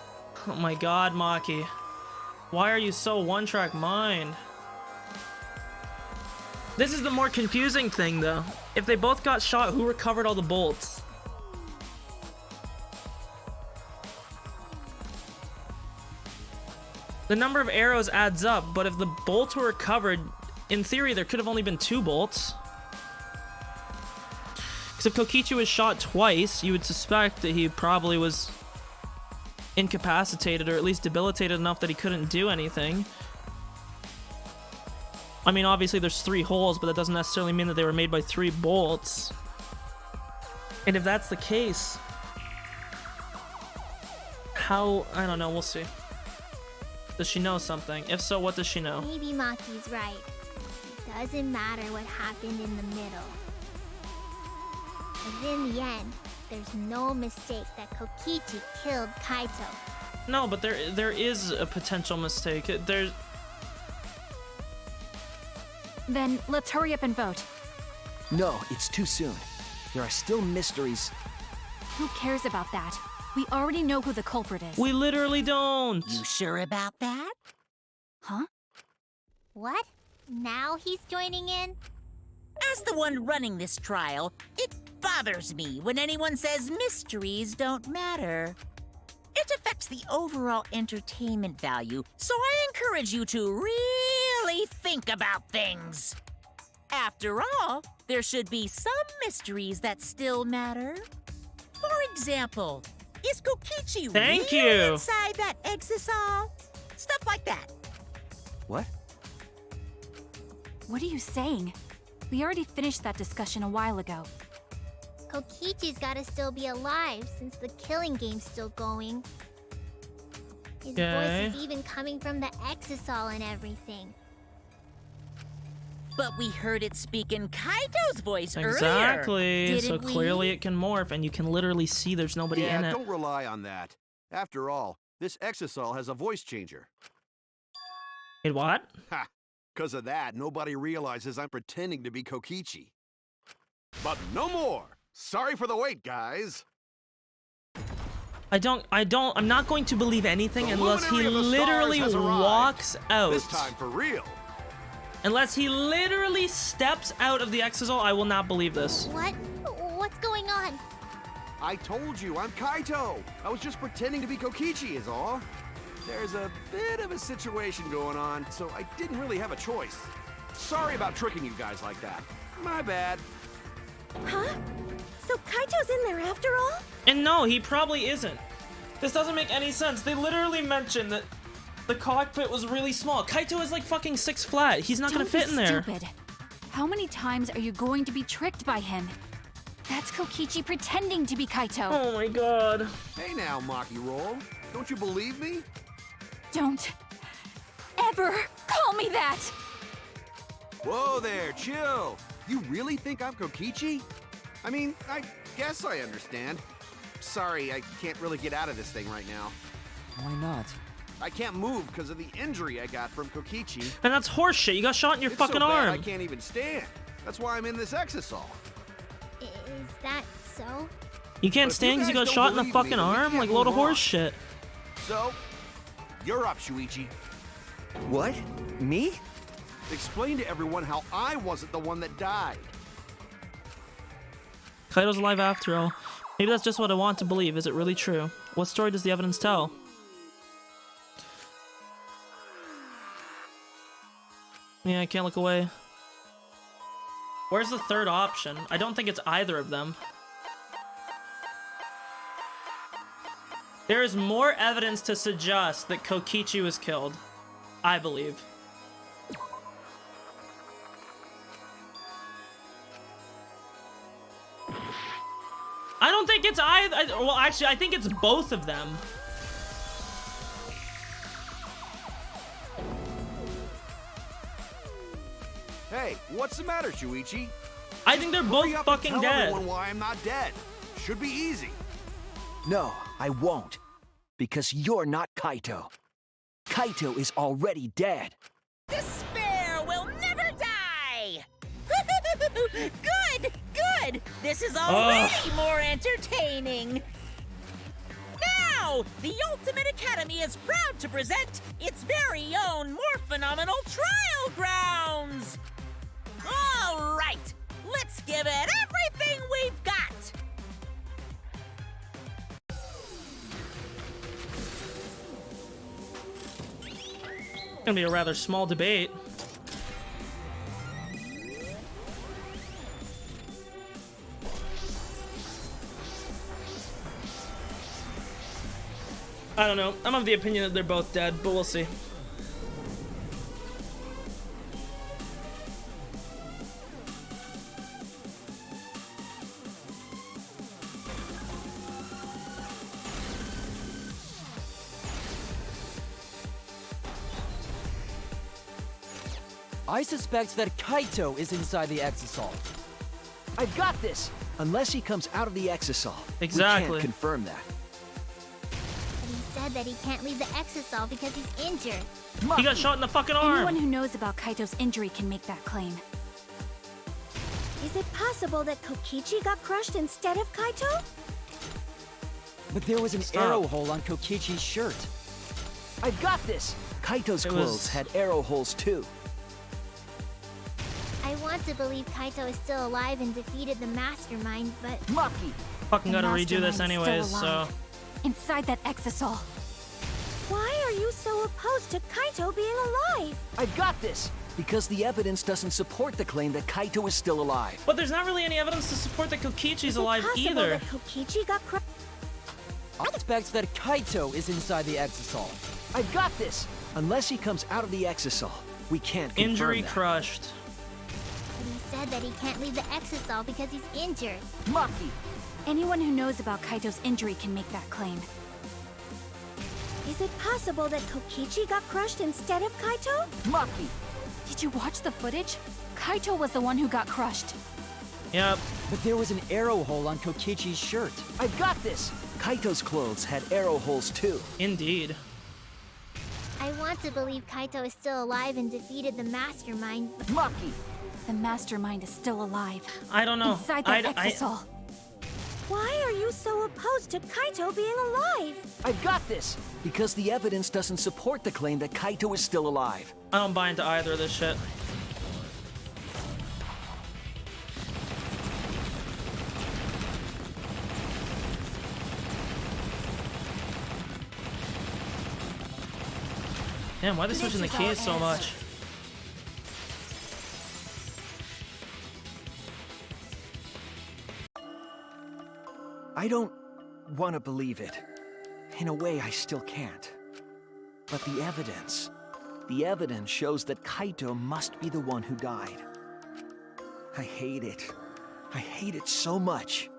Oh my god, Maki. Why are you so one-track mind? This is the more confusing thing, though. If they both got shot, who recovered all the bolts? The number of arrows adds up, but if the bolts were recovered, in theory, there could have only been 2 bolts. Because if Kokichi was shot twice, you would suspect that he probably was incapacitated, or at least debilitated enough that he couldn't do anything. I mean, obviously there's 3 holes, but that doesn't necessarily mean that they were made by 3 bolts. And if that's the case, how... I don't know, we'll see. Does she know something? If so, what does she know? Maybe Maki's right. It doesn't matter what happened in the middle. Because in the end, there's no mistake that Kokichi killed Kaito. No, but there is a potential mistake. There's... Then let's hurry up and vote. No, it's too soon. There are still mysteries. Who cares about that? We already know who the culprit is. We literally don't. You sure about that? Huh? What? Now he's joining in? As the one running this trial, it bothers me when anyone says mysteries don't matter. It affects the overall entertainment value, so I encourage you to really think about things. After all, there should be some mysteries that still matter. For example, is Kokichi Thank really you. inside that exisal? Stuff like that. What? What are you saying? We already finished that discussion a while ago. Kokichi's gotta still be alive since the killing game's still going. His Okay. voice is even coming from the exisal and everything. But we heard it speak in Kaito's voice earlier. Exactly. So didn't we? clearly it can morph, and you can literally see there's nobody Yeah, in it. don't rely on that. After all, this exisal has a voice changer. Wait, what? Ha! Because of that, nobody realizes I'm pretending to be Kokichi. But no more! Sorry for the wait, guys! I'm not going to believe anything The unless he luminary of the literally stars has arrived. walks out. This time for real. Unless he literally steps out of the exisal, I will not believe this. What? What's going on? I told you, I'm Kaito. I was just pretending to be Kokichi is all. There's a bit of a situation going on, so I didn't really have a choice. Sorry about tricking you guys like that. My bad. Huh? So Kaito's in there after all? And no, he probably isn't. This doesn't make any sense. They literally mentioned that the cockpit was really small. Kaito is like fucking 6 flat. He's not gonna fit in there. Stupid. How many times are you going to be tricked by him? That's Kokichi pretending to be Kaito. Oh my god. Hey now, Maki Roll. Don't you believe me? Don't ever call me that! Whoa there, chill. You really think I'm Kokichi? I mean, I guess I understand. Sorry, I can't really get out of this thing right now. Why not? I can't move because of the injury I got from Kokichi. And that's horseshit. You got shot in your It's fucking so bad, arm. I can't even stand. That's why I'm in this exisal. Is that so? You can't But if stand you because you guys got don't shot in the believe me, fucking then we arm? can't Like a load of move on. horse shit. So, you're up, Shuichi. What? Me? Explain to everyone how I wasn't the one that died. Kaito's alive after all. Maybe that's just what I want to believe. Is it really true? What story does the evidence tell? Yeah, I can't look away. Where's the third option? I don't think it's either of them. There is more evidence to suggest that Kokichi was killed. I believe. I don't think it's either. Well, actually, I think it's both of them. Hey, what's the matter, Shuichi? I think they're both Hurry up and fucking tell dead. everyone why I'm not dead. Should be easy. No, I won't. Because you're not Kaito. Kaito is already dead. Despair will never die! Good! Good! This is already more entertaining! Now, the Ultimate Academy is proud to present its very own more phenomenal trial grounds! All right, let's give it everything we've got! Gonna be a rather small debate. I don't know. I'm of the opinion that they're both dead, but we'll see. I suspect that Kaito is inside the exisal. I've got this! Unless he comes out of the exisal. Exactly. We can't confirm that. But he said that he can't leave the exisal because he's injured. He got shot in the fucking arm. Anyone who knows about Kaito's injury can make that claim. Is it possible that Kokichi got crushed instead of Kaito? But there was an Stop. arrow hole on Kokichi's shirt. I've got this! Kaito's It clothes was- had arrow holes too. I want to believe Kaito is still alive and defeated the mastermind, but Maki! Fucking The gotta redo mastermind this is anyways, still so. alive. Inside that exisal. Why are you so opposed to Kaito being alive? I've got this! Because the evidence doesn't support the claim that Kaito is still alive. But there's not really any evidence to support that Kokichi's Is it alive possible either. that Kokichi got crushed? I suspect that Kaito is inside the exisal. I've got this! Unless he comes out of the exisal. We can't confirm Injury that. crushed. but he said that he can't leave the exisal because he's injured. Maki! Anyone who knows about Kaito's injury can make that claim. Is it possible that Kokichi got crushed instead of Kaito? Maki! Did you watch the footage? Kaito was the one who got crushed. Yep. But there was an arrow hole on Kokichi's shirt. I've got this! Kaito's clothes had arrow holes too. Indeed. I want to believe Kaito is still alive and defeated the mastermind, but Maki! The mastermind is still alive. I don't know. Inside that I- exisal. Why are you so opposed to Kaito being alive? I've got this! Because the evidence doesn't support the claim that Kaito is still alive. I don't buy into either of this shit. Damn, why are they switching the keys so much? I don't want to believe it. In a way, I still can't. But the evidence shows that Kaito must be the one who died. I hate it. I hate it so much.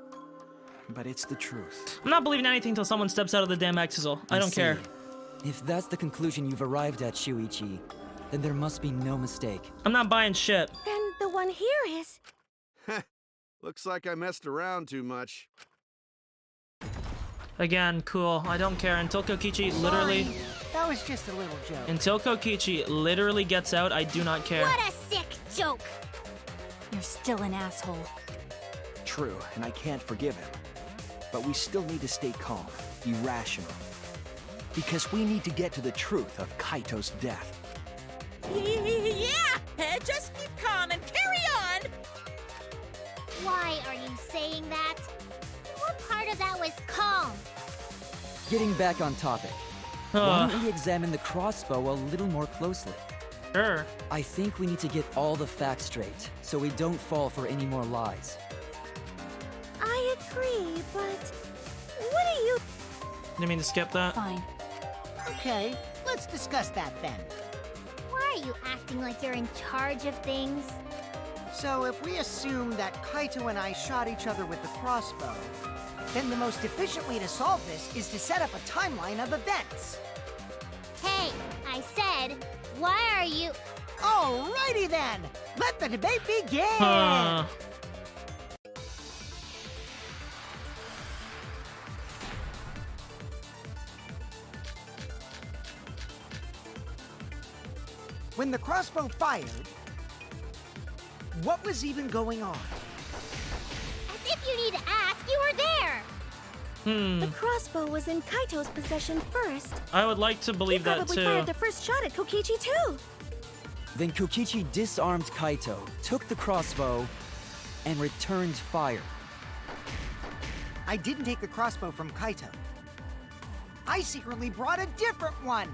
But it's the truth. I'm not believing anything until someone steps out of the damn exisal. I don't care. If that's the conclusion you've arrived at, Shuichi, then there must be no mistake. I'm not buying shit. Then the one here is... Looks like I messed around too much. Again, cool. I don't care until Kokichi literally... Sorry, that was just a little joke. Until Kokichi literally gets out, I do not care. What a sick joke! You're still an asshole. True, and I can't forgive him. But we still need to stay calm, be rational. Because we need to get to the truth of Kaito's death. Yeah! Just keep calm and carry on! Why are you saying that? What part of that was calm? Getting back on topic. Why don't we examine the crossbow a little more closely? Sure. I think we need to get all the facts straight, so we don't fall for any more lies. I agree, but... What do you... Didn't mean to skip that. Fine. Okay, let's discuss that then. Why are you acting like you're in charge of things? So if we assume that Kaito and I shot each other with the crossbow, then the most efficient way to solve this is to set up a timeline of events. Hey, I said, why are you... Alrighty then! Let the debate begin! When the crossbow fired, what was even going on? As if you need to ask, you were there! The crossbow was in Kaito's possession first. I would like to believe He that probably too. fired the first shot at Kokichi too. Then Kokichi disarmed Kaito, took the crossbow, and returned fire. I didn't take the crossbow from Kaito. I secretly brought a different one.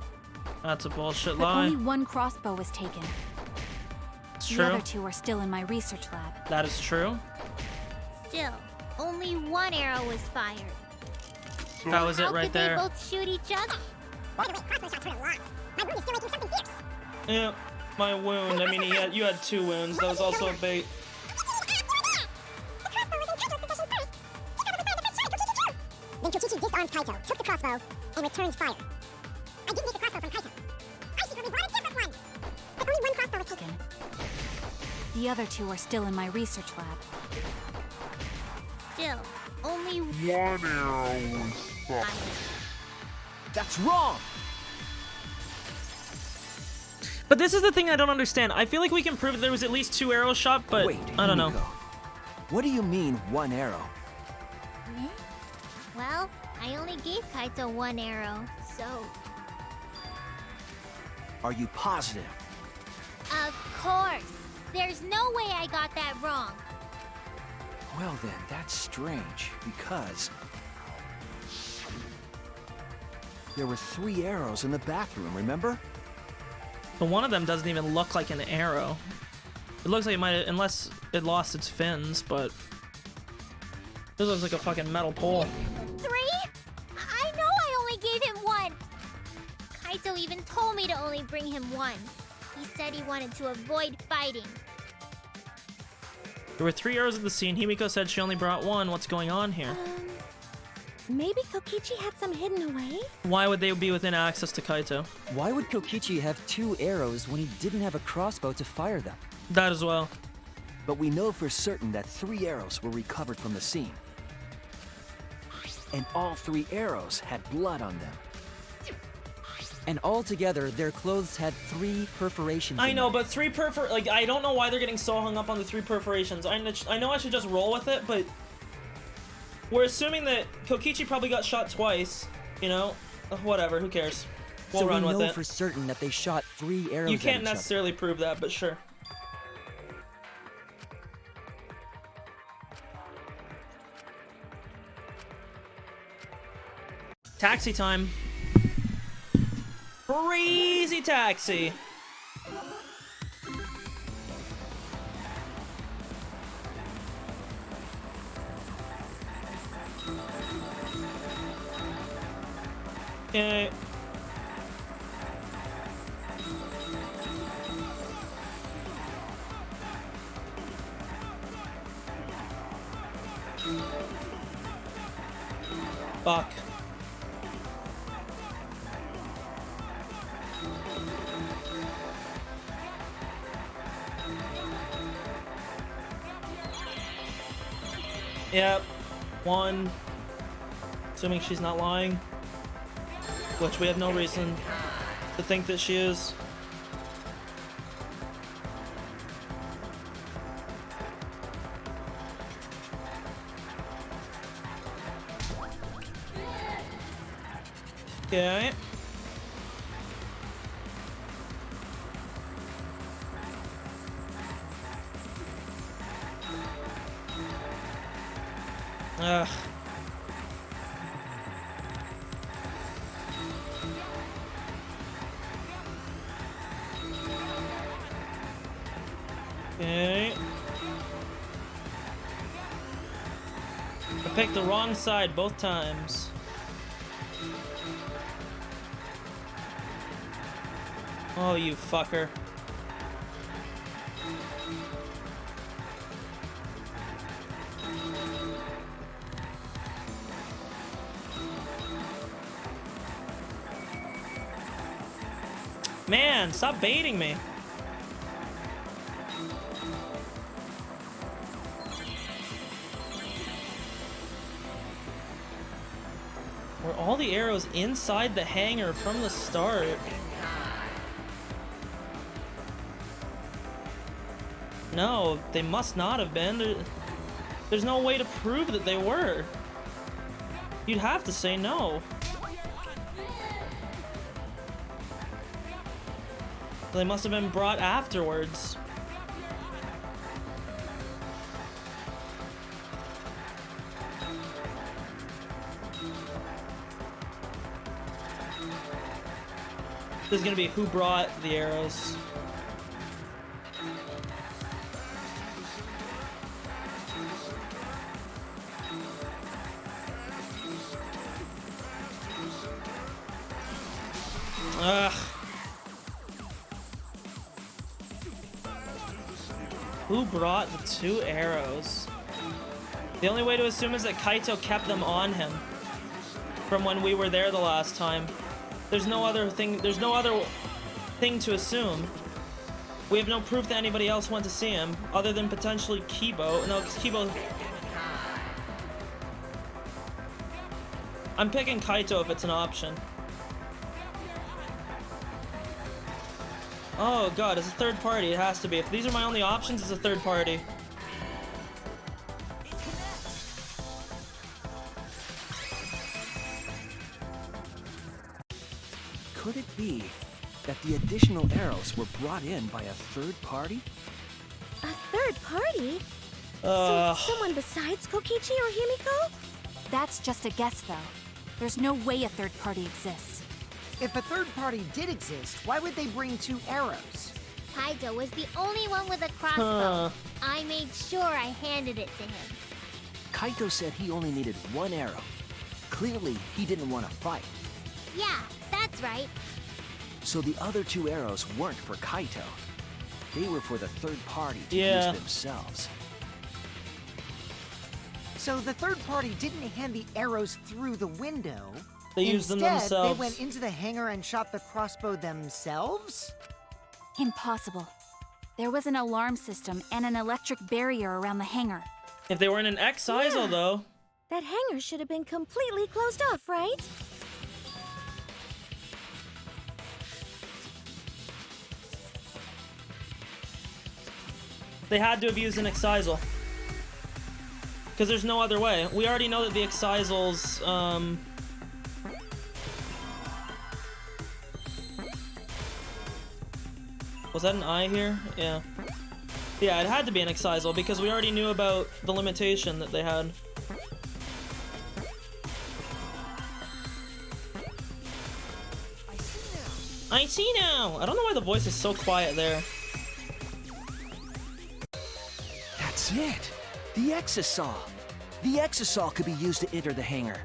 That's a bullshit But lie. only one crossbow was taken. It's The true. other two are still in my research lab. That is true. Still, only one arrow was fired. That was it How right could there. they both shoot each other? By the way, crossbow shots hurt a lot. My wound is still making something fierce. Yeah, my wound. I mean, you had 2 wounds. That was also a bait. Then Kokichi disarmed Kaito, took the crossbow, and returned fire. I didn't take the crossbow from Kaito. I secretly brought a different one. But only one crossbow was taken. The other two are still in my research lab. Still, only One arrow was fired. That's wrong! But this is the thing I don't understand. I feel like we can prove that there was at least 2 arrows shot, but Wait, I don't know. Himiko. What do you mean, one arrow? Me? Well, I only gave Kaito one arrow, so... Are you positive? Of course! There's no way I got that wrong. Well then, that's strange, because... there were 3 arrows in the bathroom, remember? But one of them doesn't even look like an arrow. It looks like it might, unless it lost its fins, but... This looks like a fucking metal pole. 3? I know I only gave him one! Kaito even told me to only bring him one. He said he wanted to avoid fighting. There were 3 arrows at the scene. Himiko said she only brought 1. What's going on here? Maybe Kokichi had some hidden away? Why would they be within access to Kaito? Why would Kokichi have 2 arrows when he didn't have a crossbow to fire them? That as well. But we know for certain that 3 arrows were recovered from the scene. And all 3 arrows had blood on them. And altogether, their clothes had 3 perforations. I in know, them. but 3 like, I don't know why they're getting so hung up on the 3 perforations. I know I should just roll with it, but... We're assuming that Kokichi probably got shot twice, you know? Whatever, who cares? We'll so run we with know it. for certain that they shot 3 arrows You at can't each other. necessarily prove that, but sure. Taxi time. Crazy taxi. Okay. Fuck. Yep. 1. Assuming she's not lying. Which we have no reason to think that she is. Okay. Ugh. Okay. I picked the wrong side both times. Oh, you fucker. Man, stop baiting me. Were all the arrows inside the hangar from the start? No, they must not have been. There's no way to prove that they were. You'd have to say no. They must have been brought afterwards. This is gonna be who brought the arrows. Ugh. Who brought the 2 arrows? The only way to assume is that Kaito kept them on him from when we were there the last time. There's no other thing to assume. We have no proof that anybody else went to see him other than potentially Kibo. No, because Kibo... I'm picking Kaito if it's an option. Oh god, it's a third party. It has to be. If these are my only options, it's a third party. Could it be that the additional arrows were brought in by a third party? A third party? So someone besides Kokichi or Himiko? That's just a guess, though. There's no way a third party exists. If a third party did exist, why would they bring 2 arrows? Kaito was the only one with a crossbow. I made sure I handed it to him. Kaito said he only needed 1 arrow. Clearly, he didn't want to fight. Yeah, that's right. So the other 2 arrows weren't for Kaito. They were for the third party to Yeah. use themselves. So the third party didn't hand the arrows through the window. They used them Instead, themselves. they went into the hangar and shot the crossbow themselves? Impossible. There was an alarm system and an electric barrier around the hangar. If they were in an X-ISO, though. That hangar should have been completely closed off, right? They had to have used an X-ISO. Because there's no other way. We already know that the Excisals, was that an eye here? Yeah. Yeah, it had to be an Excisal because we already knew about the limitation that they had. I see now! I don't know why the voice is so quiet there. That's it! The Exisal! The Exisal could be used to enter the hangar.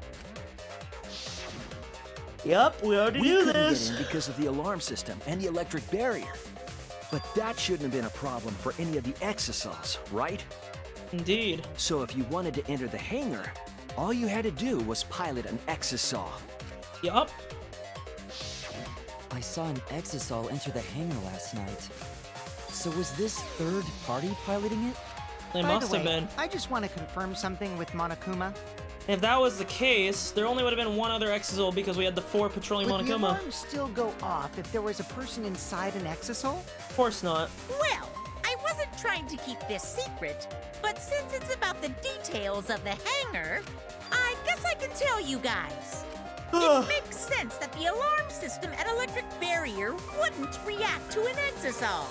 Yep, we already We knew couldn't this. get in because of the alarm system and the electric barrier. But that shouldn't have been a problem for any of the Exisals, right? Indeed. So if you wanted to enter the hangar, all you had to do was pilot an Exisal. Yup. I saw an Exisal enter the hangar last night. So was this third party piloting it? They By must the have way, been. I just want to confirm something with Monokuma. If that was the case, there only would have been one other Exisal because we had the 4 patrolling Would the Monokuma. alarm still go off if there was a person inside an Exisal? Of course not. Well, I wasn't trying to keep this secret, but since it's about the details of the hangar, I guess I can tell you guys. It makes sense that the alarm system and electric barrier wouldn't react to an Exisal.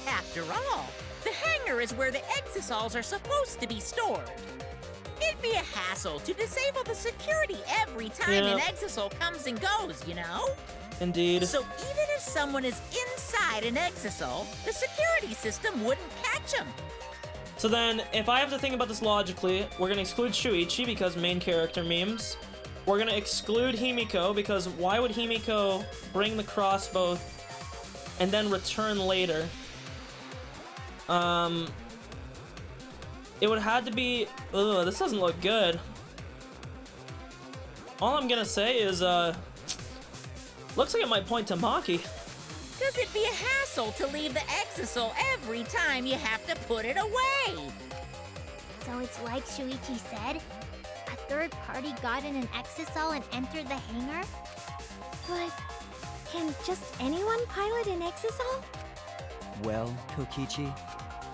After all, the hangar is where the Exisals are supposed to be stored. It'd be a hassle to disable the security every time an Exisal comes and goes, you know? Indeed. So even if someone is inside an Exisal, the security system wouldn't catch them. So then, if I have to think about this logically, we're gonna exclude Shuichi because main character memes. We're gonna exclude Himiko because why would Himiko bring the crossbow and then return later? It would have to be. Ugh, this doesn't look good. All I'm gonna say is, looks like it might point to Maki. Because it'd be a hassle to leave the Exisal every time you have to put it away. So it's like Shuichi said? A third party got in an Exisal and entered the hangar? But can just anyone pilot an Exisal? Well, Kokichi,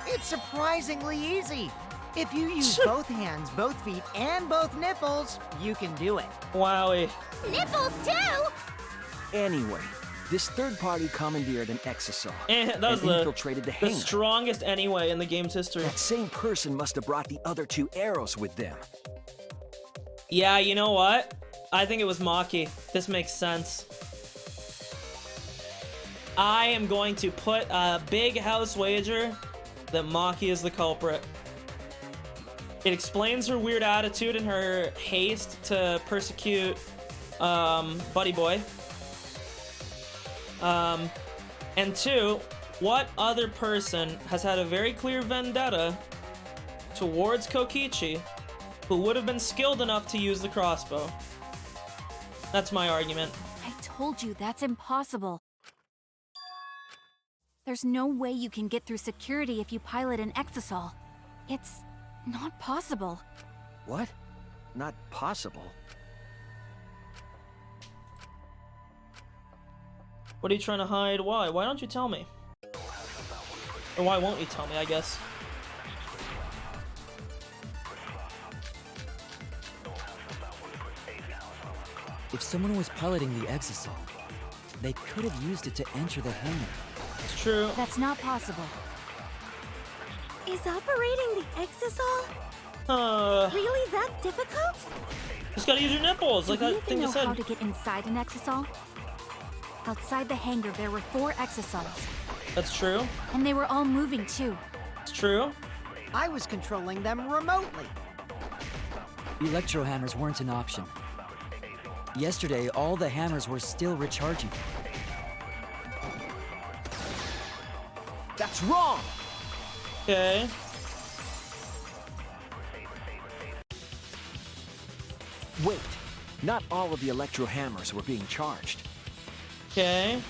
It's surprisingly easy. If you use both hands, both feet, and both nipples, you can do it. Wowie. Nipples too? Anyway, this third party commandeered an Exisal That was and the infiltrated the hangar. strongest anyway in the game's history. That same person must have brought the other 2 arrows with them. Yeah, you know what? I think it was Maki. This makes sense. I am going to put a big house wager that Maki is the culprit. It explains her weird attitude and her haste to persecute Buddy Boy. And 2, what other person has had a very clear vendetta towards Kokichi who would have been skilled enough to use the crossbow? That's my argument. I told you that's impossible. There's no way you can get through security if you pilot an Exisal. It's not possible. What? Not possible. What are you trying to hide? Why? Why don't you tell me? Or why won't you tell me, I guess? if someone was piloting the Exisal, they could have used it to enter the hangar. It's true. That's not possible. Is operating the Exisal really that difficult? Just gotta use your nipples, like Do you that thing even you know said. how to get inside an Exisal? Outside the hangar, there were 4 Exisals, That's true. and they were all moving too. It's true. I was controlling them remotely. Electro hammers weren't an option. Yesterday, all the hammers were still recharging. That's wrong! Okay. Wait, not all of the electro hammers were being charged. Okay.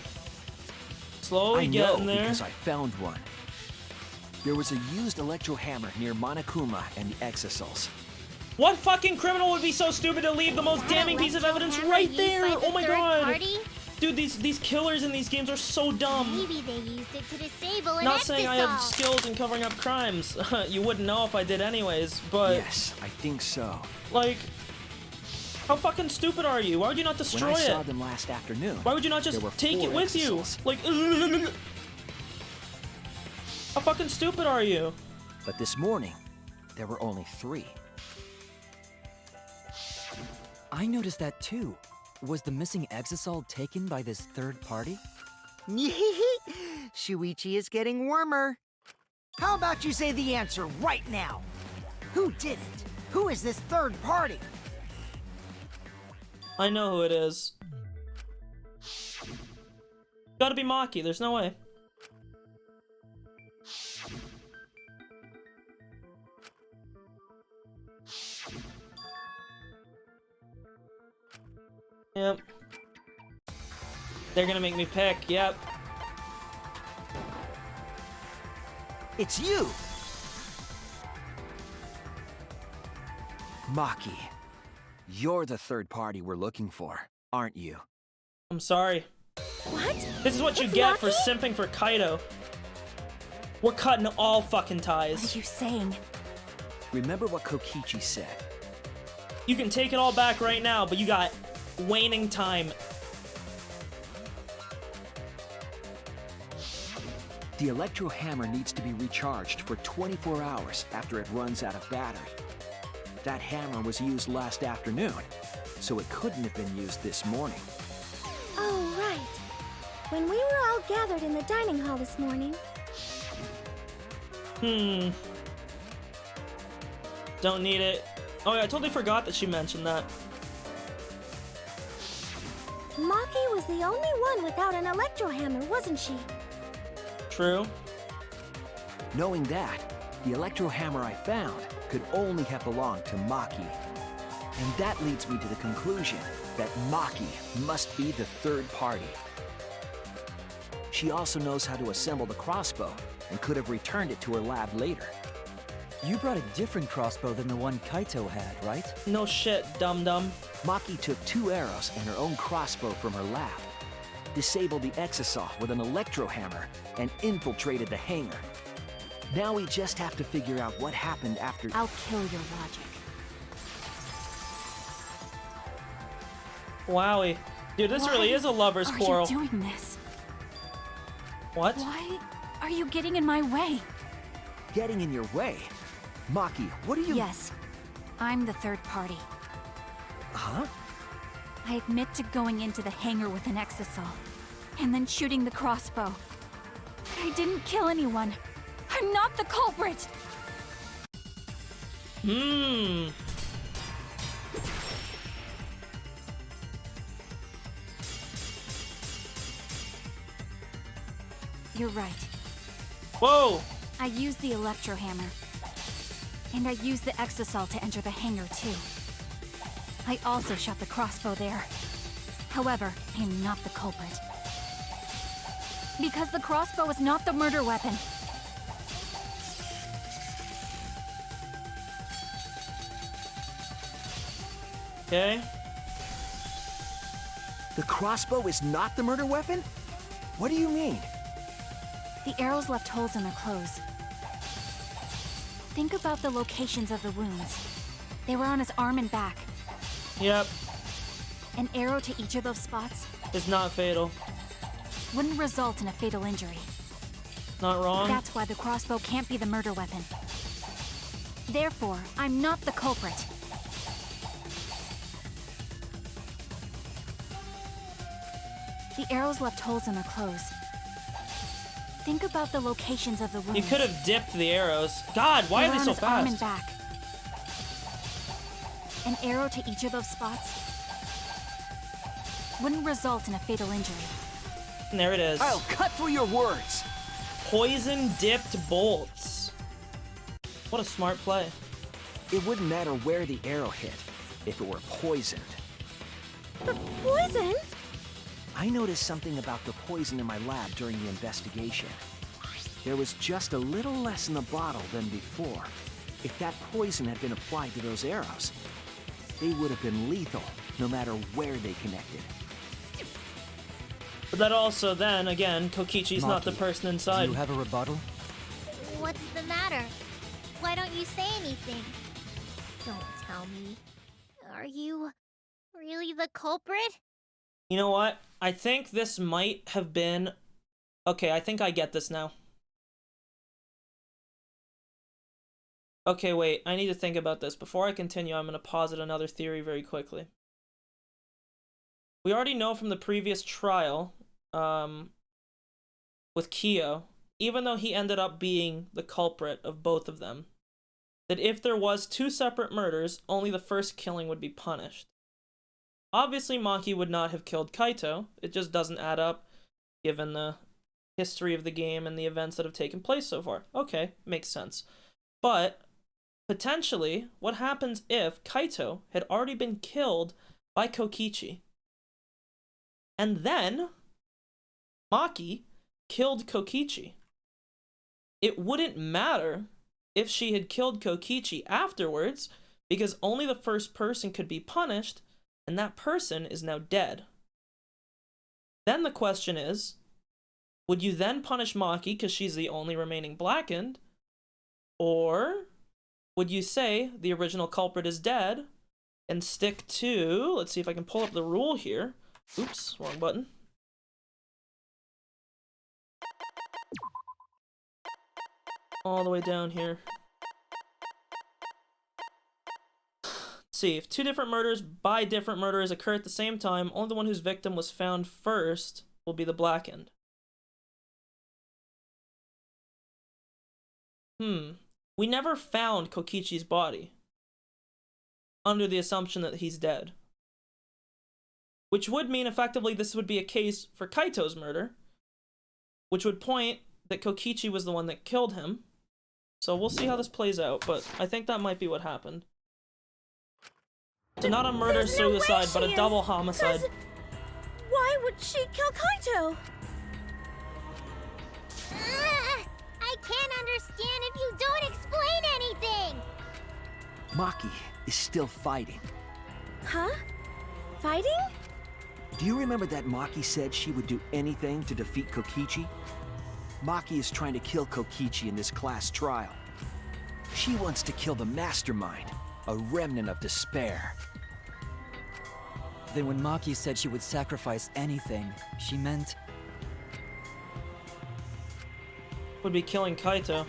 Slowly I know getting there. because I found one. There was a used electro hammer near Monokuma and the Exisals. What fucking criminal would be so stupid to leave the most damning piece of evidence right there? Oh my god! Party? Dude, these killers in these games are so dumb. Maybe they used it to disable an Not saying I have exisal. skills in covering up crimes. You wouldn't know if I did anyways, but Yes, I think so. like, how fucking stupid are you? Why would you not When destroy I saw it? them last afternoon, Why would you not just there were take it 4 with you? exisals. Like, how fucking stupid are you? But this morning, there were only 3. I noticed that too. Was the missing Exisal taken by this third party? Shuichi is getting warmer. How about you say the answer right now? Who did it? Who is this third party? I know who it is. Gotta be Maki, there's no way. Yep. They're gonna make me pick, yep. It's you! Maki, you're the third party we're looking for, aren't you? I'm sorry. What? This is what you It's get for Maki? simping for Kaido. We're cutting all fucking What ties. are you saying? Remember what Kokichi said. You can take it all back right now, but you got waning time. The Electro Hammer needs to be recharged for 24 hours after it runs out of battery. That hammer was used last afternoon, so it couldn't have been used this morning. Oh, right. When we were all gathered in the dining hall this morning, Don't need it. Oh yeah, I totally forgot that she mentioned that. Maki was the only one without an electro hammer, wasn't she? True. Knowing that, the Electro Hammer I found could only have belonged to Maki. And that leads me to the conclusion that Maki must be the third party. She also knows how to assemble the crossbow and could have returned it to her lab later. You brought a different crossbow than the one Kaito had, right? No shit, dum-dum. Maki took 2 arrows and her own crossbow from her lab, disabled the Exisal with an Electro Hammer, and infiltrated the hangar. Now we just have to figure out what happened after... I'll kill your logic. Wowie. Dude, this really Why is a lover's are quarrel. you doing this? What? Why are you getting in my way? Getting in your way? Maki, what are you... Yes, I'm the third party. Huh? I admit to going into the hangar with an Exisal, and then shooting the crossbow. But I didn't kill anyone. I'm not the culprit! You're right. Whoa! I used the electro hammer. And I used the Exisal to enter the hangar too. I also shot the crossbow there. However, I am not the culprit. Because the crossbow is not the murder weapon. Okay. The crossbow is not the murder weapon? What do you mean? The arrows left holes in their clothes. Think about the locations of the wounds. They were on his arm and back. Yep. An arrow to each of those spots It's not fatal. wouldn't result in a fatal injury. Not wrong. That's why the crossbow can't be the murder weapon. Therefore, I'm not the culprit. The arrows left holes in their clothes. Think about the locations of the wounds. You could have dipped the arrows. God, why They are were they on so his arm and fast? back. An arrow to each of those spots wouldn't result in a fatal injury. And there it is. I'll cut through your words! Poison dipped bolts. What a smart play. It wouldn't matter where the arrow hit if it were poisoned. Poison? I noticed something about the poison in my lab during the investigation. There was just a little less in the bottle than before. If that poison had been applied to those arrows, they would have been lethal, no matter where they connected. But that also then, again, Kokichi's not the Maki, person Do inside. you have a rebuttal? What's the matter? Why don't you say anything? Don't tell me. Are you really the culprit? You know what? I think this might have been... Okay, I think I get this now. Okay, wait. I need to think about this. Before I continue, I'm going to posit another theory very quickly. We already know from the previous trial, with Kyo, even though he ended up being the culprit of both of them, that if there was 2 separate murders, only the first killing would be punished. Obviously, Maki would not have killed Kaito. It just doesn't add up, given the history of the game and the events that have taken place so far. Okay, makes sense. But, potentially, what happens if Kaito had already been killed by Kokichi? And then, Maki killed Kokichi. It wouldn't matter if she had killed Kokichi afterwards, because only the first person could be punished, and that person is now dead. Then the question is, would you then punish Maki because she's the only remaining blackened? Or would you say the original culprit is dead and stick to, let's see if I can pull up the rule here. Oops, wrong button. All the way down here. See, if 2 different murders by different murderers occur at the same time, only the one whose victim was found first will be the blackened. We never found Kokichi's body, under the assumption that he's dead. Which would mean, effectively, this would be a case for Kaito's murder, which would point that Kokichi was the one that killed him. So we'll see how this plays out, but I think that might be what happened. So not a murder-suicide, but a double homicide. Why would she kill Kaito? I can't understand if you don't explain anything! Maki is still fighting. Huh? Fighting? Do you remember that Maki said she would do anything to defeat Kokichi? Maki is trying to kill Kokichi in this class trial. She wants to kill the mastermind, a remnant of despair. Then when Maki said she would sacrifice anything, she meant... Would be killing Kaito.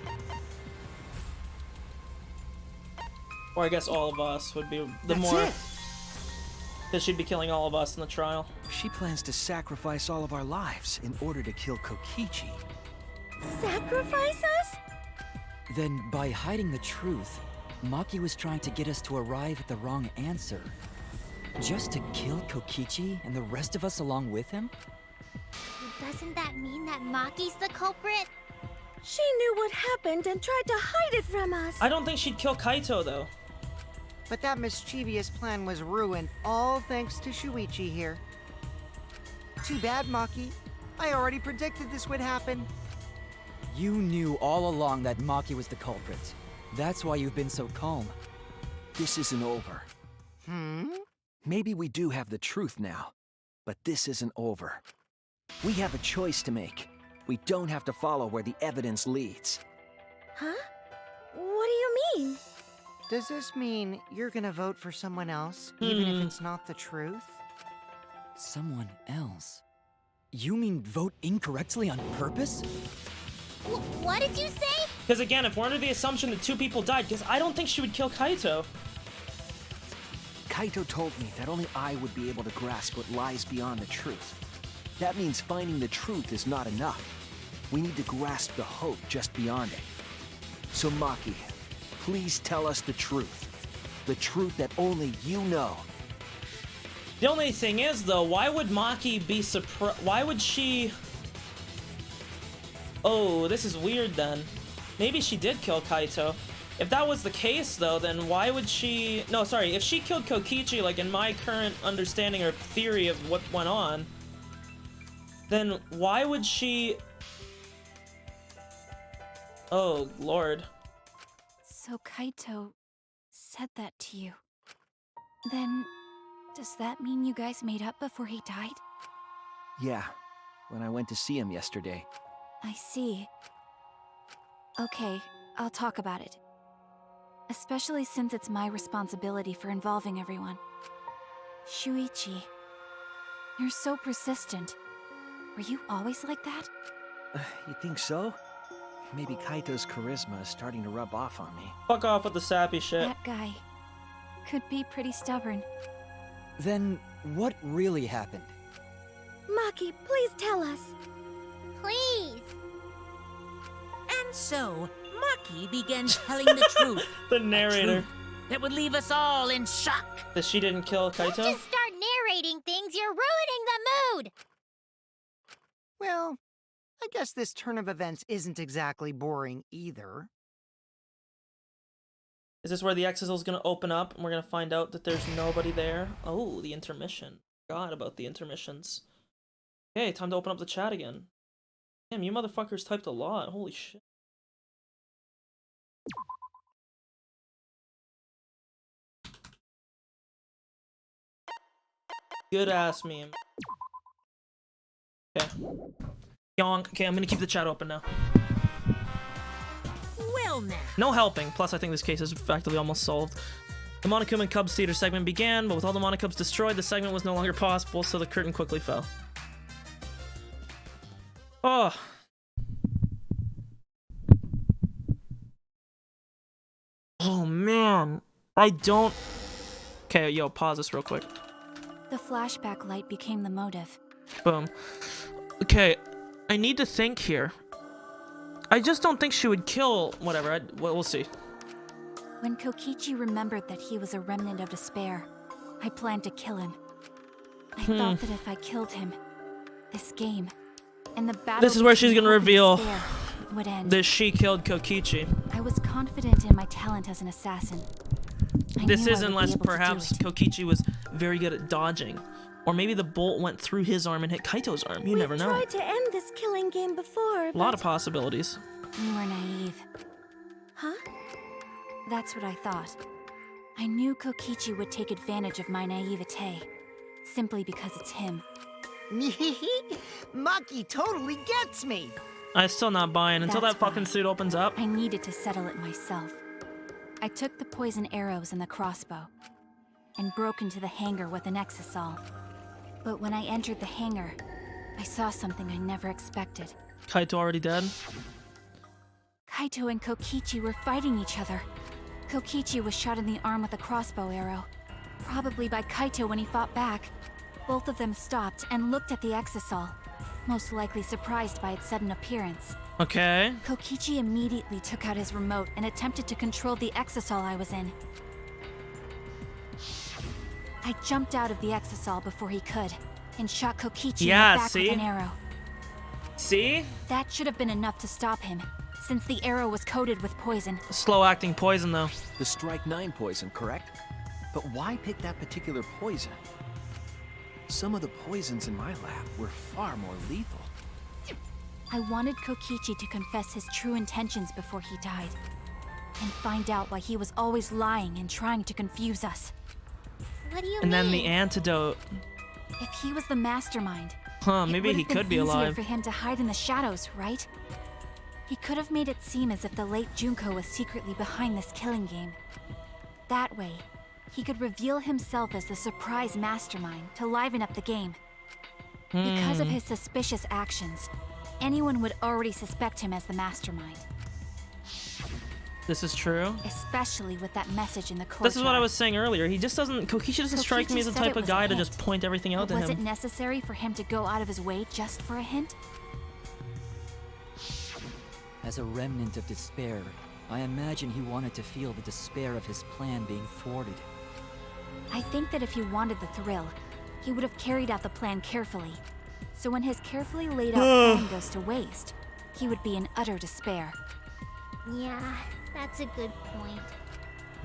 Or I guess all of us would be the That's more... it. That she'd be killing all of us in the trial. She plans to sacrifice all of our lives in order to kill Kokichi. Sacrifice us? Then, by hiding the truth, Maki was trying to get us to arrive at the wrong answer. Just to kill Kokichi and the rest of us along with him? Doesn't that mean that Maki's the culprit? She knew what happened and tried to hide it from us. I don't think she'd kill Kaito, though. But that mischievous plan was ruined, all thanks to Shuichi here. Too bad, Maki. I already predicted this would happen. You knew all along that Maki was the culprit. That's why you've been so calm. This isn't over. Maybe we do have the truth now, but this isn't over. We have a choice to make. We don't have to follow where the evidence leads. Huh? What do you mean? Does this mean you're gonna vote for someone else, even if it's not the truth? Someone else? You mean vote incorrectly on purpose? What did you say? Because again, if we're under the assumption that 2 people died, because I don't think she would kill Kaito. Kaito told me that only I would be able to grasp what lies beyond the truth. That means finding the truth is not enough. We need to grasp the hope just beyond it. So Maki, please tell us the truth. The truth that only you know. The only thing is, though, why would Maki be surprised? Why would she... Oh, this is weird then. Maybe she did kill Kaito. If that was the case, though, then why would she... No, sorry, if she killed Kokichi, like in my current understanding or theory of what went on, then why would she... Oh, Lord. So Kaito said that to you. Then, does that mean you guys made up before he died? Yeah, when I went to see him yesterday. I see. Okay, I'll talk about it. Especially since it's my responsibility for involving everyone. Shuichi, you're so persistent. Were you always like that? You think so? Maybe Kaito's charisma is starting to rub off on me. Fuck off with the sappy shit. That guy could be pretty stubborn. Then what really happened? Maki, please tell us. Please. And so, Maki began telling the truth. The narrator. Truth that would leave us all in shock. That she didn't kill Don't Kaito? just start narrating things, you're ruining the mood! Well, I guess this turn of events isn't exactly boring either. Is this where the Exosoul's gonna open up and we're gonna find out that there's nobody there? Oh, the intermission. Forgot about the intermissions. Okay, time to open up the chat again. Damn, you motherfuckers typed a lot. Holy shit. Good ass meme. Okay. Yonk. Okay, I'm gonna keep the chat open now. Well now. No helping. Plus, I think this case is effectively almost solved. The Monokuma and Cubs theater segment began, but with all the Monokubs destroyed, the segment was no longer possible, so the curtain quickly fell. Oh. Oh, man. I don't... Okay, yo, pause this real quick. The flashback light became the motive. Boom. Okay, I need to think here. I just don't think she would kill... Whatever, we'll see. When Kokichi remembered that he was a remnant of despair, I planned to kill him. I thought that if I killed him, this game, and the battle... This is where she's gonna reveal would end. that she killed Kokichi. I was confident in my talent as an assassin. This is unless perhaps Kokichi was very good at dodging. Or maybe the bolt went through his arm and hit Kaito's arm. You never know. We tried to end this killing game before, A lot of possibilities. We were naive. Huh? That's what I thought. I knew Kokichi would take advantage of my naivete, simply because it's him. Maki totally gets me! I'm still not buying until That's that fucking why suit opens up. I needed to settle it myself. I took the poison arrows and the crossbow, and broke into the hangar with an exisal. But when I entered the hangar, I saw something I never expected. Kaito already dead? Kaito and Kokichi were fighting each other. Kokichi was shot in the arm with a crossbow arrow, probably by Kaito when he fought back. Both of them stopped and looked at the exisal, most likely surprised by its sudden appearance. Okay. Kokichi immediately took out his remote and attempted to control the exisal I was in. I jumped out of the exisal before he could, and shot Kokichi in the back with an arrow. See? That should have been enough to stop him, since the arrow was coated with poison. Slow-acting poison, though. The Strike 9 poison, correct? But why pick that particular poison? Some of the poisons in my lab were far more lethal. I wanted Kokichi to confess his true intentions before he died, and find out why he was always lying and trying to confuse us. What do you mean? And then the antidote. If he was the mastermind, Huh, maybe he could be it would have been easier alive. for him to hide in the shadows, right? He could have made it seem as if the late Junko was secretly behind this killing game. That way, he could reveal himself as the surprise mastermind to liven up the game. Because of his suspicious actions, anyone would already suspect him as the mastermind. This is true. Especially with that message in the courtyard. This is what I was saying earlier. He just doesn't... Kokichi doesn't strike me as the said type it of was a guy to hint. just point everything out But to was it him. necessary for him to go out of his way just for a hint? As a remnant of despair, I imagine he wanted to feel the despair of his plan being thwarted. I think that if he wanted the thrill, he would have carried out the plan carefully. So when his carefully laid out plan goes to waste, he would be in utter despair. Yeah, that's a good point.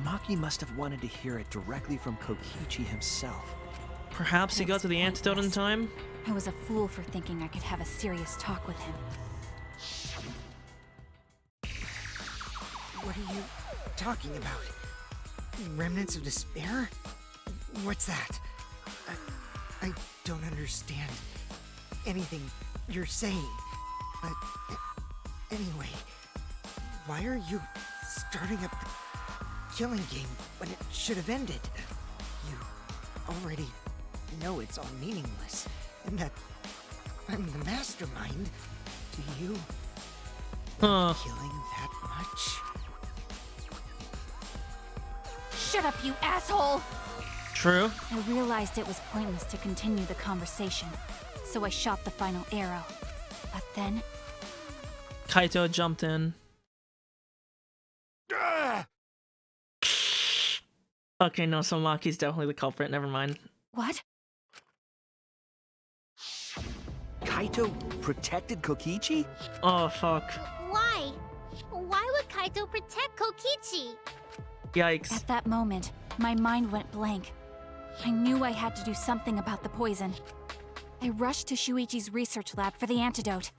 Maki must have wanted to hear it directly from Kokichi himself. Perhaps he got to the antidote in time? I was a fool for thinking I could have a serious talk with him. What are you talking about? Remnants of despair? What's that? I don't understand anything you're saying. But anyway, why are you starting up the killing game when it should have ended? You already know it's all meaningless, and that I'm the mastermind. Do you killing that much? Shut up, you asshole! True. I realized it was pointless to continue the conversation, so I shot the final arrow. But then... Kaito jumped in. Okay, no, so Maki's definitely the culprit, never mind. What? Kaito protected Kokichi? Oh, fuck. Why? Why would Kaito protect Kokichi? Yikes. At that moment, my mind went blank. I knew I had to do something about the poison. I rushed to Shuichi's research lab for the antidote.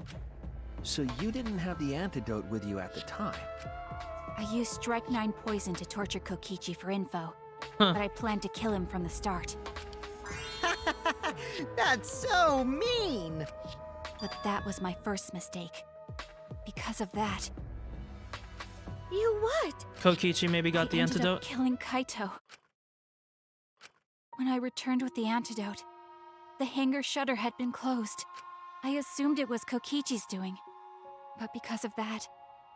So you didn't have the antidote with you at the time? I used Strike 9 poison to torture Kokichi for info, Huh. but I planned to kill him from the start. That's so mean! But that was my first mistake. Because of that, You what? Kokichi maybe got I the ended up antidote. killing Kaito. When I returned with the antidote, the hangar shutter had been closed. I assumed it was Kokichi's doing. But because of that,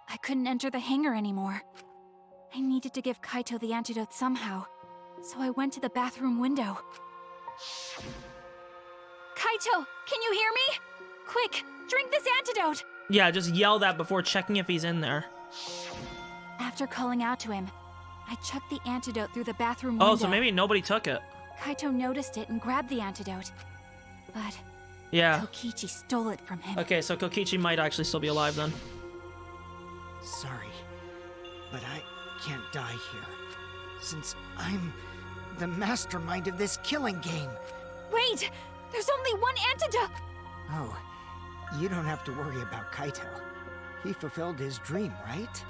I couldn't enter the hangar anymore. I needed to give Kaito the antidote somehow, so I went to the bathroom window. Kaito, can you hear me? Quick, drink this antidote! Yeah, just yell that before checking if he's in there. After calling out to him, I chucked the antidote through the bathroom window. Oh, so maybe nobody took it. Kaito noticed it and grabbed the antidote. But Yeah. Kokichi stole it from him. Okay, so Kokichi might actually still be alive then. Sorry, but I can't die here, since I'm the mastermind of this killing game. Wait! There's only one antidote! Oh, you don't have to worry about Kaito. He fulfilled his dream, right?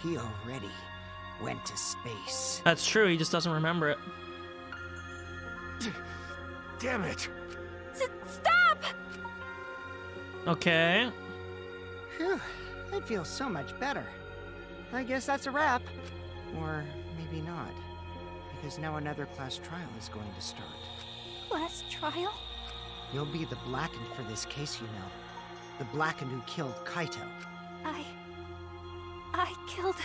He already went to space. That's true, he just doesn't remember it. Damn it! Stop! Okay. Phew, I feel so much better. I guess that's a wrap. Or maybe not. Because now another class trial is going to start. Class trial? You'll be the Blackened for this case, you know. The Blackened who killed Kaito. I killed...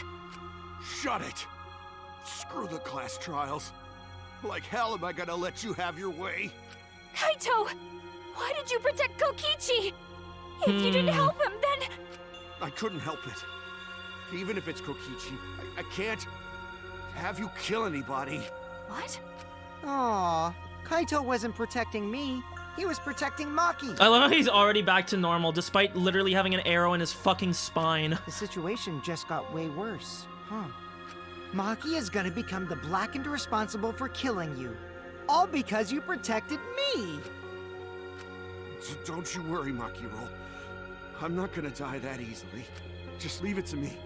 Shut it! Screw the class trials. Like hell am I gonna let you have your way? Kaito! Why did you protect Kokichi? If you didn't help him, then... I couldn't help it. Even if it's Kokichi, I can't have you kill anybody. What? Aw, Kaito wasn't protecting me. He was protecting Maki. I love how he's already back to normal, despite literally having an arrow in his fucking spine. The situation just got way worse, huh? Maki is gonna become the Blackened responsible for killing you. All because you protected me! Don't you worry, Makiro. I'm not gonna die that easily. Just leave it to me.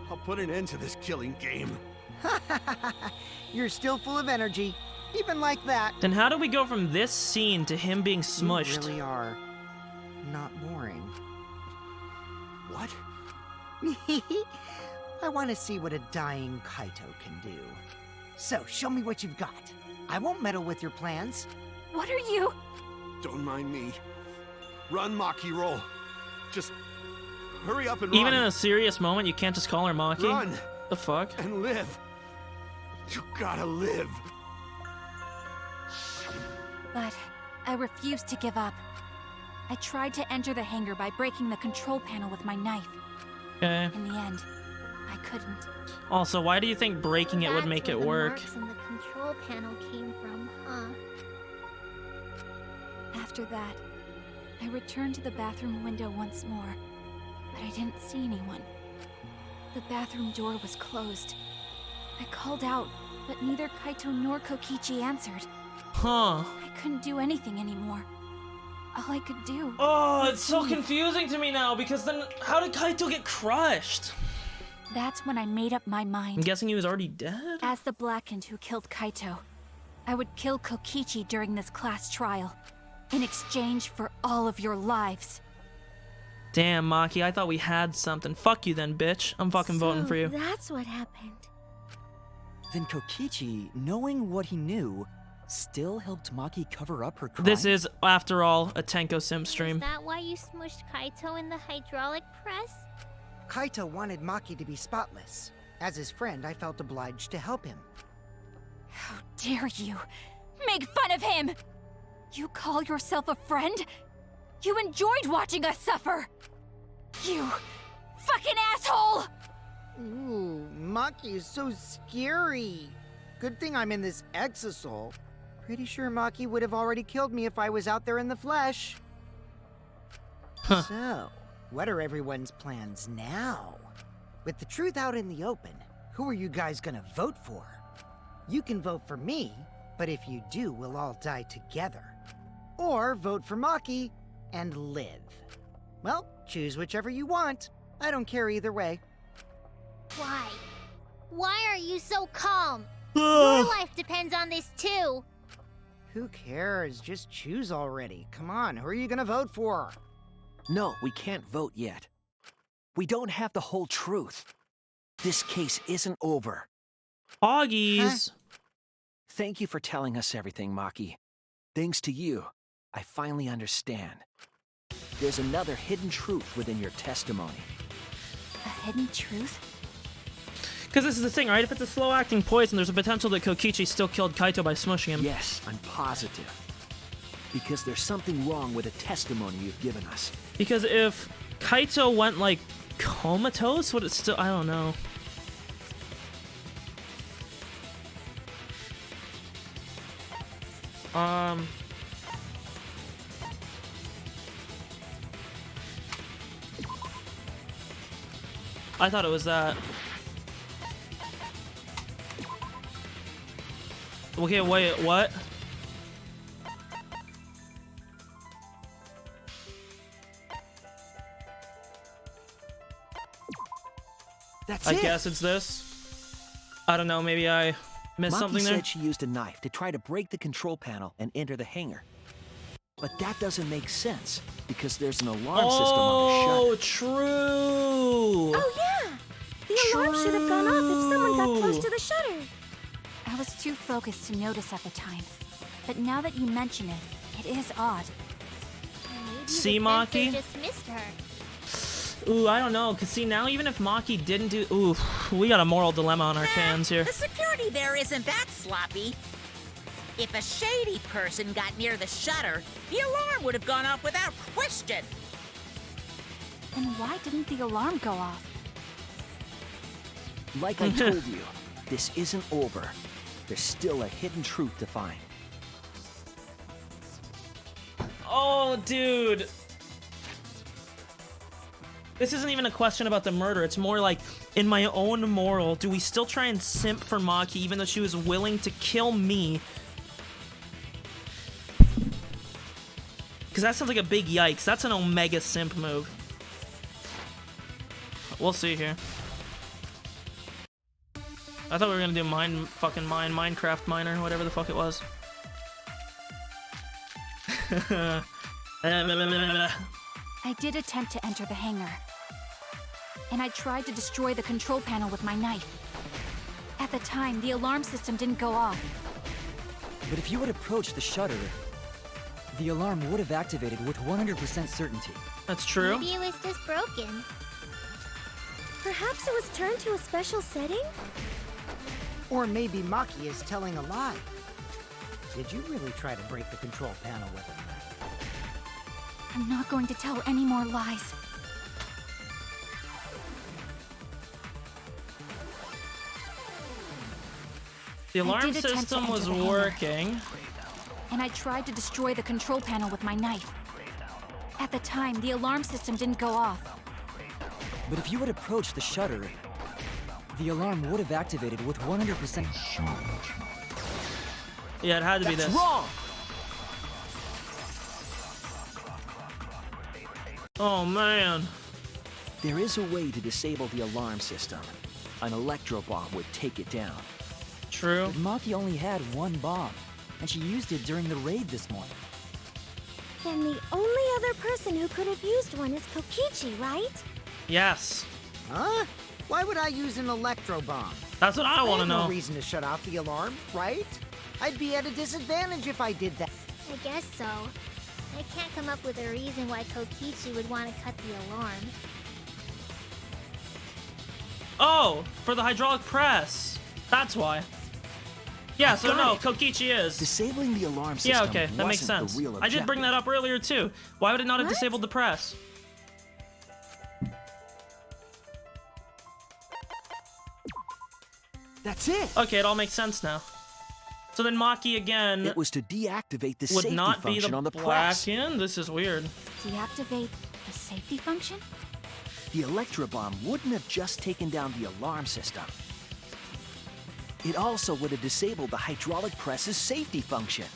I'll put an end to this killing game. You're still full of energy, even like that. Then how do we go from this scene to him being smushed? You really are not boring. What? I want to see what a dying Kaito can do. So, show me what you've got. I won't meddle with your plans. What are you... Don't mind me. Run, Maki, roll. Just hurry up and run. Even in a serious moment, you can't just call her Maki? Run! The fuck? And live. You gotta live. But I refused to give up. I tried to enter the hangar by breaking the control panel with my knife. Okay. In the end, I couldn't. Also, why do you think breaking it would make it work? That's where the marks in the control panel came from, huh? After that, I returned to the bathroom window once more, but I didn't see anyone. The bathroom door was closed. I called out, but neither Kaito nor Kokichi answered. Huh. I couldn't do anything anymore. All I could do... Oh, it's so confusing to me now, because then how did Kaito get crushed? That's when I made up my mind. I'm guessing he was already dead? As the Blackened who killed Kaito, I would kill Kokichi during this class trial. in exchange for all of your lives. Damn, Maki, I thought we had something. Fuck you then, bitch. I'm fucking voting for you. That's what happened. Then Kokichi, knowing what he knew, still helped Maki cover up her crime? This is, after all, a Tenko Sim stream. Is that why you smushed Kaito in the hydraulic press? Kaito wanted Maki to be spotless. As his friend, I felt obliged to help him. How dare you make fun of him? You call yourself a friend? You enjoyed watching us suffer! You fucking asshole! Ooh, Maki is so scary. Good thing I'm in this exosol. Pretty sure Maki would have already killed me if I was out there in the flesh. Huh. So, what are everyone's plans now? With the truth out in the open, who are you guys gonna vote for? You can vote for me, but if you do, we'll all die together. Or vote for Maki and live. Well, choose whichever you want. I don't care either way. Why? Why are you so calm? Your life depends on this too. Who cares? Just choose already. Come on, who are you gonna vote for? No, we can't vote yet. We don't have the whole truth. This case isn't over. Hoggies. Thank you for telling us everything, Maki. Thanks to you, I finally understand. There's another hidden truth within your testimony. A hidden truth? Because this is the thing, right? If it's a slow-acting poison, there's a potential that Kokichi still killed Kaito by smushing him. Yes, I'm positive. Because there's something wrong with the testimony you've given us. Because if Kaito went, like, comatose, would it still... I don't know. I thought it was that. Okay, wait, what? That's I it. guess it's this. I don't know, maybe I missed Maki something there. said she used a knife to try to break the control panel and enter the hangar. But that doesn't make sense, because there's an alarm system on the shutter. True! Oh, yeah! The alarm should have gone off if someone got close to the shutter. I was too focused to notice at the time. But now that you mention it, it is odd. Maybe See, the Maki? sensor just missed her. Ooh, I don't know, because see, now even if Maki didn't do... Ooh, we got a moral dilemma on our hands here. The security there isn't that sloppy. If a shady person got near the shutter, the alarm would have gone off without question. Then why didn't the alarm go off? Like I told you, this isn't over. There's still a hidden truth to find. Oh, dude. This isn't even a question about the murder. It's more like, in my own moral, do we still try and simp for Maki even though she was willing to kill me? Because that sounds like a big yikes. That's an omega simp move. We'll see here. I thought we were gonna do Minecraft miner, whatever the fuck it was. I did attempt to enter the hangar. And I tried to destroy the control panel with my knife. At the time, the alarm system didn't go off. But if you had approached the shutter, the alarm would have activated with 100% certainty. That's true. Maybe it was just broken. Perhaps it was turned to a special setting? Or maybe Maki is telling a lie. Did you really try to break the control panel with a knife? I'm not going to tell any more lies. The alarm did attempt to system enter was the hangar. working. And I tried to destroy the control panel with my knife. At the time, the alarm system didn't go off. But if you had approached the shutter, the alarm would have activated with 100%. Yeah, it had to be this. That's wrong! Oh, man. There is a way to disable the alarm system. An electro bomb would take it down. True. But Maki only had one bomb, and she used it during the raid this morning. Then the only other person who could have used one is Kokichi, right? Yes. Huh? Why would I use an electro bomb? That's what I want to have no know. reason to shut off the alarm, right? I'd be at a disadvantage if I did that. I guess so. I can't come up with a reason why Kokichi would want to cut the alarm. Oh, for the hydraulic press. That's why. Yeah, so no, Kokichi is. Disabling the alarm system Yeah, okay, that makes wasn't sense. the real I did bring that up earlier too. Why would it not have disabled the press? That's it. Okay, it all makes sense now. So then Maki again It was to deactivate the would safety not be function the on the black press. in? This is weird. Deactivate the safety function? The electro bomb wouldn't have just taken down the alarm system. It also would have disabled the hydraulic press's safety function.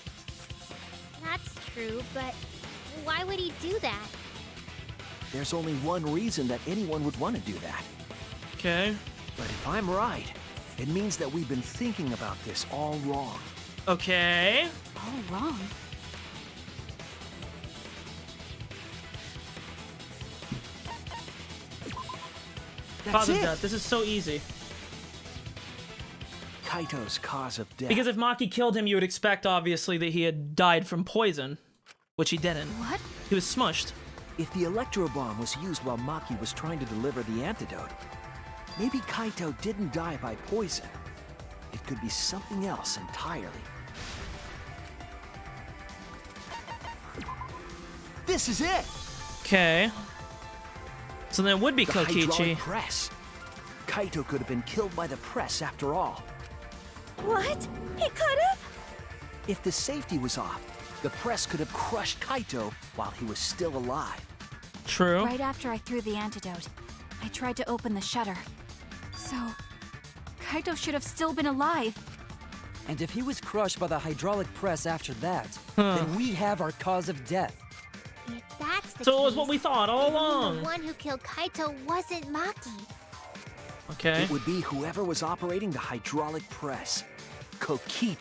That's true, but why would he do that? There's only one reason that anyone would want to do that. Okay. But if I'm right, it means that we've been thinking about this all wrong. Okay. All wrong. That's Cause of it. death. This is so easy. Kaito's cause of death. Because if Maki killed him, you would expect, obviously, that he had died from poison. Which he didn't. What? He was smushed. If the electro bomb was used while Maki was trying to deliver the antidote, maybe Kaito didn't die by poison. It could be something else entirely. This is it! Okay. So then it would be The Kokichi. hydraulic press. Kaito could have been killed by the press after all. What? He could have? If the safety was off, the press could have crushed Kaito while he was still alive. True. Right after I threw the antidote, I tried to open the shutter. So, Kaito should have still been alive. And if he was crushed by the hydraulic press after that, then we have our cause of death. If that's the So case, it was what we thought all then along. the one who killed Kaito wasn't Maki. Okay. It would be whoever was operating the hydraulic press. Kokichi.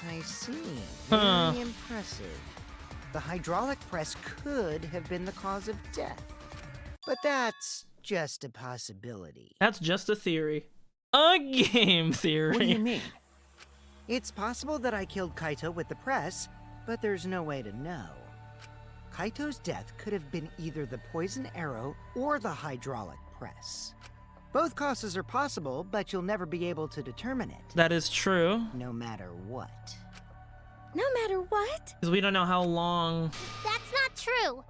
I see. Huh. Very impressive. The hydraulic press could have been the cause of death. But that's just a possibility. That's just a theory. A game theory. What do you mean? It's possible that I killed Kaito with the press, but there's no way to know. Kaito's death could have been either the poison arrow or the hydraulic press. Both causes are possible, but you'll never be able to determine it, That is true. no matter what. No matter what? Because we don't know how long. That's not true.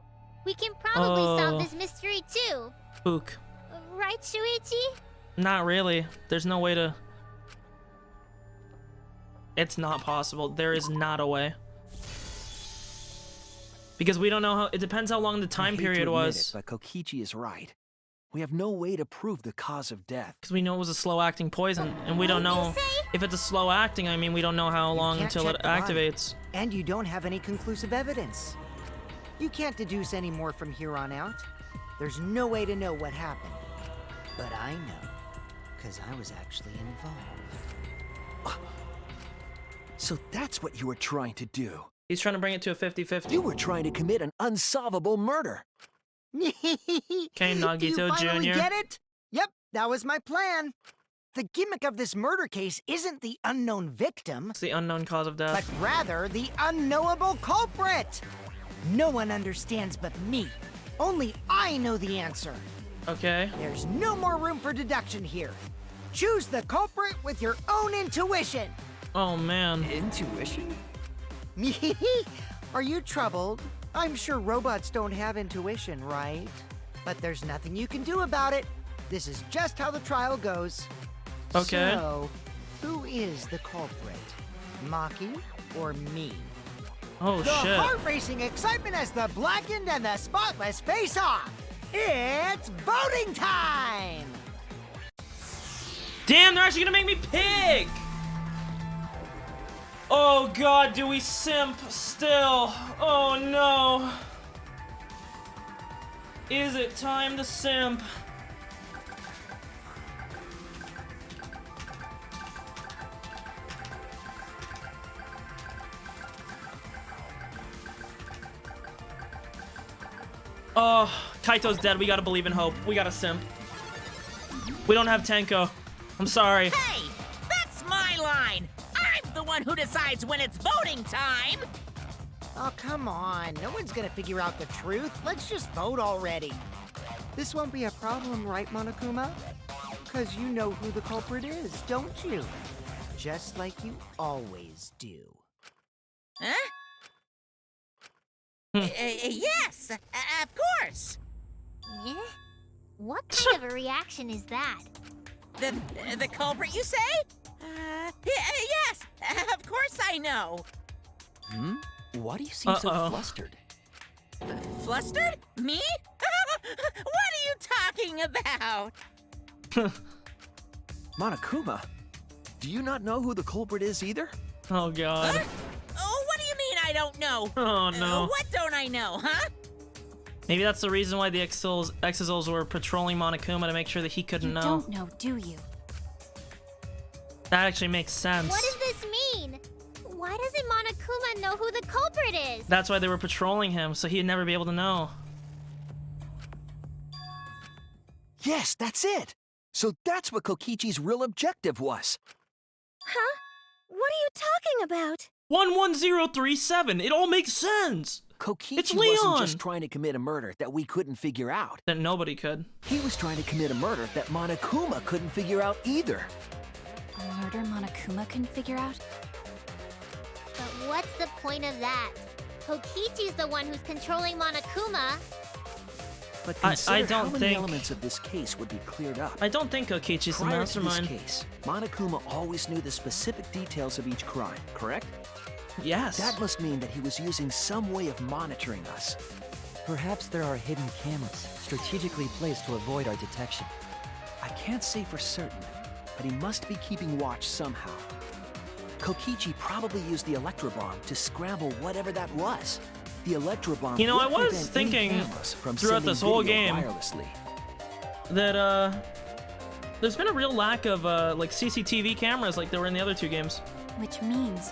We can probably Oh. solve this mystery too. Ook. Right, Shuichi? Not really. There's no way to. It's not possible. There is not a way. Because we don't know how. It depends how long the time I hate period to admit was. it, but Kokichi is right. We have no way to prove the cause of death. Because we know it was a slow acting poison. And we don't know. If it's a slow acting, I mean, we don't know how long can't until it check the body. activates. And you don't have any conclusive evidence. You can't deduce any more from here on out. There's no way to know what happened. But I know, because I was actually involved. So that's what you were trying to do. He's trying to bring it to a 50-50. You were trying to commit an unsolvable murder. Okay, Do Nagito you finally Jr. get it? Yep, that was my plan. The gimmick of this murder case isn't the unknown victim, It's the unknown cause of but death. rather the unknowable culprit. No one understands but me. Only I know the answer. Okay. There's no more room for deduction here. Choose the culprit with your own intuition. Oh, man. Intuition? Are you troubled? I'm sure robots don't have intuition, right? But there's nothing you can do about it. This is just how the trial goes. Okay. So, who is the culprit? Maki or me? Oh, The shit. heart-racing excitement as the blackened and the spotless face off. It's voting time! Damn, they're actually gonna make me pig! Oh god, do we simp still? Oh no. Is it time to simp? Oh, Kaito's dead. We gotta believe in hope. We gotta simp. We don't have Tenko. I'm sorry. Hey, that's my line. I'm the one who decides when it's voting time. Oh, come on. No one's gonna figure out the truth. Let's just vote already. This won't be a problem, right, Monokuma? Because you know who the culprit is, don't you? Just like you always do. Huh? Yes, of course. Yeah? What kind of a reaction is that? The culprit, you say? Yes, of course I know. Hmm? Why do you seem so flustered? Flustered? Me? What are you talking about? Monokuma, do you not know who the culprit is either? Oh, God. Huh? Oh, what do you mean I don't know? Oh, no. What don't I know, huh? Maybe that's the reason why the Exizals were patrolling Monokuma to make sure that he couldn't know. You don't know, do you? That actually makes sense. What does this mean? Why doesn't Monokuma know who the culprit is? That's why they were patrolling him, so he'd never be able to know. Yes, that's it! So that's what Kokichi's real objective was. Huh? What are you talking about? 11037! It all makes sense! It's Kokichi Leon! wasn't just trying to commit a murder that we couldn't figure out. That nobody could. He was trying to commit a murder that Monokuma couldn't figure out either. A murder Monokuma couldn't figure out? But what's the point of that? Kokichi's the one who's controlling Monokuma. But I consider don't how many think- elements of this case would be cleared up. I don't think Kokichi's the Prior to mastermind. this case, Monokuma always knew the specific details of each crime, correct? Yes. That must mean that he was using some way of monitoring us. Perhaps there are hidden cameras, strategically placed to avoid our detection. I can't say for certain, but he must be keeping watch somehow. Kokichi probably used the Electrobomb to scramble whatever that was. The Electrobomb You know, I would was prevent any thinking cameras from throughout sending this whole video game wirelessly. that, there's been a real lack of, like, CCTV cameras like there were in the other two games. Which means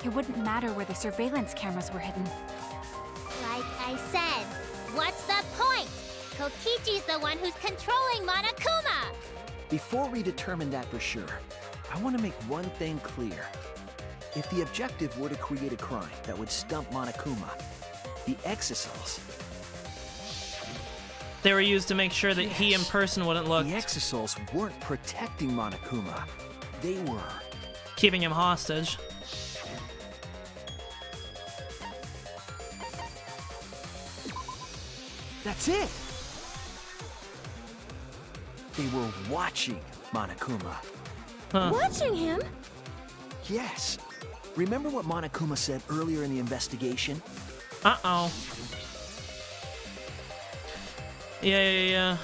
it wouldn't matter where the surveillance cameras were hidden. Like I said, what's the point? Kokichi's the one who's controlling Monokuma. Before we determine that for sure, I want to make one thing clear. If the objective were to create a crime that would stump Monokuma, the Exisals... They were used to make sure that he in Yes. person wouldn't look, The Exisals weren't protecting Monokuma. They were... keeping him hostage. That's it! They were watching Monokuma. Huh. Watching him? Yes. Remember what Monokuma said earlier in the investigation? Uh-oh. Yeah.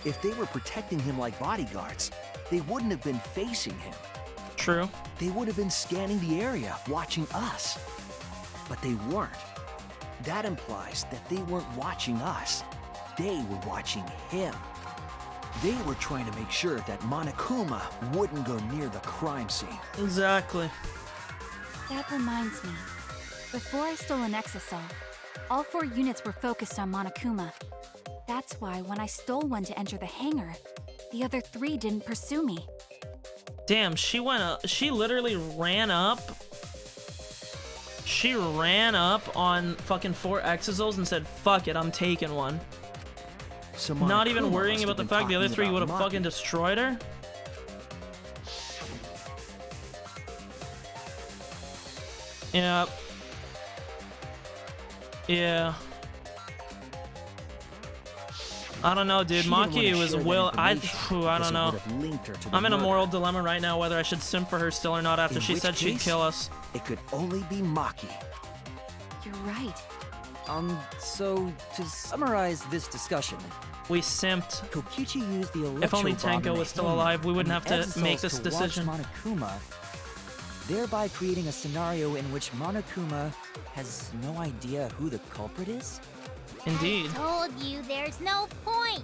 If they were protecting him like bodyguards, they wouldn't have been facing him. True. They would have been scanning the area, watching us. But they weren't. That implies that they weren't watching us. They were watching him. They were trying to make sure that Monokuma wouldn't go near the crime scene. Exactly. That reminds me. Before I stole an Exisal, all 4 units were focused on Monokuma. That's why when I stole one to enter the hangar, the other 3 didn't pursue me. Damn, she literally ran up. She ran up on fucking 4 Exisals and said, fuck it, I'm taking one. So Not even Monokuma worrying must about the have been fact the other talking 3 would about have fucking Maki. destroyed her. Yeah. Yeah. I don't know, dude. She didn't Maki wanna was share that I information don't because it know. would have linked her to the I'm in a murder. moral dilemma right now whether I should simp for her still or not after In she which said she'd case, kill us. It could only be Maki. You're right. So to summarize this discussion, We simped. Kokichi used the If only Electrobomb in Tenko the was still hangar alive, we wouldn't and have to the make Exisals this to decision. watch Monokuma, thereby creating a scenario in which Monokuma has no idea who the culprit is? Indeed. I told you there's no point.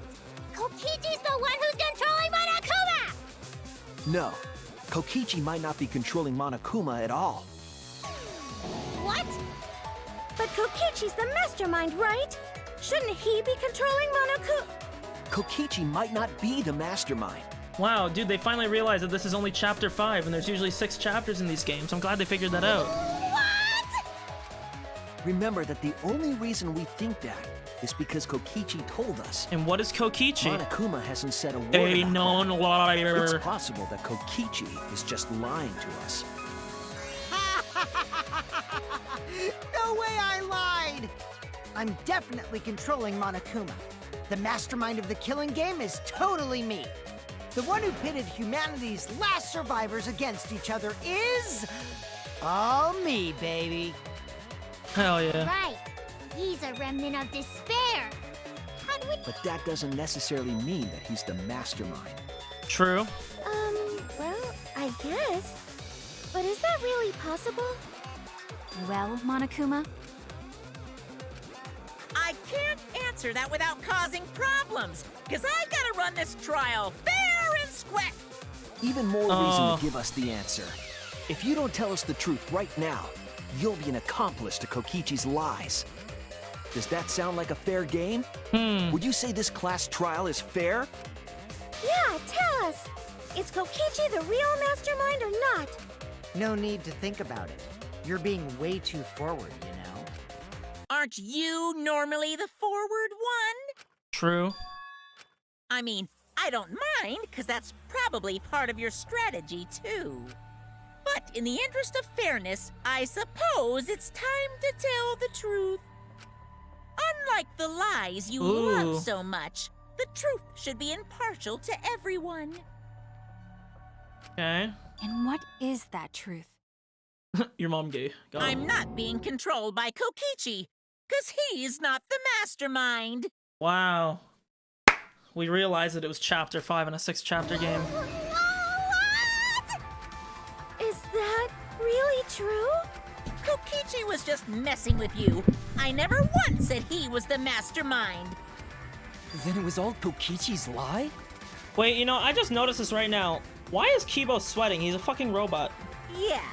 Kokichi's the one who's controlling Monokuma. No, Kokichi might not be controlling Monokuma at all. What? But Kokichi's the mastermind, right? Shouldn't he be controlling Monokuma? Kokichi might not be the mastermind. Wow, dude, they finally realized that this is only chapter 5, and there's usually 6 chapters in these games. I'm glad they figured that out. What? Remember that the only reason we think that is because Kokichi told us. And what is Kokichi? Monokuma hasn't said a word A about known that. liar. It's possible that Kokichi is just lying to us. No way I lied! I'm definitely controlling Monokuma. The mastermind of the killing game is totally me. The one who pitted humanity's last survivors against each other is... all me, baby. Hell yeah. Right. He's a remnant of despair. And we... But that doesn't necessarily mean that he's the mastermind. True. Well, I guess. But is that really possible? Well, Monokuma, I can't answer that without causing problems, because I gotta run this trial fair and square. Even more reason to give us the answer. If you don't tell us the truth right now, you'll be an accomplice to Kokichi's lies. Does that sound like a fair game? Would you say this class trial is fair? Yeah, tell us. Is Kokichi the real mastermind or not? No need to think about it. You're being way too forward, you know? Aren't you normally the forward one? True. I mean, I don't mind, because that's probably part of your strategy, too. But in the interest of fairness, I suppose it's time to tell the truth. Unlike the lies you love so much, the truth should be impartial to everyone. Okay. and what is that truth? Your mom gay. Go. I'm not being controlled by Kokichi, because he's not the mastermind. Wow. We realized that it was chapter 5 in a 6-chapter game. What? Is that really true? Kokichi was just messing with you. I never once said he was the mastermind. Then it was all Kokichi's lie? Wait, you know, I just noticed this right now. Why is Kibo sweating? He's a fucking robot. Yeah,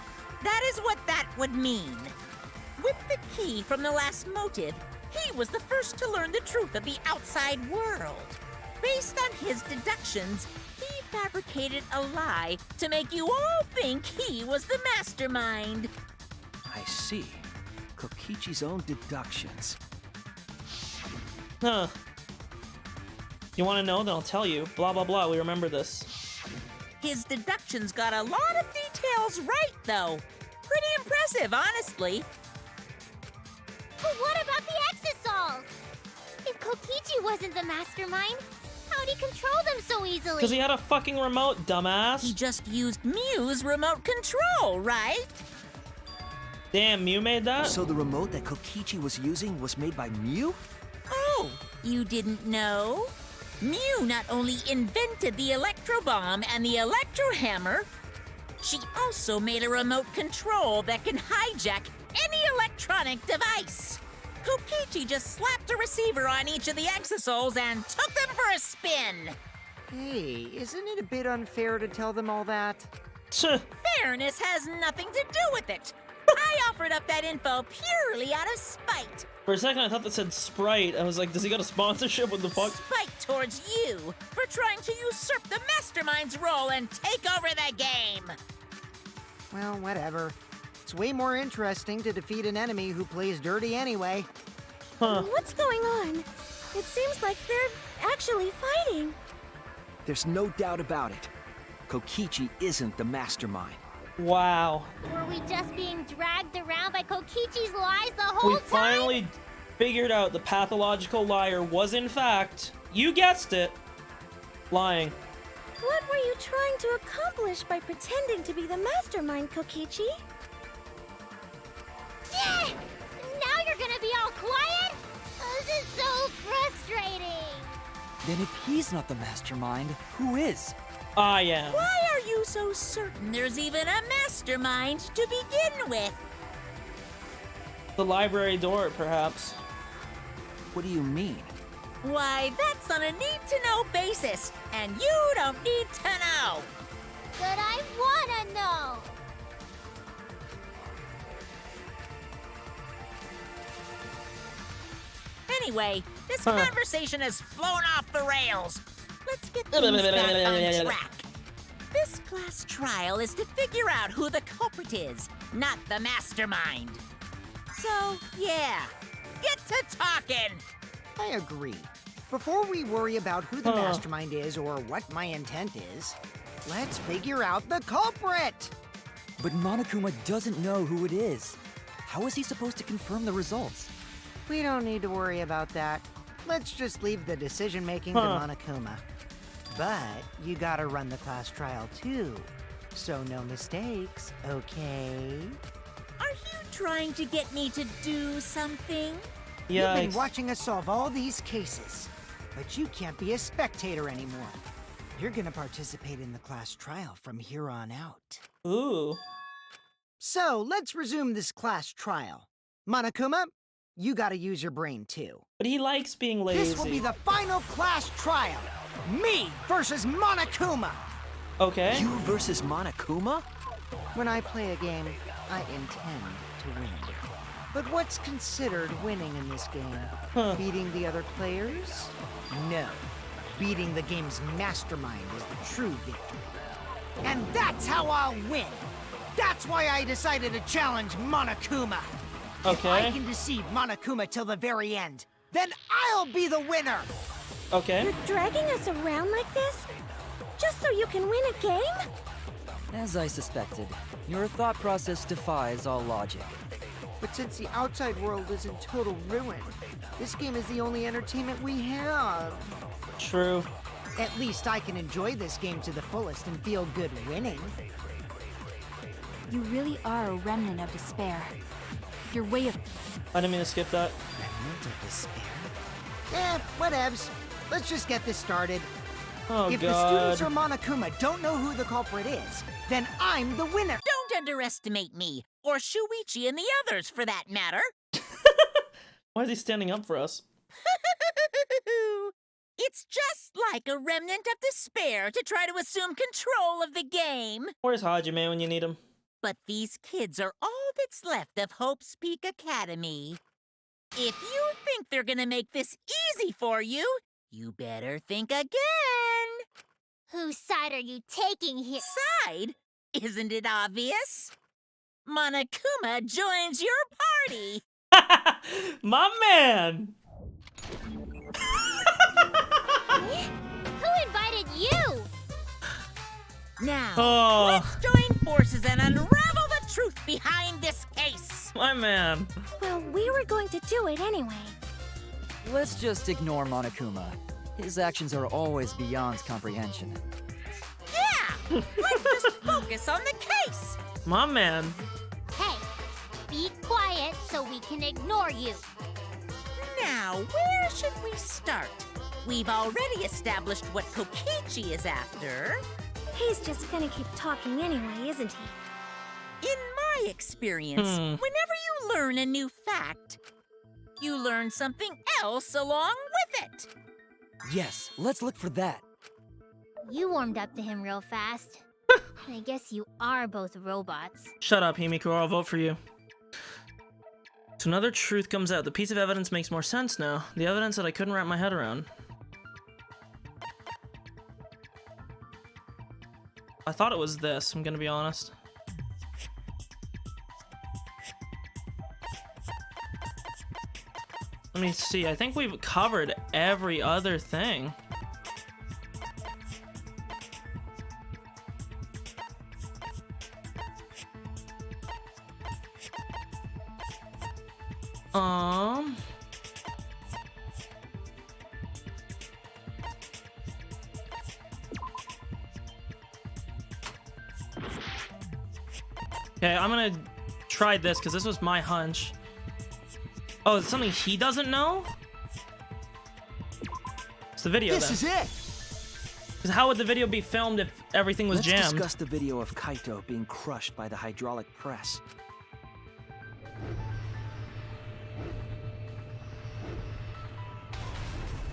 that is what that would mean. With the key from the last motive, he was the first to learn the truth of the outside world. Based on his deductions, he fabricated a lie to make you all think he was the mastermind. I see. Kokichi's own deductions. Huh. You want to know? Then I'll tell you. Blah, blah, blah. We remember this. His deductions got a lot of details right, though. Pretty impressive, honestly. But what about the Exosols? If Kokichi wasn't the mastermind, how'd he control them so easily? Because he had a fucking remote, dumbass. He just used Mew's remote control, right? Damn, Mew made that? So the remote that Kokichi was using was made by Mew? Oh, you didn't know? Mew not only invented the Electro Bomb and the Electro Hammer, she also made a remote control that can hijack any electronic device. Kokichi just slapped a receiver on each of the Exosols and took them for a spin. Hey, isn't it a bit unfair to tell them all that? Fairness has nothing to do with it. I offered up that info purely out of spite. For a second, I thought that said Sprite. I was like, does he got a sponsorship? What the fuck? Spite towards you for trying to usurp the mastermind's role and take over the game. Well, whatever. It's way more interesting to defeat an enemy who plays dirty anyway. Huh. What's going on? It seems like they're actually fighting. There's no doubt about it. Kokichi isn't the mastermind. Wow. Were we just being dragged around by Kokichi's lies the whole We time? finally figured out the pathological liar was, in fact, you guessed it, lying. What were you trying to accomplish by pretending to be the mastermind, Kokichi? Yeah! Now you're gonna be all quiet? This is so frustrating. Then if he's not the mastermind, who is? I am. Why are you so certain there's even a mastermind to begin with? The library door, perhaps. What do you mean? Why, that's on a need-to-know basis, and you don't need to know. But I wanna know. Anyway, this conversation has flown off the rails. Let's get things back on track. This class trial is to figure out who the culprit is, not the mastermind. So, yeah, get to talking. I agree. Before we worry about who the mastermind is or what my intent is, let's figure out the culprit! But Monokuma doesn't know who it is. How is he supposed to confirm the results? We don't need to worry about that. Let's just leave the decision-making to Monokuma. But you gotta run the class trial too, so no mistakes, okay? Are you trying to get me to do something? You've been watching us solve all these cases, but you can't be a spectator anymore. You're gonna participate in the class trial from here on out. Ooh. So, let's resume this class trial. Monokuma, you gotta use your brain too. But he likes being lazy. This will be the final class trial. Me versus Monokuma. Okay. You versus Monokuma? When I play a game, I intend to win. But what's considered winning in this game? Beating the other players? No. Beating the game's mastermind is the true victory. And that's how I'll win! That's why I decided to challenge Monokuma! If I can deceive Monokuma till the very end, then I'll be the winner! Okay. You're dragging us around like this? Just so you can win a game? As I suspected, your thought process defies all logic. But since the outside world is in total ruin, this game is the only entertainment we have. True. At least I can enjoy this game to the fullest and feel good winning. You really are a remnant of despair. Your way of... I didn't mean to skip that. Remnant of despair? Whatevs. Let's just get this started. Oh, if the students or Monokuma don't know who the culprit is, then I'm the winner. Don't underestimate me, or Shuichi and the others, for that matter. Why is he standing up for us? It's just like a remnant of despair to try to assume control of the game. Where's Hajime when you need him? But these kids are all that's left of Hope's Peak Academy. If you think they're gonna make this easy for you, you better think again. Whose side are you taking here? Side? Isn't it obvious? Monokuma joins your party. My man! Who invited you? Now, let's join forces and unravel the truth behind this case. My man. Well, we were going to do it anyway. Let's just ignore Monokuma. His actions are always beyond comprehension. Yeah! Let's just focus on the case. My man. Hey, be quiet so we can ignore you. Now, where should we start? We've already established what Kokichi is after. He's just gonna keep talking anyway, isn't he? In my experience, whenever you learn a new fact, you learn something else along with it. Yes, let's look for that. You warmed up to him real fast. I guess you are both robots. Shut up, Himiko, or I'll vote for you. So another truth comes out. The piece of evidence makes more sense now. The evidence that I couldn't wrap my head around. I thought it was this, I'm gonna be honest. Let me see, I think we've covered every other thing. Okay, I'm gonna try this because this was my hunch. Oh, it's something he doesn't know? It's the video then. This is it! Because how would the video be filmed if everything was jammed? Let's discuss the video of Kaito being crushed by the hydraulic press.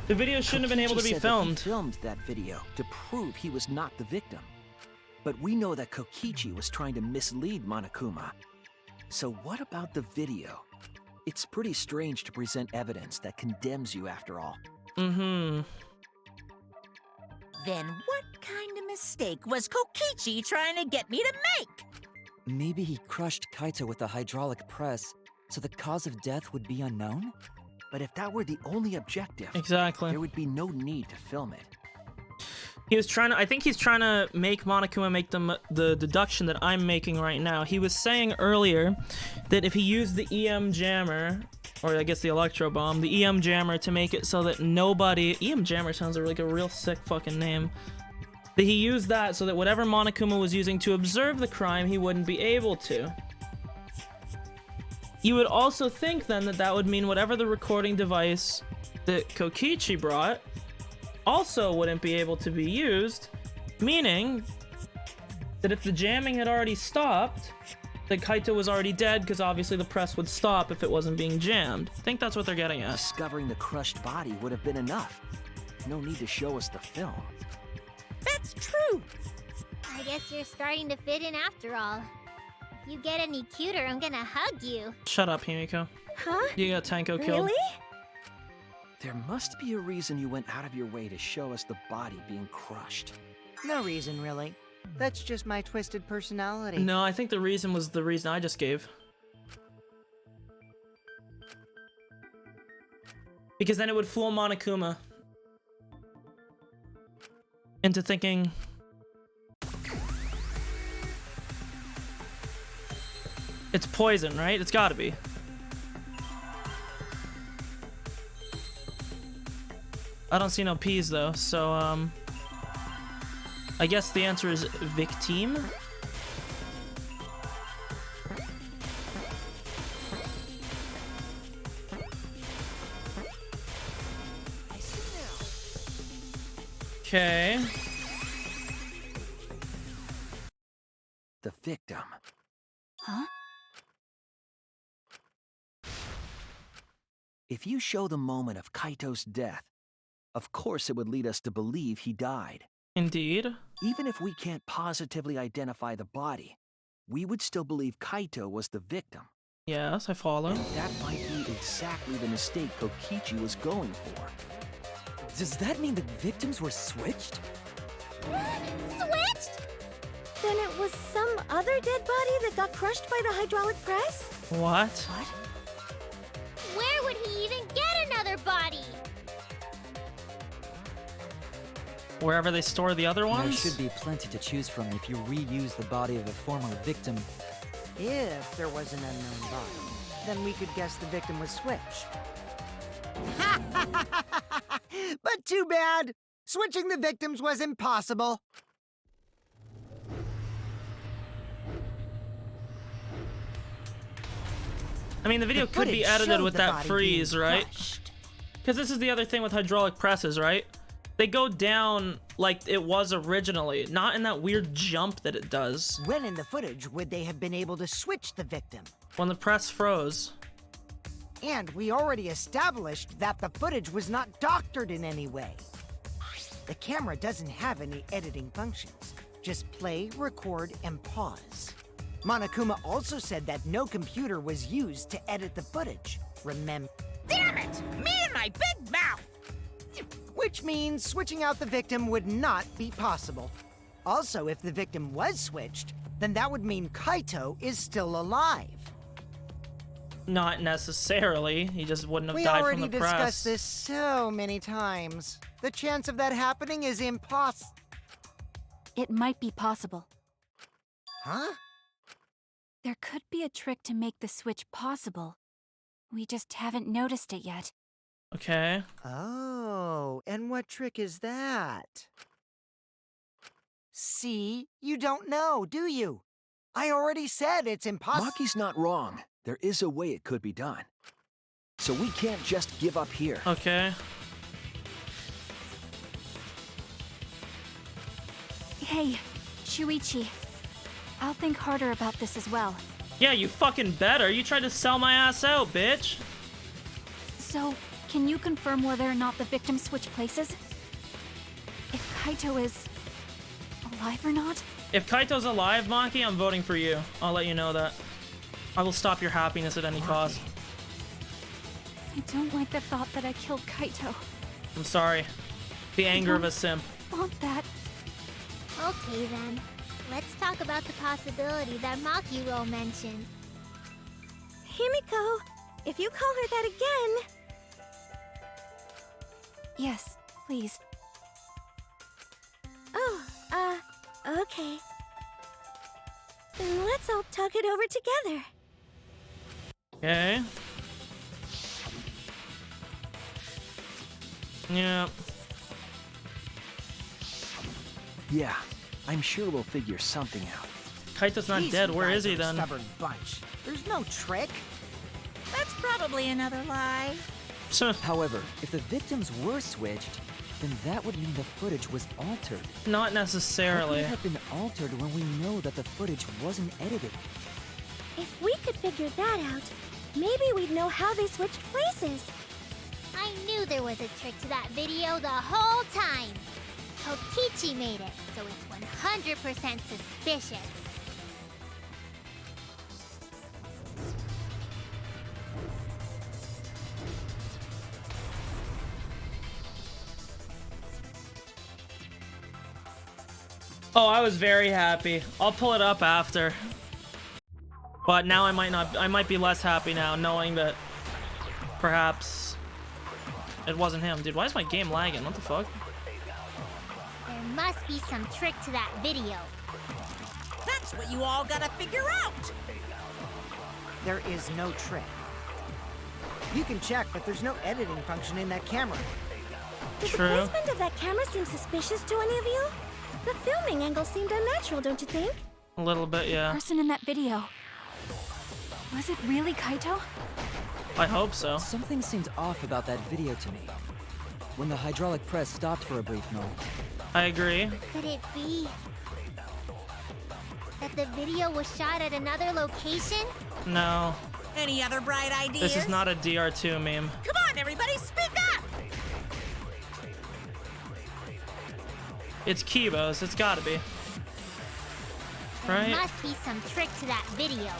The video shouldn't have been able to be Kokichi said that filmed. He filmed that video to prove he was not the victim. But we know that Kokichi was trying to mislead Monokuma. So what about the video? It's pretty strange to present evidence that condemns you after all. Mm-hmm. Then what kind of mistake was Kokichi trying to get me to make? Maybe he crushed Kaito with a hydraulic press, so the cause of death would be unknown? But if that were the only objective, Exactly. there would be no need to film it. He was trying to, I think he's trying to make Monokuma make the deduction that I'm making right now. He was saying earlier that if he used the EM jammer, or I guess the electro bomb, the EM jammer to make it so that nobody, EM jammer sounds like a real sick fucking name, that he used that so that whatever Monokuma was using to observe the crime, he wouldn't be able to. You would also think then that that would mean whatever the recording device that Kokichi brought also wouldn't be able to be used, meaning that if the jamming had already stopped, that Kaito was already dead, because obviously the press would stop if it wasn't being jammed. I think that's what they're getting at. Discovering the crushed body would have been enough. No need to show us the film. That's true. I guess you're starting to fit in after all. If you get any cuter, I'm gonna hug you. Shut up, Himiko. Huh? You got Tanko killed. Really? There must be a reason you went out of your way to show us the body being crushed. No reason, really. That's just my twisted personality. No, I think the reason was the reason I just gave. Because then it would fool Monokuma into thinking it's poison, right? It's gotta be. I don't see no P's though, so I guess the answer is victime. Okay. The victim. Huh? If you show the moment of Kaito's death, of course it would lead us to believe he died. Indeed. Even if we can't positively identify the body, we would still believe Kaito was the victim. Yes, I follow. And that might be exactly the mistake Kokichi was going for. Does that mean the victims were switched? Switched? Then it was some other dead body that got crushed by the hydraulic press? What? What? Where would he even get another body? Wherever they store the other There ones? should be plenty to choose from if you reuse the body of a former victim. If there was an unknown body, then we could guess the victim was switched. But too bad! Switching the victims was impossible. I mean, the video The could be footage edited showed with the that body freeze, being right? crushed. Because this is the other thing with hydraulic presses, right? They go down like it was originally, not in that weird jump that it does. When in the footage would they have been able to switch the victim? When the press froze. And we already established that the footage was not doctored in any way. The camera doesn't have any editing functions. Just play, record, and pause. Monokuma also said that no computer was used to edit the footage. Remember? Damn it! Me and my big mouth! Which means switching out the victim would not be possible. Also, if the victim was switched, then that would mean Kaito is still alive. Not necessarily. He just wouldn't have We died already from the discussed press. this so many times. The chance of that happening is impossible. It might be possible. Huh? There could be a trick to make the switch possible. We just haven't noticed it yet. Okay. Oh, and what trick is that? See? You don't know, do you? I already said it's impossible. Maki's not wrong. There is a way it could be done. So we can't just give up here. Okay. Hey, Shuichi. I'll think harder about this as well. Yeah, you fucking better. You tried to sell my ass out, bitch. So, can you confirm whether or not the victims switch places? If Kaito is alive or not? If Kaito's alive, Maki, I'm voting for you. I'll let you know that. I will stop your happiness at any cost. I don't like the thought that I killed Kaito. I'm sorry. The anger of a simp. Want that? Okay then. Let's talk about the possibility that Makiro mentioned. Himiko, if you call her that again... Yes, please. Oh, okay. Then let's all talk it over together. Okay. Yeah. Yeah, I'm sure we'll figure something out. Kaito's not These dead. you Where guys is he are a then? Stubborn bunch. There's no trick. That's probably another lie. However, if the victims were switched, then that would mean the footage was altered. Not How could necessarily. it have been altered when we know that the footage wasn't edited? If we could figure that out, maybe we'd know how they switched places. I knew there was a trick to that video the whole time. Kokichi made it, so it's 100% suspicious. Oh, I was very happy. I'll pull it up after. But now I might be less happy now, knowing that perhaps it wasn't him. Dude, why is my game lagging? What the fuck? There must be some trick to that video. That's what you all gotta figure out. There is no trick. You can check, but there's no editing function in that camera. Did True. the placement of that camera seem suspicious to any of you? The filming angle seemed unnatural, don't you think? A little bit, yeah. Person in that video. Was it really Kaito? I hope so. Something seemed off about that video to me. When the hydraulic press stopped for a brief moment. I agree. Could it be that the video was shot at another location? No. Any other bright ideas? This is not a DR2 meme. Come on, everybody, speak up! It's Kibo's. It's gotta be. Right? There must be some trick to that video.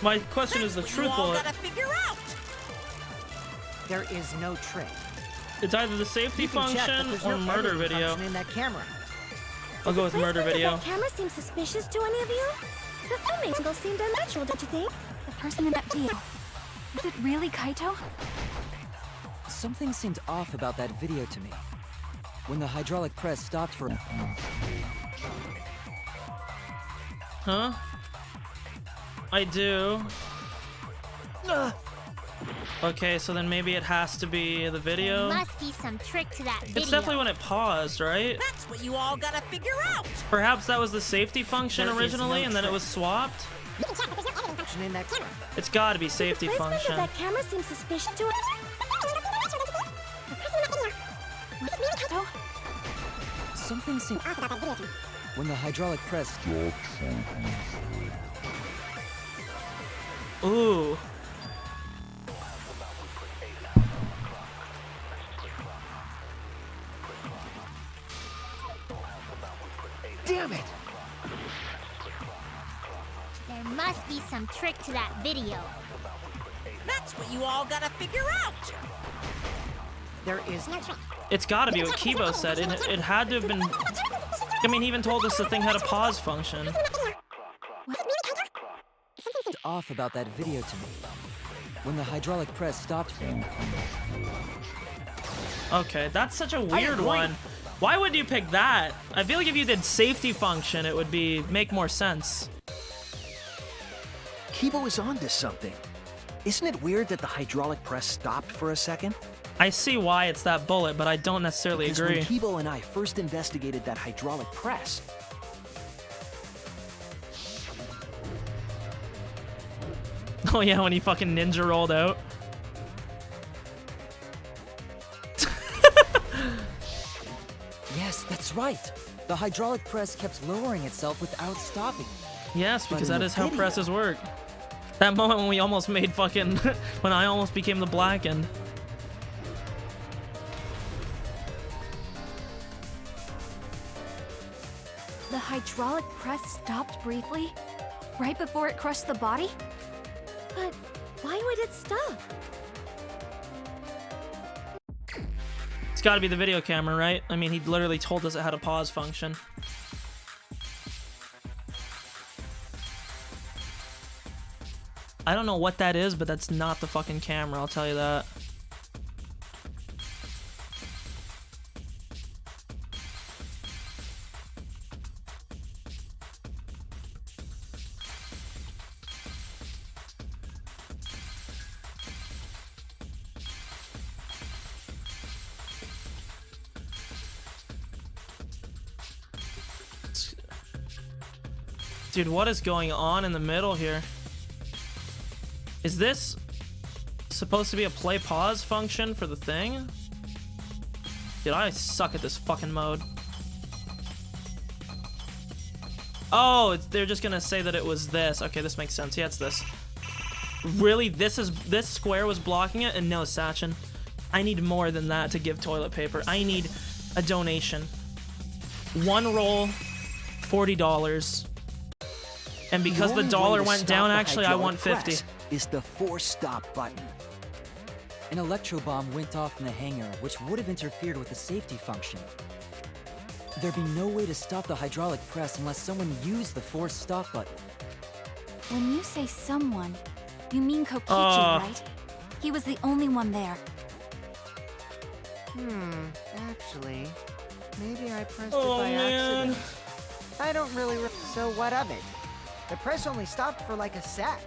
My question is the That's what truth you all bullet. gotta figure out. There is no trick. It's either the safety You can check, but function there's or no murder editing video. function in that camera. I'll go with The murder placement of video. that camera seemed suspicious to any of you? The filming angle seemed unnatural, don't you think? The person in that video. Was it really Kaito? Something seemed off about that video to me. When the hydraulic press stopped for... Huh? I do. Okay, so then maybe it has to be the video. There must be some trick to that video. It's definitely when it paused, right? That's what you all gotta figure out. Perhaps that was the safety function There is originally, no and then it trick. was swapped. You can check, but there's no editing function In that camera. It's gotta be safety The placement function. of that camera seemed suspicious to Was it really Kaito? Something seemed Off about that video to me. when the hydraulic press... Ooh. Damn it! There must be some trick to that video. That's what you all gotta figure out. There is No trick. It's gotta be what Kibo said. It had to have been... I mean, he even told us the thing had a pause function. off about that video to me. When the hydraulic press stopped... Okay, that's such a weird one. Why would you pick that? I feel like if you did safety function, it would make more sense. Kibo is onto something. Isn't it weird that the hydraulic press stopped for a second? I see why it's that bullet, but I don't necessarily Because agree. when Kibo and I first investigated that hydraulic press, Oh yeah, when he fucking ninja rolled out. Yes, that's right. The hydraulic press kept lowering itself without stopping. Yes, because in that the is how video- presses work. That moment when we almost made fucking... when I almost became the blackened. The hydraulic press stopped briefly, right before it crushed the body? But why would it stop? gotta be the video camera, right? I mean, he literally told us it had a pause function. I don't know what that is, but that's not the fucking camera, I'll tell you that. Dude, what is going on in the middle here? Is this supposed to be a play pause function for the thing? Dude, I suck at this fucking mode. Oh, they're just gonna say that it was this. Okay, this makes sense. Yeah, it's this. Really? This square was blocking it? And no, Sachin. I need more than that to give toilet paper. I need a donation. One roll, $40. And because the dollar went down, actually, I want 50. Is the force stop button. An electro bomb went off in the hangar, which would have interfered with the safety function. There'd be no way to stop the hydraulic press unless someone used the force stop button. When you say someone, you mean Kokichi, right? He was the only one there. Actually, maybe I pressed it by accident. I don't really so what of it? The press only stopped for like a sec.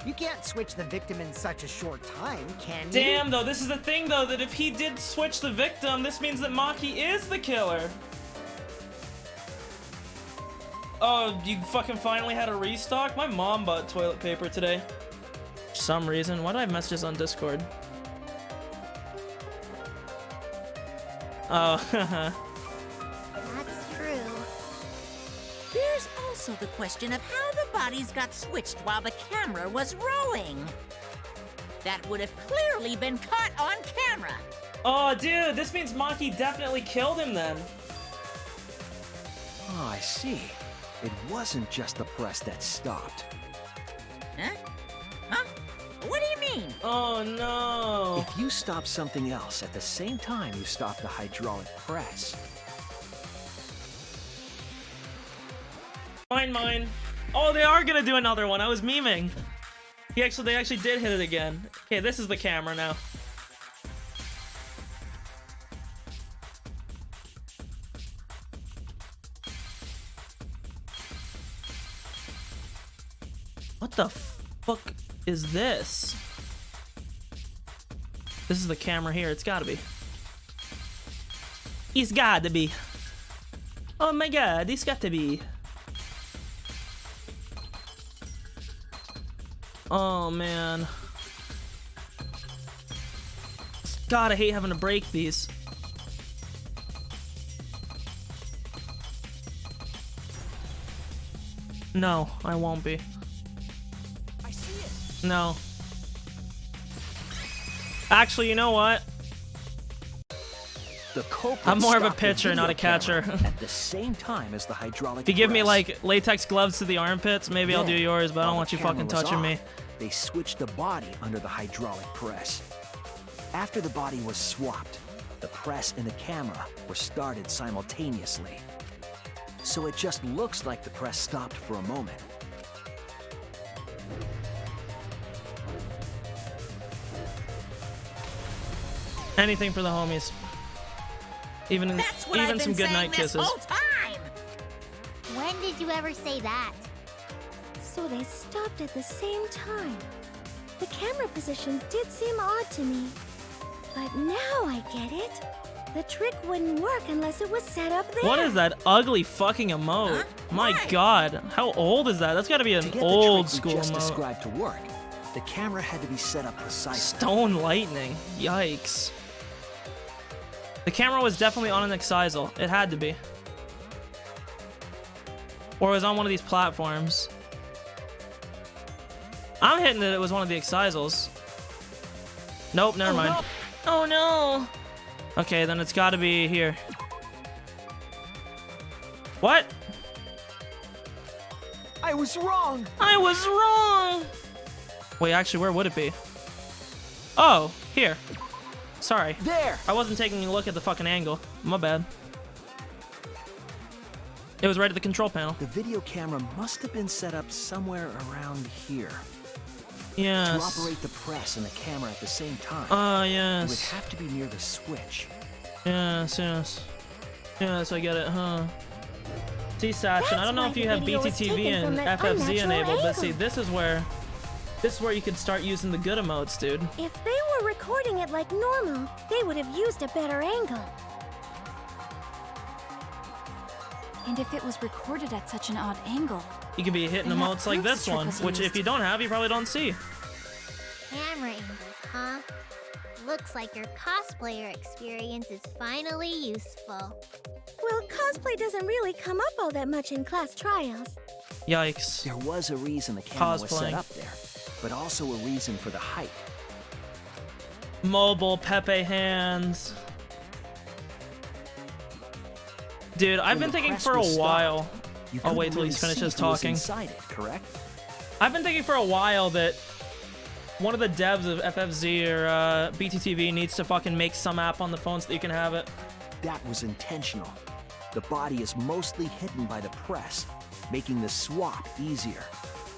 You can't switch the victim in such a short time, can you? Damn, though, this is the thing, though, that if he did switch the victim, this means that Maki is the killer. Oh, you fucking finally had a restock? My mom bought toilet paper today. For some reason. Why do I have messages on Discord? Oh, That's true. There's also the question of how the bodies got switched while the camera was rolling. That would have clearly been caught on camera. Oh, dude, this means Maki definitely killed him then. Oh, I see. It wasn't just the press that stopped. Huh? Huh? What do you mean? Oh, no. If you stop something else at the same time you stop the hydraulic press. Mine. Oh, they are gonna do another one. I was memeing. They actually did hit it again. Okay, this is the camera now. What the fuck is this? This is the camera here. It's gotta be. It's gotta be. Oh my god, it's gotta be. Oh man. God, I hate having to break these. No, I won't be. I see it. No. Actually, you know what? The culprit I'm more of a stopped the pitcher, not a video catcher. camera at the same time as the hydraulic If you give me press. like latex gloves to the armpits, maybe I'll do Then, yours, but I don't while want the you fucking camera was touching me. off, They switched the body under the hydraulic press. After the body was swapped, the press and the camera were started simultaneously. So it just looks like the press stopped for a moment. Anything for the homies. Even That's what I've been some good saying night this kisses. whole time. When did you ever say that? So they stopped at the same time. The camera position did seem odd to me. But now I get it. The trick wouldn't work unless it was set up there. What is that ugly fucking emote? Huh? My Why? god, how old is that? That's gotta be To an get the old trick school we just emote. described to work, the camera had to be set up precisely. Stone lightning. Yikes. The camera was definitely on an excisal. It had to be. Or it was on one of these platforms. I'm hitting that it was one of the excisals. Nope, never mind. no. Oh no! Okay, then it's gotta be here. What? I was wrong! I was wrong! Wait, actually, where would it be? Oh, here. Sorry. There! I wasn't taking a look at the fucking angle. My bad. It was right at the control panel. The video camera must have been set up somewhere around here. Yes. To operate the press and the camera at the same time. Yes. It would have to be near the switch. Yes, yes. Yes, I get it, huh? See, Sachin, I don't know if you have BTTV and FFZ enabled, but see, this is where you could start using the good emotes, dude. If they were recording it like normal, they would have used a better angle. And if it was recorded at such an odd angle, You could be hitting And that emotes like proves this the trick one, was which if used. you don't have, you probably don't see. Camera angles, huh? Looks like your cosplayer experience is finally useful. Well, cosplay doesn't really come up all that much in class trials. Yikes. There was a reason the camera was Cosplaying. set up there, but also a reason for the height. Mobile Pepe hands. Dude, I've been When the thinking press for a was while. stopped, you I'll couldn't wait till really he finishes see who was talking. inside it, correct? I've been thinking for a while that one of the devs of FFZ or BTTV needs to fucking make some app on the phone so that you can have it. That was intentional. The body is mostly hidden by the press, making the swap easier.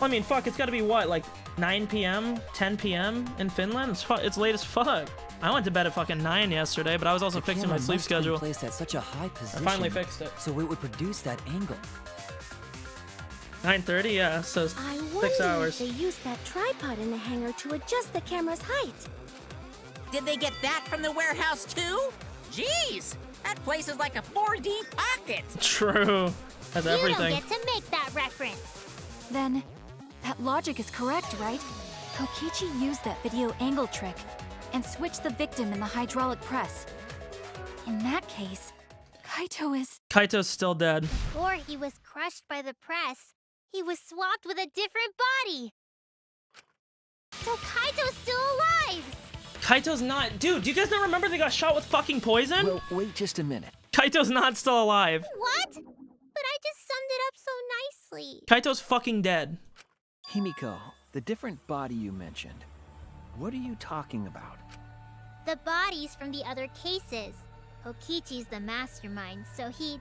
I mean, fuck, it's gotta be what, like 9 p.m., 10 p.m. in Finland? It's late as fuck. I went to bed at fucking 9 yesterday, but I was also The fixing my camera sleep must have been schedule. placed at such a high I position, finally fixed it. so it would produce that angle. 9:30, yeah, so I 6 wonder hours. if they used that tripod in the hangar to adjust the camera's height. Did they get that from the warehouse too? Jeez, that place is like a 4D pocket. True. That's You everything. don't get to make that reference. then that logic is correct, right? Kokichi used that video angle trick and switched the victim in the hydraulic press. In that case, Kaito is... Kaito's still dead. Or he was crushed by the press. He was swapped with a different body. So Kaito's still alive. Kaito's not... Dude, do you guys not remember they got shot with fucking poison? Well, wait just a minute. Kaito's not still alive. What? But I just summed it up so nicely. Kaito's fucking dead. Himiko, the different body you mentioned, what are you talking about? The bodies from the other cases. Kokichi's the mastermind, so he...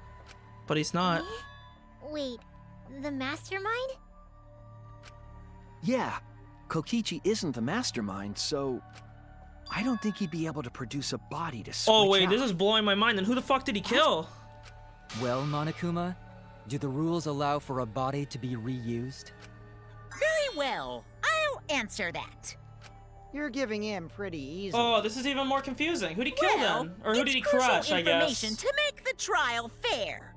But he's not. Wait, the mastermind? Yeah, Kokichi isn't the mastermind, so I don't think he'd be able to produce a body to switch Oh, wait, out. this is blowing my mind. Then who the fuck did he kill? Well, Monokuma, do the rules allow for a body to be reused? Very well, I'll answer that. You're giving in pretty easily. Oh, this is even more confusing. Who'd he kill Well, then? Or who it's did he crucial crush, I guess? information to make the trial fair.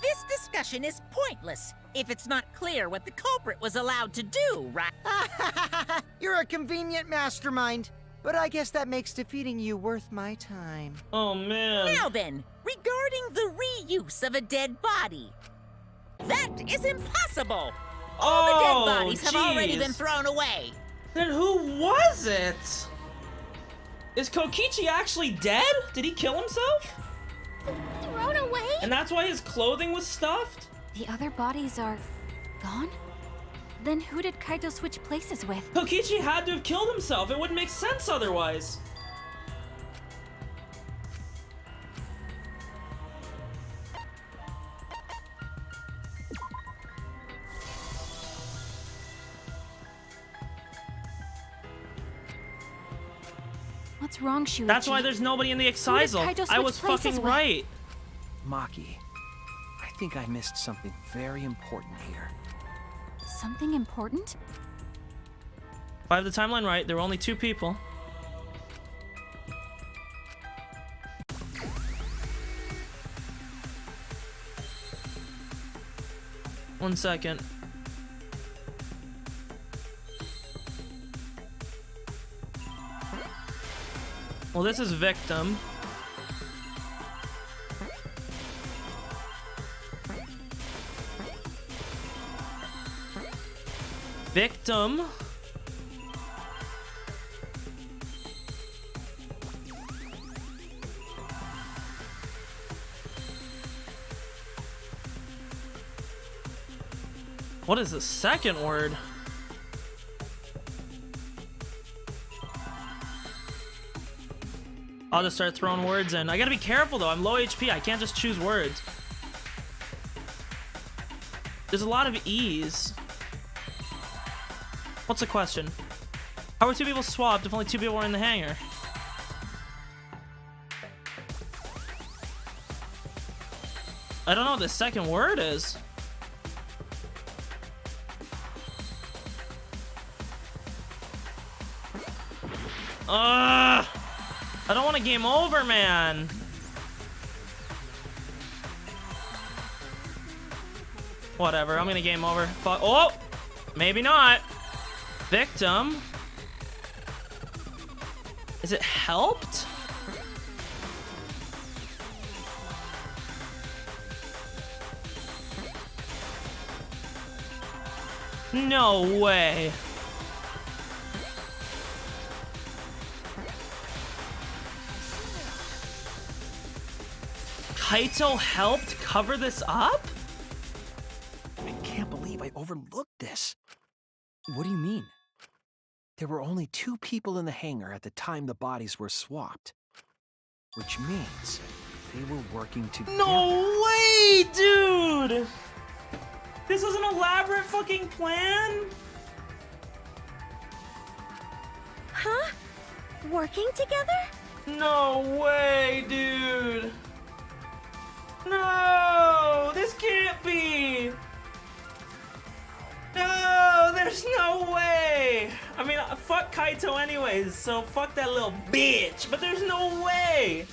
This discussion is pointless if it's not clear what the culprit was allowed to do, right? You're a convenient mastermind, but I guess that makes defeating you worth my time. Oh, man. Now then, regarding the reuse of a dead body. That is impossible! All the dead bodies have already jeez. been thrown away. Then who was it? Is Kokichi actually dead? Did he kill himself? Thrown away? And that's why his clothing was stuffed? The other bodies are... gone? Then who did Kaito switch places with? Kokichi had to have killed himself. It wouldn't make sense otherwise. What's wrong, Shuichi? That's why there's nobody in the excisal. Kaito I switch was places fucking with? right. Maki, I think I missed something very important here. Something important? If I have the timeline right, there were only 2 people. One second. Well, this is victim. Victim. What is the second word? I'll just start throwing words in. I gotta be careful though, I'm low HP, I can't just choose words. There's a lot of E's. What's the question? How were 2 people swapped if only 2 people were in the hangar? I don't know what the second word is. I don't want to game over, man. Whatever, I'm gonna game over. Fuck. Oh! Maybe not. Victim. Is it helped? No way. Kaito helped cover this up? I can't believe I overlooked this. What do you mean? There were only 2 people in the hangar at the time the bodies were swapped. Which means they were working together. No way, dude! This was an elaborate fucking plan? Huh? Working together? No way, dude! No! This can't be! No! There's no way! I mean, fuck Kaito anyways, so fuck that little bitch! But there's no way!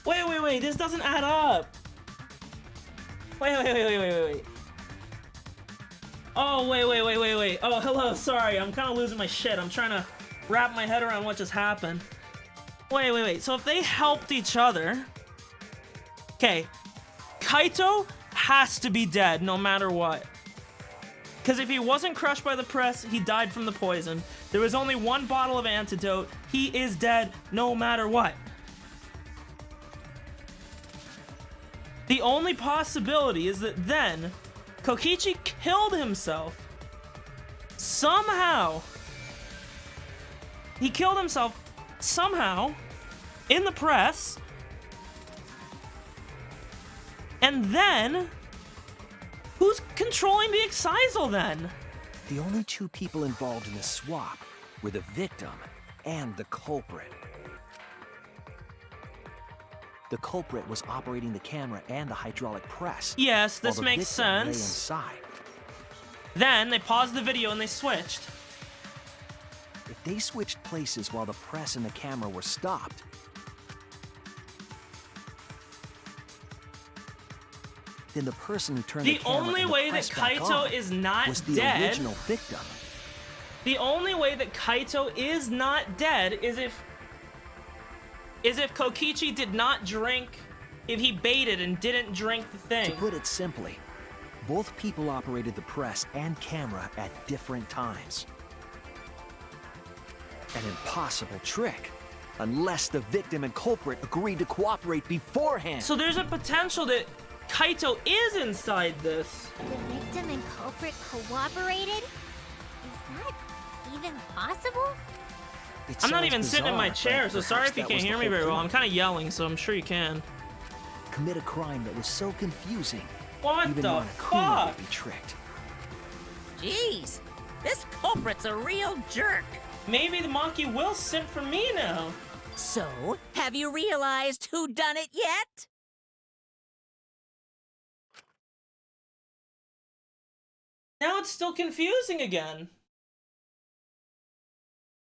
Wait, this doesn't add up! Wait. Oh, wait. Oh, hello, sorry, I'm kind of losing my shit. I'm trying to wrap my head around what just happened. Wait. So if they helped each other... Okay. Kaito has to be dead no matter what. Because if he wasn't crushed by the press, he died from the poison. There was only 1 bottle of antidote. He is dead no matter what. The only possibility is that then Kokichi killed himself. Somehow. He killed himself somehow in the press. And then who's controlling the Excisal then? The only 2 people involved in the swap were the victim and the culprit. The culprit was operating the camera and the hydraulic press. Yes, this while the makes victim lay sense. inside. Then they paused the video and they switched. If they switched places while the press and the camera were stopped, then the person who turned the camera only and the way that press back Kaito on is not was the dead. original victim. The only way that Kaito is not dead is if Kokichi did not drink, if he baited and didn't drink the thing. To put it simply, both people operated the press and camera at different times. An impossible trick, unless the victim and culprit agreed to cooperate beforehand. So there's a potential that Kaito is inside this. The victim and culprit cooperated? Is that even possible? I'm not even sitting in my chair, so sorry if you can't hear me very well. I'm kind of yelling, so I'm sure you can. Commit a crime that was so confusing. What even the Monokuma fuck? would be tricked. Jeez, this culprit's a real jerk. Maybe the monkey will simp for me now. So, have you realized who done it yet? Now it's still confusing again.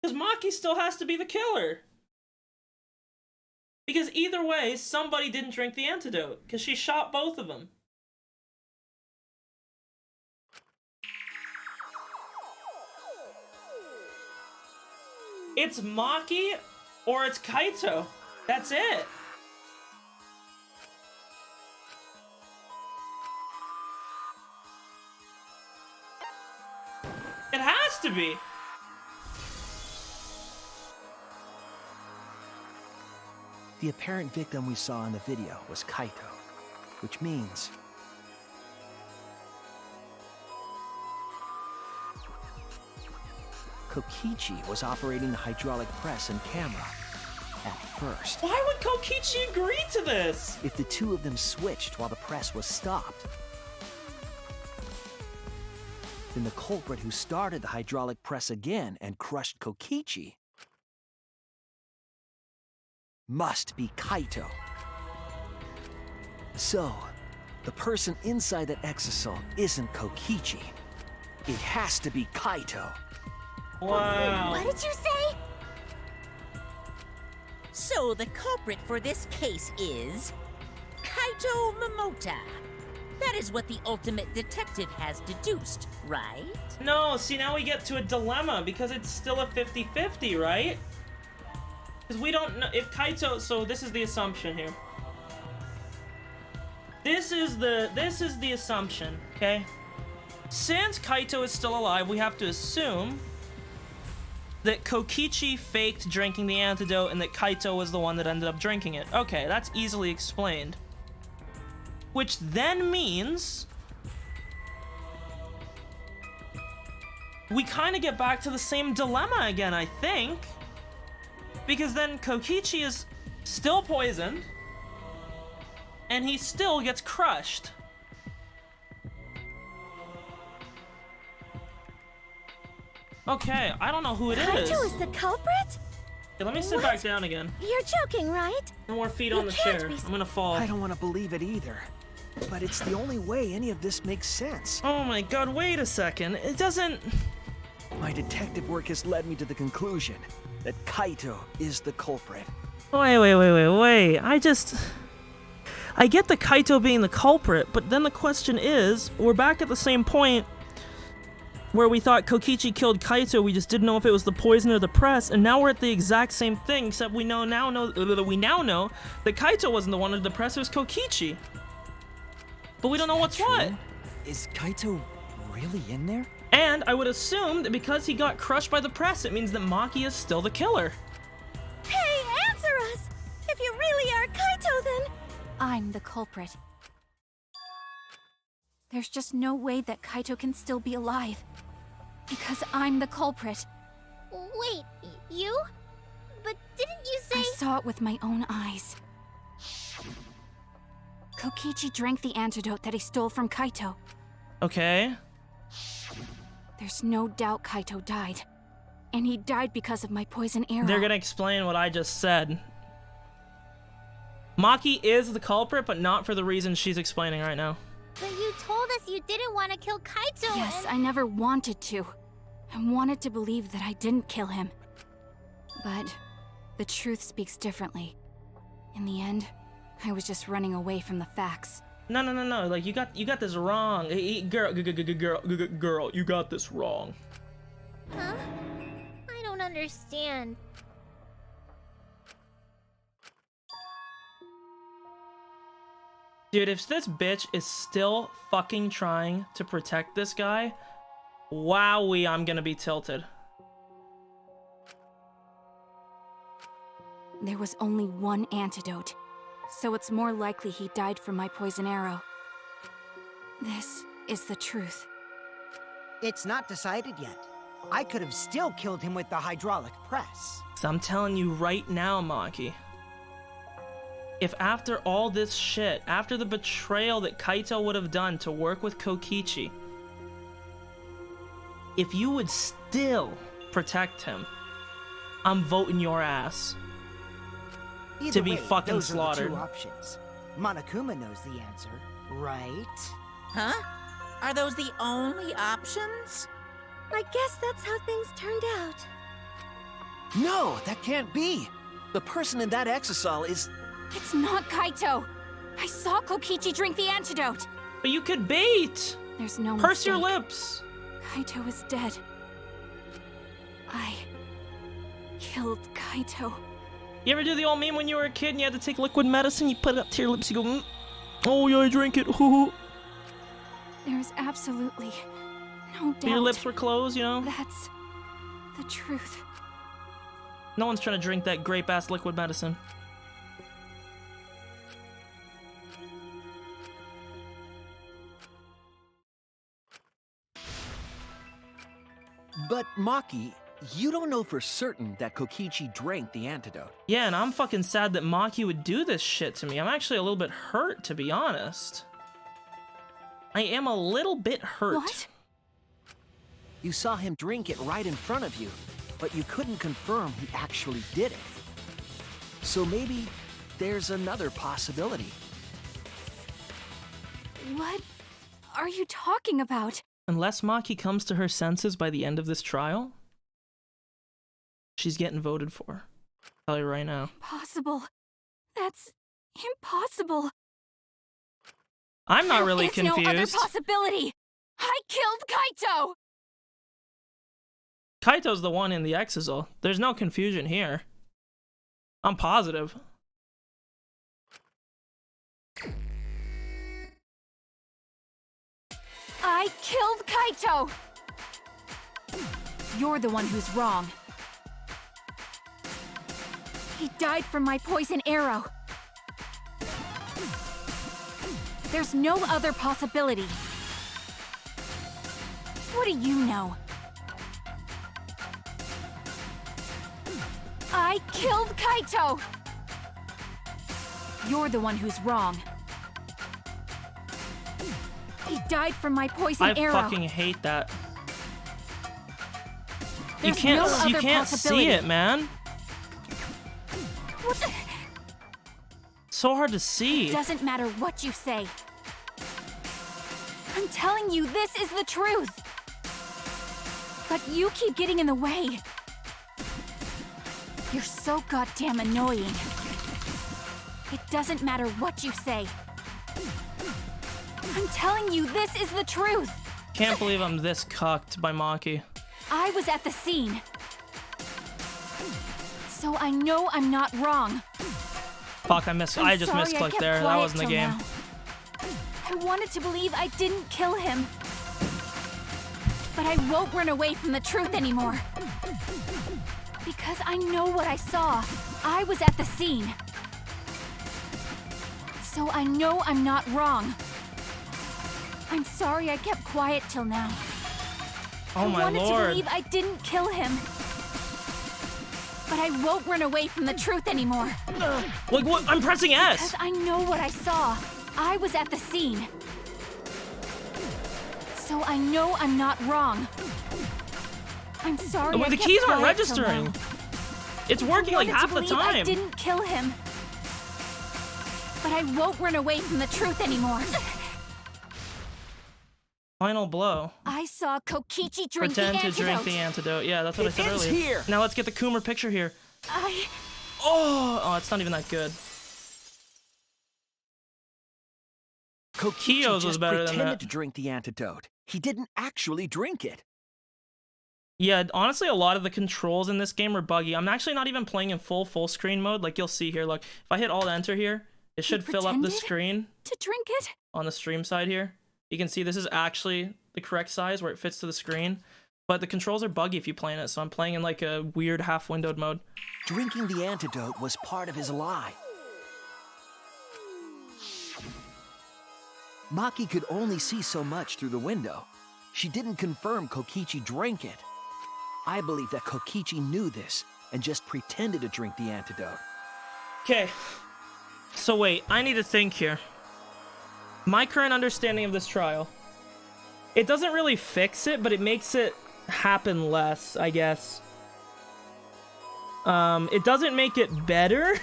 Because Maki still has to be the killer. Because either way, somebody didn't drink the antidote. Because she shot both of them. It's Maki or it's Kaito. That's it. It has to be. The apparent victim we saw in the video was Kaito, which means Kokichi was operating the hydraulic press and camera. At first. Why would Kokichi agree to this? If the two of them switched while the press was stopped, then the culprit who started the hydraulic press again and crushed Kokichi must be Kaito. So, the person inside that exisal isn't Kokichi. It has to be Kaito. Wow. What did you say? So the culprit for this case is Kaito Momota. That is what the ultimate detective has deduced, right? No, see, now we get to a dilemma because it's still a 50-50, right? Because we don't know if Kaito. So this is the assumption here. This is the assumption, okay? Since Kaito is still alive, we have to assume that Kokichi faked drinking the antidote and that Kaito was the one that ended up drinking it. Okay, that's easily explained. Which then means we kind of get back to the same dilemma again, I think. Because then Kokichi is still poisoned and he still gets crushed. Okay, I don't know who it is. Kaito is the culprit? Okay, let me sit back down again. You're joking, right? No more feet You on the can't chair. be I'm gonna fall. I don't want to believe it either. But it's the only way any of this makes sense. Oh my god, wait a second. It doesn't... My detective work has led me to the conclusion that Kaito is the culprit. Wait. I get the Kaito being the culprit, but then the question is, we're back at the same point where we thought Kokichi killed Kaito, we just didn't know if it was the poison or the press, and now we're at the exact same thing, except we now know that Kaito wasn't the one who did the press, it was Kokichi. But we don't know what's what. Is Kaito really in there? And I would assume that because he got crushed by the press, it means that Maki is still the killer. Hey, answer us! If you really are Kaito, then... I'm the culprit. There's just no way that Kaito can still be alive. Because I'm the culprit. Wait, you? But didn't you say... I saw it with my own eyes. Kokichi drank the antidote that he stole from Kaito. Okay. There's no doubt Kaito died. And he died because of my poison arrow. They're gonna explain what I just said. Maki is the culprit, but not for the reasons she's explaining right now. But you told us you didn't want to kill Kaito. Yes, and... I never wanted to. I wanted to believe that I didn't kill him. But the truth speaks differently. In the end, I was just running away from the facts. No. Like you got this wrong. Girl, you got this wrong. Huh? I don't understand. Dude, if this bitch is still fucking trying to protect this guy, wowee, I'm gonna be tilted. There was only one antidote, so it's more likely he died from my poison arrow. This is the truth. It's not decided yet. I could have still killed him with the hydraulic press. So I'm telling you right now, Maki. If after all this shit, after the betrayal that Kaito would have done to work with Kokichi, if you would still protect him, I'm voting your ass Either to be way, fucking those slaughtered. are the two options. Monokuma knows the answer, right? Huh? Are those the only options? I guess that's how things turned out. No, that can't be. The person in that exisal is... It's not Kaito! I saw Kokichi drink the antidote! But you could bait! There's no Purse your mistake. lips! Kaito is dead. I killed Kaito. You ever do the old meme when you were a kid and you had to take liquid medicine? You put it up to your lips, you go, oh yeah, I drank it. There's absolutely no doubt. Your lips were closed, you know? That's the truth. No one's trying to drink that grape-ass liquid medicine. But Maki, you don't know for certain that Kokichi drank the antidote. Yeah, and I'm fucking sad that Maki would do this shit to me. I'm actually a little bit hurt, to be honest. I am a little bit hurt. What? You saw him drink it right in front of you, but you couldn't confirm he actually did it. So maybe there's another possibility. What are you talking about? Unless Maki comes to her senses by the end of this trial, she's getting voted for. I'll tell you right now. Impossible. That's impossible. I'm not really There is confused. no other possibility. I killed Kaito. Kaito's the one in the Exisal. There's no confusion here. I'm positive. I killed Kaito. You're the one who's wrong. He died from my poison arrow. There's no other possibility. What do you know? I killed Kaito! You're the one who's wrong. He died from my poison arrow. I fucking hate that. There's you no other can't see possibility. it, man. What the? So hard to see. It doesn't matter what you say. I'm telling you, this is the truth. But you keep getting in the way. You're so goddamn annoying. It doesn't matter what you say. I'm telling you, this is the truth. Can't believe I'm this cucked by Maki. I was at the scene. So I know I'm not wrong. Fuck, I just misclicked there. That wasn't the game. Now. I wanted to believe I didn't kill him. But I won't run away from the truth anymore. Because I know what I saw. I was at the scene. So I know I'm not wrong. I'm sorry I kept quiet till now. Oh my I wanted lord. to believe I didn't kill him. But I won't run away from the truth anymore. Like what? I'm pressing S. Because I know what I saw. I was at the scene. So I know I'm not wrong. I'm sorry. Well, I the kept keys aren't quiet till registering. now. It's working like half the I time. didn't kill him. But I won't run away from the truth anymore. Final blow. I saw Kokichi drink Pretend the to antidote. drink the antidote. Yeah, that's what I said earlier. Here. Now let's get the Coomer picture here. Oh, it's not even that good. Kokichi Kyo's was just better than pretended that. to drink the antidote. He didn't actually drink it. Yeah, honestly, a lot of the controls in this game are buggy. I'm actually not even playing in full screen mode. Like you'll see here, look. If I hit Alt-Enter here, it should fill up the screen To drink it? on the stream side here. You can see this is actually the correct size where it fits to the screen. But the controls are buggy if you play in it, so I'm playing in like a weird half-windowed mode. Drinking the antidote was part of his lie. Maki could only see so much through the window. She didn't confirm Kokichi drank it. I believe that Kokichi knew this and just pretended to drink the antidote. Okay, so wait, I need to think here. My current understanding of this trial, it doesn't really fix it, but it makes it happen less, I guess. It doesn't make it better,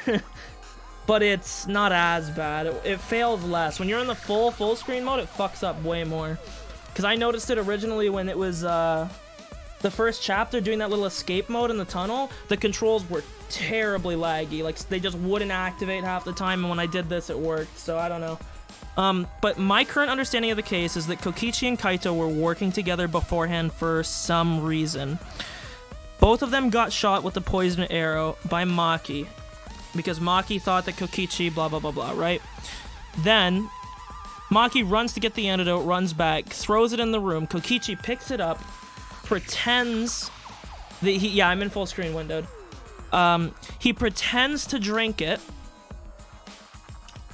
but it's not as bad. It fails less. When you're in the full screen mode, it fucks up way more. Because I noticed it originally when it was the first chapter doing that little escape mode in the tunnel. The controls were terribly laggy. Like, they just wouldn't activate half the time, and when I did this, it worked. So, I don't know. But my current understanding of the case is that Kokichi and Kaito were working together beforehand for some reason. Both of them got shot with the poison arrow by Maki, because Maki thought that Kokichi blah blah blah blah, right? Then Maki runs to get the antidote, runs back, throws it in the room. Kokichi picks it up, pretends that yeah, I'm in full screen windowed. He pretends to drink it,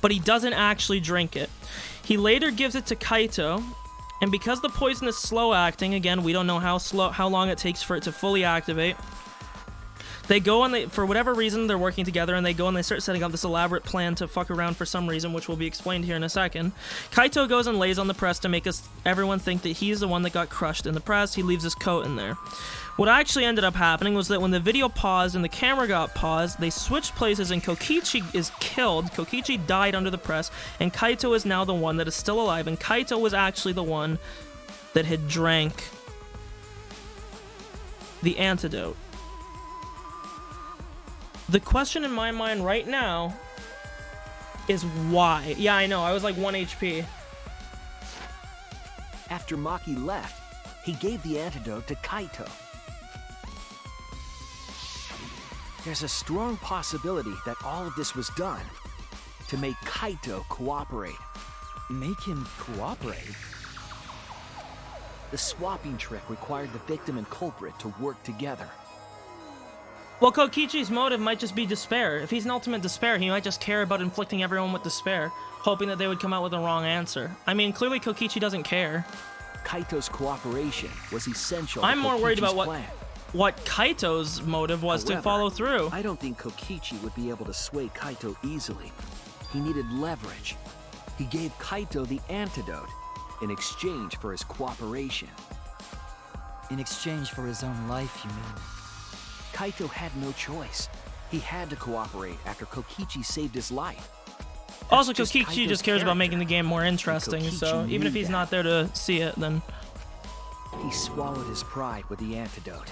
but he doesn't actually drink it. He later gives it to Kaito, And because the poison is slow acting, again, we don't know how long it takes for it to fully activate. They go and for whatever reason, they're working together, and they go and they start setting up this elaborate plan to fuck around for some reason, which will be explained here in a second. Kaito goes and lays on the press to make everyone think that he's the one that got crushed in the press. He leaves his coat in there. What actually ended up happening was that when the video paused and the camera got paused, they switched places and Kokichi is killed. Kokichi died under the press, and Kaito is now the one that is still alive, and Kaito was actually the one that had drank the antidote. The question in my mind right now is why? Yeah, I know, I was like 1 HP. After Maki left, he gave the antidote to Kaito. There's a strong possibility that all of this was done to make Kaito cooperate. Make him cooperate? The swapping trick required the victim and culprit to work together. Well, Kokichi's motive might just be despair. If he's an ultimate despair, he might just care about inflicting everyone with despair, hoping that they would come out with the wrong answer. I mean, clearly Kokichi doesn't care. Kaito's cooperation was essential. I'm more worried about plan. what Kaito's motive was to follow through. I don't think Kokichi would be able to sway Kaito easily. He needed leverage. He gave Kaito the antidote in exchange for his cooperation. In exchange for his own life, you mean? Kaito had no choice. He had to cooperate after Kokichi saved his life. Also, Kokichi just cares about making the game more interesting, so even if he's not there to see it, then... He swallowed his pride with the antidote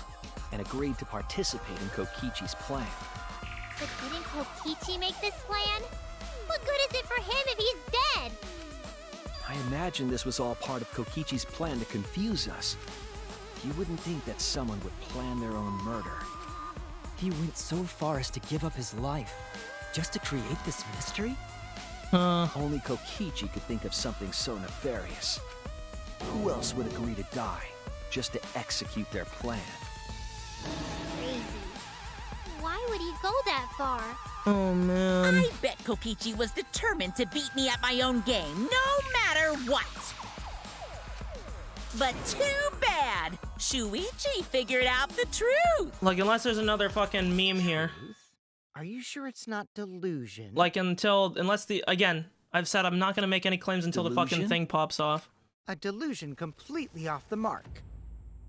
and agreed to participate in Kokichi's plan. But didn't Kokichi make this plan? What good is it for him if he's dead? I imagine this was all part of Kokichi's plan to confuse us. You wouldn't think that someone would plan their own murder. He went so far as to give up his life, just to create this mystery? Only Kokichi could think of something so nefarious. Who else would agree to die, just to execute their plan? Crazy. Why would he go that far? Oh, man. I bet Kokichi was determined to beat me at my own game, no matter what. But too bad! Shuichi figured out the truth! Like, unless there's another fucking meme here. Are you sure it's not delusion? Like, unless again, I've said I'm not gonna make any claims until the fucking thing pops off. A delusion completely off the mark.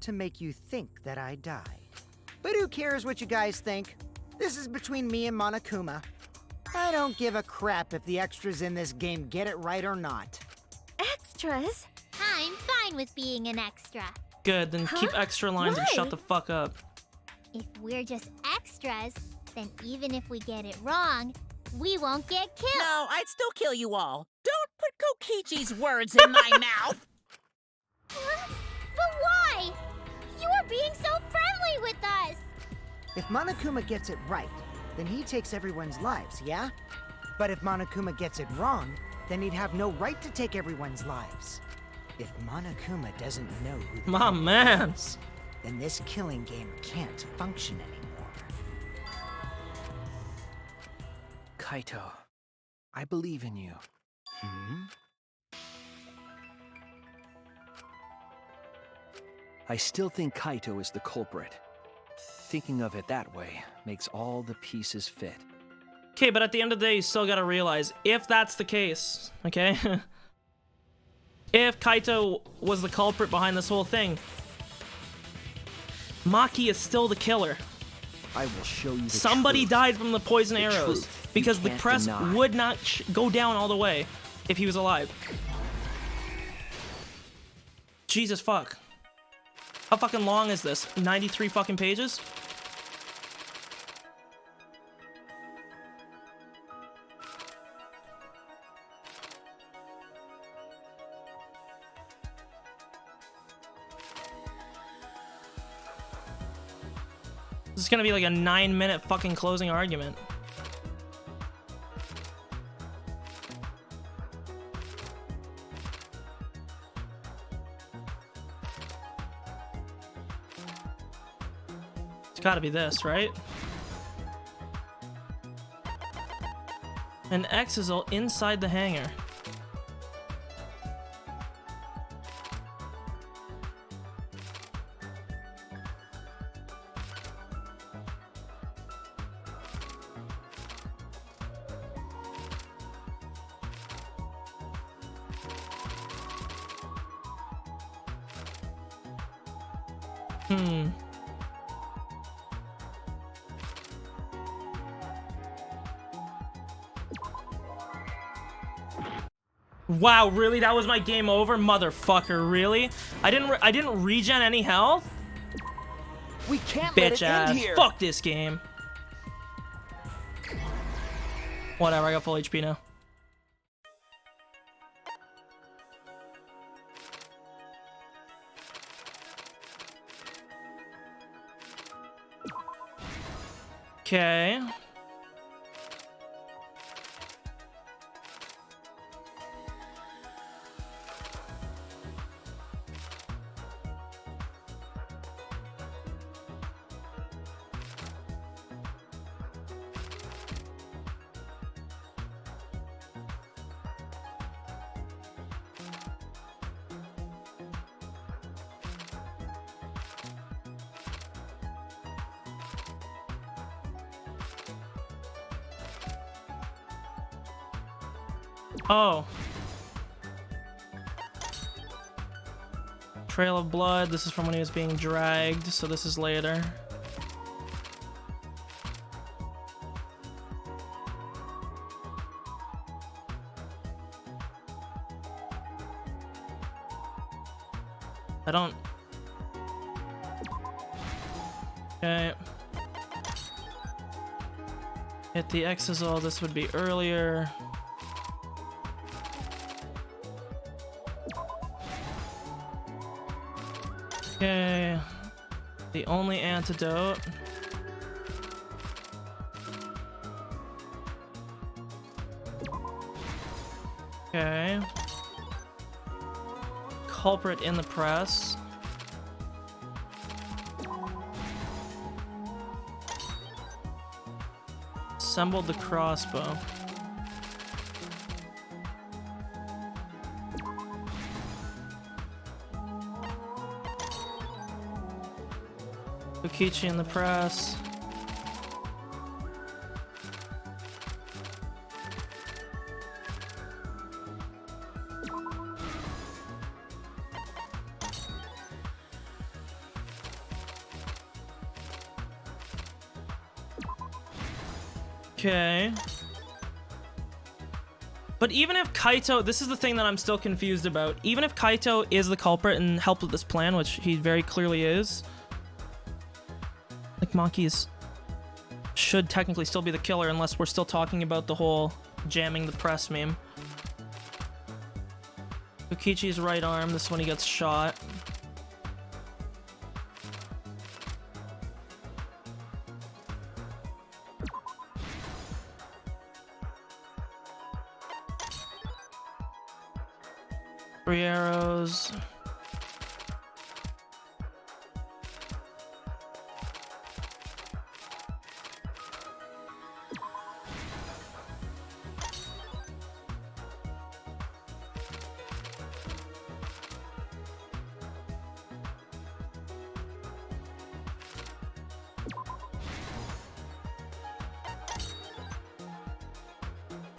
To make you think that I died. But who cares what you guys think? This is between me and Monokuma. I don't give a crap if the extras in this game get it right or not. Extras? I'm fine with being an extra. Good, then keep extra lines and shut the fuck up. If we're just extras, then even if we get it wrong, we won't get killed. No, I'd still kill you all. Don't put Kokichi's words in my mouth! But why? You are being so friendly with us! If Monokuma gets it right, then he takes everyone's lives, yeah? But if Monokuma gets it wrong, then he'd have no right to take everyone's lives. If Monokuma doesn't know who the My man is, then this killing game can't function anymore. Kaito, I believe in you. I still think Kaito is the culprit. Thinking of it that way makes all the pieces fit. Okay, but at the end of the day, you still gotta realize, if that's the case, okay? If Kaito was the culprit behind this whole thing, Maki is still the killer. I will show you the Somebody truth. died from the poison The arrows truth because you the can't press deny. would not go down all the way if he was alive. Jesus fuck. How fucking long is this? 93 fucking pages? This is gonna be like a 9-minute fucking closing argument. It's gotta be this, right? And X is all inside the hangar. Wow, really? That was my game over? Motherfucker, really? I didn't regen any health? We can't let Bitch it end ass. here. Fuck this game. Whatever, I got full HP now. Okay. Oh. Trail of blood. This is from when he was being dragged, so this is later. I don't... Okay. Hit the Exisal. This would be earlier. Okay, the only antidote. Okay. Culprit in the press. Assembled the crossbow. Kokichi in the press. Okay. But even if Kaito, this is the thing that I'm still confused about. Even if Kaito is the culprit and helped with this plan, which he very clearly is, like, Maki's should technically still be the killer unless we're still talking about the whole jamming the press meme. Kokichi's right arm, this is when he gets shot. Three arrows.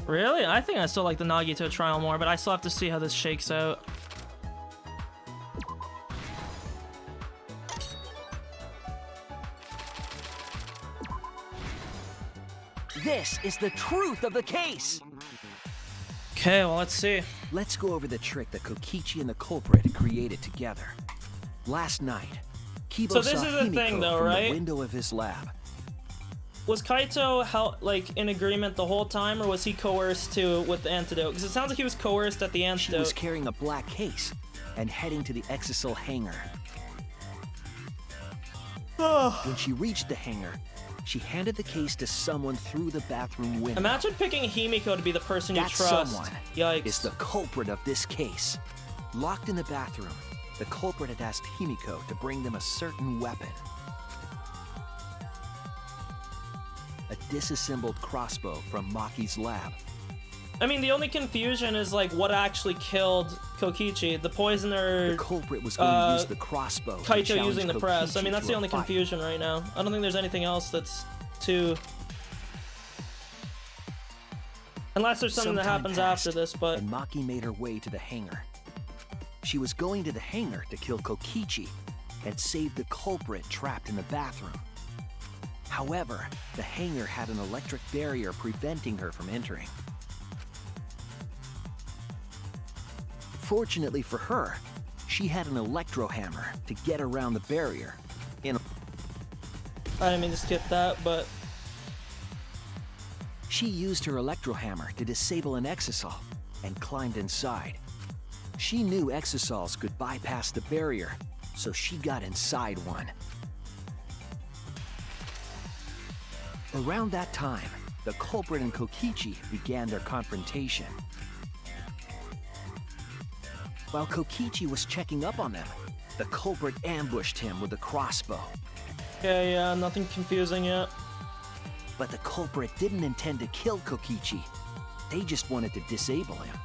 Really? I think I still like the Nagito trial more, but I still have to see how this shakes out. This is the truth of the case. Okay, well, let's see. Let's go over the trick that Kokichi and the culprit created together. Last night, Kibo So this saw is the Himiko thing, though, from right? the window of his lab. Was Kaito like in agreement the whole time, or was he coerced too with the antidote? Because it sounds like he was coerced at the She antidote. was carrying a black case and heading to the Exisal hangar. When she reached the hangar, she handed the case to someone through the bathroom window. Imagine picking Himiko to be the person you That trust. someone Yikes. is the culprit of this case. Locked in the bathroom, the culprit had asked Himiko to bring them a certain weapon. A disassembled crossbow from Maki's lab. I mean, the only confusion is like what actually killed Kokichi, the poisoner. The culprit was going to use the crossbow. to Kaito challenge using the press. I Kokichi mean, that's to the a only fight. confusion right now. I don't think there's anything else that's too. Unless there's something Some that time happens passed, after this, but. And Maki made her way to the hangar. She was going to the hangar to kill Kokichi, and save the culprit trapped in the bathroom. However, the hangar had an electric barrier preventing her from entering. Fortunately for her, she had an electro hammer to get around the barrier. I didn't mean to skip that, but She used her electro hammer to disable an exisal and climbed inside. She knew exisals could bypass the barrier, so she got inside one. Around that time, the culprit and Kokichi began their confrontation. While Kokichi was checking up on them, the culprit ambushed him with a crossbow. okay, yeah, nothing confusing yet. But the culprit didn't intend to kill Kokichi. They just wanted to disable him.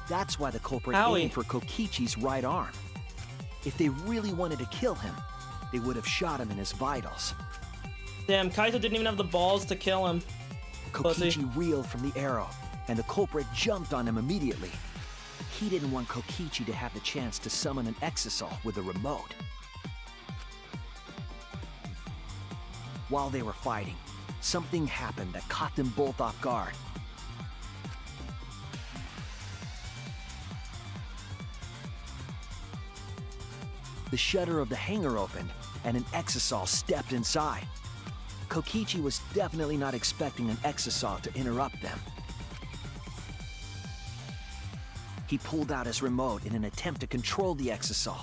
That's why the culprit aimed for Kokichi's right arm. If they really wanted to kill him, they would have shot him in his vitals. Damn, Kaito didn't even have the balls to kill him. Kokichi reeled from the arrow, and the culprit jumped on him immediately. He didn't want Kokichi to have the chance to summon an exisal with a remote. While they were fighting, something happened that caught them both off guard. The shutter of the hangar opened, and an exisal stepped inside. Kokichi was definitely not expecting an exisal to interrupt them. He pulled out his remote in an attempt to control the exisal.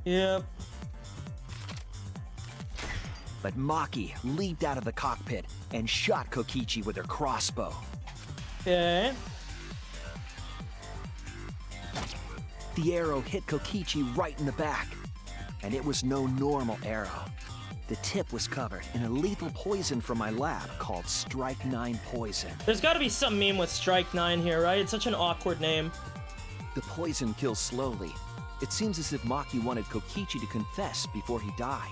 Yep. But Maki leaped out of the cockpit and shot Kokichi with her crossbow. Okay. The arrow hit Kokichi right in the back, and it was no normal arrow. The tip was covered in a lethal poison from my lab called Strike 9 poison. There's gotta be some meme with Strike 9 here, right? It's such an awkward name. The poison kills slowly. It seems as if Maki wanted Kokichi to confess before he died.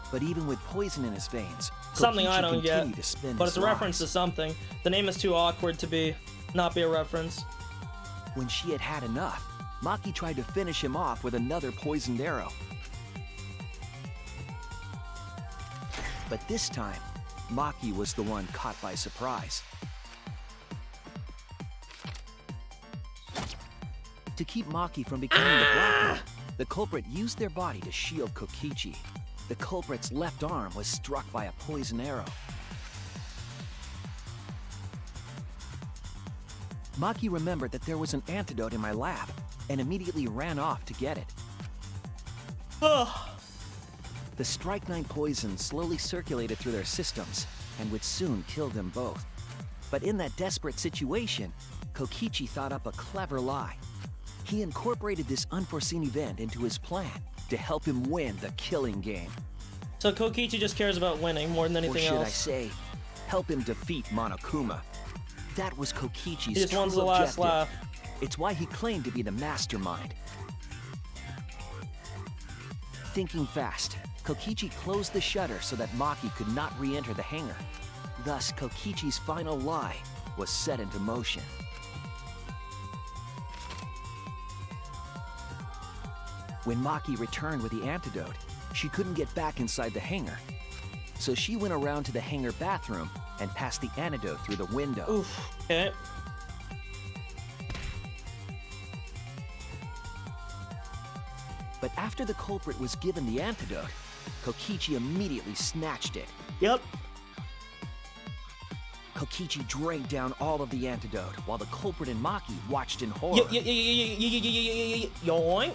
But even with poison in his veins, Something Kokichi I don't get, continued to spin but his it's a reference to lies. something. The name is too awkward to not be a reference. When she had had enough, Maki tried to finish him off with another poisoned arrow. But this time, Maki was the one caught by surprise. To keep Maki from becoming the Black, the culprit used their body to shield Kokichi. The culprit's left arm was struck by a poison arrow. Maki remembered that there was an antidote in my lab and immediately ran off to get it. The Strike 9 poison slowly circulated through their systems and would soon kill them both. But in that desperate situation, Kokichi thought up a clever lie. He incorporated this unforeseen event into his plan to help him win the killing game. So Kokichi just cares about winning more than anything Or should I else. say, help him defeat Monokuma. That was Kokichi's He just true wants the last objective. laugh. It's why he claimed to be the mastermind. Thinking fast, Kokichi closed the shutter so that Maki could not re-enter the hangar. Thus, Kokichi's final lie was set into motion. When Maki returned with the antidote, she couldn't get back inside the hangar. So she went around to the hangar bathroom and passed the antidote through the window. Oof. Okay. But after the culprit was given the antidote, Kokichi immediately snatched it. Yep. Kokichi drank down all of the antidote while the culprit and Maki watched in horror. Yoink.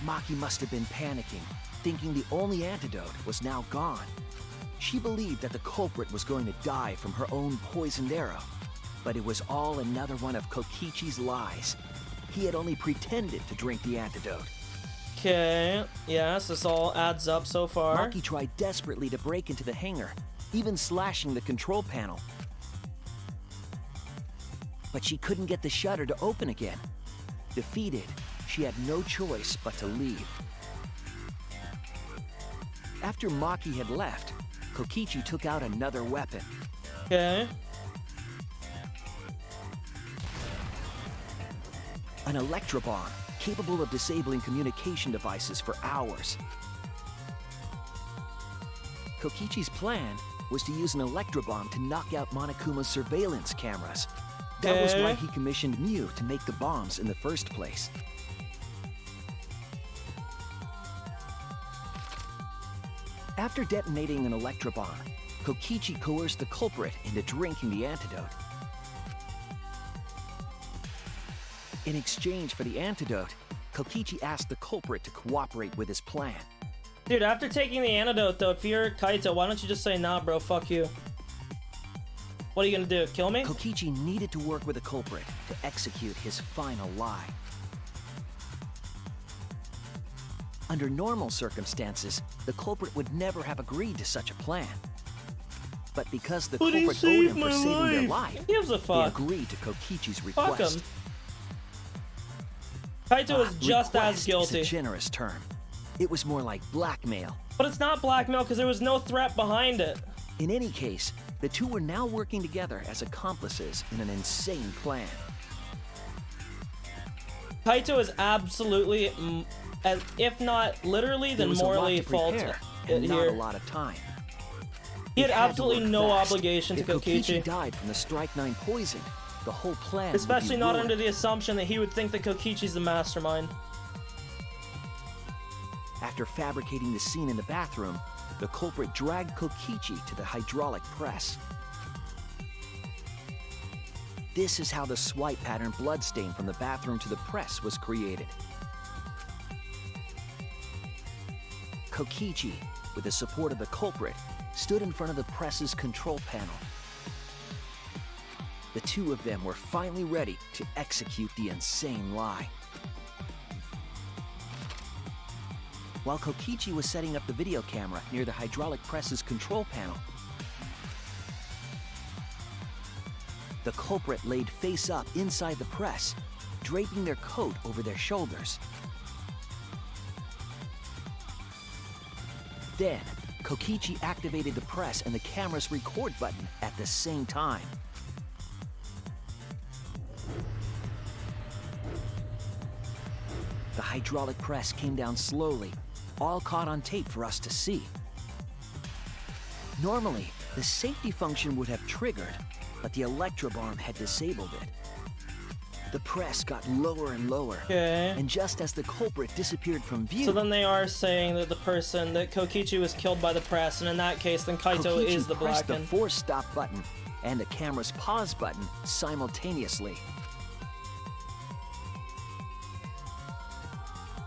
Maki must have been panicking, thinking the only antidote was now gone. She believed that the culprit was going to die from her own poisoned arrow, but it was all another one of Kokichi's lies. He had only pretended to drink the antidote. Okay. Yes, this all adds up so far. Maki tried desperately to break into the hangar, even slashing the control panel. But she couldn't get the shutter to open again. Defeated, she had no choice but to leave. After Maki had left, Kokichi took out another weapon. Okay. an electrobomb capable of disabling communication devices for hours. Kokichi's plan was to use an electrobomb to knock out Monokuma's surveillance cameras. That was why he commissioned Mew to make the bombs in the first place. After detonating an electrobomb, Kokichi coerced the culprit into drinking the antidote. In exchange for the antidote, Kokichi asked the culprit to cooperate with his plan. Dude, after taking the antidote though, if you're Kaito, why don't you just say, nah bro, fuck you? What are you gonna do, kill me? Kokichi needed to work with the culprit to execute his final lie. Under normal circumstances, the culprit would never have agreed to such a plan. But because the culprit owed him for saving their life, gives a fuck. they agreed to Kokichi's Fuck request. him. Kaito is just as guilty. Is a generous term. It was more like blackmail. But it's not blackmail because there was no threat behind it. In any case, the two were now working together as accomplices in an insane plan. Kaito is absolutely, as if not literally, then morally faulty and not here. a lot of time. He had absolutely no fast. obligation to If Kokichi. died from the Strike 9 poison, the whole plan Especially would be not ruined. under the assumption that he would think that Kokichi's the mastermind. After fabricating the scene in the bathroom, the culprit dragged Kokichi to the hydraulic press. This is how the swipe pattern bloodstain from the bathroom to the press was created. Kokichi, with the support of the culprit, stood in front of the press's control panel. The two of them were finally ready to execute the insane lie. While Kokichi was setting up the video camera near the hydraulic press's control panel, the culprit laid face up inside the press, draping their coat over their shoulders. Then, Kokichi activated the press and the camera's record button at the same time. The hydraulic press came down slowly, all caught on tape for us to see. Normally, the safety function would have triggered, but the electrobomb had disabled it. The press got lower and lower, and just as the culprit disappeared from view... So then they are saying that the person, that Kokichi was killed by the press, and in that case, then Kaito Kokichi is the pressed the Blacken. force stop button and the camera's pause button simultaneously.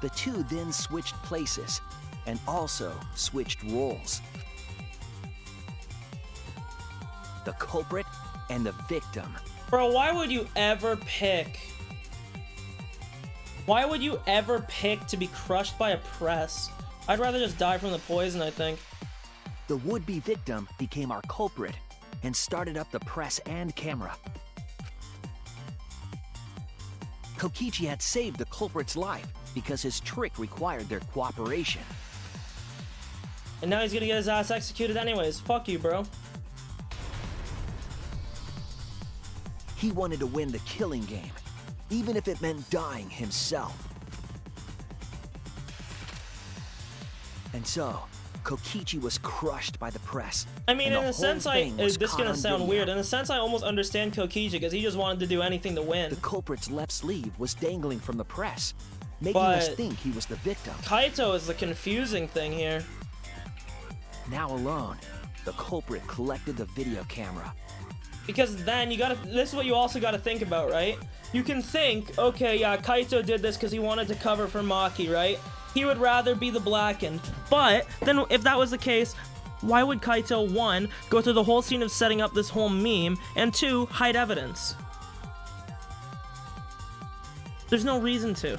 The two then switched places and also switched roles. The culprit and the victim. Bro, why would you ever pick... Why would you ever pick to be crushed by a press? I'd rather just die from the poison, I think. The would-be victim became our culprit and started up the press and camera. Kokichi had saved the culprit's life because his trick required their cooperation. And now he's gonna get his ass executed anyways. Fuck you, bro. He wanted to win the killing game, even if it meant dying himself. And so, Kokichi was crushed by the press. I mean, and in the a whole sense, thing was this is gonna caught on sound video. weird. In a sense, I almost understand Kokichi because he just wanted to do anything to win. The culprit's left sleeve was dangling from the press, making us But think he was the victim. Kaito is the confusing thing here. Now alone, the culprit collected the video camera. Because then you gotta, this is what you also gotta think about, right? You can think, okay, yeah, Kaito did this because he wanted to cover for Maki, right? He would rather be the Blackened. But then if that was the case, why would Kaito, 1, go through the whole scene of setting up this whole meme, and 2, hide evidence? There's no reason to.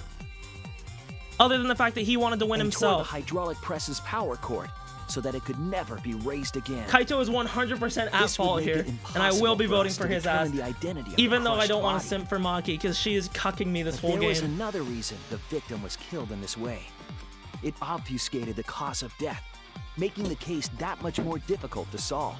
Other than the fact that he wanted to win and tore himself. the hydraulic press's power cord so that it could never be raised again. Kaito is 100% at This would fault make here, it and I will be impossible voting us for to his ass. determine the identity of Even the though I crushed don't want to body. simp for Maki, because she is cucking me this But whole there was game. another reason the victim was killed in this way. It obfuscated the cause of death, making the case that much more difficult to solve.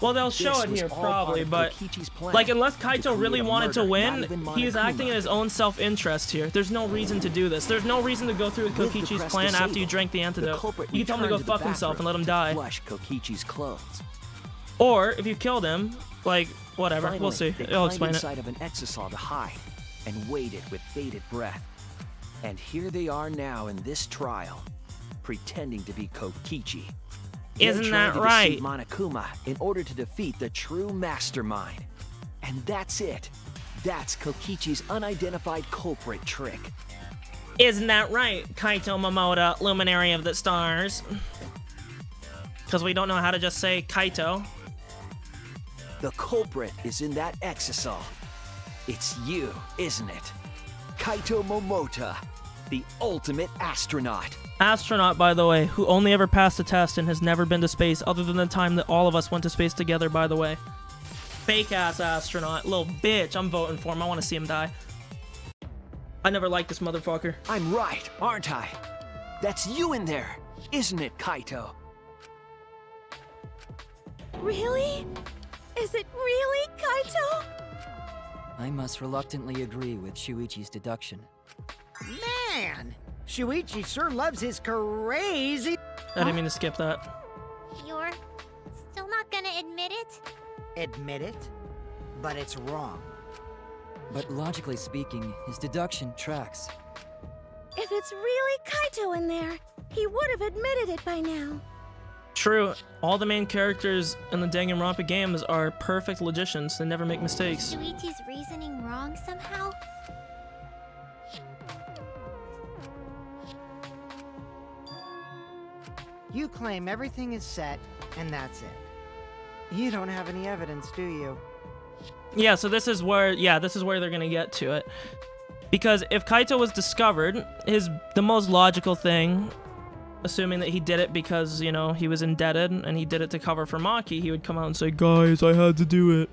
Well, they'll show This it was here all probably, part of but Kokichi's plan like unless to Kaito really create a wanted to murder, win, not even he is acting Monokuma. in his own self-interest here. There's no reason to do this. There's no reason to go through with With the Kokichi's press plan after you disabled, drank the the antidote. culprit You can tell him to go returned to the fuck himself and let him bathroom die. to flush Kokichi's clothes. Or if you killed him, like whatever, Finally, we'll see. they I'll climbed explain it. inside of an exisal to hide and waited with bated breath. And here they are now in this trial, pretending to be Kokichi. They Isn't tried that to right? deceive Monokuma in order to defeat the true mastermind. And that's it. That's Kokichi's unidentified culprit trick. Isn't that right, Kaito Momoda, Luminary of the Stars? Because we don't know how to just say Kaito. The culprit is in that exisal. It's you, isn't it? Kaito Momota, the ultimate astronaut. Astronaut, by the way, who only ever passed a test and has never been to space other than the time that all of us went to space together, by the way. Fake-ass astronaut. Little bitch. I'm voting for him. I want to see him die. I never liked this motherfucker. I'm right, aren't I? That's you in there, isn't it, Kaito? Really? Is it really Kaito? I must reluctantly agree with Shuichi's deduction. Man, Shuichi sure loves his crazy... I didn't mean to skip that. You're still not gonna admit it? Admit it, but it's wrong. But logically speaking, his deduction tracks. If it's really Kaito in there, he would have admitted it by now. True. All the main characters in the Danganronpa games are perfect logicians. They never make mistakes. Shuichi's reasoning wrong somehow? You claim everything is set, and that's it. You don't have any evidence, do you? Yeah, so this is where they're gonna get to it. Because if Kaito was discovered, the most logical thing, assuming that he did it because, you know, he was indebted and he did it to cover for Maki, he would come out and say, guys, I had to do it.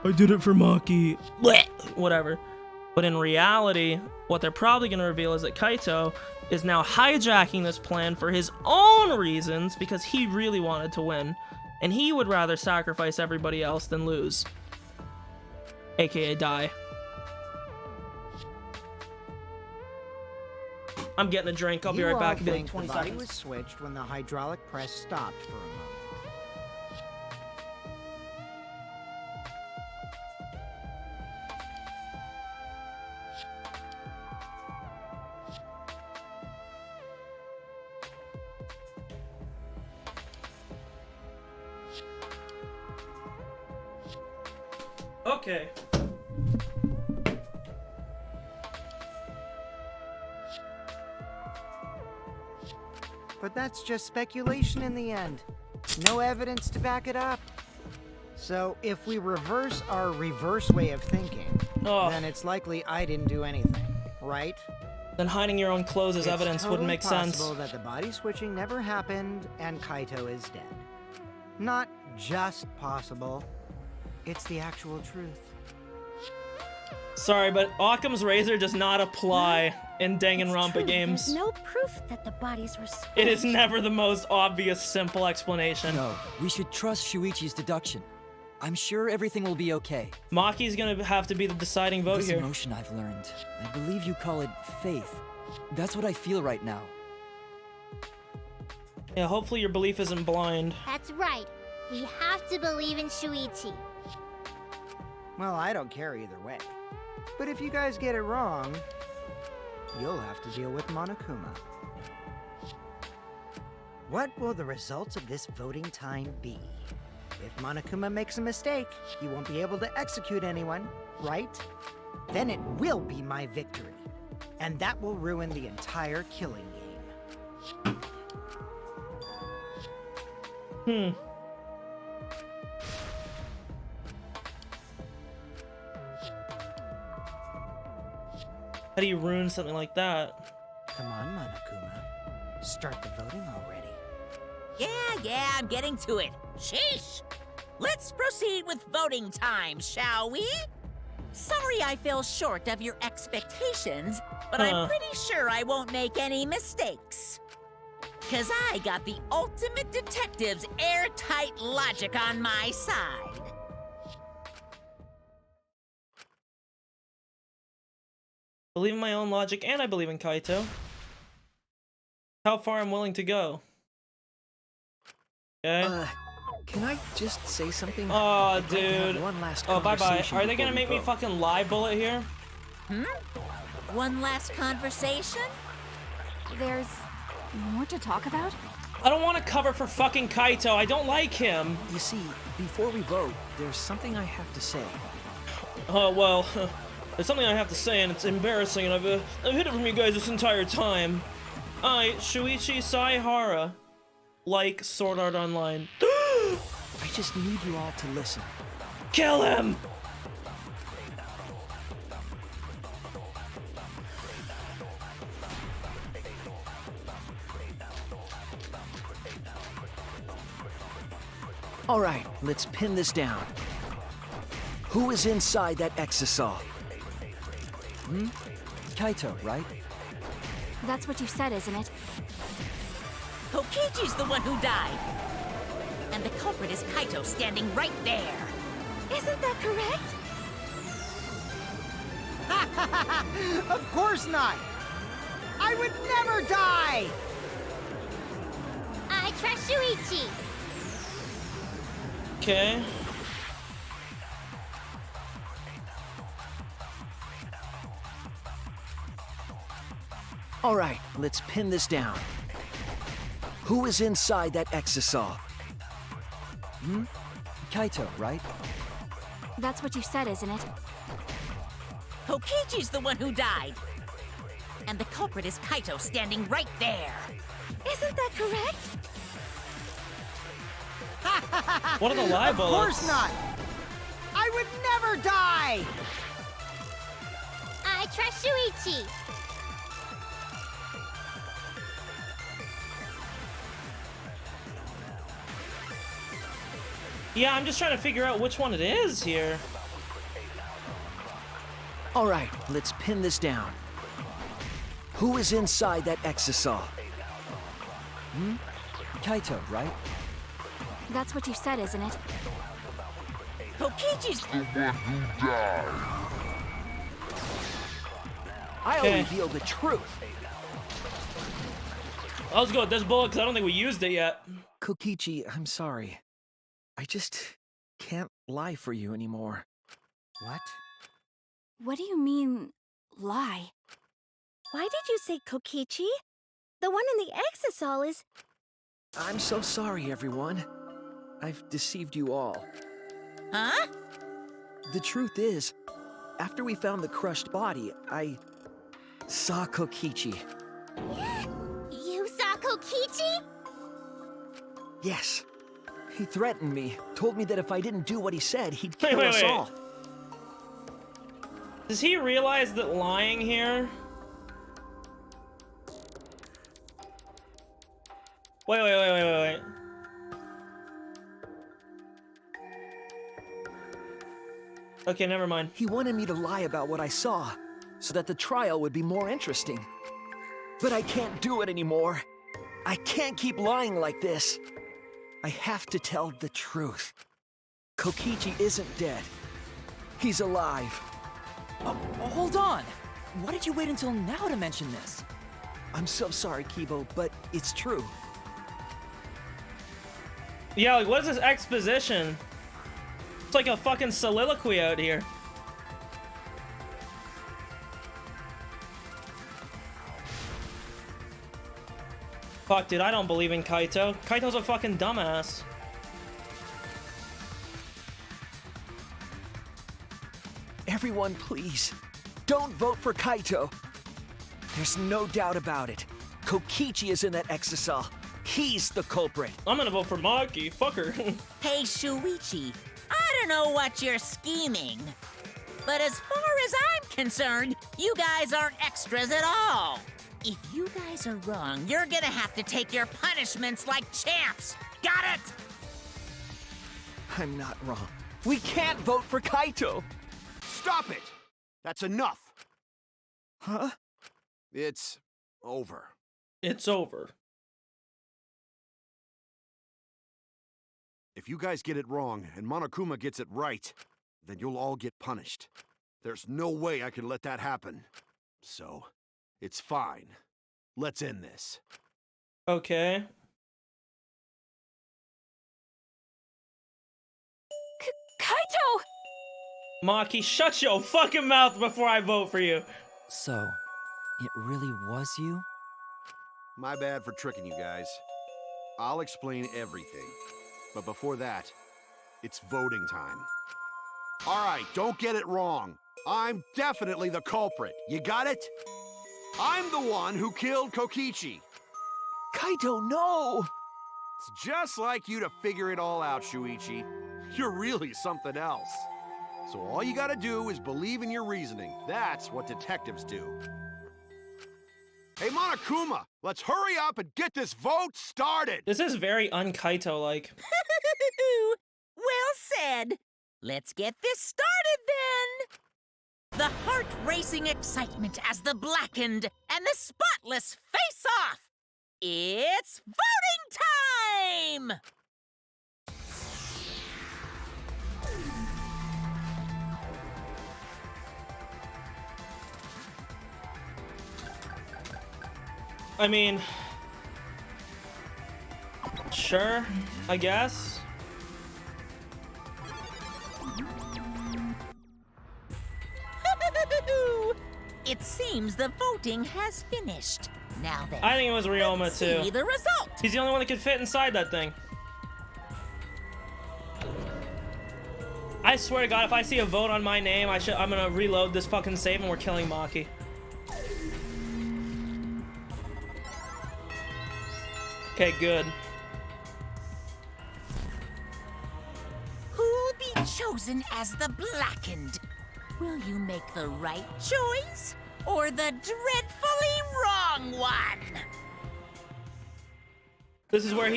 I did it for Maki. Blech. Whatever. But in reality, what they're probably gonna reveal is that Kaito is now hijacking this plan for his own reasons because he really wanted to win. And he would rather sacrifice everybody else than lose. AKA die. I'm getting a drink. I'll be right back in like 20 the body seconds. was switched when the hydraulic press stopped for a moment. Okay. But that's just speculation in the end. No evidence to back it up. So if we reverse our reverse way of thinking, then it's likely I didn't do anything, right? Then hiding your own clothes as evidence wouldn't make sense. It's possible that the body switching never happened and Kaito is dead. Not just possible, it's the actual truth. Sorry, but Occam's razor does not apply in Danganronpa games. There's no proof that the bodies were switched. It is never the most obvious, simple explanation. No, we should trust Shuichi's deduction. I'm sure everything will be okay. Maki's gonna have to be the deciding vote This here. emotion I've learned, I believe you call it faith. That's what I feel right now. Yeah, hopefully your belief isn't blind. That's right. We have to believe in Shuichi. Well, I don't care either way. But if you guys get it wrong, you'll have to deal with Monokuma. What will the results of this voting time be? If Monokuma makes a mistake, he won't be able to execute anyone, right? Then it will be my victory. And that will ruin the entire killing game. How do you ruin something like that? Come on, Monokuma. Start the voting already. Yeah, I'm getting to it. Sheesh! Let's proceed with voting time, shall we? Sorry I fell short of your expectations, but I'm pretty sure I won't make any mistakes. 'Cause I got the ultimate detective's airtight logic on my side. Believe in my own logic, and I believe in Kaito. How far I'm willing to go. Okay. Can I just say something? Oh, I'd like to have dude. one last Oh, bye-bye. conversation Are they before gonna we make me vote. fucking lie bullet here? One last conversation? There's more to talk about? I don't want to cover for fucking Kaito. I don't like him. You see, before we vote, there's something I have to say. Oh, well, there's something I have to say, and it's embarrassing, and I've hid it from you guys this entire time. I, Shuichi Saihara, like Sword Art Online. I just need you all to listen. Kill him! All right, let's pin this down. Who is inside that exisal? Kaito, right? That's what you said, isn't it? Kokichi's the one who died. And the culprit is Kaito standing right there. Isn't that correct? Of course not! I would never die! I trust Shuichi. Okay. All right, let's pin this down. Who is inside that exisal? Kaito, right? That's what you said, isn't it? Kokichi's the one who died. And the culprit is Kaito standing right there. Isn't that correct? What are the lie Of bullets? course not! I would never die! I trust Shuichi. Yeah, I'm just trying to figure out which one it is here. All right, let's pin this down. Who is inside that exisal? Kaito, right? That's what you said, isn't it? Kokichi's The one who died. I'll Okay. reveal the truth. Let's go with this bullet, because I don't think we used it yet. Kokichi, I'm sorry. I just can't lie for you anymore. What? What do you mean, lie? Why did you say Kokichi? The one in the exisal is... I'm so sorry, everyone. I've deceived you all. Huh? The truth is, after we found the crushed body, I saw Kokichi. You saw Kokichi? Yes. He threatened me, told me that if I didn't do what he said, he'd Wait, kill wait, us wait. all. Does he realize that lying here? Wait. Okay, never mind. He wanted me to lie about what I saw, so that the trial would be more interesting. But I can't do it anymore. I can't keep lying like this. I have to tell the truth. Kokichi isn't dead. He's alive. Oh, hold on! Why did you wait until now to mention this? I'm so sorry, Kibo, but it's true. Yeah, like, what is this exposition? It's like a fucking soliloquy out here. Fuck, dude, I don't believe in Kaito. Kaito's a fucking dumbass. Everyone, please, don't vote for Kaito. There's no doubt about it. Kokichi is in that exisal. He's the culprit. I'm gonna vote for Maki. Fuck her. Hey, Shuichi, I don't know what you're scheming, but as far as I'm concerned, you guys aren't extras at all. If you guys are wrong, you're gonna have to take your punishments like champs. Got it? I'm not wrong. We can't vote for Kaito. Stop it! That's enough. Huh? It's over. It's over. you guys get it wrong and Monokuma gets it right, then you'll all get punished. There's no way I can let that happen. So, it's fine. Let's end this. Okay. Kaito! Maki, shut your fucking mouth before I vote for you. So, it really was you? My bad for tricking you guys. I'll explain everything. But before that, it's voting time. All right, don't get it wrong. I'm definitely the culprit. You got it? I'm the one who killed Kokichi. Kaito, no! It's just like you to figure it all out, Shuichi. You're really something else. So all you gotta do is believe in your reasoning. That's what detectives do. Hey, Monokuma, let's hurry up and get this vote started! This is very un-Kaito-like. Well said. Let's get this started then. The heart-racing excitement as the blackened and the spotless face off. It's voting time! I mean, sure, I guess. It seems the voting has finished. Now then, I think it was Ryoma let's too. see the result. He's the only one that could fit inside that thing. I swear to God, if I see a vote on my name, I'm gonna reload this fucking save and we're killing Maki. Okay, good. Who'll be chosen as the blackened? Will you make the right choice or the dreadfully wrong one? This is where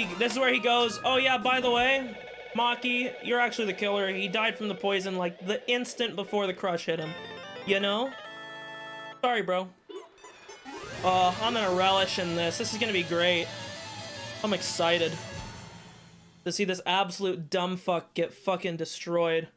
he goes, "Oh yeah, by the way, Maki, you're actually the killer. He died from the poison like the instant before the crush hit him. You know? Sorry, bro." Oh, I'm gonna relish in this. This is gonna be great. I'm excited to see this absolute dumb fuck get fucking destroyed.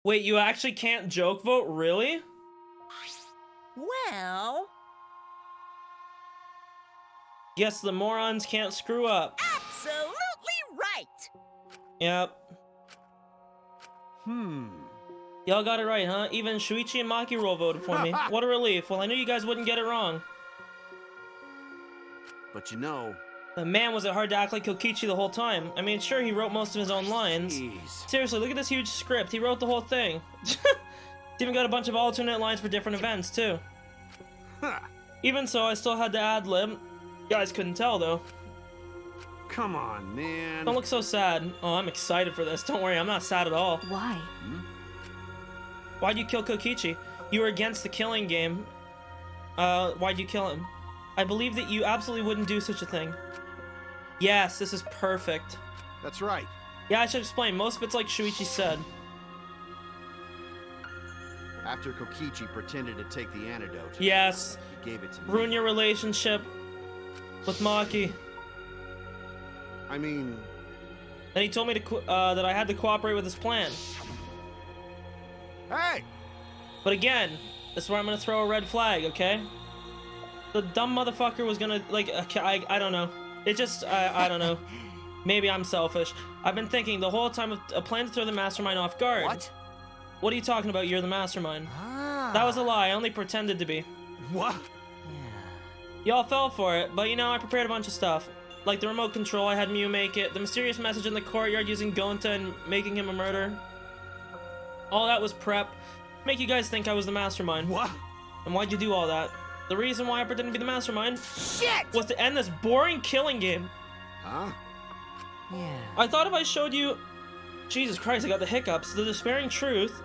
Wait, you actually can't joke vote? Really? Well, Yes, the morons can't screw up. absolutely right. Yep. Y'all got it right, huh? Even Shuichi and Maki roll voted for me. What a relief. Well, I knew you guys wouldn't get it wrong. But you know... The man, was it hard to act like Kokichi the whole time? I mean, sure, he wrote most of his own lines. Jeez. Seriously, look at this huge script. He wrote the whole thing. Even got a bunch of alternate lines for different events, too. Huh. Even so, I still had to ad-lib. You guys couldn't tell, though. Come on, man. Don't look so sad. Oh, I'm excited for this. Don't worry, I'm not sad at all. Why? Why'd you kill Kokichi? You were against the killing game. Why'd you kill him? I believe that you absolutely wouldn't do such a thing. Yes, this is perfect. That's right. Yeah, I should explain. Most of it's like Shuichi said. After Kokichi pretended to take the antidote, Yes. he gave it to me. Ruin your relationship with Maki. I mean... Then he told me to that I had to cooperate with his plan. Hey! But again, this is where I'm gonna throw a red flag, okay? The dumb motherfucker was gonna, like, I don't know. It just, I don't know. Maybe I'm selfish. I've been thinking the whole time of a plan to throw the mastermind off guard. What? What are you talking about? You're the mastermind. Ah. That was a lie. I only pretended to be. What? Y'all fell for it, but you know, I prepared a bunch of stuff. Like the remote control, I had Mew make it, the mysterious message in the courtyard using Gonta and making him a murderer. All that was prep. Make you guys think I was the mastermind. What? And why'd you do all that? The reason why I pretended to be the mastermind Shit! was to end this boring killing game. Huh? Yeah. I thought if I showed you... Jesus Christ, I got the hiccups. The despairing truth.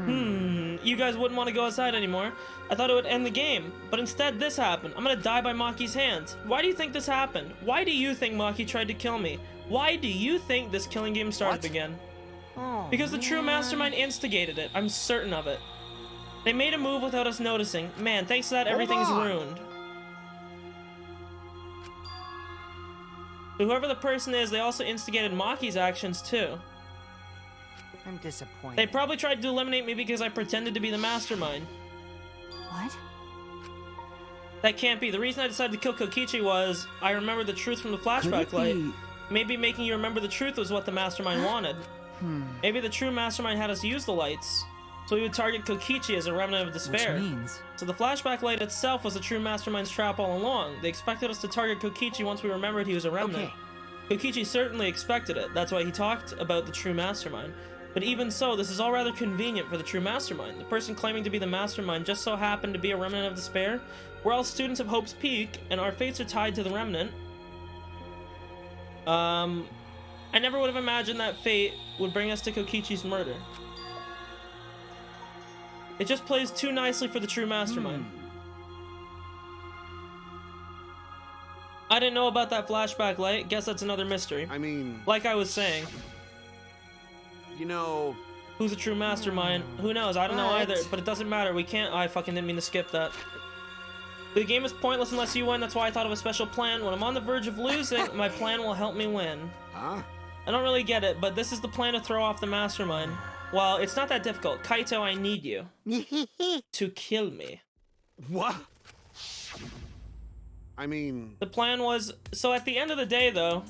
You guys wouldn't want to go outside anymore. I thought it would end the game, but instead this happened. I'm gonna die by Maki's hands. Why do you think this happened? Why do you think Maki tried to kill me? Why do you think this killing game started again? Because the true mastermind instigated it. I'm certain of it. They made a move without us noticing. Man, thanks to that, everything's ruined. But whoever the person is, they also instigated Maki's actions too. I'm disappointed. They probably tried to eliminate me because I pretended to be the mastermind. What? That can't be. The reason I decided to kill Kokichi was I remembered the truth from the flashback light. Maybe making you remember the truth was what the mastermind wanted. Maybe the true mastermind had us use the lights, so he would target Kokichi as a remnant of despair. Which means... So the flashback light itself was the true mastermind's trap all along. They expected us to target Kokichi once we remembered he was a remnant. Kokichi certainly expected it. That's why he talked about the true mastermind. But even so, this is all rather convenient for the true mastermind. The person claiming to be the mastermind just so happened to be a remnant of despair. We're all students of Hope's Peak, and our fates are tied to the remnant. I never would have imagined that fate would bring us to Kokichi's murder. It just plays too nicely for the true mastermind. I didn't know about that flashback light. Guess that's another mystery. I mean... Like I was saying. You know... Who's the true mastermind? Who knows? I don't know either, but it doesn't matter. We can't... I fucking didn't mean to skip that. The game is pointless unless you win. That's why I thought of a special plan. When I'm on the verge of losing, my plan will help me win. Huh? I don't really get it, but this is the plan to throw off the mastermind. Well, it's not that difficult. Kaito, I need you to kill me. What? I mean... The plan was... So at the end of the day, though,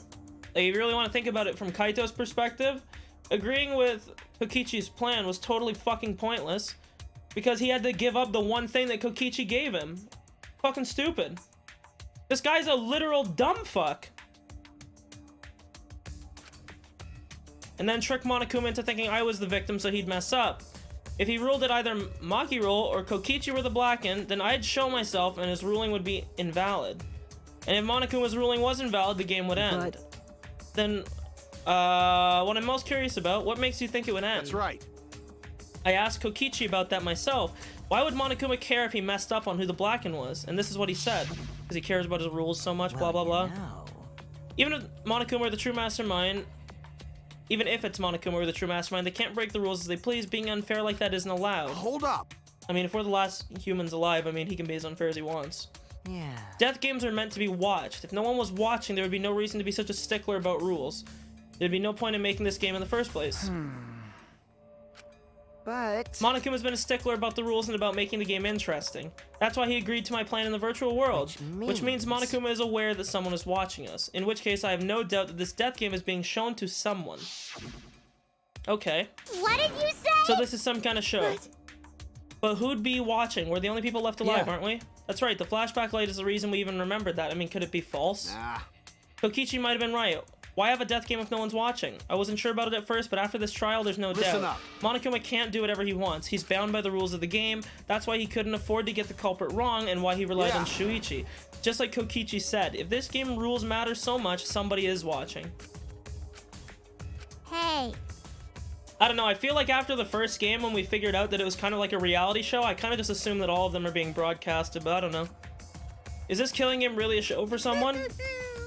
if you really want to think about it from Kaito's perspective, agreeing with Kokichi's plan was totally fucking pointless because he had to give up the one thing that Kokichi gave him. Fucking stupid. This guy's a literal dumb fuck. And then trick Monokuma into thinking I was the victim so he'd mess up. If he ruled that either Maki rule or Kokichi were the Blackened, then I'd show myself and his ruling would be invalid. And if Monokuma's ruling was invalid, the game would end. Then, what I'm most curious about, what makes you think it would end? That's right. I asked Kokichi about that myself. Why would Monokuma care if he messed up on who the Blackened was? And this is what he said. Because he cares about his rules so much, blah, blah, blah. Even if Monokuma were the true mastermind, even if it's Monokuma or the true mastermind, they can't break the rules as they please. Being unfair like that isn't allowed. Hold up. I mean, if we're the last humans alive, I mean, he can be as unfair as he wants. Yeah. Death games are meant to be watched. If no one was watching, there would be no reason to be such a stickler about rules. There'd be no point in making this game in the first place. But... Monokuma's been a stickler about the rules and about making the game interesting. That's why he agreed to my plan in the virtual world. Which means Monokuma is aware that someone is watching us. In which case, I have no doubt that this death game is being shown to someone. Okay. What did you say? So this is some kind of show. But who'd be watching? We're the only people left alive, aren't we? That's right, the flashback light is the reason we even remembered that. I mean, could it be false? Nah. Kokichi might have been right. Why have a death game if no one's watching? I wasn't sure about it at first, but after this trial, there's no doubt. Monokuma can't do whatever he wants. He's bound by the rules of the game. That's why he couldn't afford to get the culprit wrong and why he relied on Shuichi. Just like Kokichi said, if this game rules matter so much, somebody is watching. Hey. I don't know, I feel like after the first game, when we figured out that it was kind of like a reality show, I kind of just assumed that all of them are being broadcasted, but I don't know. Is this killing game really a show for someone?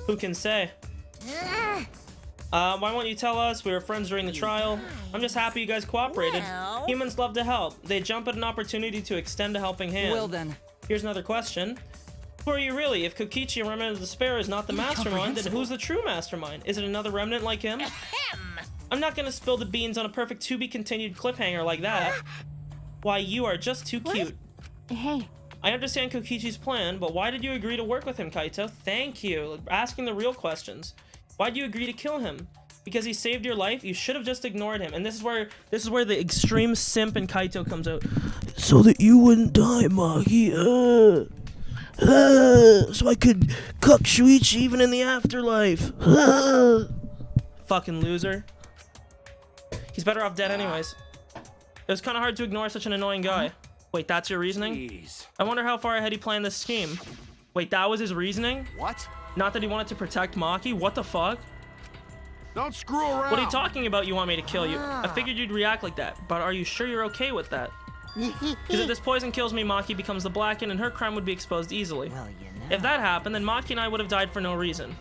Who can say? Why won't you tell us? We were friends during the trial. I'm just happy you guys cooperated. Well. Humans love to help. They jump at an opportunity to extend a helping hand. Well then. Here's another question. Who are you really? If Kokichi, a remnant of despair, is not the mastermind, then who's the true mastermind? Is it another remnant like him? I'm not gonna spill the beans on a perfect to-be-continued cliffhanger like that. Why, you are just too cute. Hey. I understand Kokichi's plan, but why did you agree to work with him, Kaito? Thank you. Asking the real questions. Why'd you agree to kill him? Because he saved your life? You should have just ignored him. And this is where the extreme simp in Kaito comes out. So that you wouldn't die, Maki. So I could cuck Shuichi even in the afterlife. Fucking loser. He's better off dead anyways. It was kind of hard to ignore such an annoying guy. Wait, that's your reasoning? Jeez. I wonder how far ahead he planned this scheme. Wait, that was his reasoning? What? Not that he wanted to protect Maki? What the fuck? Don't screw around. What are you talking about? You want me to kill you? I figured you'd react like that, but are you sure you're okay with that? Because if this poison kills me, Maki becomes the Blackened and her crime would be exposed easily. Well, you know. If that happened, then Maki and I would have died for no reason.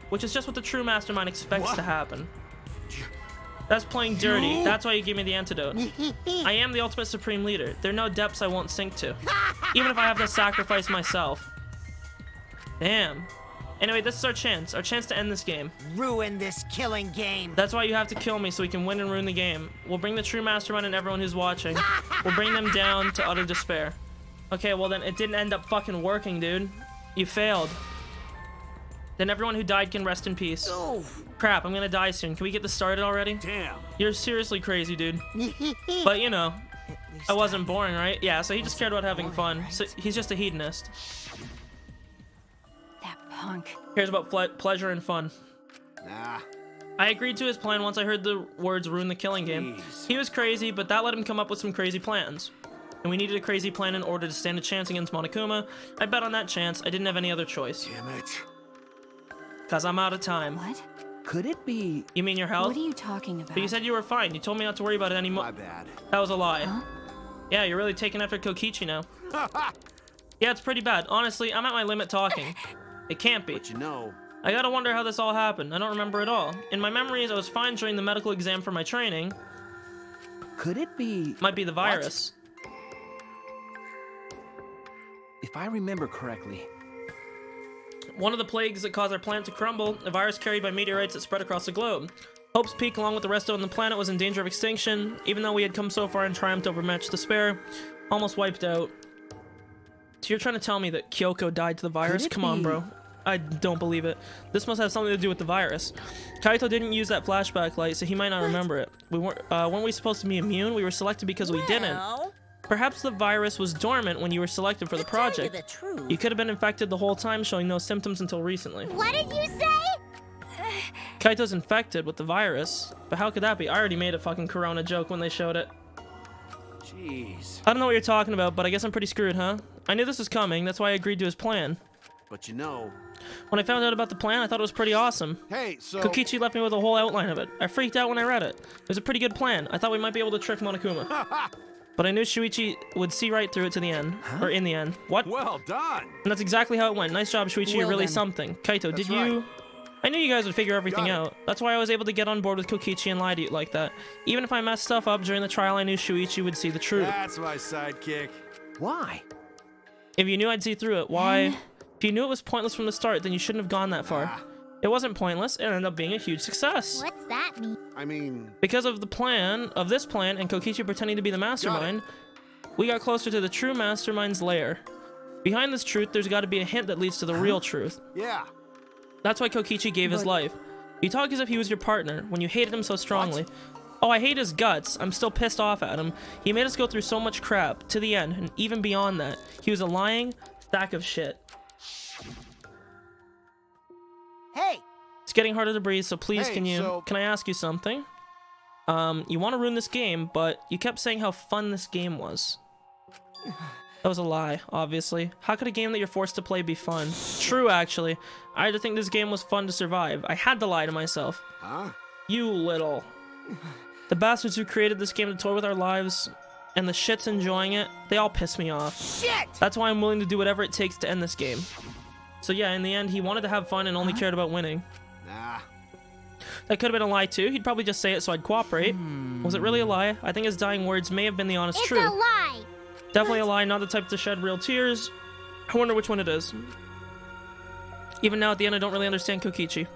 Which is just what the true mastermind expects to happen. That's playing dirty. That's why you gave me the antidote. I am the ultimate supreme leader. There are no depths I won't sink to. Even if I have to sacrifice myself. Damn. Anyway, this is our chance to end this game. Ruin this killing game. That's why you have to kill me so we can win and ruin the game. We'll bring the true mastermind and everyone who's watching. We'll bring them down to utter despair. Okay, well then it didn't end up fucking working, dude. You failed. Then everyone who died can rest in peace. Oh. Crap, I'm gonna die soon. Can we get this started already? Damn. You're seriously crazy, dude. But you know, I wasn't boring, right? Yeah, so he just cared about having fun. So he's just a hedonist. That punk. Cares about pleasure and fun. Nah. I agreed to his plan once I heard the words ruin the killing game. Jeez. He was crazy, but that let him come up with some crazy plans. And we needed a crazy plan in order to stand a chance against Monokuma. I bet on that chance. I didn't have any other choice. Damn it. Cause I'm out of time. What? Could it be? You mean your health? What are you talking about? But you said you were fine. You told me not to worry about it anymore. My bad. That was a lie. Huh? Yeah, you're really taking after Kokichi now. Yeah, it's pretty bad. Honestly, I'm at my limit talking. It can't be. But you know, I gotta wonder how this all happened. I don't remember it all. In my memories, I was fine during the medical exam for my training. Could it be? Might be the virus. If I remember correctly. One of the plagues that caused our planet to crumble, a virus carried by meteorites that spread across the globe. Hope's Peak, along with the rest of the planet, was in danger of extinction. Even though we had come so far and triumphed over matched despair, almost wiped out. So you're trying to tell me that Kyoko died to the virus? Come on, bro. I don't believe it. This must have something to do with the virus. Kaito didn't use that flashback light, so he might not remember it. Weren't we supposed to be immune? We were selected because we didn't. Well, Perhaps the virus was dormant when you were selected for the to tell you project. the truth, You could have been infected the whole time, showing no symptoms until recently. What did you say? Kaito's infected with the virus, but how could that be? I already made a fucking corona joke when they showed it. jeez. I don't know what you're talking about, but I guess I'm pretty screwed, huh? I knew this was coming, that's why I agreed to his plan. But you know. When I found out about the plan, I thought it was pretty awesome. Hey, so. Kokichi left me with a whole outline of it. I freaked out when I read it. It was a pretty good plan. I thought we might be able to trick Monokuma. But I knew Shuichi would see right through it to the end. Or in the end. What? Well done. And that's exactly how it went. Nice job, Shuichi. You're Well really then. something. Kaito, That's did you... right. I knew you guys would figure everything Got it. out. That's why I was able to get on board with Kokichi and lie to you like that. Even if I messed stuff up during the trial, I knew Shuichi would see the truth. That's my sidekick. Why? If you knew I'd see through it, why... If you knew it was pointless from the start, then you shouldn't have gone that far. Ah. It wasn't pointless. It ended up being a huge success. What's that mean? I mean, Because of this plan, and Kokichi pretending to be the mastermind, we got closer to the true mastermind's lair. Behind this truth, there's got to be a hint that leads to the real truth. yeah. That's why Kokichi gave his life. You talk as if he was your partner, when you hated him so strongly. Oh, I hate his guts. I'm still pissed off at him. He made us go through so much crap, to the end, and even beyond that. He was a lying stack of shit. Hey! It's getting harder to breathe, so please Hey, can I ask you something? You want to ruin this game, but you kept saying how fun this game was. That was a lie, obviously. How could a game that you're forced to play be fun? True, actually. I had to think this game was fun to survive. I had to lie to myself. Huh? You little. The bastards who created this game to toy with our lives, and the shits enjoying it, they all piss me off. Shit! That's why I'm willing to do whatever it takes to end this game. So yeah, in the end, he wanted to have fun and only cared about winning. Nah. That could have been a lie too. He'd probably just say it so I'd cooperate. Was it really a lie? I think his dying words may have been the honest It's truth. a lie. Definitely a lie, not the type to shed real tears. I wonder which one it is. Even now at the end, I don't really understand Kokichi.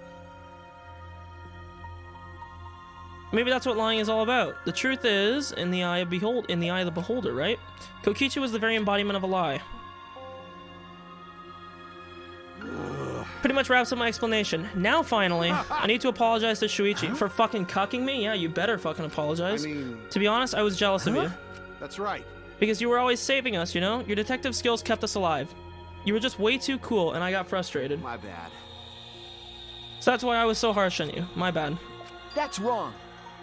Maybe that's what lying is all about. The truth is in the eye of the beholder, right? Kokichi was the very embodiment of a lie. Pretty much wraps up my explanation. Now, finally, I need to apologize to Shuichi for fucking cucking me. Yeah, you better fucking apologize. I mean, To be honest, I was jealous of you. that's right. Because you were always saving us, you know? Your detective skills kept us alive. You were just way too cool, and I got frustrated. My bad. So that's why I was so harsh on you. My bad. That's wrong.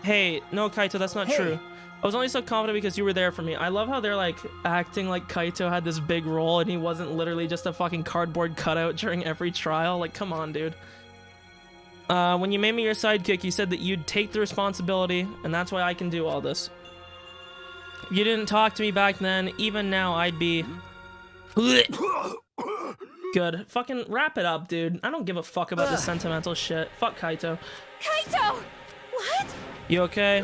Hey, no, Kaito, that's not Hey. true. I was only so confident because you were there for me. I love how they're, like, acting like Kaito had this big role and he wasn't literally just a fucking cardboard cutout during every trial. Like, come on, dude. When you made me your sidekick, you said that you'd take the responsibility, and that's why I can do all this. If you didn't talk to me back then, even now, I'd be... Good. Fucking wrap it up, dude. I don't give a fuck about this sentimental shit. Fuck Kaito. Kaito! What? You okay?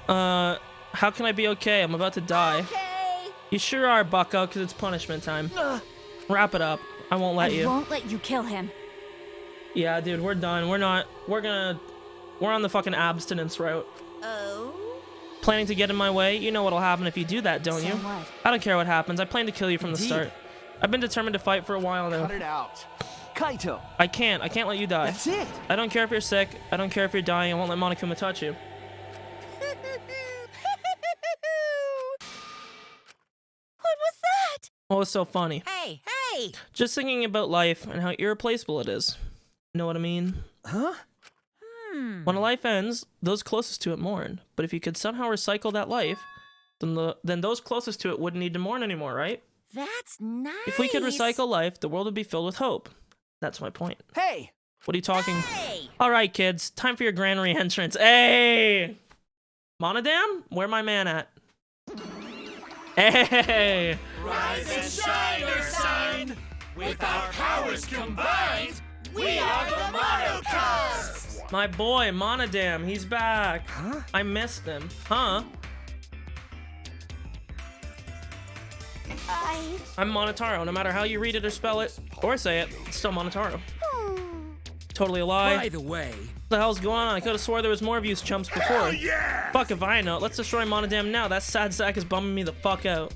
How can I be okay? I'm about to die. Okay. You sure are, bucko, because it's punishment time. Wrap it up. I won't let you. I won't let you kill him. Yeah, dude, we're done. We're on the fucking abstinence route. Oh? Planning to get in my way? You know what'll happen if you do that, don't you? What? I don't care what happens. I plan to kill you from the start. I've been determined to fight for a while now. Cut it out. Kaito. I can't let you die. That's it. I don't care if you're sick. I don't care if you're dying. I won't let Monokuma touch you. What was that? What was so funny? Hey, hey! Just thinking about life and how irreplaceable it is. Know what I mean? Huh? When a life ends, those closest to it mourn. But if you could somehow recycle that life, then those closest to it wouldn't need to mourn anymore, right? That's nice. If we could recycle life, the world would be filled with hope. That's my point. Hey! What are you talking? Hey! All right, kids. Time for your grand re-entrance. Hey! Monodam? Where my man at? Hey! Rise and shine, Earthsign! With our powers combined, we are the Monocubs! My boy, Monodam. He's back. Huh? I missed him. Huh? I'm Monotaro. No matter how you read it or spell it, or say it, it's still Monotaro. Totally a lie. By the way, What the hell's going on? I could have swore there was more of you chumps before. yeah! Fuck if I know. Let's destroy Monodam now. That sad sack is bumming me the fuck out.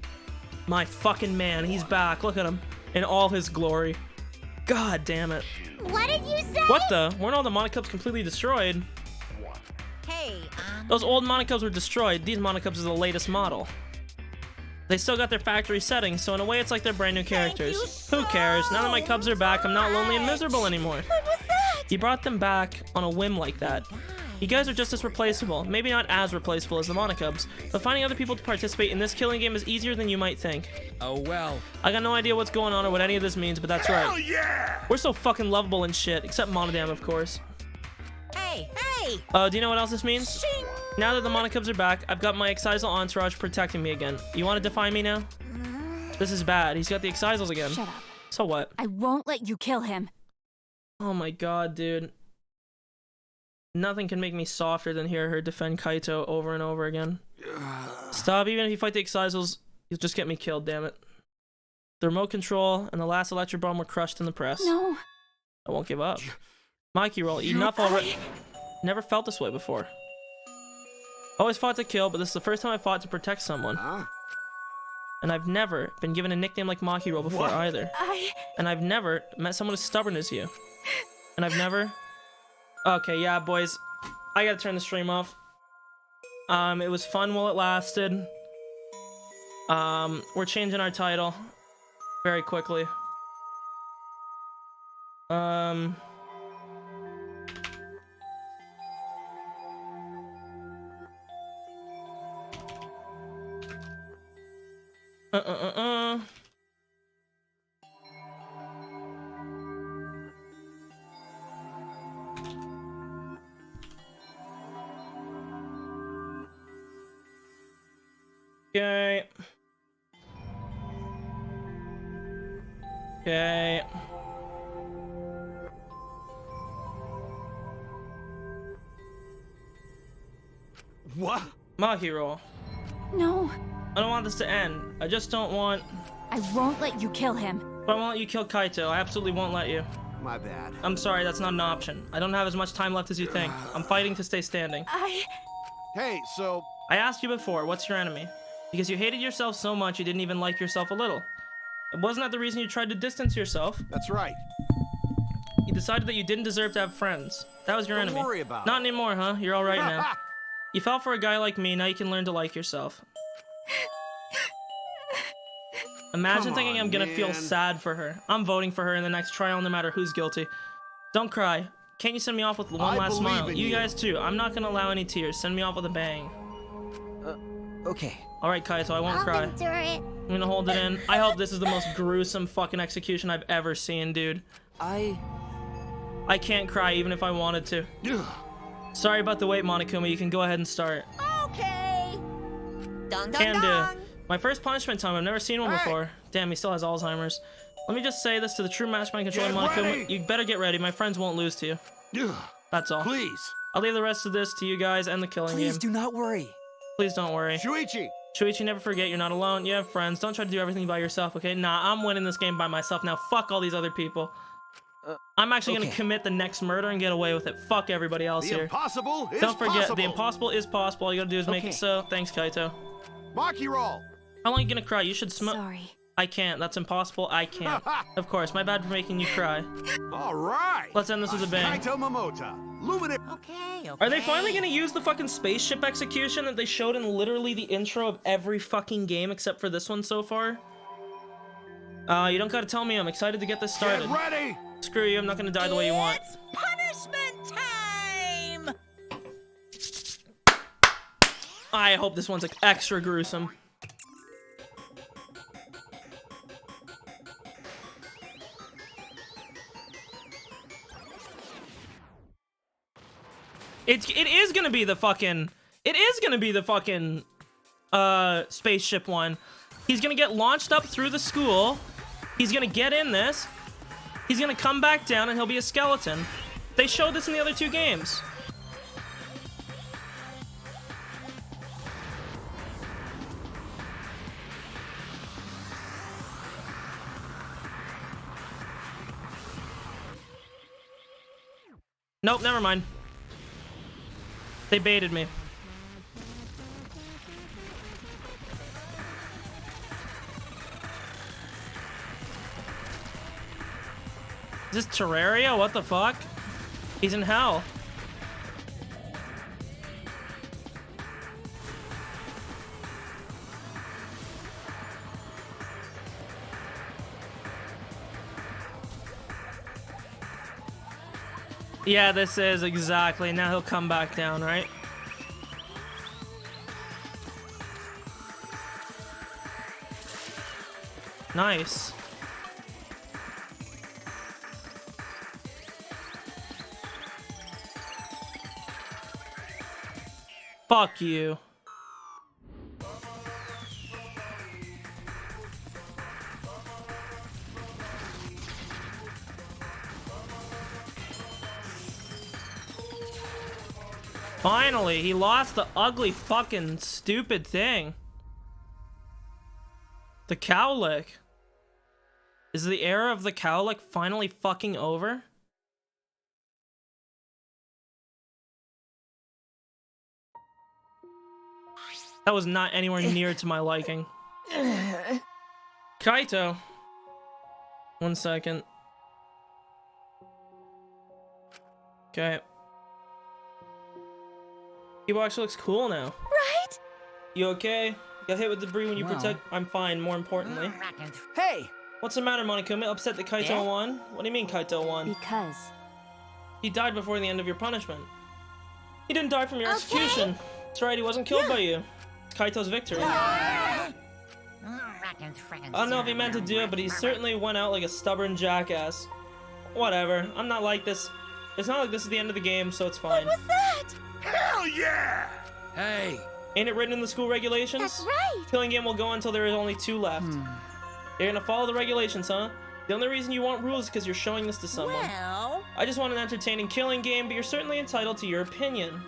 My fucking man. He's back. Look at him. In all his glory. God damn it. What did you say? What the? Weren't all the Monocubs completely destroyed? Hey, Those old Monocubs were destroyed. These Monocubs are the latest model. They still got their factory settings, so in a way it's like they're brand new characters. Who cares? Now that my cubs are back, I'm not lonely and miserable anymore. What was that? You brought them back on a whim like that. You guys are just as replaceable. Maybe not as replaceable as the Monocubs, but finding other people to participate in this killing game is easier than you might think. Oh well. I got no idea what's going on or what any of this means, but that's right. Yeah! We're so fucking lovable and shit, except Monodam, of course. hey, hey! Do you know what else this means? Shing! Now that the Monocubs are back, I've got my Excisal entourage protecting me again. You want to defy me now? This is bad. He's got the Excisals again. Shut up. So what? I won't let you kill him. Oh my god, dude. Nothing can make me softer than hear her defend Kaito over and over again. Stop, even if you fight the Excisals, you'll just get me killed, damn it. The remote control and the last electro bomb were crushed in the press. No. I won't give up. Mikey roll, enough already. Never felt this way before. Always fought to kill, but this is the first time I fought to protect someone. And I've never been given a nickname like Maki Roll before either. And I've never met someone as stubborn as you. And I've never... Okay, yeah, boys. I gotta turn the stream off. It was fun while it lasted. We're changing our title very quickly. Okay. Okay. What? Mahiro. No. I don't want this to end. I just don't want... I won't let you kill him. But I won't let you kill Kaito. I absolutely won't let you. My bad. I'm sorry, that's not an option. I don't have as much time left as you think. I'm fighting to stay standing. Hey, so... I asked you before, what's your enemy? Because you hated yourself so much you didn't even like yourself a little. Wasn't that the reason you tried to distance yourself? That's right. You decided that you didn't deserve to have friends. That was your Don't enemy. worry about Not it. anymore, huh? You're alright now. You fell for a guy like me, now you can learn to like yourself. Imagine Come thinking on, I'm gonna man. feel sad for her. I'm voting for her in the next trial no matter who's guilty. Don't cry. Can't you send me off with one I last believe smile? in You you. guys too. I'm not gonna allow any tears. Send me off with a bang. Okay. Alright, Kaito, I won't I'll cry. endure it. I'm gonna hold it in. I hope this is the most gruesome fucking execution I've ever seen, dude. I can't cry even if I wanted to. Sorry about the wait, Monokuma. You can go ahead and start. Okay. Dun, dun, Can dun. do. My first punishment time. I've never seen one before. Damn, he still has Alzheimer's. Let me just say this to the true mastermind controller, Monokuma. You better get ready. My friends won't lose to you. That's all. Please. I'll leave the rest of this to you guys and the killing game. Please do not worry. Please don't worry. Shuichi. Shuichi, never forget you're not alone. You have friends. Don't try to do everything by yourself, okay? Nah, I'm winning this game by myself. Now, fuck all these other people. I'm actually gonna commit the next murder and get away with it. Fuck everybody else The here. impossible is Don't forget, possible. the impossible is possible. All you gotta do is make it so. Thanks, Kaito. Maki roll. How long are you gonna cry? You should smoke. Sorry. I can't. That's impossible. I can't. Of course. My bad for making you cry. All right. Let's end this with a bang. Kaito Momota. Luminary. Okay. Are they finally gonna use the fucking spaceship execution that they showed in literally the intro of every fucking game except for this one so far? You don't gotta tell me. I'm excited to get this started. Get ready. Screw you. I'm not gonna die the way you want. It's punishment time. I hope this one's like extra gruesome. It is gonna be the fucking spaceship one. He's gonna get launched up through the school. He's gonna get in this. He's gonna come back down and he'll be a skeleton. They showed this in the other two games. Nope, never mind. They baited me. Is this Terraria? What the fuck? He's in hell. Yeah, this is exactly. Now he'll come back down, right? Nice. Fuck you. Finally, he lost the ugly fucking stupid thing. The cowlick. Is the era of the cowlick finally fucking over? That was not anywhere near to my liking. Kaito. 1 second. Okay. He actually looks cool now. Right? You okay? Got hit with debris when you protect. I'm fine, more importantly. Hey! What's the matter, Monokuma? Upset that Kaito won? What do you mean Kaito won? Because. He died before the end of your punishment. He didn't die from your execution. That's right, he wasn't killed by you. It's Kaito's victory. I don't know if he meant to do it, but he certainly went out like a stubborn jackass. Whatever. I'm not like this. It's not like this is the end of the game, so it's fine. What was that? Hell yeah! Hey! Ain't it written in the school regulations? That's right. Killing game will go until there is only 2 left. You're gonna follow the regulations, huh? The only reason you want rules is because you're showing this to someone. Well, I just want an entertaining killing game, but you're certainly entitled to your opinion.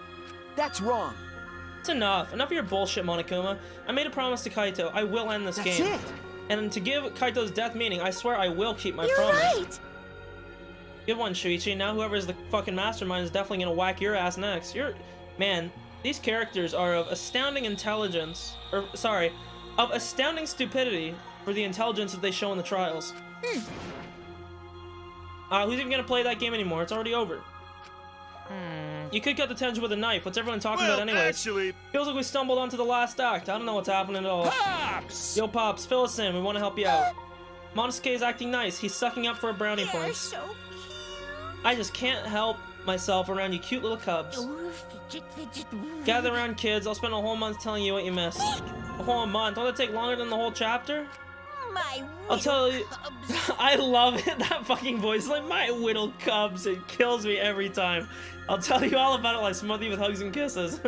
That's wrong. It's enough. Enough of your bullshit, Monokuma. I made a promise to Kaito. I will end this game. That's it. And to give Kaito's death meaning, I swear I will keep my You're promise. right. Good one, Shuichi. Now whoever's the fucking mastermind is definitely gonna whack your ass next. Man, these characters are of astounding intelligence. Of astounding stupidity for the intelligence that they show in the trials. Who's even gonna play that game anymore? It's already over. You could cut the tension with a knife. What's everyone talking about anyways? Actually, Feels like we stumbled onto the last act. I don't know what's happening at all. Pops! Yo, Pops, fill us in. We want to help you out. Monosuke is acting nice. He's sucking up for a brownie you're points. so I just can't help myself around you cute little cubs. Ooh, fidget. Gather around, kids. I'll spend a whole month telling you what you missed. A whole month? Won't that take longer than the whole chapter? My I'll tell you, cubs. I love it. That fucking voice, like my whittle cubs, it kills me every time. I'll tell you all about it, like smother you with hugs and kisses.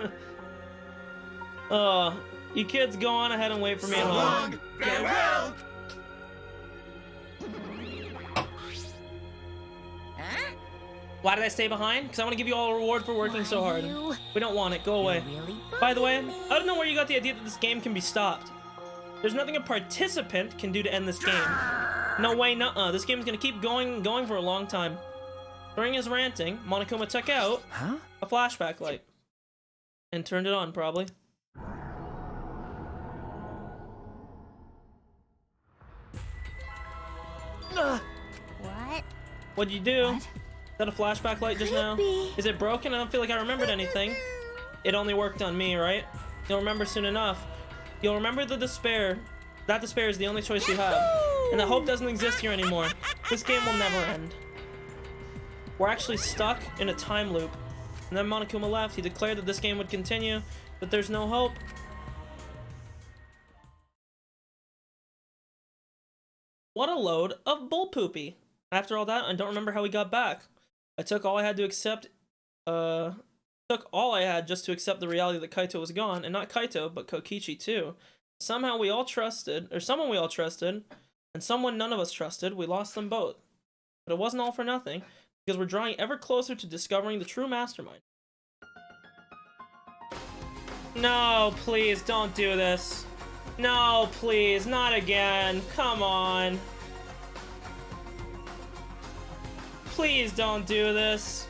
You kids go on ahead and wait for me at home. Farewell! Huh? Why did I stay behind? Because I want to give you all a reward for working so hard. You We don't want it. Go away. really By the way, bugging me. I don't know where you got the idea that this game can be stopped. There's nothing a participant can do to end this game. No way, nuh-uh. This game's gonna keep going for a long time. During his ranting, Monokuma took out a flashback light. And turned it on, probably. What? What'd you do? What? Is that a flashback light just now? Creepy. Is it broken? I don't feel like I remembered anything. It only worked on me, right? You'll remember soon enough. You'll remember the despair. That despair is the only choice you have. And that hope doesn't exist here anymore. This game will never end. We're actually stuck in a time loop. And then Monokuma left. He declared that this game would continue, but there's no hope. What a load of bull poopy. After all that, I don't remember how we got back. I took all I had to accept, took all I had just to accept the reality that Kaito was gone, and not Kaito, but Kokichi too. Somehow we all trusted, or someone we all trusted, and someone none of us trusted, we lost them both. But it wasn't all for nothing, because we're drawing ever closer to discovering the true mastermind. No, please, don't do this. No, please, not again. Come on. Please don't do this.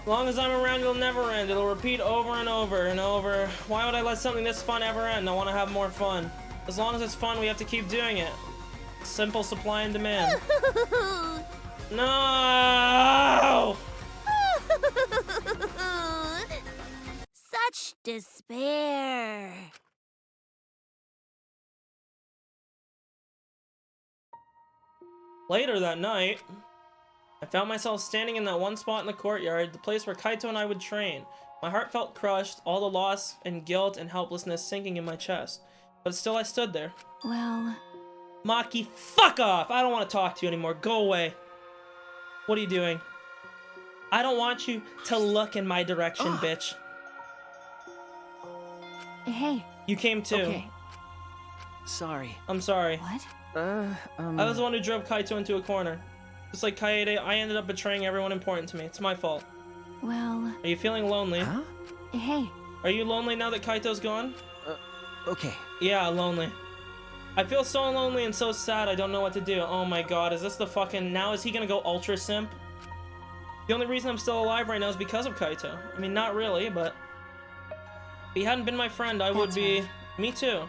As long as I'm around, it'll never end. It'll repeat over and over and over. Why would I let something this fun ever end? I want to have more fun. As long as it's fun, we have to keep doing it. Simple supply and demand. No! Such despair. Later that night, I found myself standing in that one spot in the courtyard, the place where Kaito and I would train. My heart felt crushed, all the loss and guilt and helplessness sinking in my chest. But still I stood there. Well, Maki, fuck off! I don't want to talk to you anymore. Go away. What are you doing? I don't want you to look in my direction, bitch. hey, You came too. Okay. Sorry. I'm sorry. what? I was the one who drove Kaito into a corner. Just like Kaede, I ended up betraying everyone important to me. It's my fault. Well, Are you feeling lonely? Huh? hey, Are you lonely now that Kaito's gone? Okay. Yeah, lonely. I feel so lonely and so sad I don't know what to do. Oh my god, is this the fucking... Now is he gonna go ultra simp? The only reason I'm still alive right now is because of Kaito. I mean, not really, but... If he hadn't been my friend, I would That's be... right. Me too.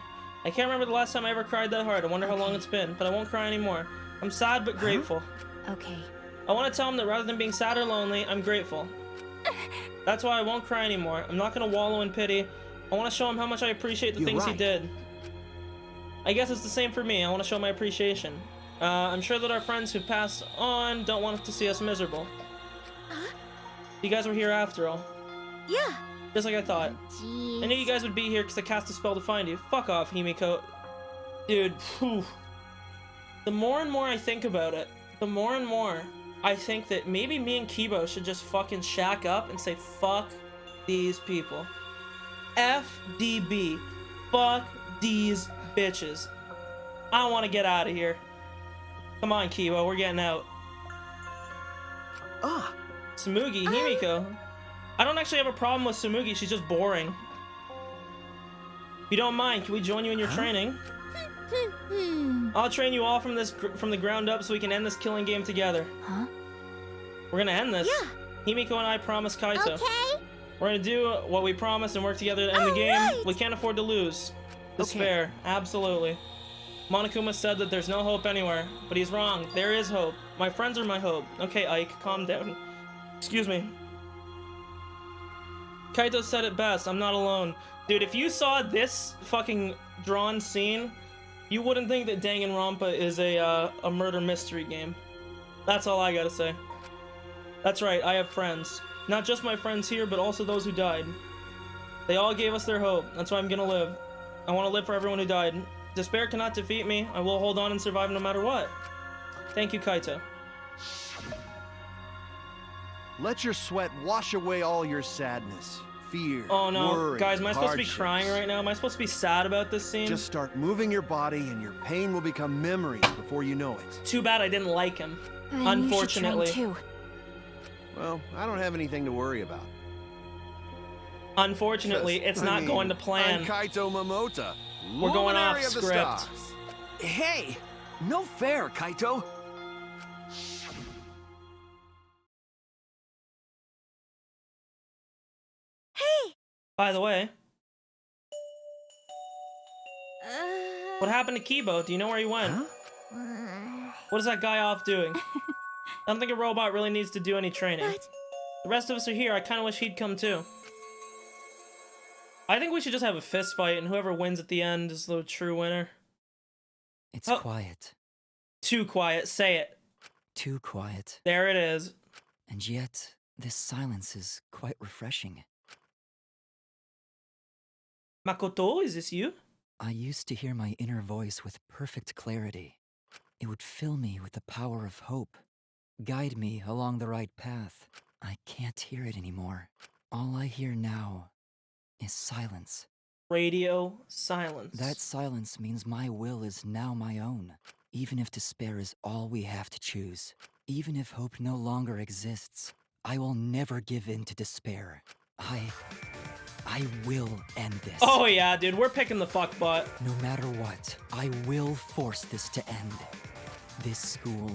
I can't remember the last time I ever cried that hard. I wonder how long it's been, but I won't cry anymore. I'm sad but grateful. okay. I want to tell him that rather than being sad or lonely, I'm grateful. That's why I won't cry anymore. I'm not gonna wallow in pity. I want to show him how much I appreciate the You're things he right. did. I guess it's the same for me. I want to show my appreciation. I'm sure that our friends who passed on don't want to see us miserable. You guys were here after all. Yeah. Just like I thought. Jeez. I knew you guys would be here because I cast a spell to find you. Fuck off, Himiko. Dude, phew. The more and more I think about it, the more and more I think that maybe me and Kibo should just fucking shack up and say, fuck these people. FDB. Fuck these bitches. I want to get out of here. Come on, Kibo, we're getting out. Ah, Tsumugi, Himiko. I don't actually have a problem with Tsumugi, she's just boring. If you don't mind, can we join you in your training? I'll train you all from the ground up so we can end this killing game together. Huh? We're gonna end this. Yeah. Himiko and I promise Kaito. Okay. We're gonna do what we promised and work together to end the game. Alright. We can't afford to lose. Despair, absolutely. Monokuma said that there's no hope anywhere, but he's wrong. There is hope. My friends are my hope. Okay, Ike, calm down. Excuse me. Kaito said it best. I'm not alone. Dude, if you saw this fucking drawn scene, you wouldn't think that Danganronpa is a murder mystery game. That's all I gotta say. That's right, I have friends. Not just my friends here, but also those who died. They all gave us their hope. That's why I'm gonna live. I want to live for everyone who died. Despair cannot defeat me. I will hold on and survive no matter what. Thank you, Kaito. Let your sweat wash away all your sadness, fear, Oh no, worry, guys, am I supposed to be hardships. crying right now? Am I supposed to be sad about this scene? Just start moving your body and your pain will become memories before you know it. Too bad I didn't like him. Then Unfortunately. you should train too. Well, I don't have anything to worry about. Unfortunately, it's not going to plan. I'm Kaito Momota. We're going off luminary of the script. stars. Hey! No fair, Kaito! Hey! By the way, what happened to Kibo? Do you know where he went? What is that guy off doing? I don't think a robot really needs to do any training. But The rest of us are here. I kind of wish he'd come too. I think we should just have a fist fight, and whoever wins at the end is the true winner. It's Oh. quiet. Too quiet. Say it. Too quiet. There it is. And yet, this silence is quite refreshing. Makoto, is this you? I used to hear my inner voice with perfect clarity. It would fill me with the power of hope, guide me along the right path. I can't hear it anymore. All I hear now is silence. Radio silence. That silence means my will is now my own, even if despair is all we have to choose. Even if hope no longer exists, I will never give in to despair. I will end this. Oh yeah, dude, we're picking the fuck butt. No matter what, I will force this to end. This school,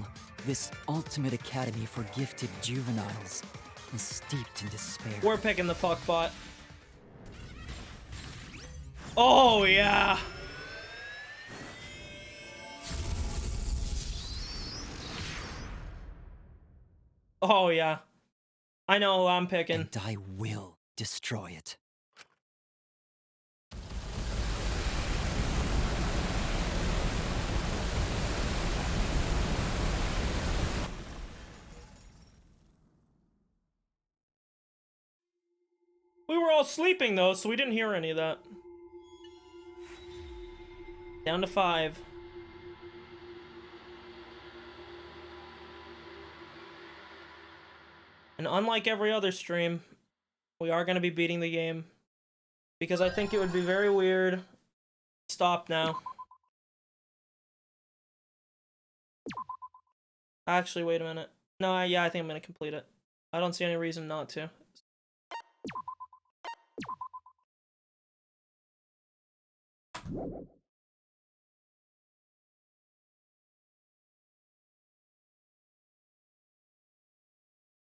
this ultimate academy for gifted juveniles, is steeped in despair. We're picking the fuck butt. Oh yeah. Oh yeah. I know who I'm picking. And I will destroy it. We were all sleeping though, so we didn't hear any of that. Down to 5. And unlike every other stream, we are going to be beating the game. Because I think it would be very weird. Stop now. Actually, wait a minute. No, yeah, I think I'm going to complete it. I don't see any reason not to.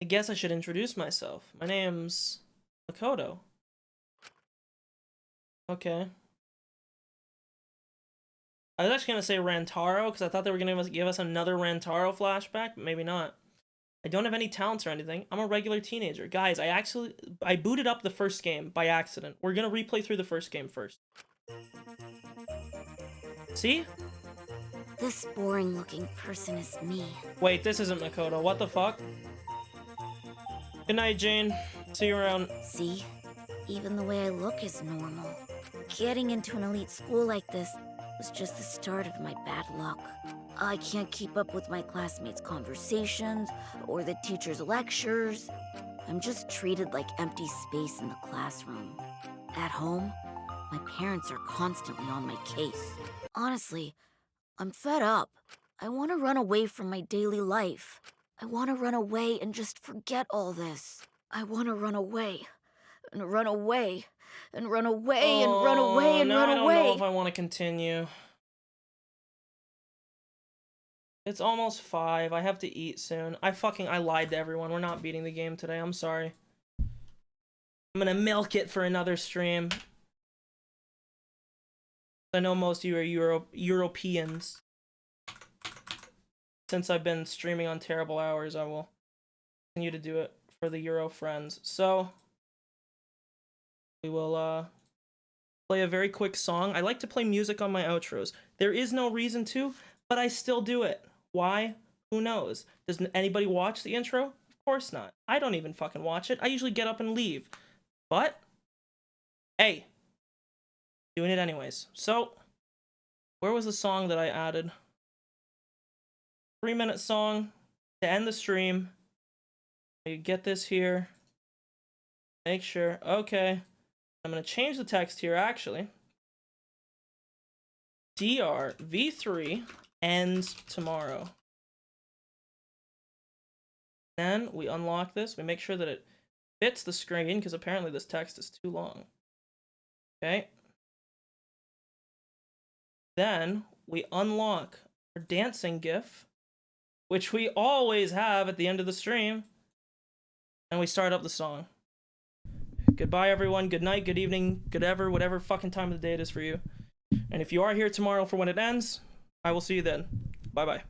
I guess I should introduce myself. My name's Makoto. Okay. I was actually going to say Rantaro, because I thought they were going to give us another Rantaro flashback, but maybe not. I don't have any talents or anything. I'm a regular teenager. Guys, I booted up the first game by accident. We're going to replay through the first game first. See? this boring-looking person is me. Wait, this isn't Makoto. What the fuck? Good night, Jane. See you around. See? Even the way I look is normal. Getting into an elite school like this was just the start of my bad luck. I can't keep up with my classmates' conversations or the teacher's lectures. I'm just treated like empty space in the classroom. At home, my parents are constantly on my case. Honestly, I'm fed up. I want to run away from my daily life. I want to run away and just forget all this. I want to run away and run away and run away and run away and run away. I don't know if I want to continue. It's almost 5. I have to eat soon. I lied to everyone. We're not beating the game today. I'm sorry. I'm gonna milk it for another stream. I know most of you are Europeans. Since I've been streaming on terrible hours, I will continue to do it for the Euro friends. So, we will play a very quick song. I like to play music on my outros. There is no reason to, but I still do it. Why? Who knows? Does anybody watch the intro? Of course not. I don't even fucking watch it. I usually get up and leave. But, hey, doing it anyways. So, where was the song that I added? 3-minute song to end the stream. You get this here. Make sure. Okay. I'm going to change the text here, actually. DR V3 ends tomorrow. Then we unlock this. We make sure that it fits the screen, because apparently this text is too long. Okay. Then we unlock our dancing GIF, which we always have at the end of the stream. And we start up the song. Goodbye, everyone. Good night, good evening, good ever, whatever fucking time of the day it is for you. And if you are here tomorrow for when it ends, I will see you then. Bye-bye.